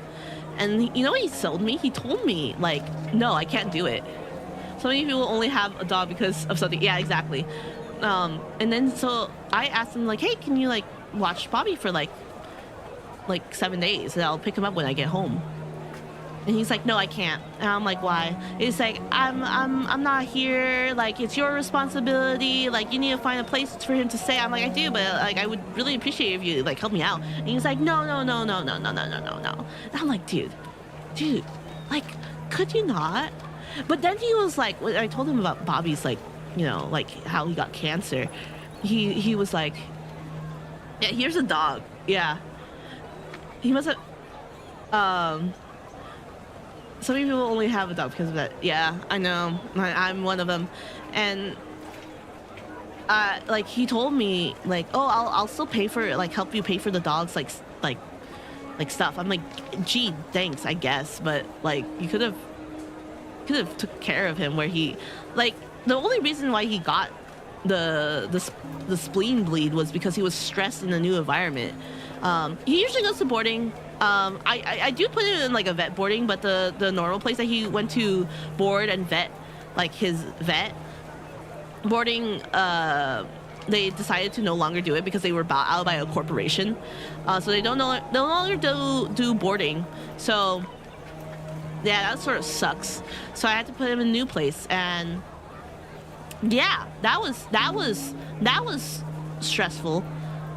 And you know what he sold me? He told me, like, no, I can't do it. So many people only have a dog because of something. Yeah, exactly. And then so I asked him, like, hey, can you, like, watch Bobby for like 7 days, and I'll pick him up when I get home. And he's like, no, I can't. And I'm like, why? He's like, I'm not here. Like, it's your responsibility. Like, you need to find a place for him to stay. I'm like, I do, but, like, I would really appreciate if you, like, help me out. And he's like, no. And I'm like, dude, like, could you not? But then he was like, when I told him about Bobby's, like, you know, like, how he got cancer, he was like, yeah, here's a dog. Yeah. He must have, some people only have a dog because of that. Yeah, I know. I'm one of them. And like, he told me, like, oh, I'll still pay for, like, help you pay for the dog's like stuff. I'm like, gee, thanks, I guess. But, like, you could have took care of him, where he, like, the only reason why he got the spleen bleed was because he was stressed in a new environment. He usually goes to boarding. I do put him in, like, a vet boarding, but the normal place that he went to board and vet, like, his vet boarding, they decided to no longer do it because they were bought out by a corporation. So they no longer do boarding. So yeah, that sort of sucks. So I had to put him in a new place, and yeah, that was stressful.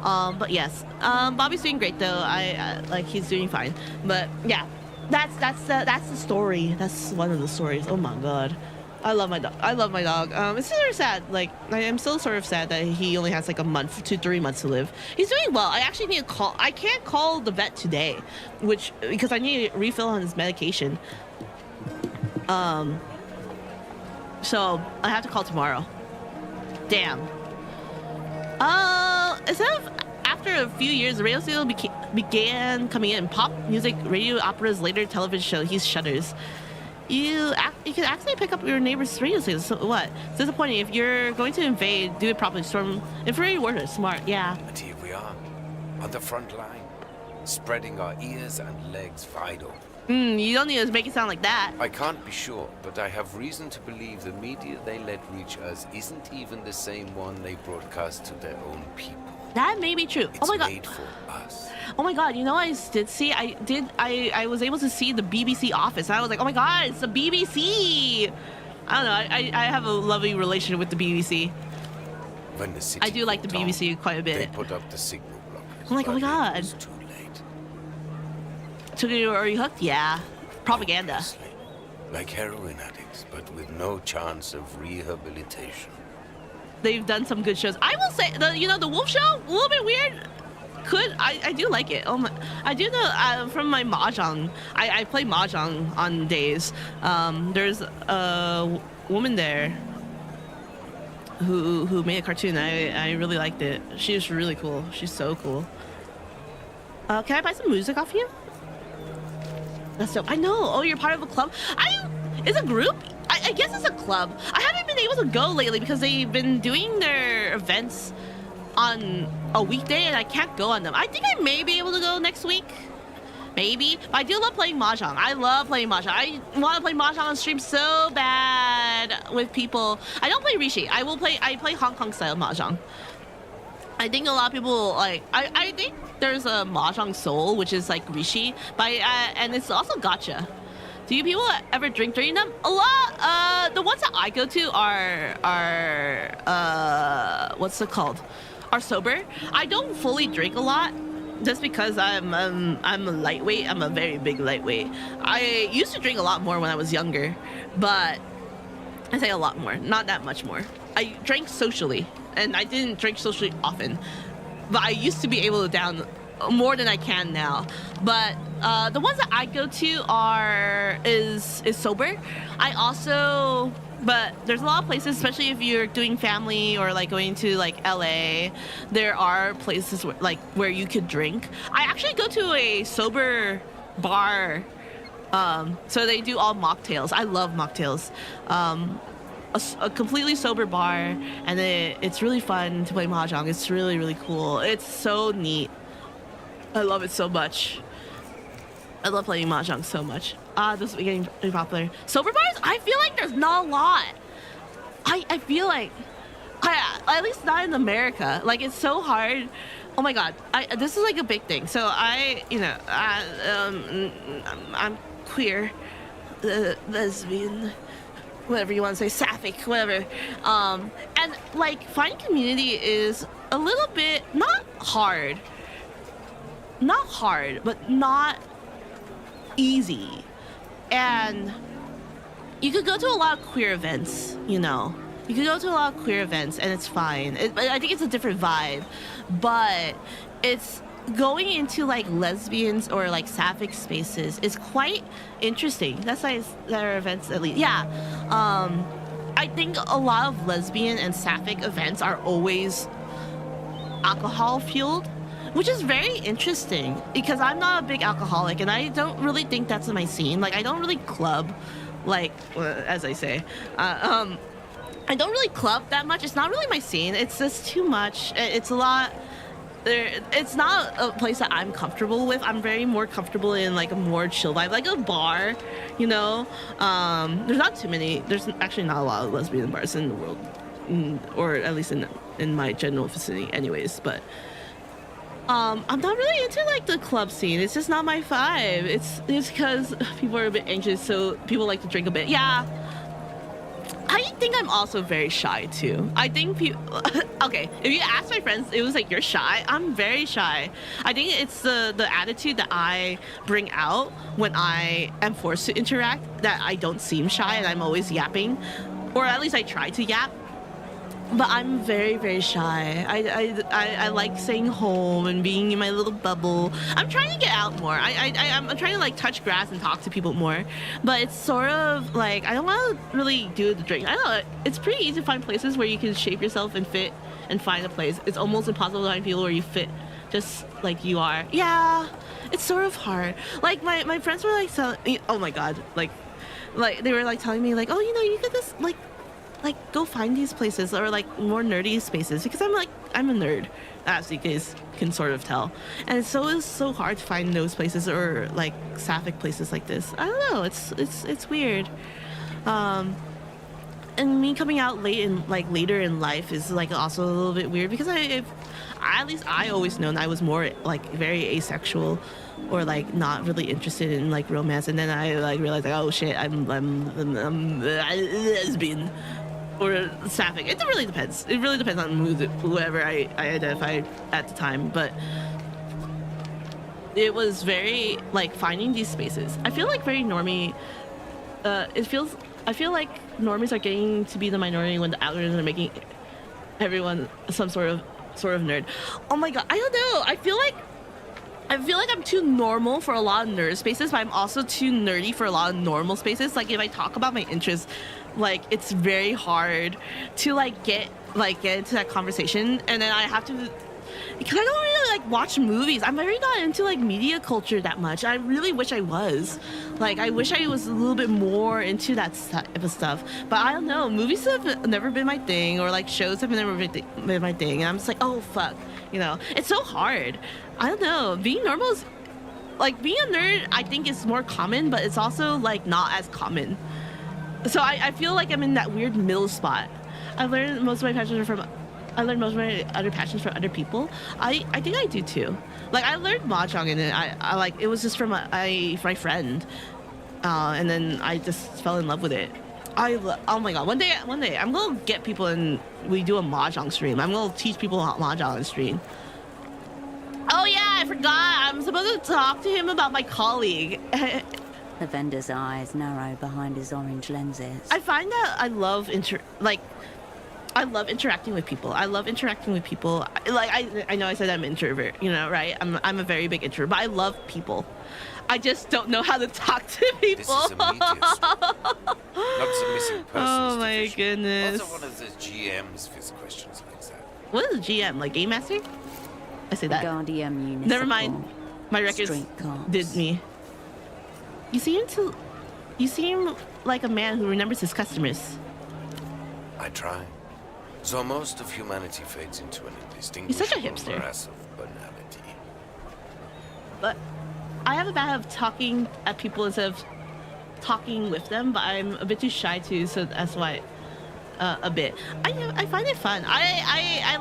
But yes, Bobby's doing great though. I like, he's doing fine. But yeah, that's the story. That's one of the stories. Oh my god, I love my dog. It's sort of sad. Like, I am still sort of sad that he only has like a month to 3 months to live. He's doing well. I actually need to call. I can't call the vet today, because I need to refill on his medication. So I have to call tomorrow. Damn. Instead of, after a few years, the radio studio began coming in. Pop music, radio operas, later television show. He shudders. You can actually pick up your neighbor's radio station. So what? It's disappointing. If you're going to invade, do it properly. Storm infrared warfare. Smart. Yeah. And here we are, on the front line, spreading our ears and legs wide open. You don't need to make it sound like that. I can't be sure, but I have reason to believe the media they let reach us isn't even the same one they broadcast to their own people. That may be true. It's oh my god. made for us. Oh my god, you know what I did see? I was able to see the BBC office. I was like, oh my god, it's the BBC! I don't know, I have a lovely relationship with the BBC. When the city I do like the BBC quite a bit. They put up the signal blockers. I'm like, oh my god. It was too late. Are you hooked? Yeah. Propaganda. Obviously. Like heroin addicts, but with no chance of rehabilitation. They've done some good shows. I will say, the Wolf Show, a little bit weird. I do like it. Oh my, I do know from my mahjong. I play mahjong on days. There's a woman there who made a cartoon. I really liked it. She's really cool. She's so cool. Can I buy some music off you? That's dope. I know. Oh, you're part of a club. It's a group. I guess it's a club. I haven't been able to go lately because they've been doing their events on a weekday and I can't go on them. I think I may be able to go next week. Maybe. But I do love playing mahjong. I love playing mahjong. I want to play mahjong on stream so bad with people. I don't play Rishi. I play Hong Kong style mahjong. I think a lot of people like. I think there's a mahjong soul, which is like Rishi, but and it's also gacha. Do you people ever drink during them? A lot. The ones that I go to are what's it called? Are sober. I don't fully drink a lot, just because I'm a lightweight. I'm a very big lightweight. I used to drink a lot more when I was younger, but I say a lot more, not that much more. I drank socially, and I didn't drink socially often, but I used to be able to down more than I can now. But the ones that I go to is sober. I also, but there's a lot of places, especially if you're doing family or like going to like LA, there are places where you could drink. I actually go to a sober bar, so they do all mocktails. I love mocktails. A completely sober bar, and it's really fun to play mahjong. It's really, really cool. It's so neat. I love it so much. I love playing mahjong so much. This is getting pretty popular. Sober bars? I feel like there's not a lot. I feel like, at least not in America. Like, it's so hard. Oh my god. This is like a big thing. So I'm queer, lesbian, whatever you want to say, sapphic, whatever. And like finding community is a little bit not hard, but not easy. And you could go to a lot of queer events, you know. You could go to a lot of queer events and it's fine. I think it's a different vibe, but it's going into like lesbians or like sapphic spaces is quite interesting. That's like their events at least. Yeah. I think a lot of lesbian and sapphic events are always alcohol fueled, which is very interesting because I'm not a big alcoholic and I don't really think that's my scene. Like I don't really club, like as I say. I don't really club that much. It's not really my scene. It's just too much. It's a lot. It's not a place that I'm comfortable with. I'm very more comfortable in like a more chill vibe, like a bar, you know. There's not too many. There's actually not a lot of lesbian bars in the world, or at least in my general vicinity, anyways. But I'm not really into like the club scene. It's just not my vibe. It's because people are a bit anxious, so people like to drink a bit. Yeah. I think I'm also very shy too. I think people. Okay, if you ask my friends, it was like you're shy. I'm very shy. I think it's the attitude that I bring out when I am forced to interact, that I don't seem shy and I'm always yapping, or at least I try to yap. But I'm very, very shy. I like staying home and being in my little bubble. I'm trying to get out more. I'm trying to like touch grass and talk to people more. But it's sort of like, I don't want to really do the drink. I don't know. It's pretty easy to find places where you can shape yourself and fit and find a place. It's almost impossible to find people where you fit just like you are. Yeah, it's sort of hard. Like my friends were like, oh my God. Like they were like telling me like, oh, you know, you could just like go find these places or like more nerdy spaces, because I'm a nerd, as you guys can sort of tell, and it's so hard to find those places or like sapphic places like this. I don't know, it's weird. And me coming out later in life is like also a little bit weird, because at least I always known I was more like very asexual or like not really interested in like romance, and then I like realized like, oh shit, I'm lesbian or sapphic. It really depends. It really depends on whoever I identified at the time. But it was very like finding these spaces. I feel like very normie. I feel like normies are getting to be the minority when the algorithms are making everyone some sort of sort of nerd. Oh my god, I don't know. I feel like I'm too normal for a lot of nerd spaces, but I'm also too nerdy for a lot of normal spaces. Like if I talk about my interests, like it's very hard to like get into that conversation, and then I have to, because I don't really like watch movies. I'm very not into like media culture that much. I really wish I was. Like I wish I was a little bit more into that type of stuff. But I don't know. Movies have never been my thing, or like shows have never been my thing. And I'm just like, oh fuck, you know, it's so hard. I don't know. Being normal is like being a nerd. I think is more common, but it's also like not as common. So I feel like I'm in that weird middle spot. I learned most of my other passions from other people. I think I do too. Like I learned mahjong, and then I like it was just from my friend, and then I just fell in love with it. Oh my god! One day I'm gonna get people and we do a mahjong stream. I'm gonna teach people how mahjong on stream. Oh yeah, I forgot. I'm supposed to talk to him about my colleague. The vendor's eyes narrow behind his orange lenses. I find that I love interacting with people. I love interacting with people. Like I know I said I'm an introvert, you know, right? I'm a very big introvert, but I love people. I just don't know how to talk to people. This is a media story, not some missing persons. Oh my division. goodness. Also one of the GM's fizz questions like that. What is a GM? Like Game Master? I say that. Guardian Municipal. Never mind. My records Street cops. did me. You seem like a man who remembers his customers. I try. So most of humanity fades into an indistinguishable You're such a hipster. morass of banality. But I have a bad of talking at people instead of talking with them, but I'm a bit too shy too, so that's why a bit. I find it fun. I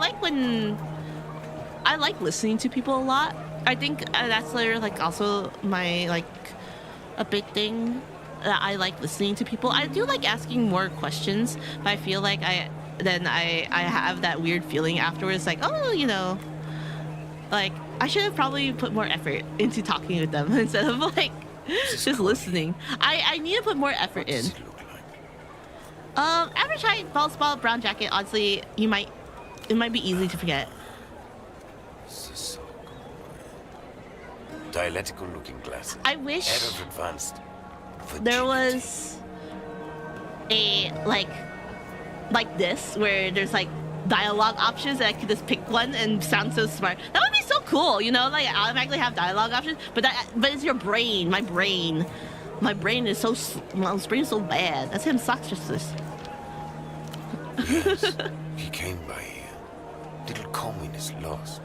like listening to people a lot. I think that's like also my like a big thing. I like listening to people. I do like asking more questions, but I feel like I have that weird feeling afterwards, like, oh, you know, like I should have probably put more effort into talking with them instead of like just listening. I need to put more effort in. What does it look like? Average height, bald spot, brown jacket. Honestly, it might be easy to forget. Dialectical looking glasses. I wish Head of advanced there virginity. was a like this where there's like dialogue options and I could just pick one and sound so smart. That would be so cool, you know, like automatically have dialogue options, but it's your brain. My brain is so my brain is so bad. That's him sucks just this. Yes, he came by here. Little communist lost.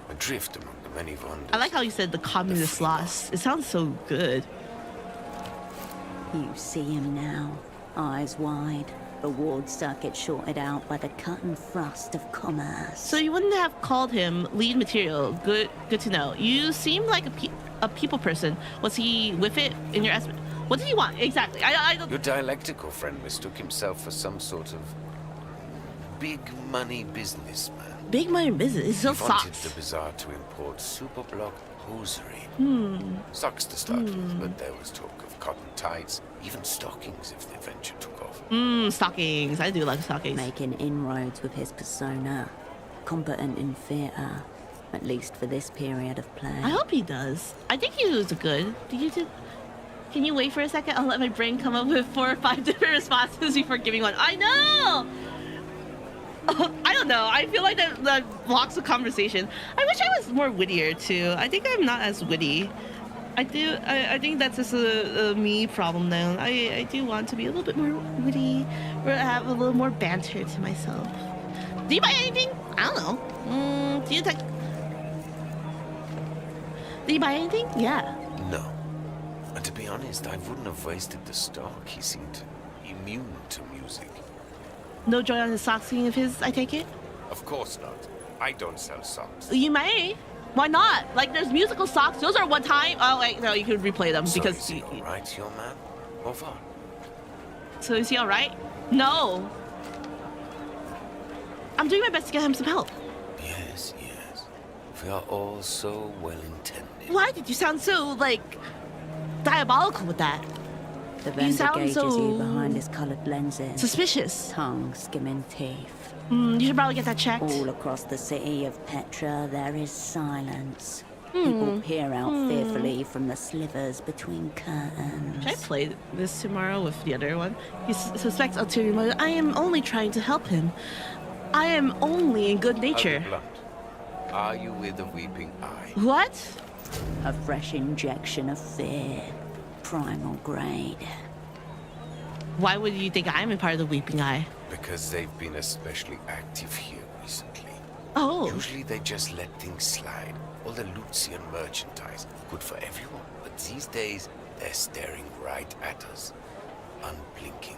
Adrift among the many wonders. I like how you said the communist lost. It sounds so good. You see him now, eyes wide, the ward circuit shorted out by the cut and thrust of commerce. So you wouldn't have called him lead material. Good to know. You seem like a people person. Was he with it in your estimate? What did he want exactly? I don't. Your dialectical friend mistook himself for some sort of big money businessman. Big money business. It's so He wanted socks. the bazaar to import superblock hosiery. Socks to start with, but there was talk of cotton tights, even stockings if the venture took off. Stockings. I do like stockings. Making inroads with his persona, competent in theatre, at least for this period of play. I hope he does. I think he was good. Can you wait for a second? I'll let my brain come up with 4 or 5 different responses before giving one. I know! I don't know. I feel like that blocks the conversation. I wish I was more wittier too. I think I'm not as witty. I think that's just a me problem though. I do want to be a little bit more witty, or have a little more banter to myself. Do you buy anything? I don't know. Do you buy anything? Yeah. No. And to be honest, I wouldn't have wasted the stock. He seemed immune to music. No joy on the sock scene of his, I take it? Of course not. I don't sell socks. You may. Why not? Like, there's musical socks. Those are one time. Oh, wait, no, you could replay them So because. is he all right, your man? Au revoir. So is he all right? No. I'm doing my best to get him some help. Yes, yes. We are all so well intended. Why did you sound so, like, diabolical with that? The You vendor sound gauges so you behind his coloured lenses. suspicious. Tongue skimming teeth. You should probably get that checked. All across the city of Petra, there is silence. People peer out fearfully from the slivers between curtains. Should I play this tomorrow with the other one? He suspects ulterior motive. I am only trying to help him. I am only in good I'll be nature. blunt. Are you with the Weeping Eye? What? A fresh injection of fear. Primal grade. Why would you think I'm a part of the Weeping Eye? Because they've been especially active here recently. Oh. Usually they just let things slide. All the Lucian merchandise, good for everyone. But these days, they're staring right at us, unblinking.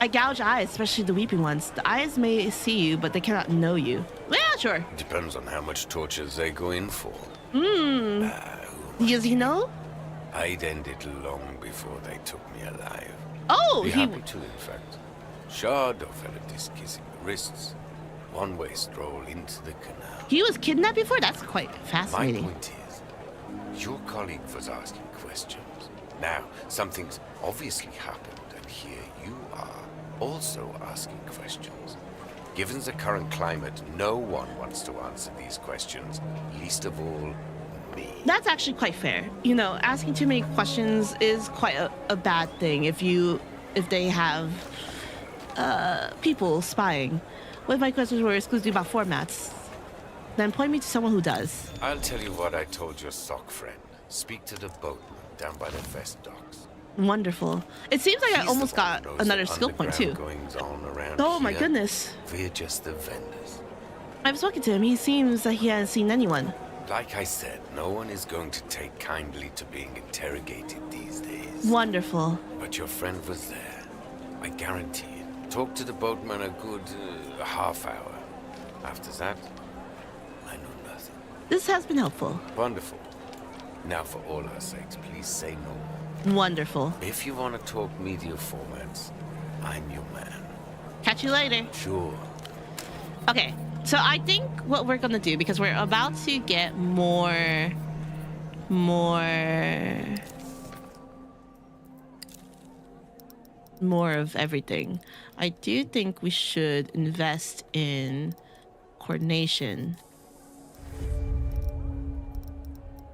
I gouge eyes, especially the weeping ones. The eyes may see you, but they cannot know you. Yeah, sure. Depends on how much torture they go in for. Does he know? I'd end it long before they took me alive. Oh, Be he... happy to, in fact. Shard or Feladis kissing the wrists. One-way stroll into the canal. He was kidnapped before? That's quite My fascinating. point is, your colleague was asking questions. Now, something's obviously happened, and here you are, also asking questions. Given the current climate, no one wants to answer these questions, least of all, me. That's actually quite fair. You know, asking too many questions is quite a bad thing if they have people spying. What if my questions were exclusively about formats? Then point me to someone who does. I'll tell you what I told your sock friend. Speak to the boatman down by the Vest docks. Wonderful. It seems like I He's almost the one got who knows another the skill point too. underground goings-on around Oh my here. goodness. We're just the vendors. I've spoken to him. He seems that he hasn't seen anyone. Like I said, no one is going to take kindly to being interrogated these days. Wonderful. But your friend was there. I guarantee it. Talk to the boatman a good half hour. After that, I know nothing. This has been helpful. Wonderful. Now, for all our sakes, please say no more. Wonderful. If you want to talk media formats, I'm your man. Catch you later. Sure. Okay, so I think what we're gonna do, because we're about to get more of everything. I do think we should invest in coordination.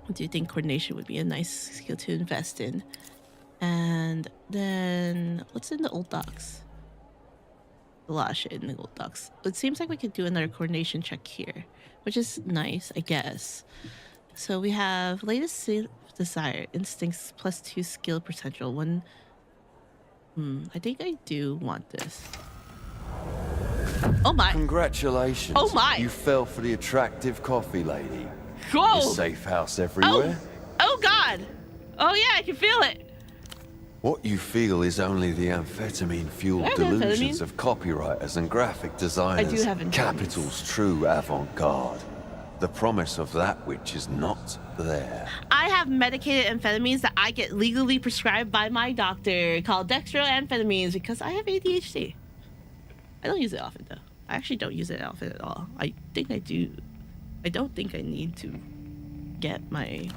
I do think coordination would be a nice skill to invest in. And then what's in the old docs? A lot of shit in the old docs. It seems like we could do another coordination check here, which is nice, I guess. So we have latest desire, instincts +2 skill potential. One. I think I do want this. Oh my! Congratulations. Oh my! You fell for the attractive coffee lady. Whoa! There's safe house everywhere. Oh God! Oh yeah, I can feel it. What you feel is only the amphetamine-fueled I have delusions amphetamine. of copywriters and graphic designers. have amphetamines. Capital's true avant-garde. The promise of that which is not there. I have medicated amphetamines that I get legally prescribed by my doctor called dextroamphetamines because I have ADHD. I don't use it often though. I actually don't use it often at all. I think I do. I don't think I need to get my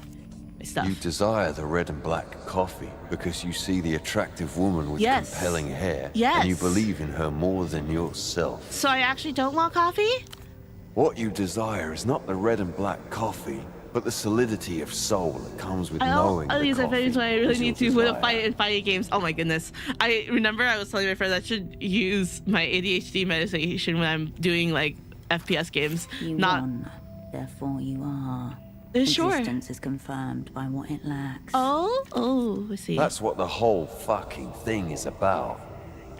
stuff. You desire the red and black coffee because you see the attractive woman with Yes. compelling hair. Yes. And you believe in her more than yourself. So I actually don't want coffee? What you desire is not the red and black coffee, but the solidity of soul that comes with knowing I the use coffee amphetamines when I really is your need to when desire. I fight in fighting games. Oh my goodness. I remember I was telling my friends I should use my ADHD medication when I'm doing like FPS games. You Not won, therefore you are. Sure. Existence is confirmed by what it lacks. Oh, I see. That's what the whole fucking thing is about.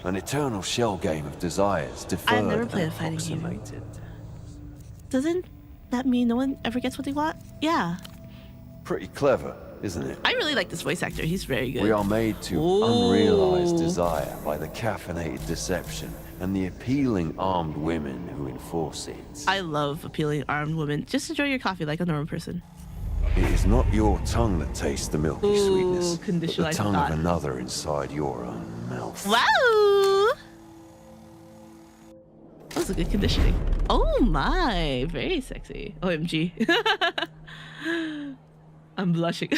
An eternal shell game of desires deferred I've never and played a fighting game. approximated. Doesn't that mean no one ever gets what they want? Yeah. Pretty clever, isn't it? I really like this voice actor. He's very good. We are made to Ooh. unrealized desire by the caffeinated deception and the appealing armed women who enforce it. I love appealing armed women. Just enjoy your coffee like a normal person. It is not your tongue that tastes the milky Ooh, sweetness, but the conditionalized tongue thought. of another inside your own mouth. Wow! That was a good conditioning. Oh my, very sexy. OMG. I'm blushing.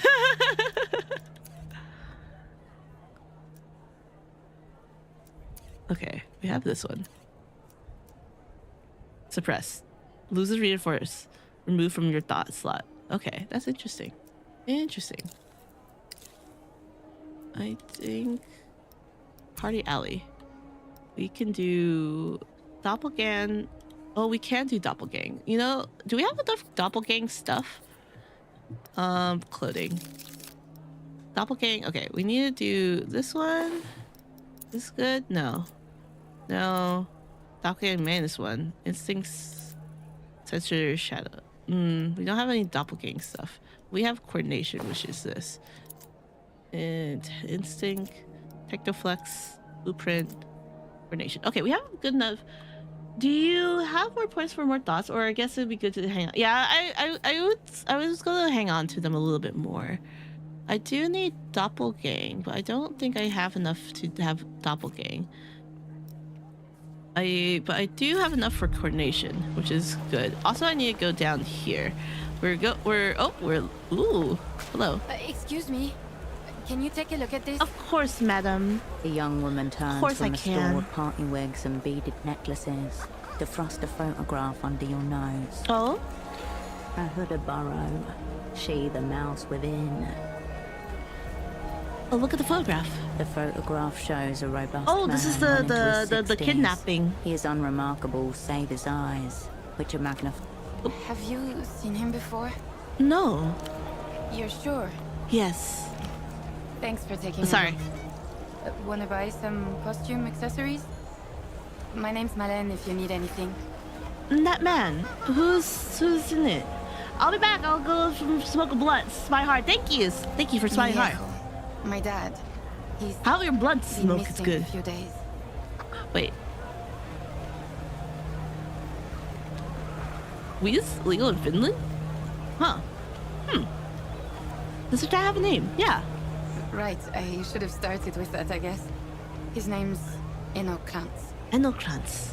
Okay, we have this one. Suppress. Loses reinforce. Remove from your thought slot. Okay, that's interesting. Interesting. I think Party Alley. We can do Doppelgang. Oh, we can do Doppelgang. You know, do we have enough Doppelgang stuff? Clothing. Doppelgang. Okay, we need to do this one. This good? No. No. Doppelgang minus one. Instincts. Sensor shadow. We don't have any Doppelgang stuff. We have coordination, which is this. And instinct, Technoflex, blueprint, coordination. Okay, we have good enough. Do you have more points for more thoughts, or I guess it'd be good to hang on? Yeah, I was gonna hang on to them a little bit more. I do need Doppelgang, but I don't think I have enough to have Doppelgang. But I do have enough for coordination, which is good. Also, I need to go down here. Ooh, hello. Excuse me. Can you take a look at this? Of course, madam. The young woman turns course from I a store can. of party wigs and beaded necklaces to thrust a photograph under your nose. Oh? A hooded burrow. She the mouse within. Oh, look at the photograph. The photograph shows a robust Oh, this is man well into the his 60s. kidnapping. He is unremarkable save his eyes, which are magnified. Have you seen him before? No. You're sure? Yes. Thanks for taking Sorry. Wanna buy some costume accessories? My name's Malène if you need anything. That man. Who's in it? I'll be back. I'll go smoke a blunt. Spy hard. Thank you. Thank you for spying hard. My dad. He's How your blood been smoke is missing good. a few days. Wait. Weed is legal in Finland? Huh. Does your dad have a name? Yeah. Right, I should have started with that, I guess. His name's Eno Krantz. Enelkrantz.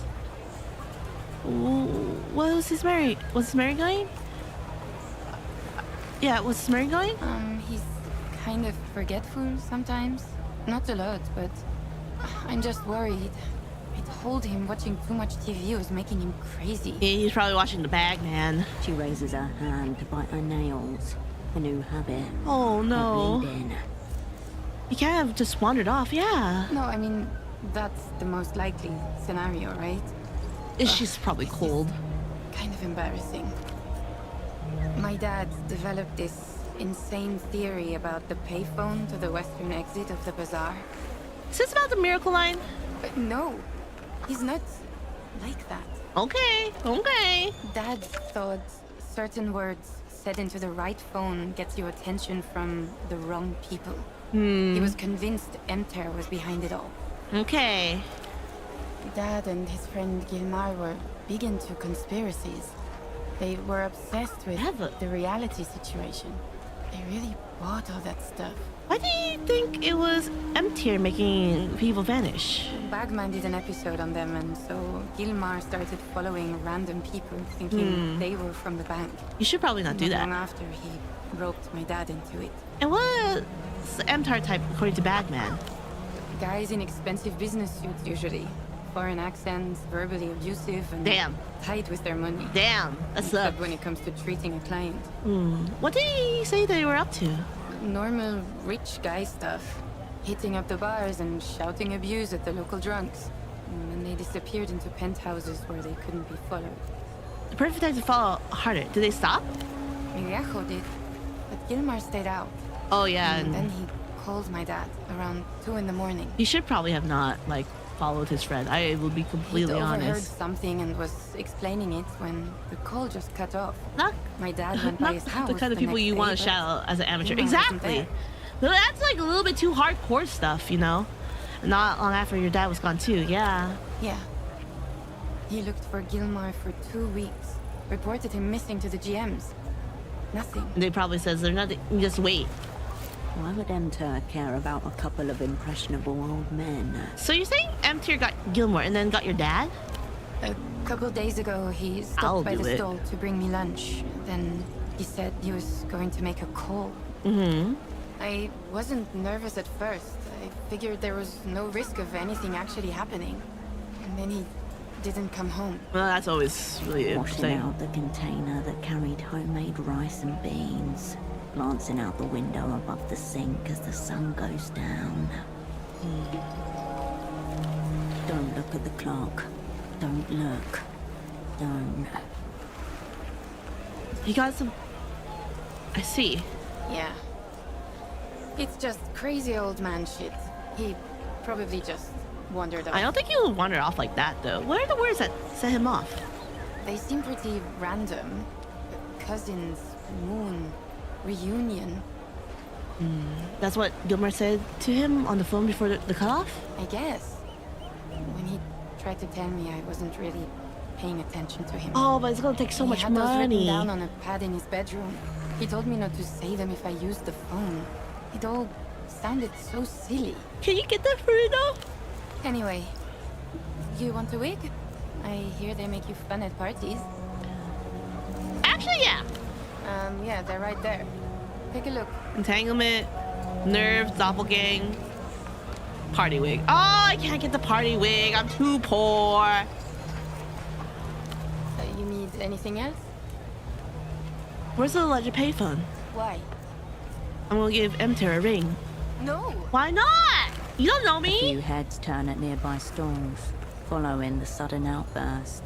What was his married? Was his married going? Yeah, was his married going? He's kind of forgetful sometimes. Not a lot, but I'm just worried. I told him watching too much TV was making him crazy. Yeah, he's probably watching The Bag Man. She raises her hand to bite her nails. A new habit. Oh no. Bleeding. He can't have just wandered off, yeah. No, I mean, that's the most likely scenario, right? She's probably cold. Kind of embarrassing. My dad developed this insane theory about the payphone to the western exit of the bazaar. Is this about the Miracle Line? No, he's not like that. Okay, okay. Dad thought certain words said into the right phone gets your attention from the wrong people. He was convinced Emter was behind it all. Okay. Dad and his friend Gilmar were big into conspiracies. They were obsessed with the reality situation. They really bought all that stuff. Why do you think it was Emter making people vanish? Bagman did an episode on them, and so Gilmar started following random people, thinking they were from the bank. You should probably not do that. Long after, he roped my dad into it. And what's the Emtar type according to Bagman? Guys in expensive business suits, usually. Foreign accents, verbally abusive, and Damn. tight with their money. Damn, that's Except up. when it comes to treating a client. What did he say they were up to? Normal rich guy stuff. Hitting up the bars and shouting abuse at the local drunks. And then they disappeared into penthouses where they couldn't be followed. The perfect time to follow harder. Did they stop? Miriajo did, but Gilmar stayed out. Oh yeah, And then and he called my dad around 2 in the morning. he should probably have not like followed his friend. I will be He'd completely overheard honest. something and was explaining it when the call just cut off. Not, My dad went by not his house the kind of people next you day, want to but shout out as an amateur. Gilmar wasn't Exactly. there. But that's like a little bit too hardcore stuff, you know? Not long after your dad was gone too. Yeah. Yeah. He looked for Gilmar for 2 weeks. Reported him missing to the GMs. Nothing. They probably says there's nothing. Just wait. Why would Emter care about a couple of impressionable old men? So you're saying Emter got Gilmore and then got your dad? A couple days ago, he stopped I'll by do the it. stall to bring me lunch. Then he said he was going to make a call. Mm-hmm. I wasn't nervous at first. I figured there was no risk of anything actually happening. And then he didn't come home. Well, that's always really Washing interesting. out the container that carried homemade rice and beans. Glancing out the window above the sink as the sun goes down. Don't look at the clock. Don't look. Don't. You got some... I see. Yeah. It's just crazy old man shit. He probably just wandered off. I don't think he would wander off like that, though. What are the words that set him off? They seem pretty random. Cousins, moon, reunion. That's what Gilmore said to him on the phone before the cutoff? I guess. When he tried to tell me, I wasn't really paying attention to him. Oh, but it's gonna take so He much had those written money. down on a pad in his bedroom. He told me not to say them if I used the phone. It all sounded so silly. Can you get that for me, though? Anyway, you want a wig? I hear they make you fun at parties. Actually, yeah. Yeah, they're right there. Take a look. Entanglement, nerves, doppelgang, party wig. Oh, I can't get the party wig. I'm too poor. You need anything else? Where's the alleged payphone? Why? I'm gonna give Emter a ring. No! Why not? You don't know A me. few heads turn at nearby stalls, following the sudden outburst.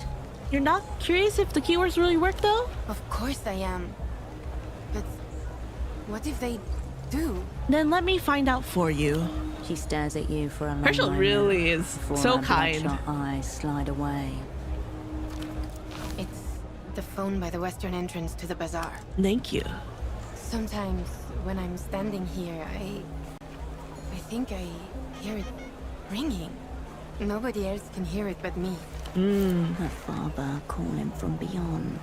You're not curious if the keywords really work, though? Of course I am. But what if they do? Then let me find out for you. She stares at you for a long Herschel moment really is before so her kind. bloodshot eyes slide away. It's the phone by the western entrance to the bazaar. Thank you. Sometimes when I'm standing here, I think I hear it ringing. Nobody else can hear it but me. Her father calling from beyond,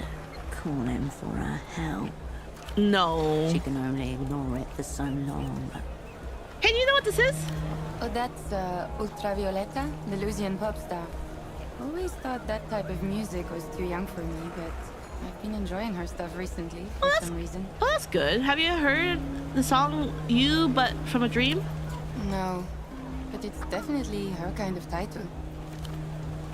calling for her help. No. She can only ignore it for so long. Hey, you know what this is? Oh, that's Ultravioleta, the Lusian pop star. Always thought that type of music was too young for me, but I've been enjoying her stuff recently for some reason. Oh, that's good. Have you heard the song You But From a Dream? No, but it's definitely her kind of title.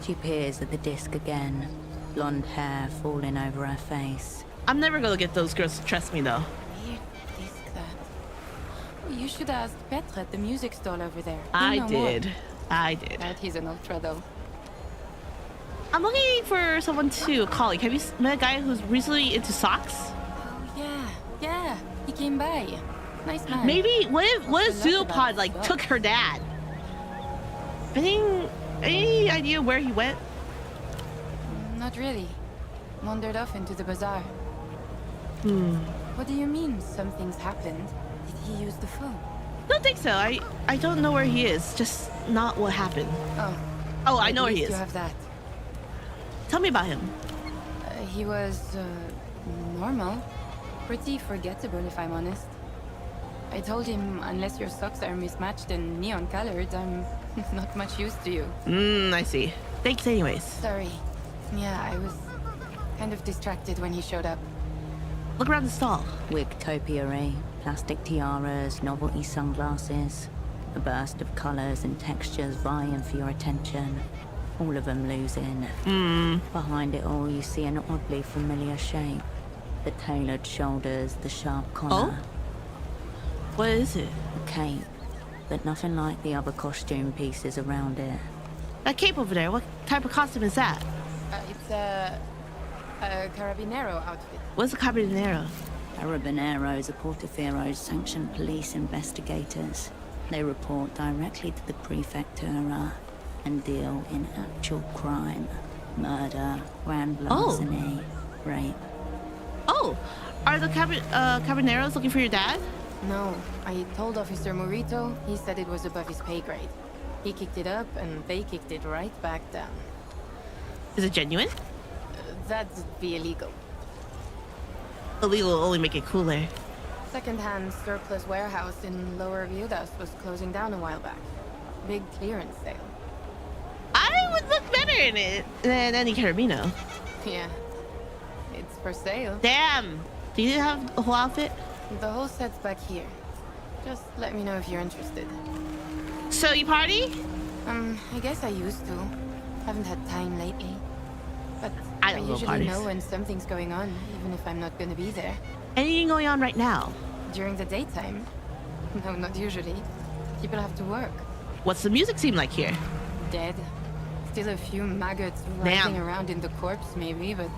She peers at the disc again, blonde hair falling over her face. I'm never gonna get those girls to trust me, though. Weird disc that. You should ask Petra at the music stall over there. He'll I know more. did. I did. Doubt he's an ultra though. I'm looking for someone too, a colleague. Have you met a guy who's recently into socks? Oh yeah, he came by. Nice man. Maybe what if Lots about Pseudopod like socks. took her dad? Any idea where he went? Not really. Wandered off into the bazaar. Hmm. What do you mean something's happened? Did he use the phone? Don't think so. I don't know where he is. Just not what happened. Oh. Oh, I know At where he least is. You have that. Tell me about him. He was normal. Pretty forgettable, if I'm honest. I told him, unless your socks are mismatched and neon colored, I'm not much use to you. I see. Thanks anyways. Sorry. Yeah, I was kind of distracted when he showed up. Look around the stall. Wig topiary, plastic tiaras, novelty sunglasses. A burst of colours and textures vying for your attention. All of them losing. Behind it all, you see an oddly familiar shape. The tailored shoulders, the sharp collar. Oh? What is it? A cape, but nothing like the other costume pieces around it. That cape over there, what type of costume is that? It's a Carabinero outfit. What's a Carabinero? Carabineros are Portofiero's sanctioned police investigators. They report directly to the Prefectura and deal in actual crime. Murder, grand larceny, rape. Oh, are the Carabineros looking for your dad? No, I told Officer Morito. He said it was above his pay grade. He kicked it up, and they kicked it right back down. Is it genuine? That'd be illegal. Illegal will only make it cooler. Second-hand surplus warehouse in Lower Viudas was closing down a while back. Big clearance sale. I would look better in it than any Carabino. Yeah. It's for sale. Damn! Do you have a whole outfit? The whole set's back here. Just let me know if you're interested. So you party? I guess I used to. Haven't had time lately. But I I don't go usually parties. know when something's going on, even if I'm not gonna be there. Anything going on right now? During the daytime? No, not usually. People have to work. What's the music scene like here? Dead. Still a few maggots writhing around in the corpse, maybe, but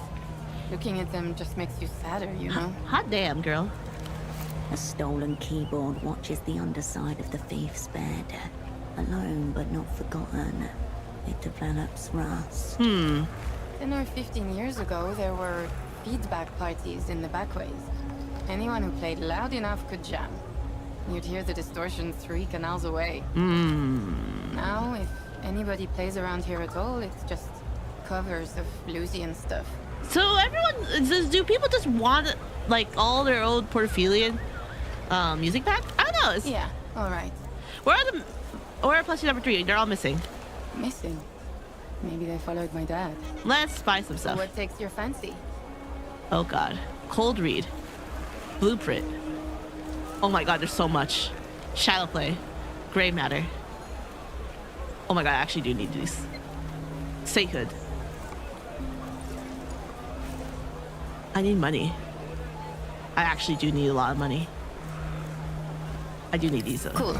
looking at them just makes you sadder, you know? Hot damn, girl. A stolen keyboard watches the underside of the thief's bed. Alone but not forgotten, it develops rust. 10 or 15 years ago, there were feedback parties in the backways. Anyone who played loud enough could jam. You'd hear the distortion 3 canals away. Now, if anybody plays around here at all, it's just covers of bluesy and stuff. So everyone, do people just want like all their old Portofilian music back? I don't know. It's, Yeah, alright. Where are the? Where are plushie number 3? They're all missing. Missing. Maybe they followed my dad. Let's buy some So stuff. what takes your fancy? Oh god. Cold read. Blueprint. Oh my god, there's so much. Shadow play. Gray matter. Oh my god, I actually do need these. Sainthood. I need money. I actually do need a lot of money. I do need these though. Cool.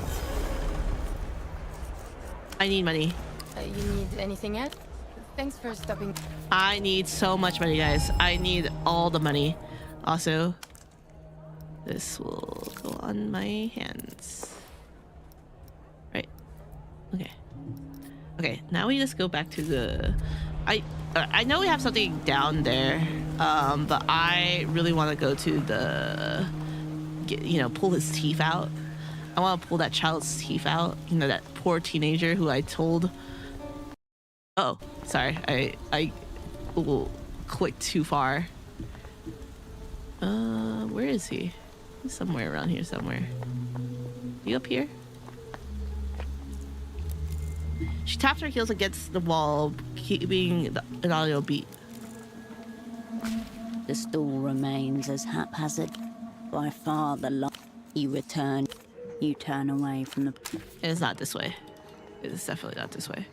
I need money. You need anything else? Thanks for stopping. I need so much money, guys. I need all the money. Also, this will go on my hands. Right. Okay. Okay, now we just go back to the... I know we have something down there, but I really want to go to the... pull his teeth out. I want to pull that child's teeth out. You know, that poor teenager who I told... Oh, sorry. I clicked too far. Where is he? He's somewhere around here somewhere. You up here? She taps her heels against the wall, keeping an audio beat. The stool remains as haphazard. By far the long. You return. You turn away from the... It's not this way. It is definitely not this way.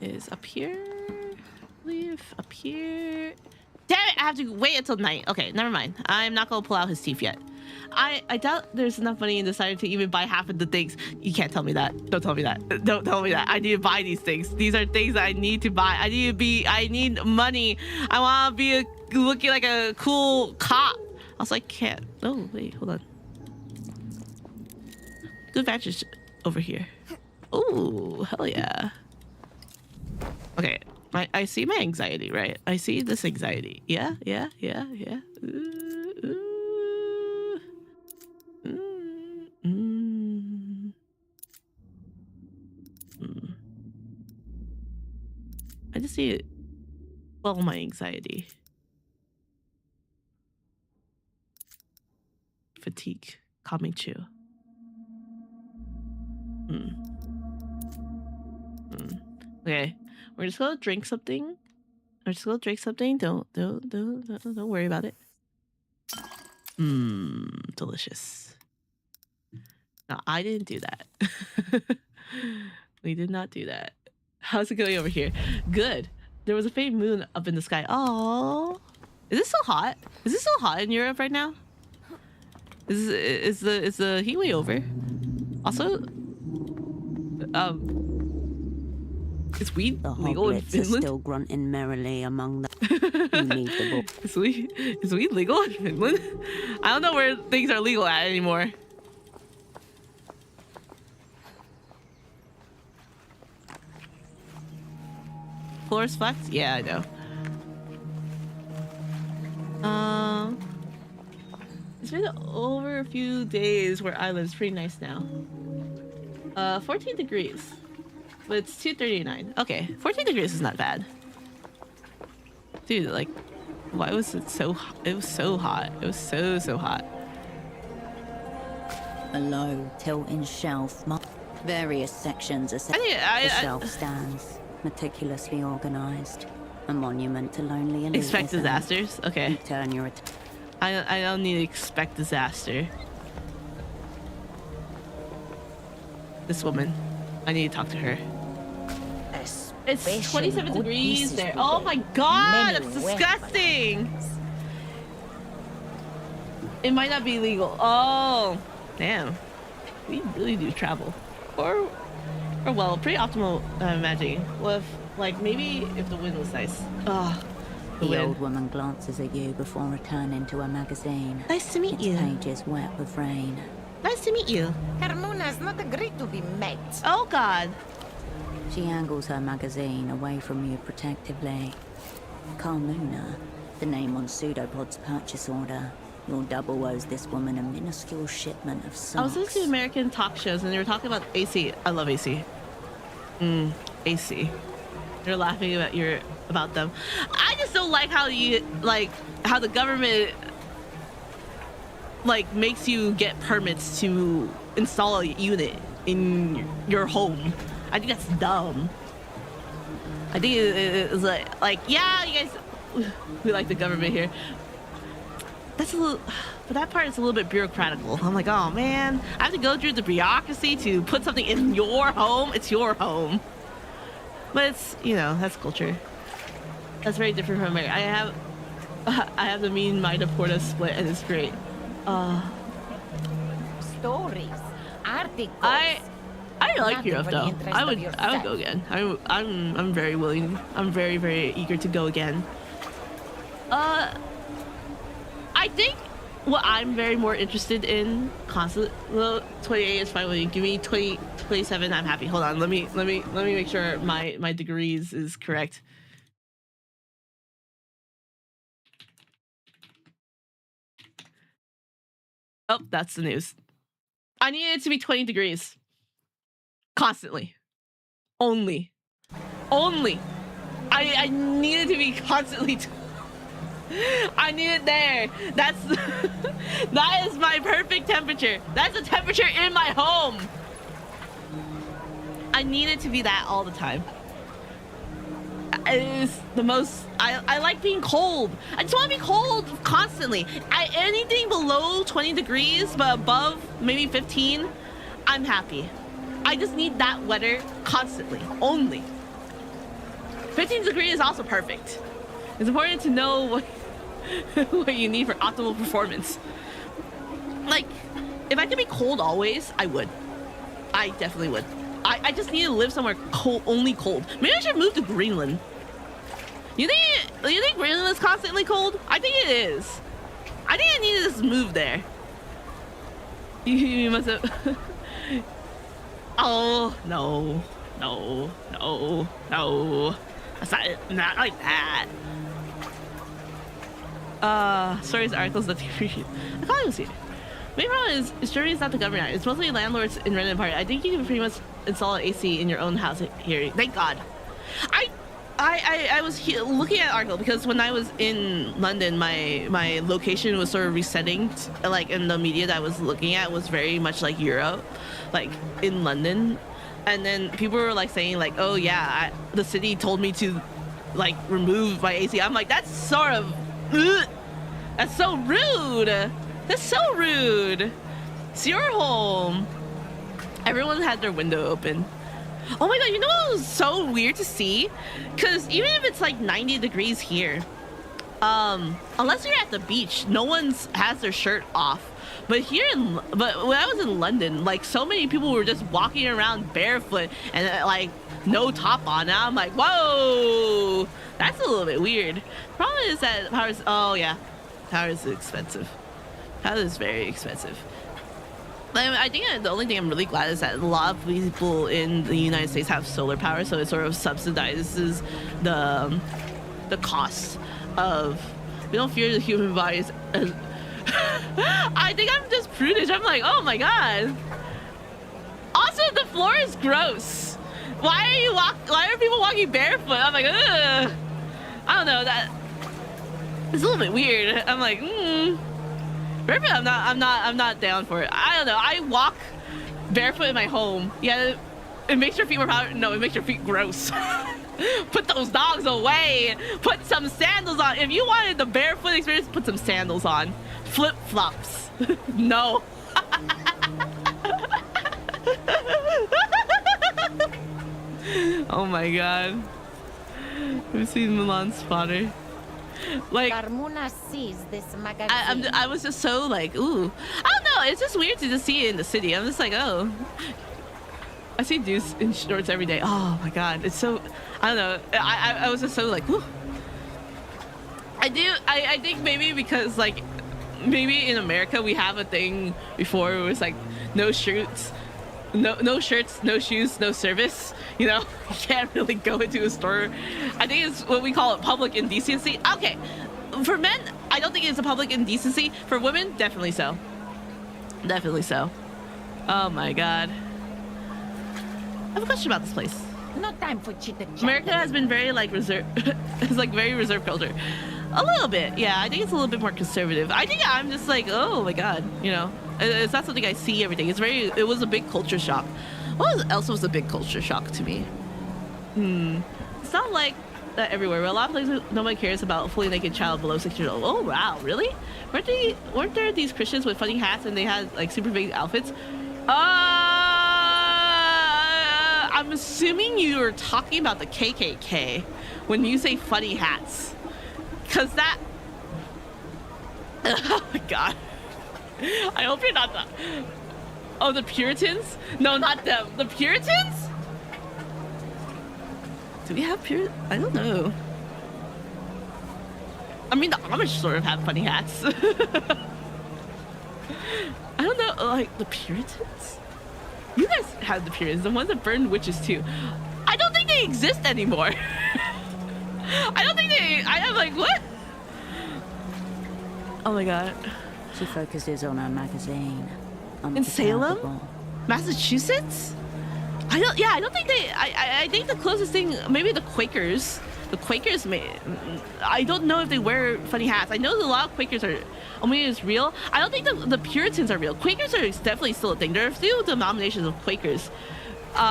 It is up here. I believe up here. Damn it! I have to wait until night. Okay, never mind. I'm not gonna pull out his teeth yet. I doubt there's enough money in the side to even buy half of the things. You can't tell me that. Don't tell me that. Don't tell me that. I need to buy these things. These are things that I need to buy. I need money. I want to be looking like a cool cop. Also, I can't. Oh, wait, hold on. Good vantage over here. Oh, hell yeah. Okay, I see my anxiety, right? I see this anxiety. Yeah. I just see it. Well, my anxiety. Fatigue. Calming chew. Okay. We're just gonna drink something. Don't worry about it. Delicious. No, I didn't do that. We did not do that. How's it going over here? Good. There was a faint moon up in the sky. Oh, is it so hot? Is it so hot in Europe right now? Is the heat wave over? Also, is weed The legal in hobbits are Finland? still grunting merrily among the... You need the book. Is weed legal in Finland? I don't know where things are legal at anymore. Floor's fucked? Yeah, I know. It's been over a few days where I live. It's pretty nice now. 14 degrees. But it's 239. Okay, 14 degrees is not bad. Dude, like, why was it so hot? It was so hot. It was so hot. A low, tilting shelf. Various sections are set. The shelf stands, meticulously organized. A monument to lonely elitism. Expect disasters? Okay. You turn your I don't need to expect disaster. this woman. I need to talk to her. It's 27 degrees there. Oh my god, that's disgusting. It might not be legal. Oh, damn. We really do travel. Or well, pretty optimal, I'm imagining. Well, if, like, maybe if the wind was nice. Oh, the old woman glances at you before returning to her magazine. Nice to meet you. Pages wet with rain. Nice to meet you. Carmona is not agreed to be met. Oh god. She angles her magazine away from you protectively. Carmona, the name on Pseudopod's purchase order. Your double owes this woman a minuscule shipment of socks. I was listening to American talk shows and they were talking about AC. I love AC. AC. You're laughing about them. I just don't like how how the government like makes you get permits to install a unit in your home. I think that's dumb. I think it's like yeah, you guys, we like the government here. That's a little, but that part is a little bit bureaucratical. I'm like, oh man, I have to go through the bureaucracy to put something in your home. It's your home. But it's, you know, that's culture. That's very different from America. I have the mean mind of Porta split and it's great. Stories, articles. I like Europe though. I would go again. I'm very willing. I'm very, very eager to go again. I think what I'm very more interested in constantly. Well, 28 is fine with me. Give me 20, 27. I'm happy. Hold on. Let me make sure my degrees is correct. Oh, that's the news. I need it to be 20 degrees. Constantly. Only. I need it to be constantly. I need it there. That is my perfect temperature. That's the temperature in my home. I need it to be that all the time. It is the most. I like being cold. I just want to be cold constantly. Anything below 20 degrees, but above maybe 15, I'm happy. I just need that weather constantly. Only. 15 degrees is also perfect. It's important to know what you need for optimal performance. Like, if I could be cold always, I would. I definitely would. I just need to live somewhere cold, only cold. Maybe I should move to Greenland. You think Greenland is constantly cold? I think it is. I think I need to just move there. You must have. Oh no. That's not like that. Stories, articles that I can't even see it. Main problem is Germany is not the government. It's mostly landlords in rented apartments. I think you can pretty much install an AC in your own house here. Thank God. I was looking at an article because when I was in London, my location was sort of resetting. Like in the media that I was looking at was very much like Europe, like in London. And then people were like saying like, oh yeah, the city told me to like remove my AC. I'm like, that's sort of, that's so rude. That's so rude. It's your home. Everyone had their window open. Oh my god, you know what was so weird to see? Because even if it's like 90 degrees here, unless you're at the beach, no one has their shirt off. But when I was in London, like so many people were just walking around barefoot and like no top on. Now I'm like, whoa, that's a little bit weird. Problem is that power's, oh yeah, power is expensive. Power is very expensive. I think the only thing I'm really glad is that a lot of people in the United States have solar power, so it sort of subsidizes the cost of. We don't fear the human bodies. I think I'm just prudish. I'm like, oh my god. Also, the floor is gross. Why are people walking barefoot? I'm like, ugh. I don't know. That it's a little bit weird. I'm like, barefoot. I'm not down for it. I don't know. I walk barefoot in my home. Yeah, it makes your feet more powerful. No, it makes your feet gross. Put those dogs away. Put some sandals on. If you wanted the barefoot experience, put some sandals on. Flip-flops. No. Oh my god. We've seen Mulan's father. Like, Carmona sees this magazine. I was just so like, ooh. I don't know. It's just weird to just see it in the city. I'm just like, oh. I see dudes in shorts every day. Oh my god. It's so, I don't know. I was just so like, ooh. I think maybe because like, maybe in America we have a thing before it was like no shirts, no shirts, no shoes, no service. You know, you can't really go into a store. I think it's what we call it public indecency. Okay, for men, I don't think it's a public indecency. For women, definitely so. Definitely so. Oh my god. I have a question about this place. No time for chitter chat. America has been very like reserved. It's like very reserved culture. A little bit, yeah. I think it's a little bit more conservative. I think I'm just like, oh my god, you know, it's not something I see every day. It was a big culture shock. What else was a big culture shock to me? It's not like that everywhere. But a lot of places, nobody cares about a fully naked child below 6 years old. Oh wow, really? Weren't there these Christians with funny hats and they had like super big outfits? I'm assuming you were talking about the KKK when you say funny hats. Cause that, oh my god, I hope you're not the, oh, the Puritans? No, not them, the Puritans? Do we have Puritans? I don't know. I mean, the Amish sort of have funny hats. I don't know, like, the Puritans? You guys have the Puritans, the ones that burned witches too. I don't think they exist anymore. I don't think I'm like, what? Oh my god. She focuses on her magazine. In Salem? Massachusetts? I don't think they, I think the closest thing, maybe the Quakers. The Quakers I don't know if they wear funny hats. I know that a lot of Quakers are, I mean, it's real. I don't think the Puritans are real. Quakers are definitely still a thing. There are a few denominations of Quakers. There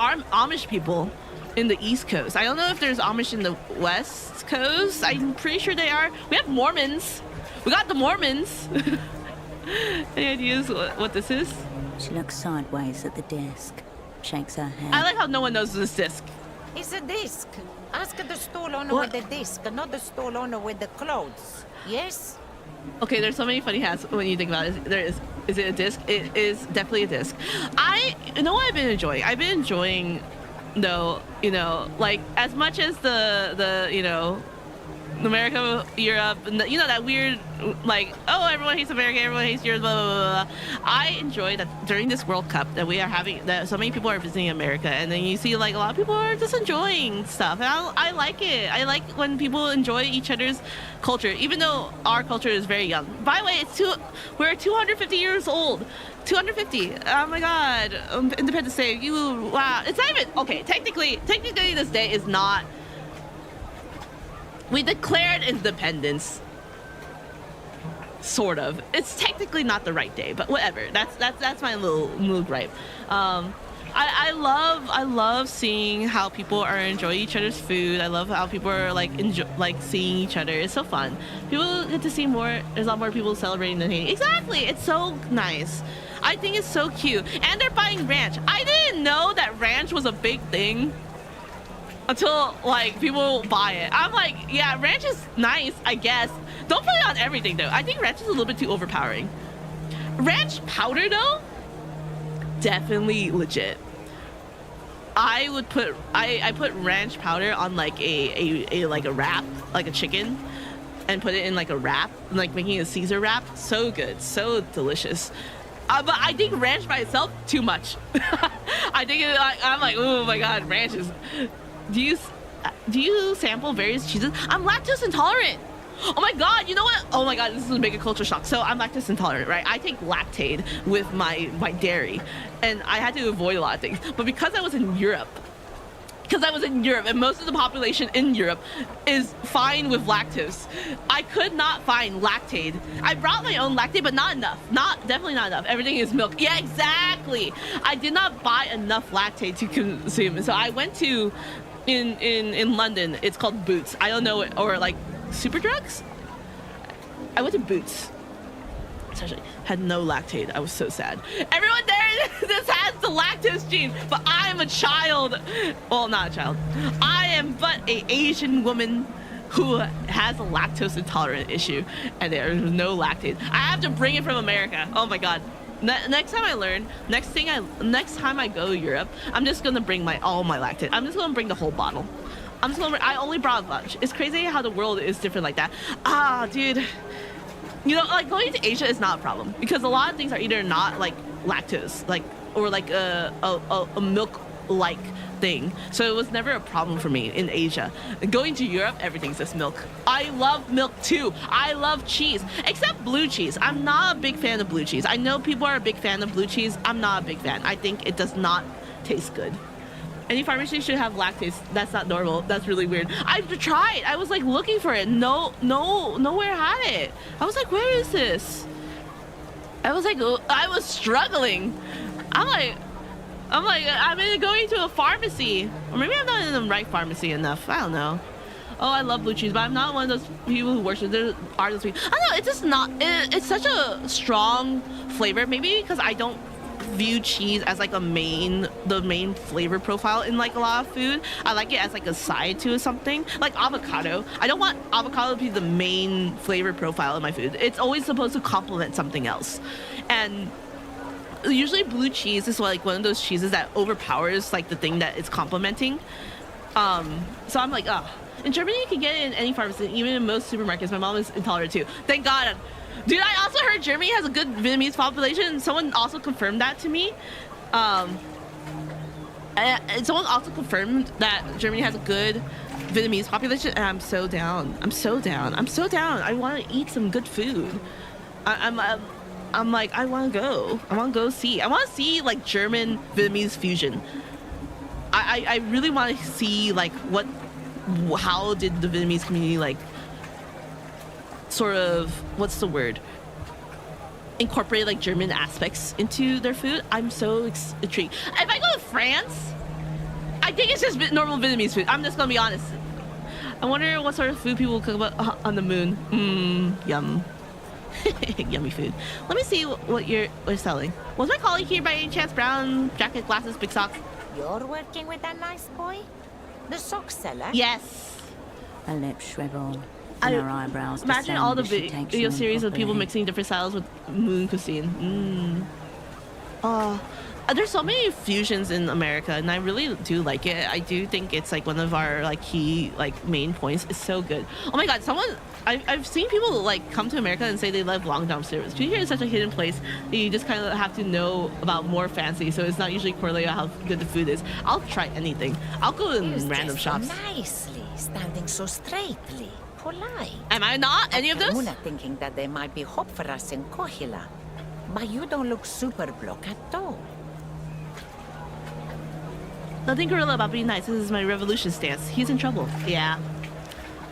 are Amish people in the East Coast. I don't know if there's Amish in the West Coast. I'm pretty sure they are. We have Mormons. We got the Mormons. Any ideas what this is? She looks sideways at the disc, shakes her head. I like how no one knows this disc. It's a disc. Ask the stall owner with the disc, not the stall owner with the clothes. Yes? Okay, there's so many funny hats when you think about it. There is. Is it a disc? It is definitely a disc. You know what I've been enjoying? I've been enjoying, though, you know, like, as much as the you know, America, Europe, you know, that weird, like, oh, everyone hates America, everyone hates Europe, blah, blah, blah, blah. I enjoy that during this World Cup that we are having, that so many people are visiting America, and then you see, like, a lot of people are just enjoying stuff, and I like it. I like when people enjoy each other's culture, even though our culture is very young. By the way, we're 250 years old. 250. Oh my god. Independence Day. Wow. It's not even, okay, technically this day is not, we declared independence, sort of. It's technically not the right day, but whatever. That's my little gripe. I love seeing how people are enjoying each other's food. I love how people are like seeing each other. It's so fun. People get to see more. There's a lot more people celebrating than hating. Exactly. It's so nice. I think it's so cute. And they're buying ranch. I didn't know that ranch was a big thing until, like, people buy it. I'm like, yeah, ranch is nice, I guess. Don't put it on everything, though. I think ranch is a little bit too overpowering. Ranch powder, though, definitely legit. I put ranch powder on, like, a wrap, like a chicken, and put it in, like, a wrap, like making a Caesar wrap. So good. So delicious. But I think ranch by itself, too much. I think I'm like, oh my god, ranch is... Do you sample various cheeses? I'm lactose intolerant. Oh my god, you know what? Oh my god, this is a mega culture shock. So I'm lactose intolerant, right? I take Lactaid with my dairy, and I had to avoid a lot of things. But because I was in Europe, and most of the population in Europe is fine with lactose, I could not find Lactaid. I brought my own Lactaid, but not enough. Definitely not enough. Everything is milk. Yeah, exactly. I did not buy enough Lactaid to consume. So I went to, in London, it's called Boots. I don't know, or like Superdrugs? I went to Boots. essentially had no lactate. I was so sad. Everyone there, this has the lactose gene, but I'm a child. Well, not a child. I am but a Asian woman who has a lactose intolerant issue, and there's no lactate. I have to bring it from America. Oh my god. Next time I learn, next time I go to Europe, I'm just gonna bring all my lactate. I'm just gonna bring the whole bottle. I only brought lunch. It's crazy how the world is different like that. Ah, dude. You know, like going to Asia is not a problem because a lot of things are either not like lactose, like or like a milk-like thing. So it was never a problem for me in Asia. Going to Europe, everything's just milk. I love milk too. I love cheese, except blue cheese. I'm not a big fan of blue cheese. I know people are a big fan of blue cheese. I'm not a big fan. I think it does not taste good. Any pharmacy should have lactase. That's not normal. That's really weird. I've tried. I was like looking for it. Nowhere had it. I was like, where is this? I was struggling. I'm going to a pharmacy. Or maybe I'm not in the right pharmacy enough. I don't know. Oh, I love blue cheese, but I'm not one of those people who worship. There are those people. I don't know. It's just not. It's such a strong flavor. Maybe because I don't view cheese as like the main flavor profile in like a lot of food. I like it as like a side to something, like avocado. I don't want avocado to be the main flavor profile in my food. It's always supposed to complement something else. And usually blue cheese is like one of those cheeses that overpowers like the thing that it's complementing. So I'm like, in Germany you can get it in any pharmacy, even in most supermarkets. My mom is intolerant too. Thank God. Dude, I also heard Germany has a good Vietnamese population. Someone also confirmed that to me. And someone also confirmed that Germany has a good Vietnamese population, and I'm so down. I want to eat some good food. I'm like, I want to go. I want to go see. I want to see like German Vietnamese fusion. I really want to see like how did the Vietnamese community like sort of, what's the word, incorporate like German aspects into their food. I'm so intrigued. If I go to France, I think it's just normal Vietnamese food. I'm just gonna be honest. I wonder what sort of food people will cook about on the moon. Yum. Yummy food. Let me see what you're selling. Was my colleague here by any chance? Brown jacket, glasses, big socks. You're working with that nice boy? The sock seller? Yes. Her lips shrivel. And her eyebrows imagine all the video series of people mixing different styles with moon cuisine. There's so many fusions in America, and I really do like it. I do think it's like one of our like key like main points. It's so good. Oh my god, I've seen people like come to America and say they love Long John Silver's. Food here is such a hidden place that you just kind of have to know about more fancy, so it's not usually correlated how good the food is. I'll try anything. I'll go in random shops. Nicely, standing so straightly. Polite. Am I not any of those? I'm thinking that there might be hope for us in Kohila. But you don't look super block at all. Nothing gorilla about being nice. This is my revolution stance. He's in trouble. Yeah.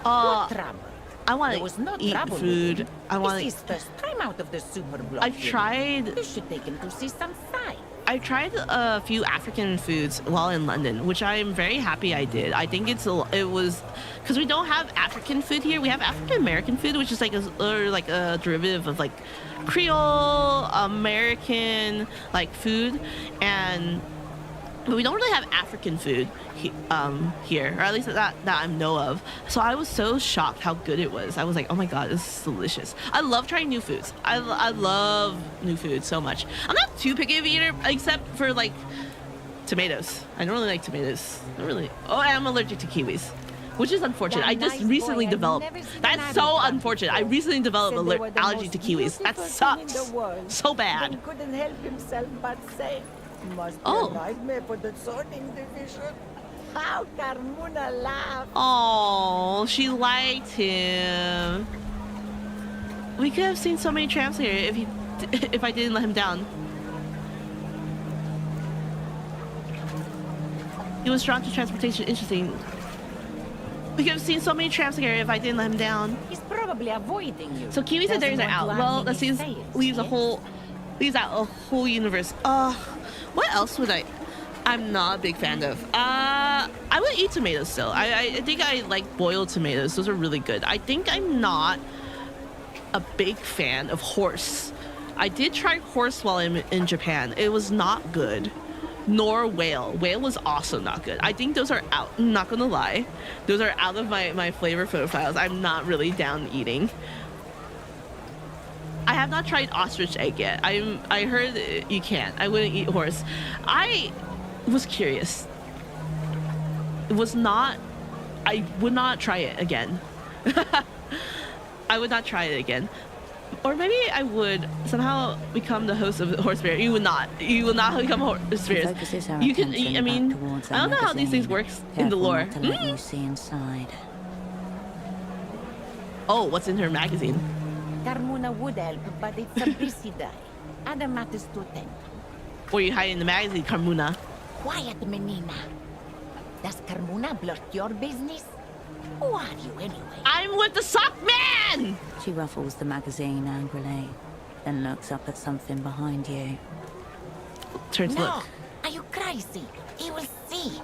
What trouble? I want to eat food. I want to. This is first time out of the super block. I've tried. You should take him to see some sight. I tried a few African foods while in London, which I am very happy I did. I think it was because we don't have African food here. We have African American food, which is like a derivative of like Creole American like food, but we don't really have African food here, or at least that I know of. So I was so shocked how good it was. I was like, oh my god, this is delicious. I love trying new foods. I love new food so much. I'm not too picky of an eater, except for like tomatoes. I don't really like tomatoes. Not really. Oh, I'm allergic to kiwis, which is unfortunate. I just recently developed. That's so unfortunate. I recently developed an allergy to kiwis. That sucks so bad. Couldn't help himself but say, must be a nightmare for the zoning division. How Carmuna laughed. Oh, she liked him. We could have seen so many tramps here if I didn't let him down. He was drawn to transportation. Interesting. We could have seen so many tramps here if I didn't let him down. He's probably avoiding you. So kiwis and berries are out. Well, that seems leaves out a whole universe. What else would I'm not a big fan of. I would eat tomatoes still. I think I like boiled tomatoes. Those are really good. I think I'm not a big fan of horse I did try horse while in Japan. It was not good. Nor whale. Whale was also not good. I think those are out. I'm not gonna lie. Those are out of my flavor profiles. I'm not really down eating. I have not tried ostrich egg yet. I heard you can't. I wouldn't eat horse. I was curious. It was not. I would not try it again. I would not try it again. Or maybe I would somehow become the host of Horse Bear. You would not. You will not become Horse Bears. You can. I mean, I don't know how these things work in the lore. To let you see inside. Oh, what's in her magazine? Carmuna would help, but it's a busy day. Other matters to tend. Or you hide in the magazine, Carmuna. Quiet, Menina. Does Carmuna blurt your business? Who are you anyway? I'm with the sock man! She ruffles the magazine angrily, then looks up at something behind you. Turns to look. Are you crazy? He will see.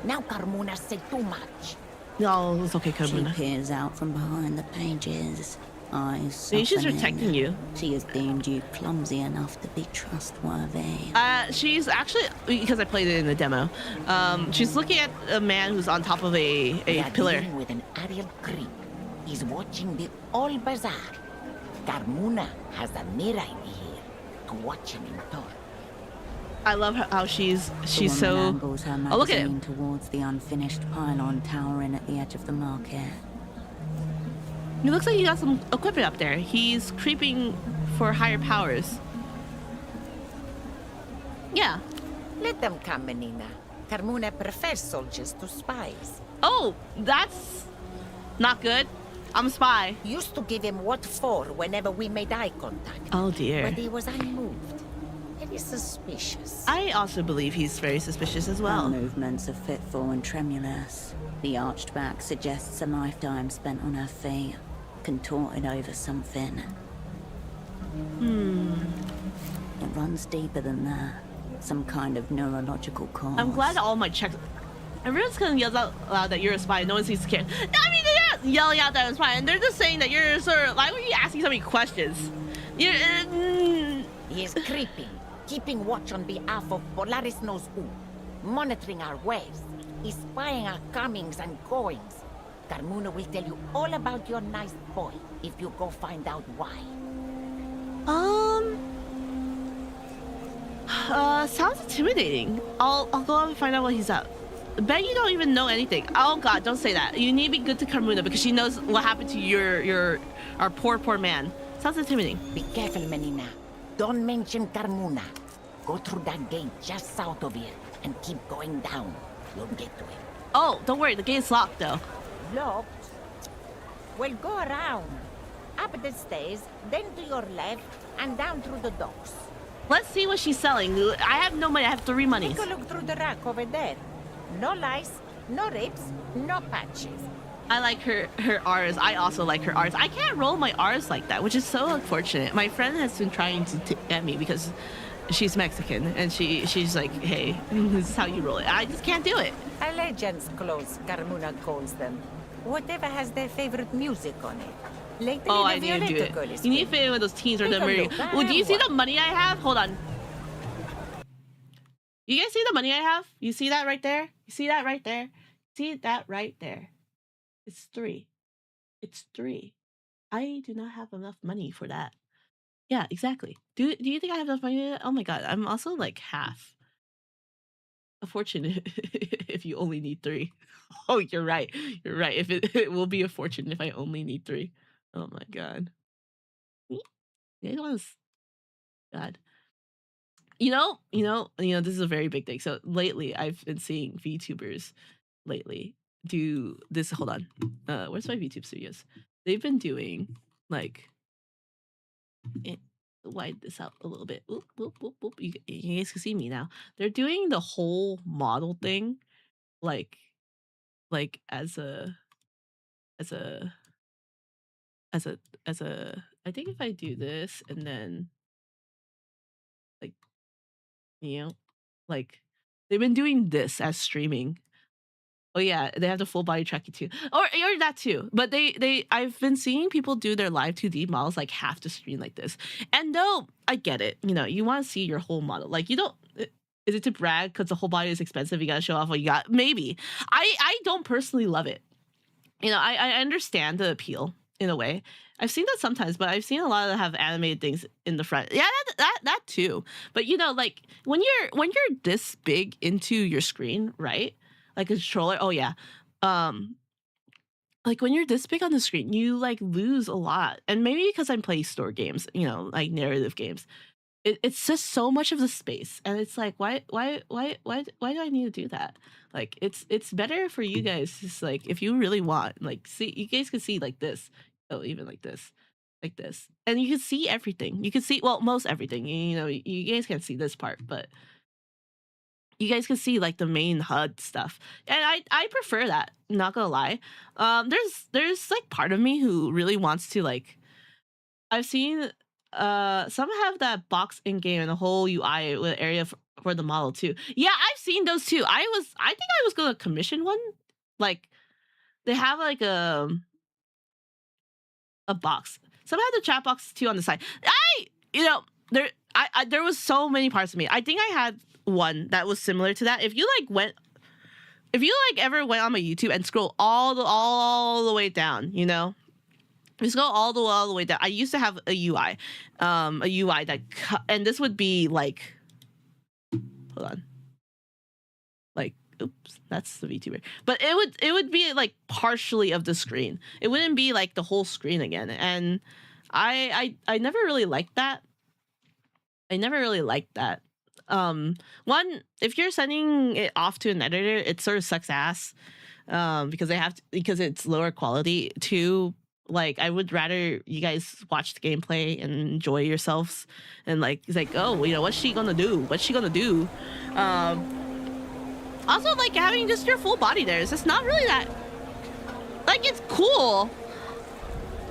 Now Carmuna said too much. No, it's okay, Carmuna. She peers out from behind the pages, eyes Maybe she's softening. protecting you. She has deemed you clumsy enough to be trustworthy. She's actually, because I played it in the demo, she's looking at a man who's on top of a pillar. Dealing with an Ariel creep. He's watching the all bazaar. Carmuna has a mirror here to watch him in turn. I love how she's The woman so. angles her Oh, look at magazine him. towards the unfinished pylon towering at the edge of the market. He looks like he got some equipment up there. He's creeping for higher powers. Yeah. Let them come, Menina. Carmuna prefers soldiers to spies. Oh, that's not good. I'm a spy. Used to give him what for whenever we made eye contact. Oh dear. But he was unmoved. Very suspicious. I also believe he's very suspicious as Her well. movements are fitful and tremulous. The arched back suggests a lifetime spent on her feet, contorted over something. It runs deeper than that. Some kind of neurological cause. I'm glad all my checks. Everyone's gonna yell out loud that you're a spy. No one seems scared. I mean, they're not yelling out that I'm a spy, and they're just saying that you're sort of like, why are you asking so many questions? You're. He is creeping, keeping watch on behalf of Polaris knows who, monitoring our ways. He's spying our comings and goings. Carmuna will tell you all about your nice boy if you go find out why. Sounds intimidating. I'll go and find out what he's up. Bet you don't even know anything. Oh God, don't say that. You need to be good to Carmuna because she knows what happened to our poor man. Sounds intimidating. Be careful, Menina. Don't mention Carmuna. Go through that gate just south of here and keep going down. You'll get to it. Oh, don't worry, the gate's locked though. Locked? Well, go around. Up the stairs, then to your left, and down through the docks. Let's see what she's selling. I have no money. I have 3 monies. Take a look through the rack over there. No lice, no rips, no patches. I like her R's. I also like her R's. I can't roll my R's like that, which is so unfortunate. My friend has been trying to get me because she's Mexican, and she's like, hey, this is how you roll it. I just can't do it. A legend's clothes, Carmuna calls them. Whatever has their favorite music on it. Lately, Oh, the I need to do Violeta girl it. is You need to good. fit in with those teens or Take the a murder. look. I Well, do you have see the one. money I have? Hold on. You guys see the money I have? You see that right there? You see that right there? See that right there? It's 3. It's 3. I do not have enough money for that. Yeah, exactly. Do you think I have enough money? Oh my God, I'm also like half. A fortune if you only need 3. Oh, you're right. You're right. If it will be a fortune if I only need 3. Oh my God. It was God. You know, this is a very big thing. So lately I've been seeing VTubers do this. Hold on. Where's my VTube studios? They've been doing like widen this out a little bit. Oop, oop, oop, oop. You guys can see me now. They're doing the whole model thing like as a I think if I do this and then like like they've been doing this as streaming Oh yeah, they have the full body tracking too, or that too. But I've been seeing people do their live 2D models like half the screen like this. And though I get it, you know, you want to see your whole model. Like you don't. Is it to brag because the whole body is expensive? You gotta show off what you got. Maybe. I don't personally love it. You know, I understand the appeal in a way. I've seen that sometimes, but I've seen a lot of have animated things in the front. Yeah, that too. But you know, like when you're this big into your screen, right? Like a controller. Oh yeah. Like when you're this big on the screen, you like lose a lot. And maybe because I'm playing store games, you know, like narrative games. It's just so much of the space, and it's like why do I need to do that? Like it's better for you guys, just like if you really want, like see, you guys can see like this, oh even like this, and you can see everything. You can see, well, most everything. You know, you guys can't see this part, but you guys can see like the main HUD stuff, and I prefer that. Not gonna lie, there's like part of me who really wants to like. I've seen. Some have that box in game and the whole UI with area for the model too. Yeah, I've seen those too. I think I was gonna commission one. Like they have like a box. Some have the chat box too on the side. There was so many parts of me. I think I had one that was similar to that. If you ever went on my YouTube and scroll all the way down, you know. Just go all the way down. I used to have a UI that, and this would be like, hold on, like, oops, that's the VTuber. But it would be like partially of the screen. It wouldn't be like the whole screen again. And I never really liked that. One, if you're sending it off to an editor, it sort of sucks ass, because it's lower quality. Two, like I would rather you guys watch the gameplay and enjoy yourselves, and like it's like, oh, you know, what's she gonna do? Also, like having just your full body there is just not really that, like, it's cool,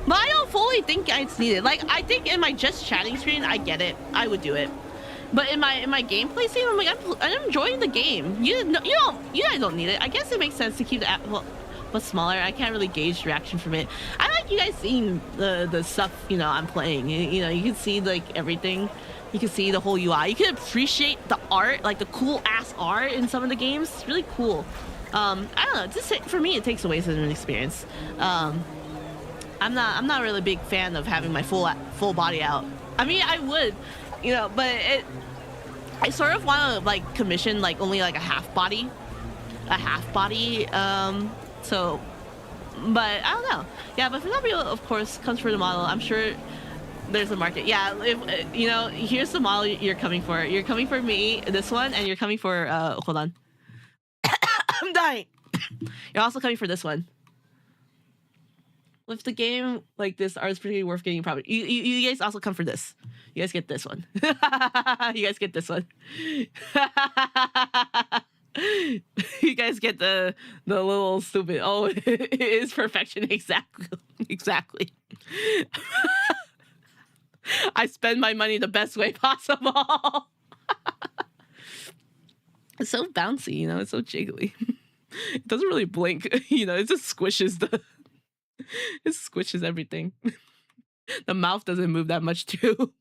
but I don't fully think it's needed. Like I think in my just chatting screen, I get it, I would do it, but in my gameplay scene, I'm like, I'm enjoying the game. You guys don't need it. I guess it makes sense to keep the app but smaller. I can't really gauge reaction from it. I like you guys seeing the stuff, you know, I'm playing. You know, you can see like everything. You can see the whole UI. You can appreciate the art, like the cool ass art in some of the games. It's really cool. I don't know. Just for me, it takes away some experience. I'm not really a big fan of having my full body out. I mean, I would, you know, but I sort of want to like commission like only like a half body. So, but I don't know. Yeah, but Fernando, of course, comes for the model. I'm sure there's a market. Yeah, if you know, here's the model you're coming for. You're coming for me, this one, and you're coming for. Hold on. I'm dying. You're also coming for this one. With the game like this, art is pretty worth getting. Probably you guys also come for this. You guys get this one. You guys get this one. You guys get the little stupid. Oh, it is perfection. Exactly. I spend my money the best way possible. It's so bouncy, you know. It's so jiggly. It doesn't really blink, you know. It just squishes it squishes everything. The mouth doesn't move that much too.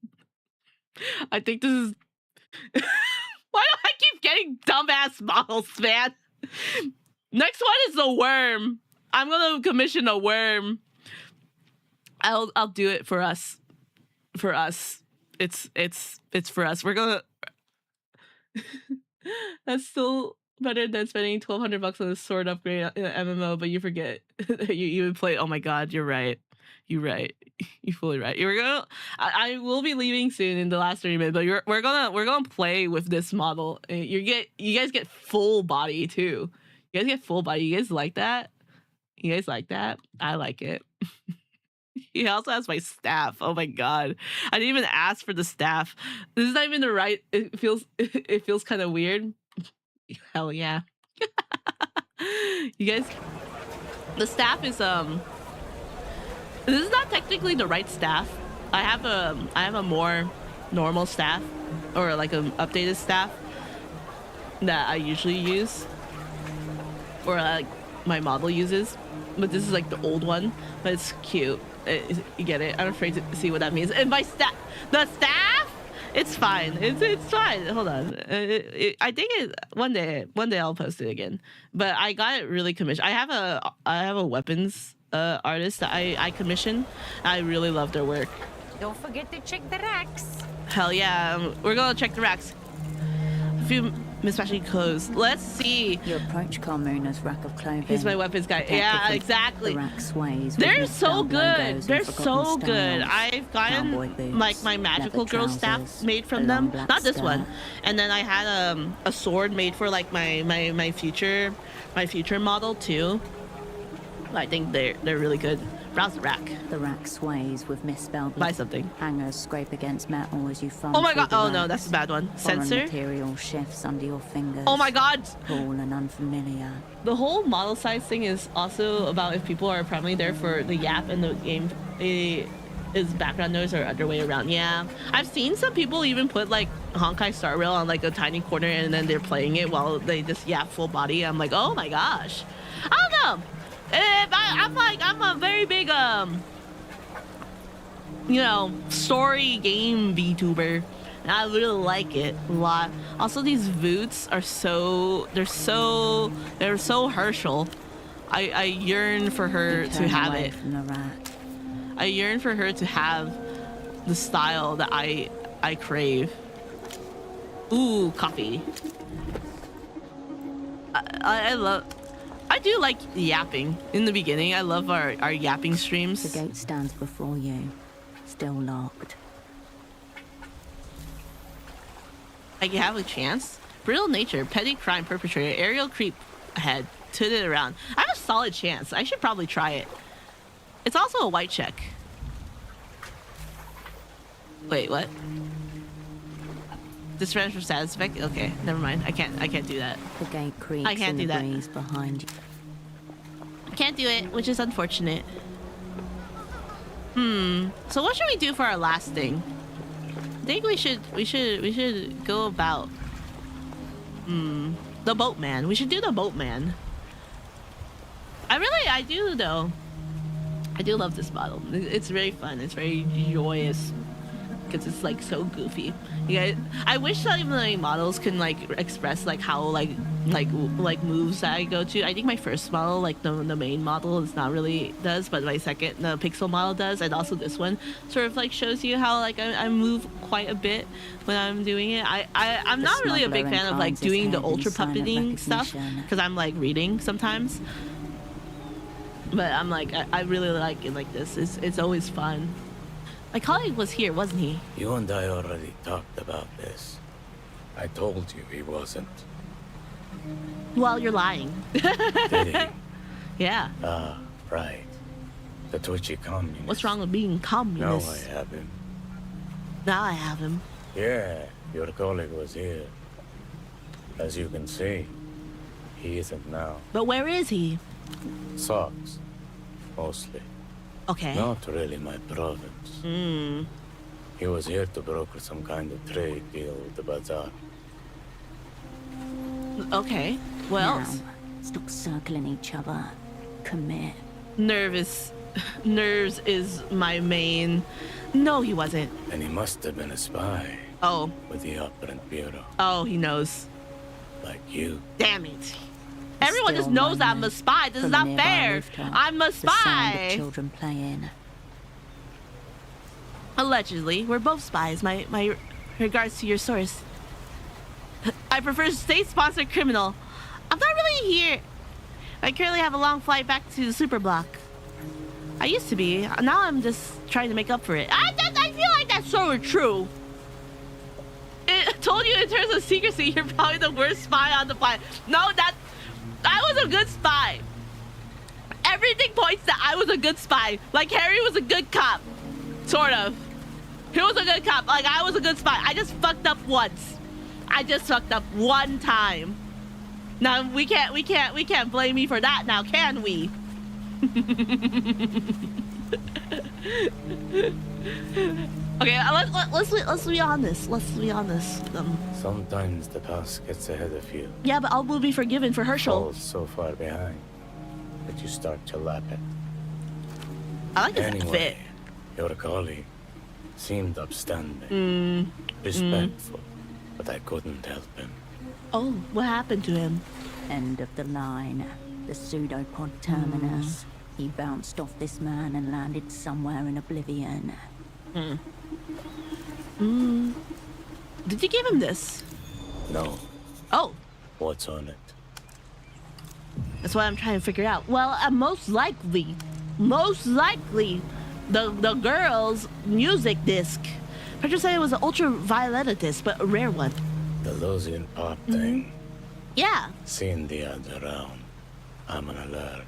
I think this is. Why do I keep getting dumbass models, man? Next one is the worm. I'm gonna commission a worm. I'll do it for us. For us. It's for us. We're gonna. That's still better than spending $1,200 on a sword upgrade in an MMO, but you forget you would play. Oh my god, you're right. You're right. You're fully right. I will be leaving soon in the last 30 minutes, but we're gonna play with this model. You guys get full body too. You guys get full body. You guys like that? You guys like that? I like it. He also has my staff. Oh my god. I didn't even ask for the staff. This is not even the right. It feels kind of weird. Hell yeah. You guys, the staff is this is not technically the right staff. I have a more normal staff, or like an updated staff that I usually use. or like my model uses, but this is like the old one, but it's cute. You get it? I'm afraid to see what that means. And my the staff, it's fine. It's fine. Hold on. I think one day I'll post it again. But I got it really commissioned. I have a weapons artist that I commission. I really love their work. Don't forget to check the racks. Hell yeah, we're gonna check the racks. A few mismatching clothes. Let's see. You approach Carmuna's rack of clothing. He's my weapons guy. Yeah, exactly. The rack sways. They're so good. They're so good. I've gotten boots, like my magical girl staff made from them. Not this one. And then I had a sword made for like my future model too. I think they're really good. Browse the rack. The rack sways with misspelled. Buy something. Hangers scrape against metal as you find. Oh my god! Oh no, that's a bad one. Sensor. Material shifts under your fingers. Oh my god! Cool and unfamiliar. The whole model size thing is also about if people are primarily there for the yap and the game is background noise or other way around. Yeah, I've seen some people even put like Honkai Star Rail on like a tiny corner and then they're playing it while they just yap full body. I'm like, oh my gosh. I don't know. I'm a very big story game VTuber, and I really like it a lot. Also, these boots are they're so Herschel. I yearn for her to have it. I yearn for her to have the style that I crave. Ooh, coffee. I do like yapping in the beginning. I love our yapping streams. The gate stands before you, still locked. I can have a chance. Brittle nature, petty crime perpetrator, aerial creep ahead, turn it around. I have a solid chance. I should probably try it. It's also a white check. Wait, what? This friends for status effect? Okay, never mind. I can't do that. The gate creaks I can't in do the that. breeze behind you. I can't do it, which is unfortunate. So what should we do for our last thing? I think we should go about the boatman. We should do the boatman. I do though. I do love this model. It's very fun. It's very joyous because it's like so goofy. Yeah, I wish that even the models can like express like how like moves that I go to. I think my first model, like the main model, is not really does, but my second, the pixel model does, and also this one sort of like shows you how like I move quite a bit when I'm doing it. I'm not really a big fan of like doing the ultra puppeting stuff because I'm like reading sometimes. But I'm like I really like it like this. It's always fun. My colleague was here, wasn't he? You and I already talked about this. I told you he wasn't. Well, you're lying. Did he? Yeah. Ah, right. The twitchy communist. What's wrong with being communist? Now I have him. Now I have him. Yeah, your colleague was here. As you can see, he isn't now. But where is he? Socks, mostly. Okay. Not really my province. He was here to broker some kind of trade deal with the bazaar. Okay. Well. Now, stop circling each other. Commit. Nerves is my main. No, he wasn't. And he must have been a spy. Oh. With the Operant Bureau. Oh, he knows. Like you. Damn it. Everyone just knows I'm a spy. This is not fair. I'm a spy. The sound of children playing. Allegedly, we're both spies. My regards to your source. I prefer state-sponsored criminal. I'm not really here. I currently have a long flight back to the superblock. I used to be. Now I'm just trying to make up for it. I feel like that's sort of true. I told you in terms of secrecy, you're probably the worst spy on the planet. No, I was a good spy. Everything points that I was a good spy. Like Harry was a good cop. Sort of. He was a good cop. Like I was a good spy. I just fucked up once. I just fucked up one time. Now we can't blame me for that now, can we? Okay, let's be honest. Let's be honest. Sometimes the past gets ahead of you. Yeah, but all will be forgiven for Herschel. Falls so far behind that you start to lap it. I like his Anyway, fit. your colleague seemed upstanding, respectful, but I couldn't help him. Oh, what happened to him? End of the line. The pseudopod terminus. He bounced off this man and landed somewhere in oblivion. Did you give him this? No. Oh, What's on it? that's what I'm trying to figure out. Well, most likely, the girl's music disc. Petra said it was an ultraviolet disc, but a rare one. The Losian pop thing. Yeah. Seen the ads around. I'm an alert.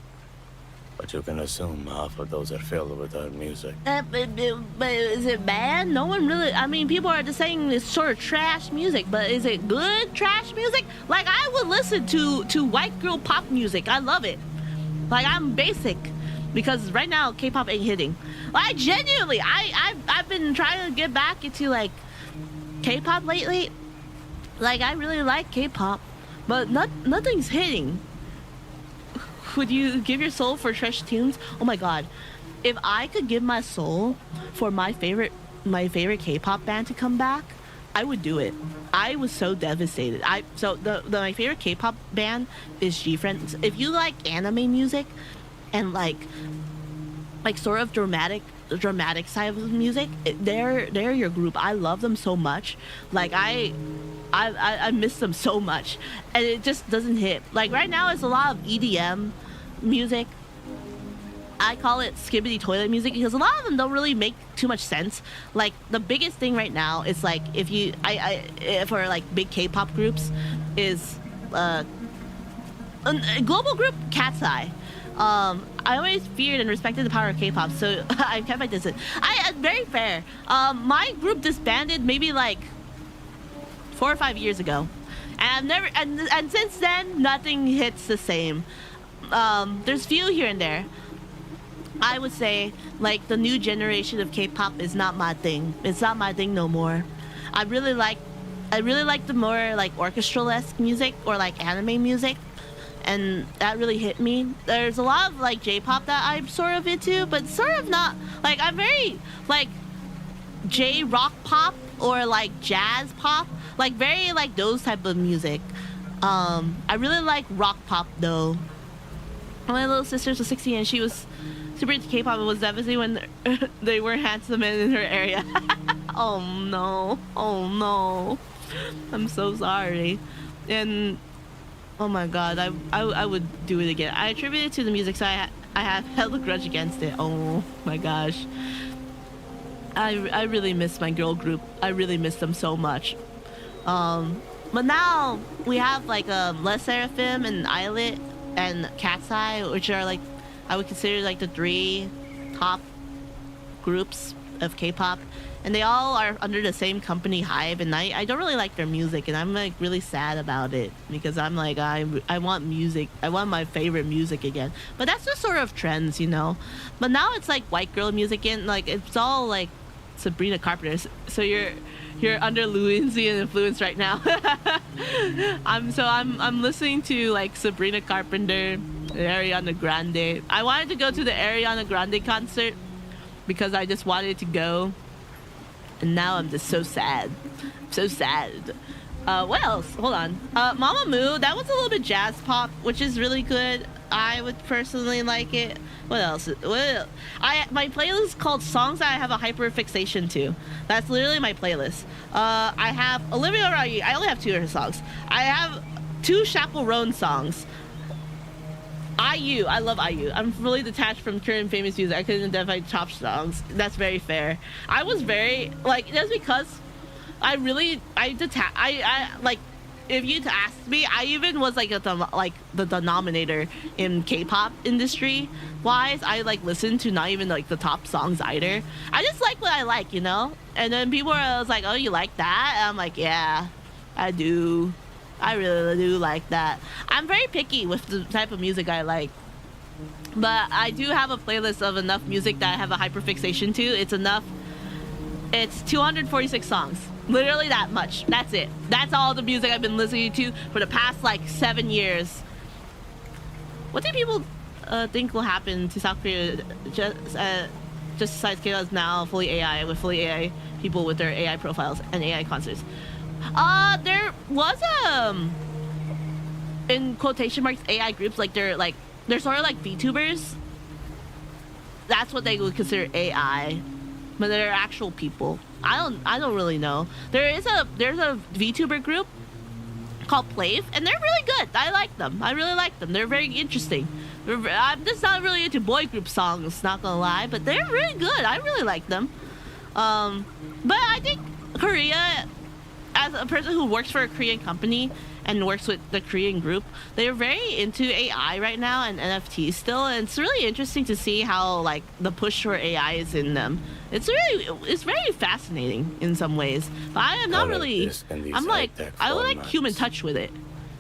But you can assume half of those are filled with our music. But is it bad? No one really. I mean, people are just saying it's sort of trash music, but is it good trash music? Like, I would listen to white girl pop music. I love it. Like, I'm basic because right now K-pop ain't hitting. Like, genuinely, I've been trying to get back into like K-pop lately. Like, I really like K-pop, but nothing's hitting. Would you give your soul for trash tunes? Oh my god. If I could give my soul for my favorite K-pop band to come back, I would do it. I was so devastated. My favorite K-pop band is G-Friends. If you like anime music and like sort of dramatic side of music, they're your group. I love them so much. Like I miss them so much, and it just doesn't hit. Like right now, it's a lot of EDM music. I call it skibbity toilet music because a lot of them don't really make too much sense. Like the biggest thing right now is like for like big K-pop groups is a global group Cat's Eye. I always feared and respected the power of K-pop, so I kept my distance. Very fair. My group disbanded maybe like 4 or 5 years ago, and I've never and since then nothing hits the same. There's few here and there. I would say like the new generation of K-pop is not my thing. It's not my thing no more. I really like the more like orchestral-esque music or like anime music, and that really hit me. There's a lot of like J-pop that I'm sort of into, but sort of not. Like I'm very like J-rock pop or like jazz pop, like very like those type of music. I really like rock pop though. My little sister was 16 and she was super into K-pop and was devastated when they weren't handsome men in her area. Oh no, I'm so sorry. And oh my god, I would do it again. I attribute it to the music, so I have held a grudge against it. Oh my gosh, I really miss my girl group. I really miss them so much. But now we have like Les Seraphim and Islet and Cat's Eye, which are like I would consider like the 3 top groups of K-pop, and they all are under the same company, Hive, and I don't really like their music, and I'm like really sad about it because I'm like I want music. I want my favorite music again. But that's just sort of trends, you know. But now it's like white girl music, and like it's all like Sabrina Carpenter. So you're under Louisian influence right now. I'm listening to like Sabrina Carpenter, Ariana Grande. I wanted to go to the Ariana Grande concert because I just wanted to go, and now I'm just so sad. What else? Hold on. Mamamoo, that was a little bit jazz pop, which is really good. I would personally like it. What else? My playlist is called Songs That I Have a Hyper Fixation To. That's literally my playlist. I have Olivia Rodrigo. I only have 2 of her songs. I have 2 Chaperone songs. IU. I love IU. I'm really detached from current famous music. I couldn't identify top songs. That's very fair. I was very like that's because I like if you'd asked me, I even was like the denominator in K-pop industry wise. I like listened to not even like the top songs either. I just like what I like, you know. And then people were like, "Oh, you like that?" And I'm like, "Yeah, I do. I really do like that." I'm very picky with the type of music I like, but I do have a playlist of enough music that I have a hyperfixation to. It's enough It's 246 songs. Literally that much. That's it. That's all the music I've been listening to for the past like 7 years. What do people think will happen to South Korea just besides K-pop is now fully AI with fully AI people with their AI profiles and AI concerts? There was in quotation marks AI groups, like they're sort of like VTubers. That's what they would consider AI, but they're actual people. I don't really know. There's a VTuber group called Plave, and they're really good. I like them. I really like them. They're very interesting. I'm just not really into boy group songs, not gonna lie, but they're really good. I really like them. But I think Korea, as a person who works for a Korean company and works with the Korean group, they're very into AI right now and NFTs still, and it's really interesting to see how like the push for AI is in them. It's very fascinating in some ways, but I am not really. I like human touch with it.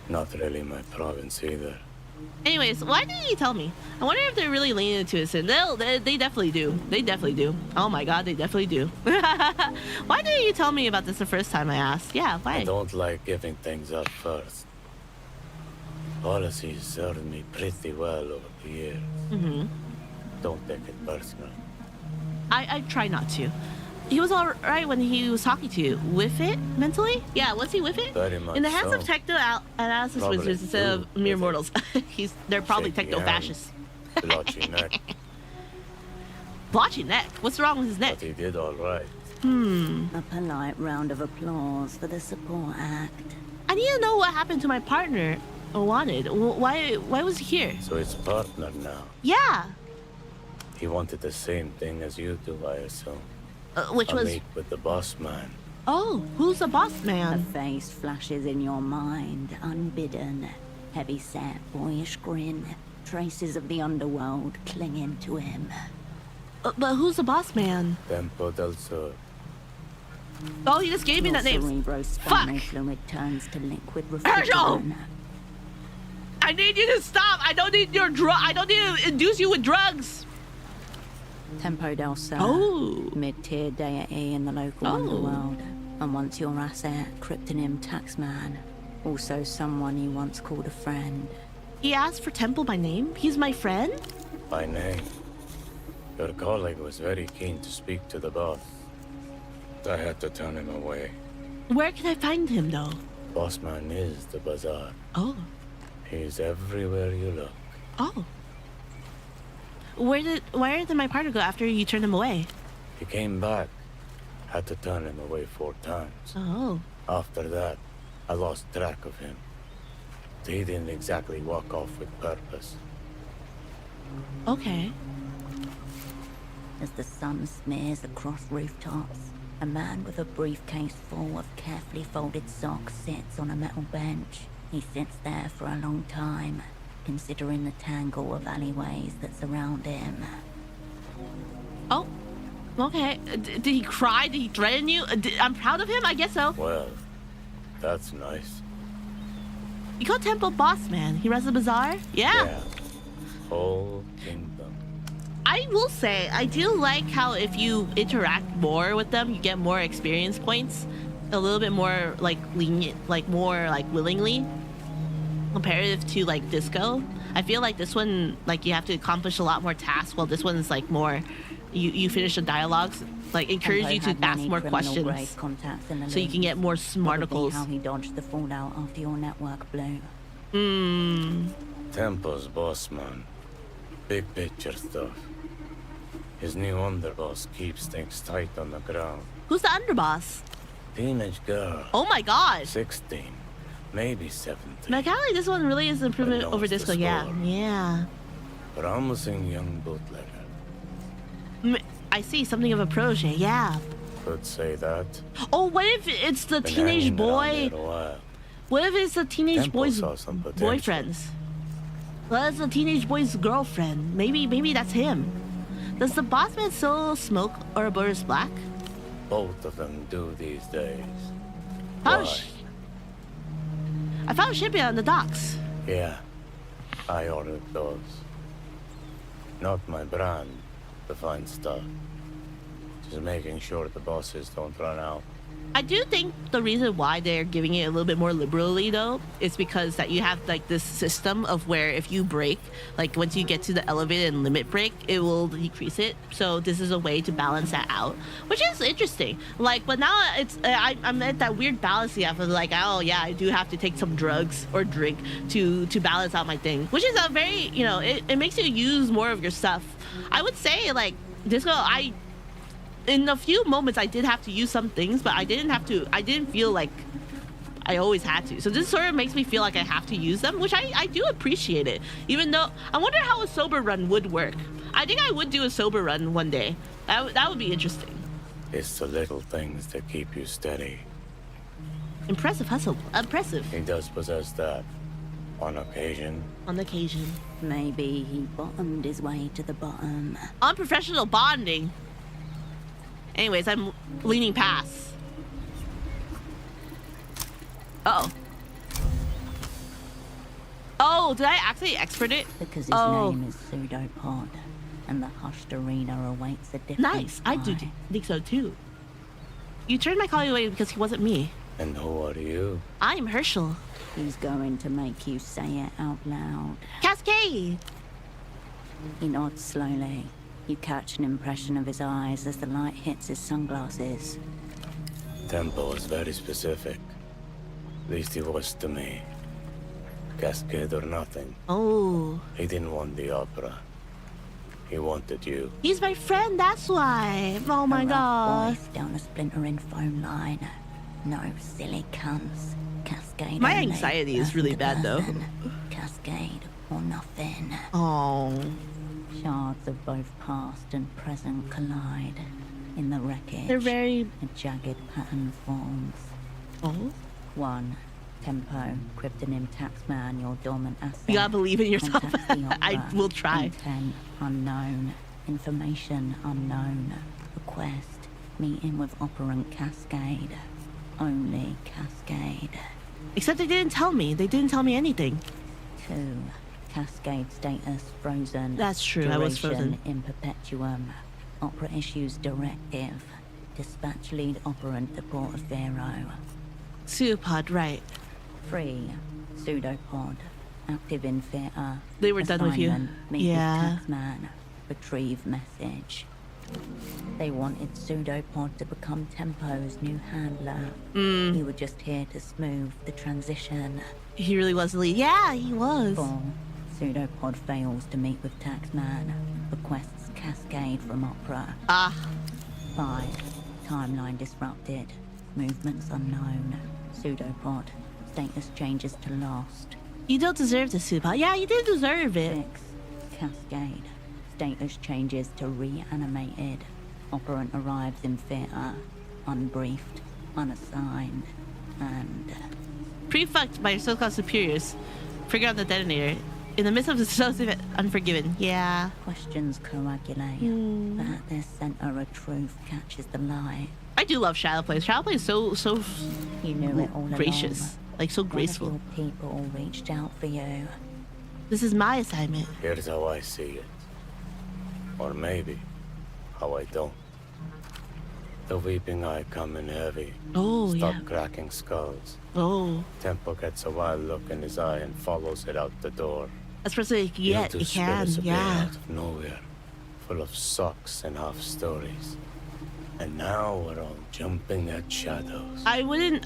Not really my province either. Anyways, why didn't he tell me? I wonder if they're really leaning into it. And they definitely do. They definitely do. Oh my god, they definitely do. Why didn't you tell me about this the first time I asked? Yeah, why? I don't like giving things up first. Policies served me pretty well over the years. Mm-hmm. Don't take it personal. I try not to. He was all right when he was talking to you. With it mentally? Yeah, was he with it? Very much in the hands so. of techno-analysis Probably wizards instead of mere mortals. They're probably Shaky techno-fascists. Blotchy neck, Blotchy neck? What's wrong with his neck? but he did all right. A polite round of applause for the support act. I need to know what happened to my partner or wanted. Why was he here? So his partner now. Yeah. He wanted the same thing as you do, I assume. Which A was... meet with the boss man. Oh, who's the boss A man? face flashes in your mind, unbidden. Heavy-set, boyish grin. Traces of the underworld clinging to him. But who's the boss man? Tempo del Sur. Oh, he just gave me Your that name. cerebrospinal Fuck! fluid turns to liquid Herschel! refrigerant. I need you to stop. I don't need your drug. I don't need to induce you with drugs. Tempo del Sur. Oh. Mid-tier deity in the local underworld. And once your asset, cryptonym Taxman. Also someone you once called a friend. He asked for Temple by name? He's my friend? By name. Your colleague was very keen to speak to the boss. I had to turn him away. Where can I find him, though? Bossman is the bazaar. Oh. He's everywhere you look. Oh. Where did my partner go after you turned him away? He came back. Had to turn him away 4 times. Oh. After that, I lost track of him. He didn't exactly walk off with purpose. Okay. As the sun smears across rooftops, a man with a briefcase full of carefully folded socks sits on a metal bench. He sits there for a long time, considering the tangle of alleyways that surround him. Oh. Okay. Did he cry? Did he threaten you? I'm proud of him? I guess so. Well, that's nice. You call Temple boss man. He runs the bazaar? Yeah. Whole kingdom. I will say, I do like how if you interact more with them, you get more experience points. A little bit more, like, lenient, like, more, like, willingly. Comparative to, like, Disco. I feel like this one, like, you have to accomplish a lot more tasks, while this one's, like, more... You finish the dialogus, like, encourage you to ask more questions. So you can get more smarticles. How he dodged the fallout after your network blew. Tempo's boss man. Big picture stuff. His new underboss keeps things tight on the ground. Who's the underboss? Teenage girl. Oh my god. 16. Maybe 17. Macali, this one really is an improvement But knows over the Disco. Yeah. score. Yeah. Promising young bootlegger. I see something of a protege. Yeah. Could say that. Oh, what if it's the Been teenage hanging around boy? there a while. What if it's the teenage Tempo boy's saw some potential. boyfriends? Well, that's the teenage boy's girlfriend. Maybe that's him. Does the boss man still smoke Ouroboros Black? Both of them do these days. Found Why? I found shipping on the docks. Yeah, I ordered those. Not my brand, the fine stuff. Just making sure the bosses don't run out. I do think the reason why they're giving it a little bit more liberally though is because that you have like this system of where if you break, like once you get to the elevated and limit break, it will decrease it. So this is a way to balance that out, which is interesting. Like, but now it's I'm at that weird balancing act of like, oh yeah, I do have to take some drugs or drink to balance out my thing, which is a very, you know, it makes you use more of your stuff. I would say like Disco, in a few moments I did have to use some things, but I didn't feel like I always had to. So this sort of makes me feel like I have to use them, which I do appreciate it. Even though I wonder how a sober run would work. I think I would do a sober run one day. That would be interesting. It's the little things that keep you steady. Impressive hustle. Impressive. He does possess that. On occasion. On occasion. Maybe he bottomed his way to the bottom. Unprofessional bonding. Anyways, I'm leaning past. Uh-oh. Oh, did I actually expert it? Because his name is Pseudopod, and the hushed arena awaits a different Nice. I do think so too. You turned my colleague away because he wasn't me. And who are you? I'm Herschel. He's going to make you say it out loud. Cascade! He nods slowly. You catch an impression of his eyes as the light hits his sunglasses. Tempo is very specific. At least he was to me. Cascade or nothing. Oh. He didn't want the opera. He wanted you. He's my friend, that's why. Oh my god. Voice down a splintering phone line. No silly cunts. Cascade. My only. anxiety is really bad though. Cascade or nothing. Oh. Shards of both past and present collide in the wreckage. They're very... A jagged pattern forms. Oh? One, Tempo, Kryptonym Taxman, your dormant asset. You gotta believe in yourself. Contacts the opera. I will try. Intent unknown. Information unknown. Request, meeting with operant Cascade. Only Cascade. Except they didn't tell me. They didn't tell me anything. 2. Cascade status frozen. That's true, I was frozen. In perpetuum. Opera issues directive. Dispatch lead operant to Portaferro. Pseudopod, right. 3. Pseudopod. Active in theater. They were done with you. Meet Yeah. with Taxman. Retrieve message. They wanted Pseudopod to become Tempo's new handler. You were just here to smooth the transition. He really was the lead. Yeah, he was. 4. Pseudopod fails to meet with Taxman. Requests Cascade from Opera. 5. Timeline disrupted. Movements unknown. Pseudopod. Status changes to lost. You don't deserve this, Pseudopod. Yeah, you did deserve it. 6. Cascade. Status changes to reanimated. Operant arrives in theater. Unbriefed. Unassigned. And... Pre-fucked by your so-called superiors. Figure out the detonator. In the midst of the associative Unforgiven. Yeah. Questions coagulate. But at their center, a truth catches the light. I do love Shadowplay. Shadowplay is so You knew it all gracious. along. Like, so graceful. One of your people reached out for you. This is my assignment. Here's how I see it. Or maybe how I don't. The Weeping Eye come in heavy. Oh, Start yeah. cracking skulls. Oh. Tempo gets a wild look in his eye and follows it out the door. That's the you can get. two You can, spirits appear yeah. out of nowhere, full of socks and half stories. And now we're all jumping at shadows. I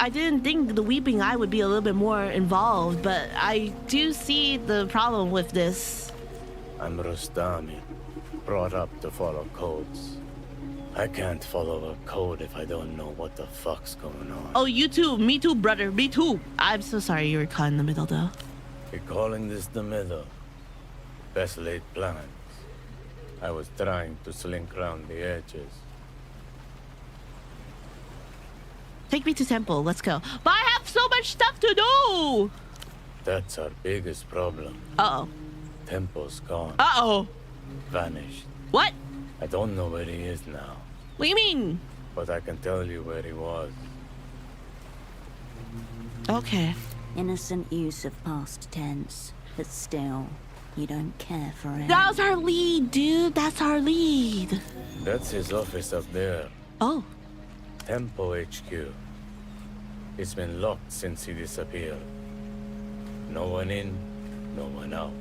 didn't think the Weeping Eye would be a little bit more involved, but I do see the problem with this. I'm Rustami, brought up to follow codes. I can't follow a code if I don't know what the fuck's going on. Oh, you too. Me too, brother. Me too. I'm so sorry you were caught in the middle, though. You're calling this the middle? Best laid plans. I was trying to slink around the edges. Take me to temple. Let's go. But I have so much stuff to do. That's our biggest problem. Uh-oh. Tempo's gone. Uh-oh. Vanished. What? I don't know where he is now. What do you mean? But I can tell you where he was. Okay. Innocent use of past tense, but still, You don't care for it. That was our lead, dude. That's our lead. That's his office up there. Oh. Tempo HQ. It's been locked since he disappeared. No one in, no one out.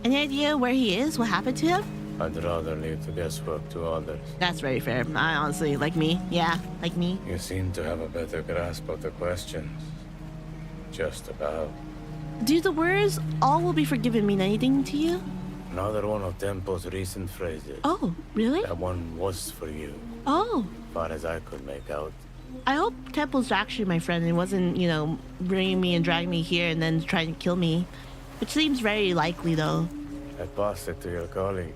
Any idea where he is? What happened to him? I'd rather leave the guesswork to others. That's very fair. I honestly, like me. Yeah, like me. You seem to have a better grasp of the questions. Just about. Do the words "all will be forgiven" mean anything to you? Another one of Tempo's recent phrases. Oh, really? That one was for you, Oh. far as I could make out. I hope Temple's actually my friend and wasn't, you know, bringing me and dragging me here and then trying to kill me. Which seems very likely, though. I passed it to your colleague.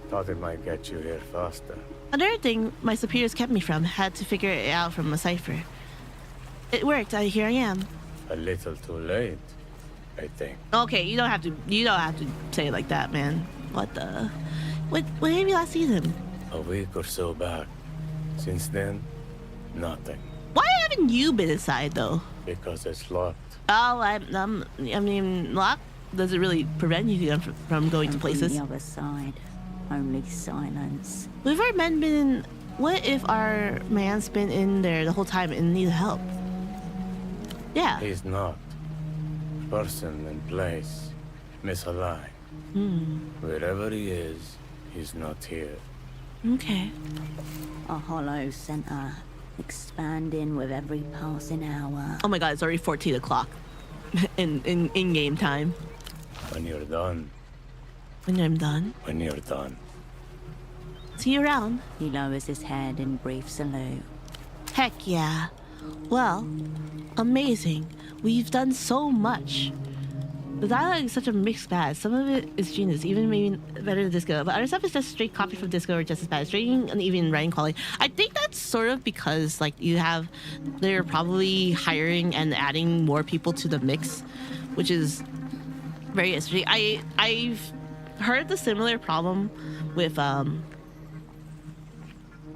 Thought it might get you here faster. Another thing my superiors kept me from, had to figure it out from a cipher. It worked. Here I am. A little too late, I think. Okay, you don't have to say it like that, man. What the? When have you last seen him? A week or so back. Since then, nothing. Why haven't you been inside, though? Because it's locked. Oh, I mean, lock doesn't really prevent you from going to places. On the other side, only silence. We've our men been in... What if our man's been in there the whole time and needs help? Yeah. He's not. Person and place misaligned. Wherever he is, he's not here. Okay. A hollow center, expanding with every passing hour. Oh my god, it's already 14 o'clock in game time. When you're done. When I'm done. When you're done. See you around. He lowers his head in brief salute. Heck yeah. Well, amazing. We've done so much. The dialogue is such a mixed bag. Some of it is genius, even maybe better than Disco. But other stuff is just straight copy from Disco or just as bad. It's rating and even writing quality. I think that's sort of because like they're probably hiring and adding more people to the mix, which is very interesting. I've heard the similar problem with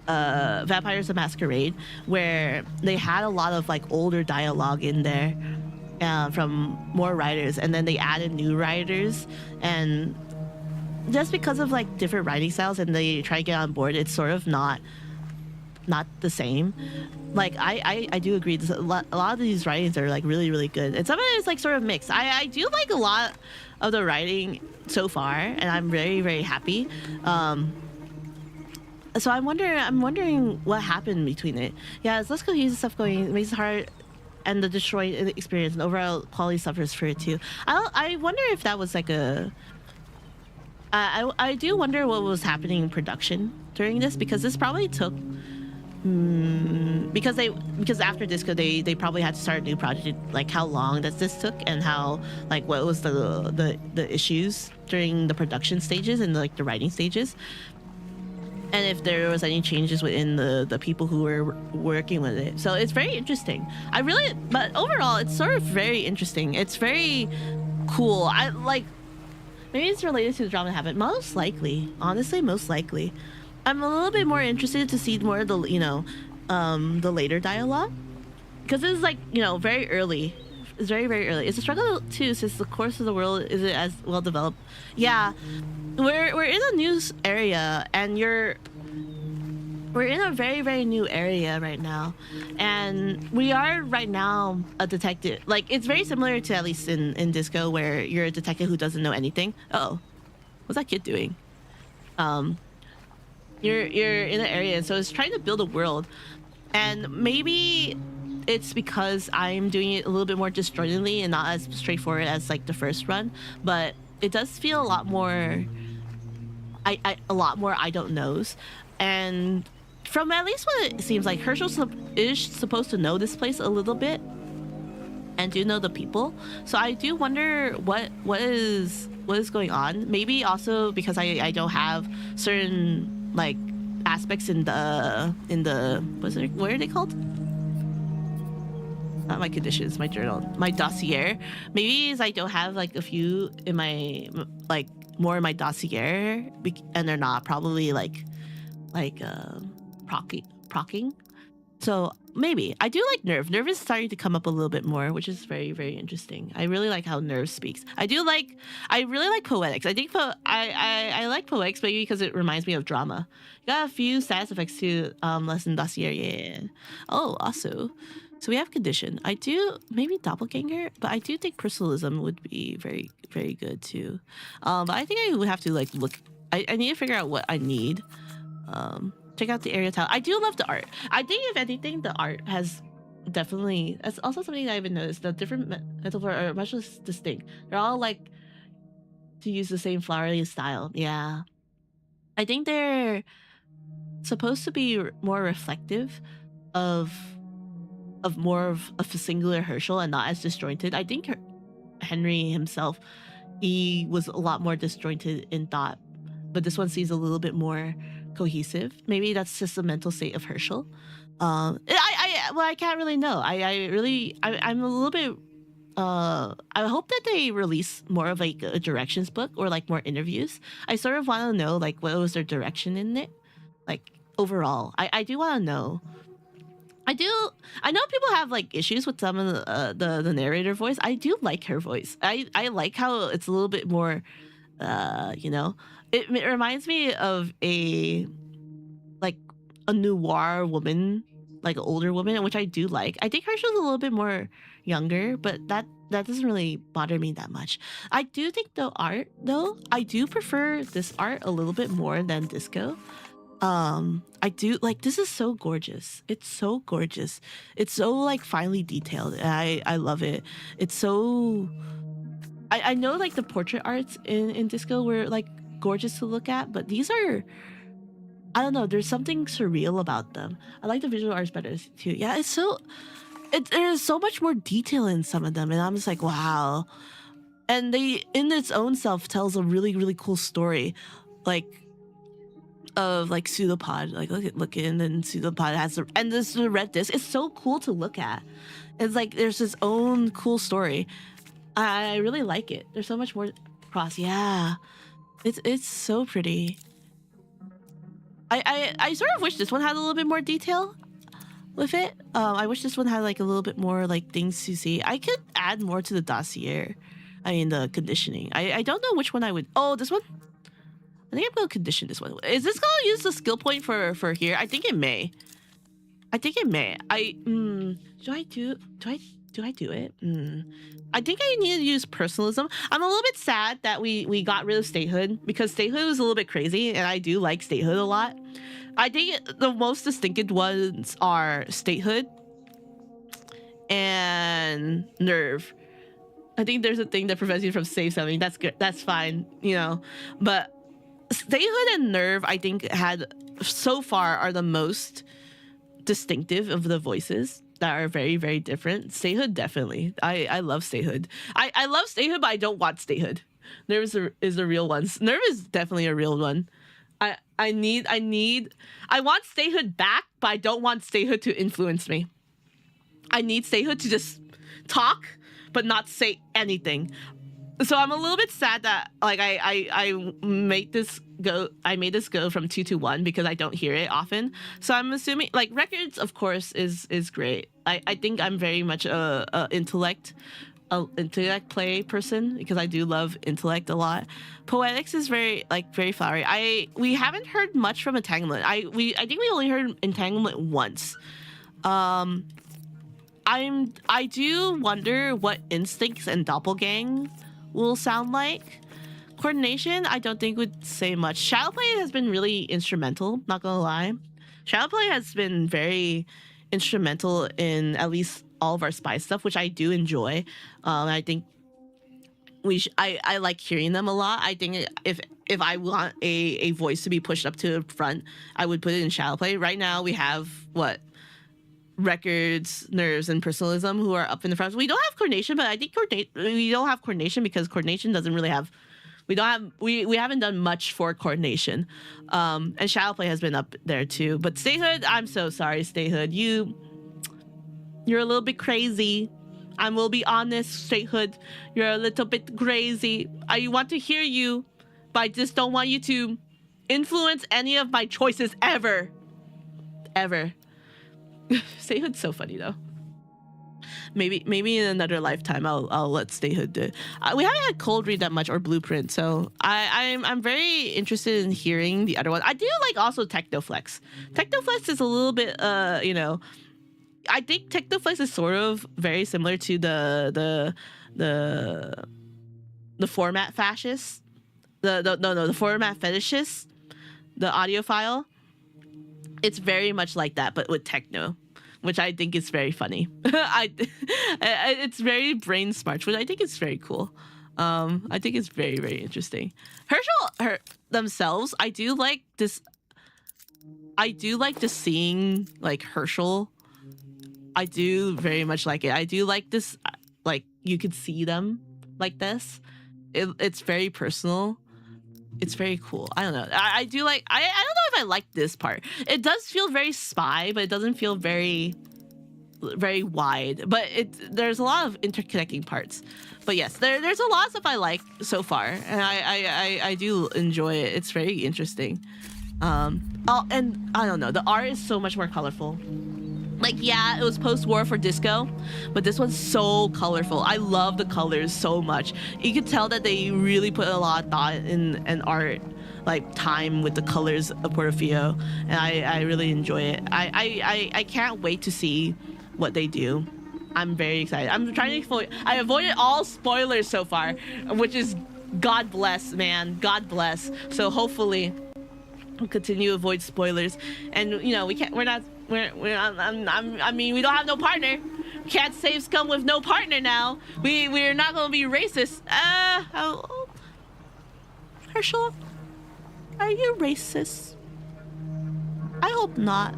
Vampires the Masquerade, where they had a lot of like older dialogue in there from more writers, and then they added new writers, and just because of like different writing styles and they try to get on board, it's sort of not the same. Like I do agree, a lot of these writings are like really, really good, and some of it is like sort of mixed. I do like a lot of the writing so far, and I'm very, very happy. So I'm wondering what happened between it. Yeah, it's less cohesive stuff going. It makes it hard, and the destroyed experience and overall quality suffers for it too. I wonder if that was like a. I do wonder what was happening in production during this, because this probably took. Because after Disco they probably had to start a new project. Like how long does this took, and how like what was the issues during the production stages and like the writing stages. And if there was any changes within the people who were working with it. So it's very interesting. But overall, it's sort of very interesting. It's very cool. I like, maybe it's related to the drama habit. Most likely, honestly, most likely. I'm a little bit more interested to see more of the, the later dialogue. Because it's like, very early. It's very, very early. It's a struggle too, since the course of the world isn't as well developed. Yeah, we're in a new area, and we're in a very, very new area right now, and we are right now a detective. Like it's very similar to, at least in Disco, where you're a detective who doesn't know anything. Oh, what's that kid doing? You're in an area, and so it's trying to build a world, and maybe it's because I'm doing it a little bit more disjointedly and not as straightforward as like the first run, but it does feel a lot more I don't knows. And from at least what it seems like, Herschel is supposed to know this place a little bit and do know the people. So I do wonder what is going on. Maybe also because I don't have certain like aspects in the what are they called? Not my conditions, my journal, my dossier. Maybe is I don't have like a few in my like more in my dossier, and they're not probably like procking. So maybe. I do like Nerve. Nerve is starting to come up a little bit more, which is very, very interesting. I really like how Nerve speaks. I really like Poetics. I think I like Poetics maybe because it reminds me of drama. Got a few status effects to Lesson Dossier, yeah. Oh, also. So we have Condition. I do, maybe Doppelganger, but I do think Personalism would be very, very good too. But I think I would have to like look, I need to figure out what I need. Check out the area tile. I do love the art. I think if anything, the art has definitely, that's also something I even noticed. The different metaphors are much less distinct. They're all like, to use the same flowery style. Yeah. I think they're supposed to be more reflective of more of a singular Herschel and not as disjointed. I think Henry himself, he was a lot more disjointed in thought, but this one seems a little bit more cohesive. Maybe that's just the mental state of Herschel. I can't really know. I'm a little bit. I hope that they release more of like a directions book or like more interviews. I sort of want to know like what was their direction in it, like overall. I do want to know. I know people have like issues with some of the narrator voice. I do like her voice. I like how it's a little bit more, it reminds me of a noir woman, like an older woman, which I do like. I think Herschel's a little bit more younger, but that doesn't really bother me that much. I do think the art though, I do prefer this art a little bit more than Disco. I do like, this is so gorgeous. It's so gorgeous. It's so like finely detailed. I love it. It's so, I know like the portrait arts in Disco were like gorgeous to look at, but these are, I don't know, there's something surreal about them. I like the visual arts better too. Yeah, there's so much more detail in some of them, and I'm just like, wow. And they, in its own self, tells a really, really cool story, like of like Pseudopod. Like look in, and Pseudopod has the red disc. It's so cool to look at. It's like there's its own cool story. I really like it. There's so much more cross. Yeah, it's so pretty. I sort of wish this one had a little bit more detail with it. I wish this one had like a little bit more like things to see. I could add more to the dossier. I mean the conditioning. I don't know which one I would. Oh, this one. I think I'm gonna condition this one. Is this gonna use the skill point for here? I think it may. Do I do it? I think I need to use personalism. I'm a little bit sad that we got rid of statehood, because statehood was a little bit crazy, and I do like statehood a lot. I think the most distinctive ones are statehood and nerve. I think there's a thing that prevents you from save something. That's good. That's fine, But statehood and nerve, I think, so far are the most distinctive of the voices that are very, very different. Statehood, definitely. I love statehood. I love statehood, but I don't want statehood. Nerve is the real one. Nerve is definitely a real one. I want statehood back, but I don't want statehood to influence me. I need statehood to just talk, but not say anything. So I'm a little bit sad that like I made this go from 2 to 1 because I don't hear it often. So I'm assuming like records, of course, is great. I think I'm very much a intellect play person because I do love intellect a lot. Poetics is very flowery. We haven't heard much from Entanglement. I think we only heard Entanglement once. I do wonder what Instincts and Doppelgang will sound like. Coordination, I don't think would say much. Shadowplay has been really instrumental, not gonna lie. Shadowplay has been very instrumental in at least all of our spy stuff, which I do enjoy. I think I like hearing them a lot. I think if I want a voice to be pushed up to the front, I would put it in Shadowplay. Right now we have Records, Nerves, and Personalism who are up in the front. We don't have Coordination, but I think we don't have Coordination because Coordination doesn't really have. We haven't done much for Coordination, and Shadowplay has been up there too. But Statehood, I'm so sorry, Statehood. You're a little bit crazy. I will be honest, Statehood. You're a little bit crazy. I want to hear you, but I just don't want you to influence any of my choices ever. Statehood's so funny though. Maybe in another lifetime I'll let Statehood do it. We haven't had Cold Read that much or Blueprint, so I'm very interested in hearing the other one. I do like also Technoflex. Technoflex is a little bit you know, I think Technoflex is sort of very similar to the format fascists. The format fetishists, the audiophile. It's very much like that, but with techno, which I think is very funny. It's very brain smart, which I think is very cool. I think it's very, very interesting. Herschel themselves, I do like this. I do like just seeing like Herschel. I do very much like it. I do like this, like you could see them like this. It's very personal. It's very cool. I don't know. I do like. I don't know if I like this part. It does feel very spy, but it doesn't feel very wide. But there's a lot of interconnecting parts. But yes, there's a lot of stuff I like so far, and I do enjoy it. It's very interesting. And I don't know. The art is so much more colorful. Like, yeah, it was post-war for disco, but this one's so colorful. I love the colors so much. You could tell that they really put a lot of thought in art, like time with the colors of Portofino, and I really enjoy it. I can't wait to see what they do. I'm very excited. I'm trying to I avoided all spoilers so far, which is God bless, man. God bless. So hopefully we'll continue to avoid spoilers. And you know, we don't have no partner. Can't save scum with no partner now. We're not gonna be racist. Herschel, are you racist? I hope not.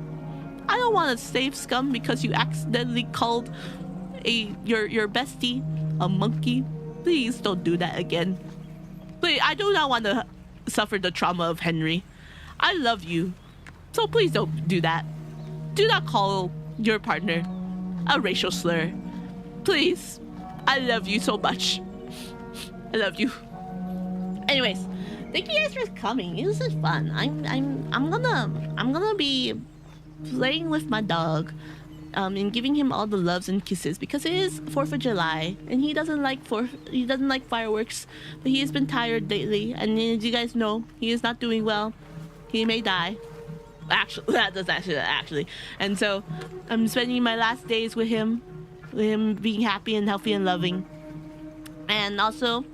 I don't want to save scum because you accidentally called your bestie a monkey. Please don't do that again. Please, I do not want to suffer the trauma of Henry. I love you, so please don't do that. Do not call your partner a racial slur. Please. I love you so much. I love you. Anyways, thank you guys for coming. It was just fun. I'm gonna be playing with my dog, and giving him all the loves and kisses because it is 4th of July and he doesn't like fireworks, but he has been tired lately, and as you guys know, he is not doing well. He may die. Actually, that does actually. And so I'm spending my last days with him being happy and healthy and loving. And also,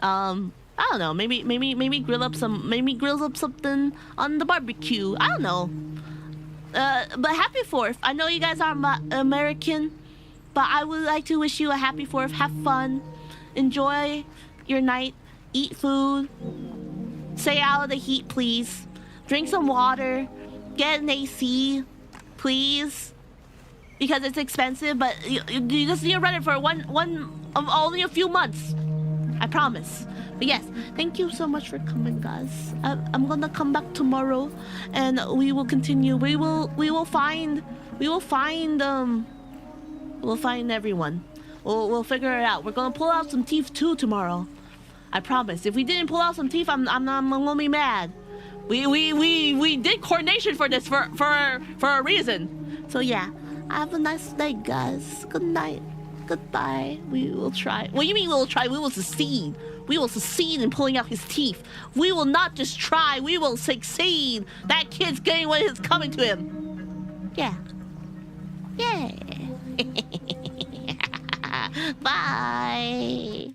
I don't know, maybe grill up something on the barbecue. I don't know. But happy 4th. I know you guys are American, but I would like to wish you a happy 4th. Have fun. Enjoy your night. Eat food. Stay out of the heat, please. Drink some water. Get an AC, please, because it's expensive. But you just need to run it for only a few months. I promise. But yes, thank you so much for coming, guys. I'm gonna come back tomorrow, and we will continue. We will find everyone. We'll figure it out. We're gonna pull out some teeth too tomorrow. I promise. If we didn't pull out some teeth, I'm gonna be mad. We did coordination for this for a reason. So yeah, have a nice night, guys. Good night. Goodbye. We will try. What do you mean we will try? We will succeed. We will succeed in pulling out his teeth. We will not just try. We will succeed. That kid's getting what is coming to him. Yeah. Yeah. Bye.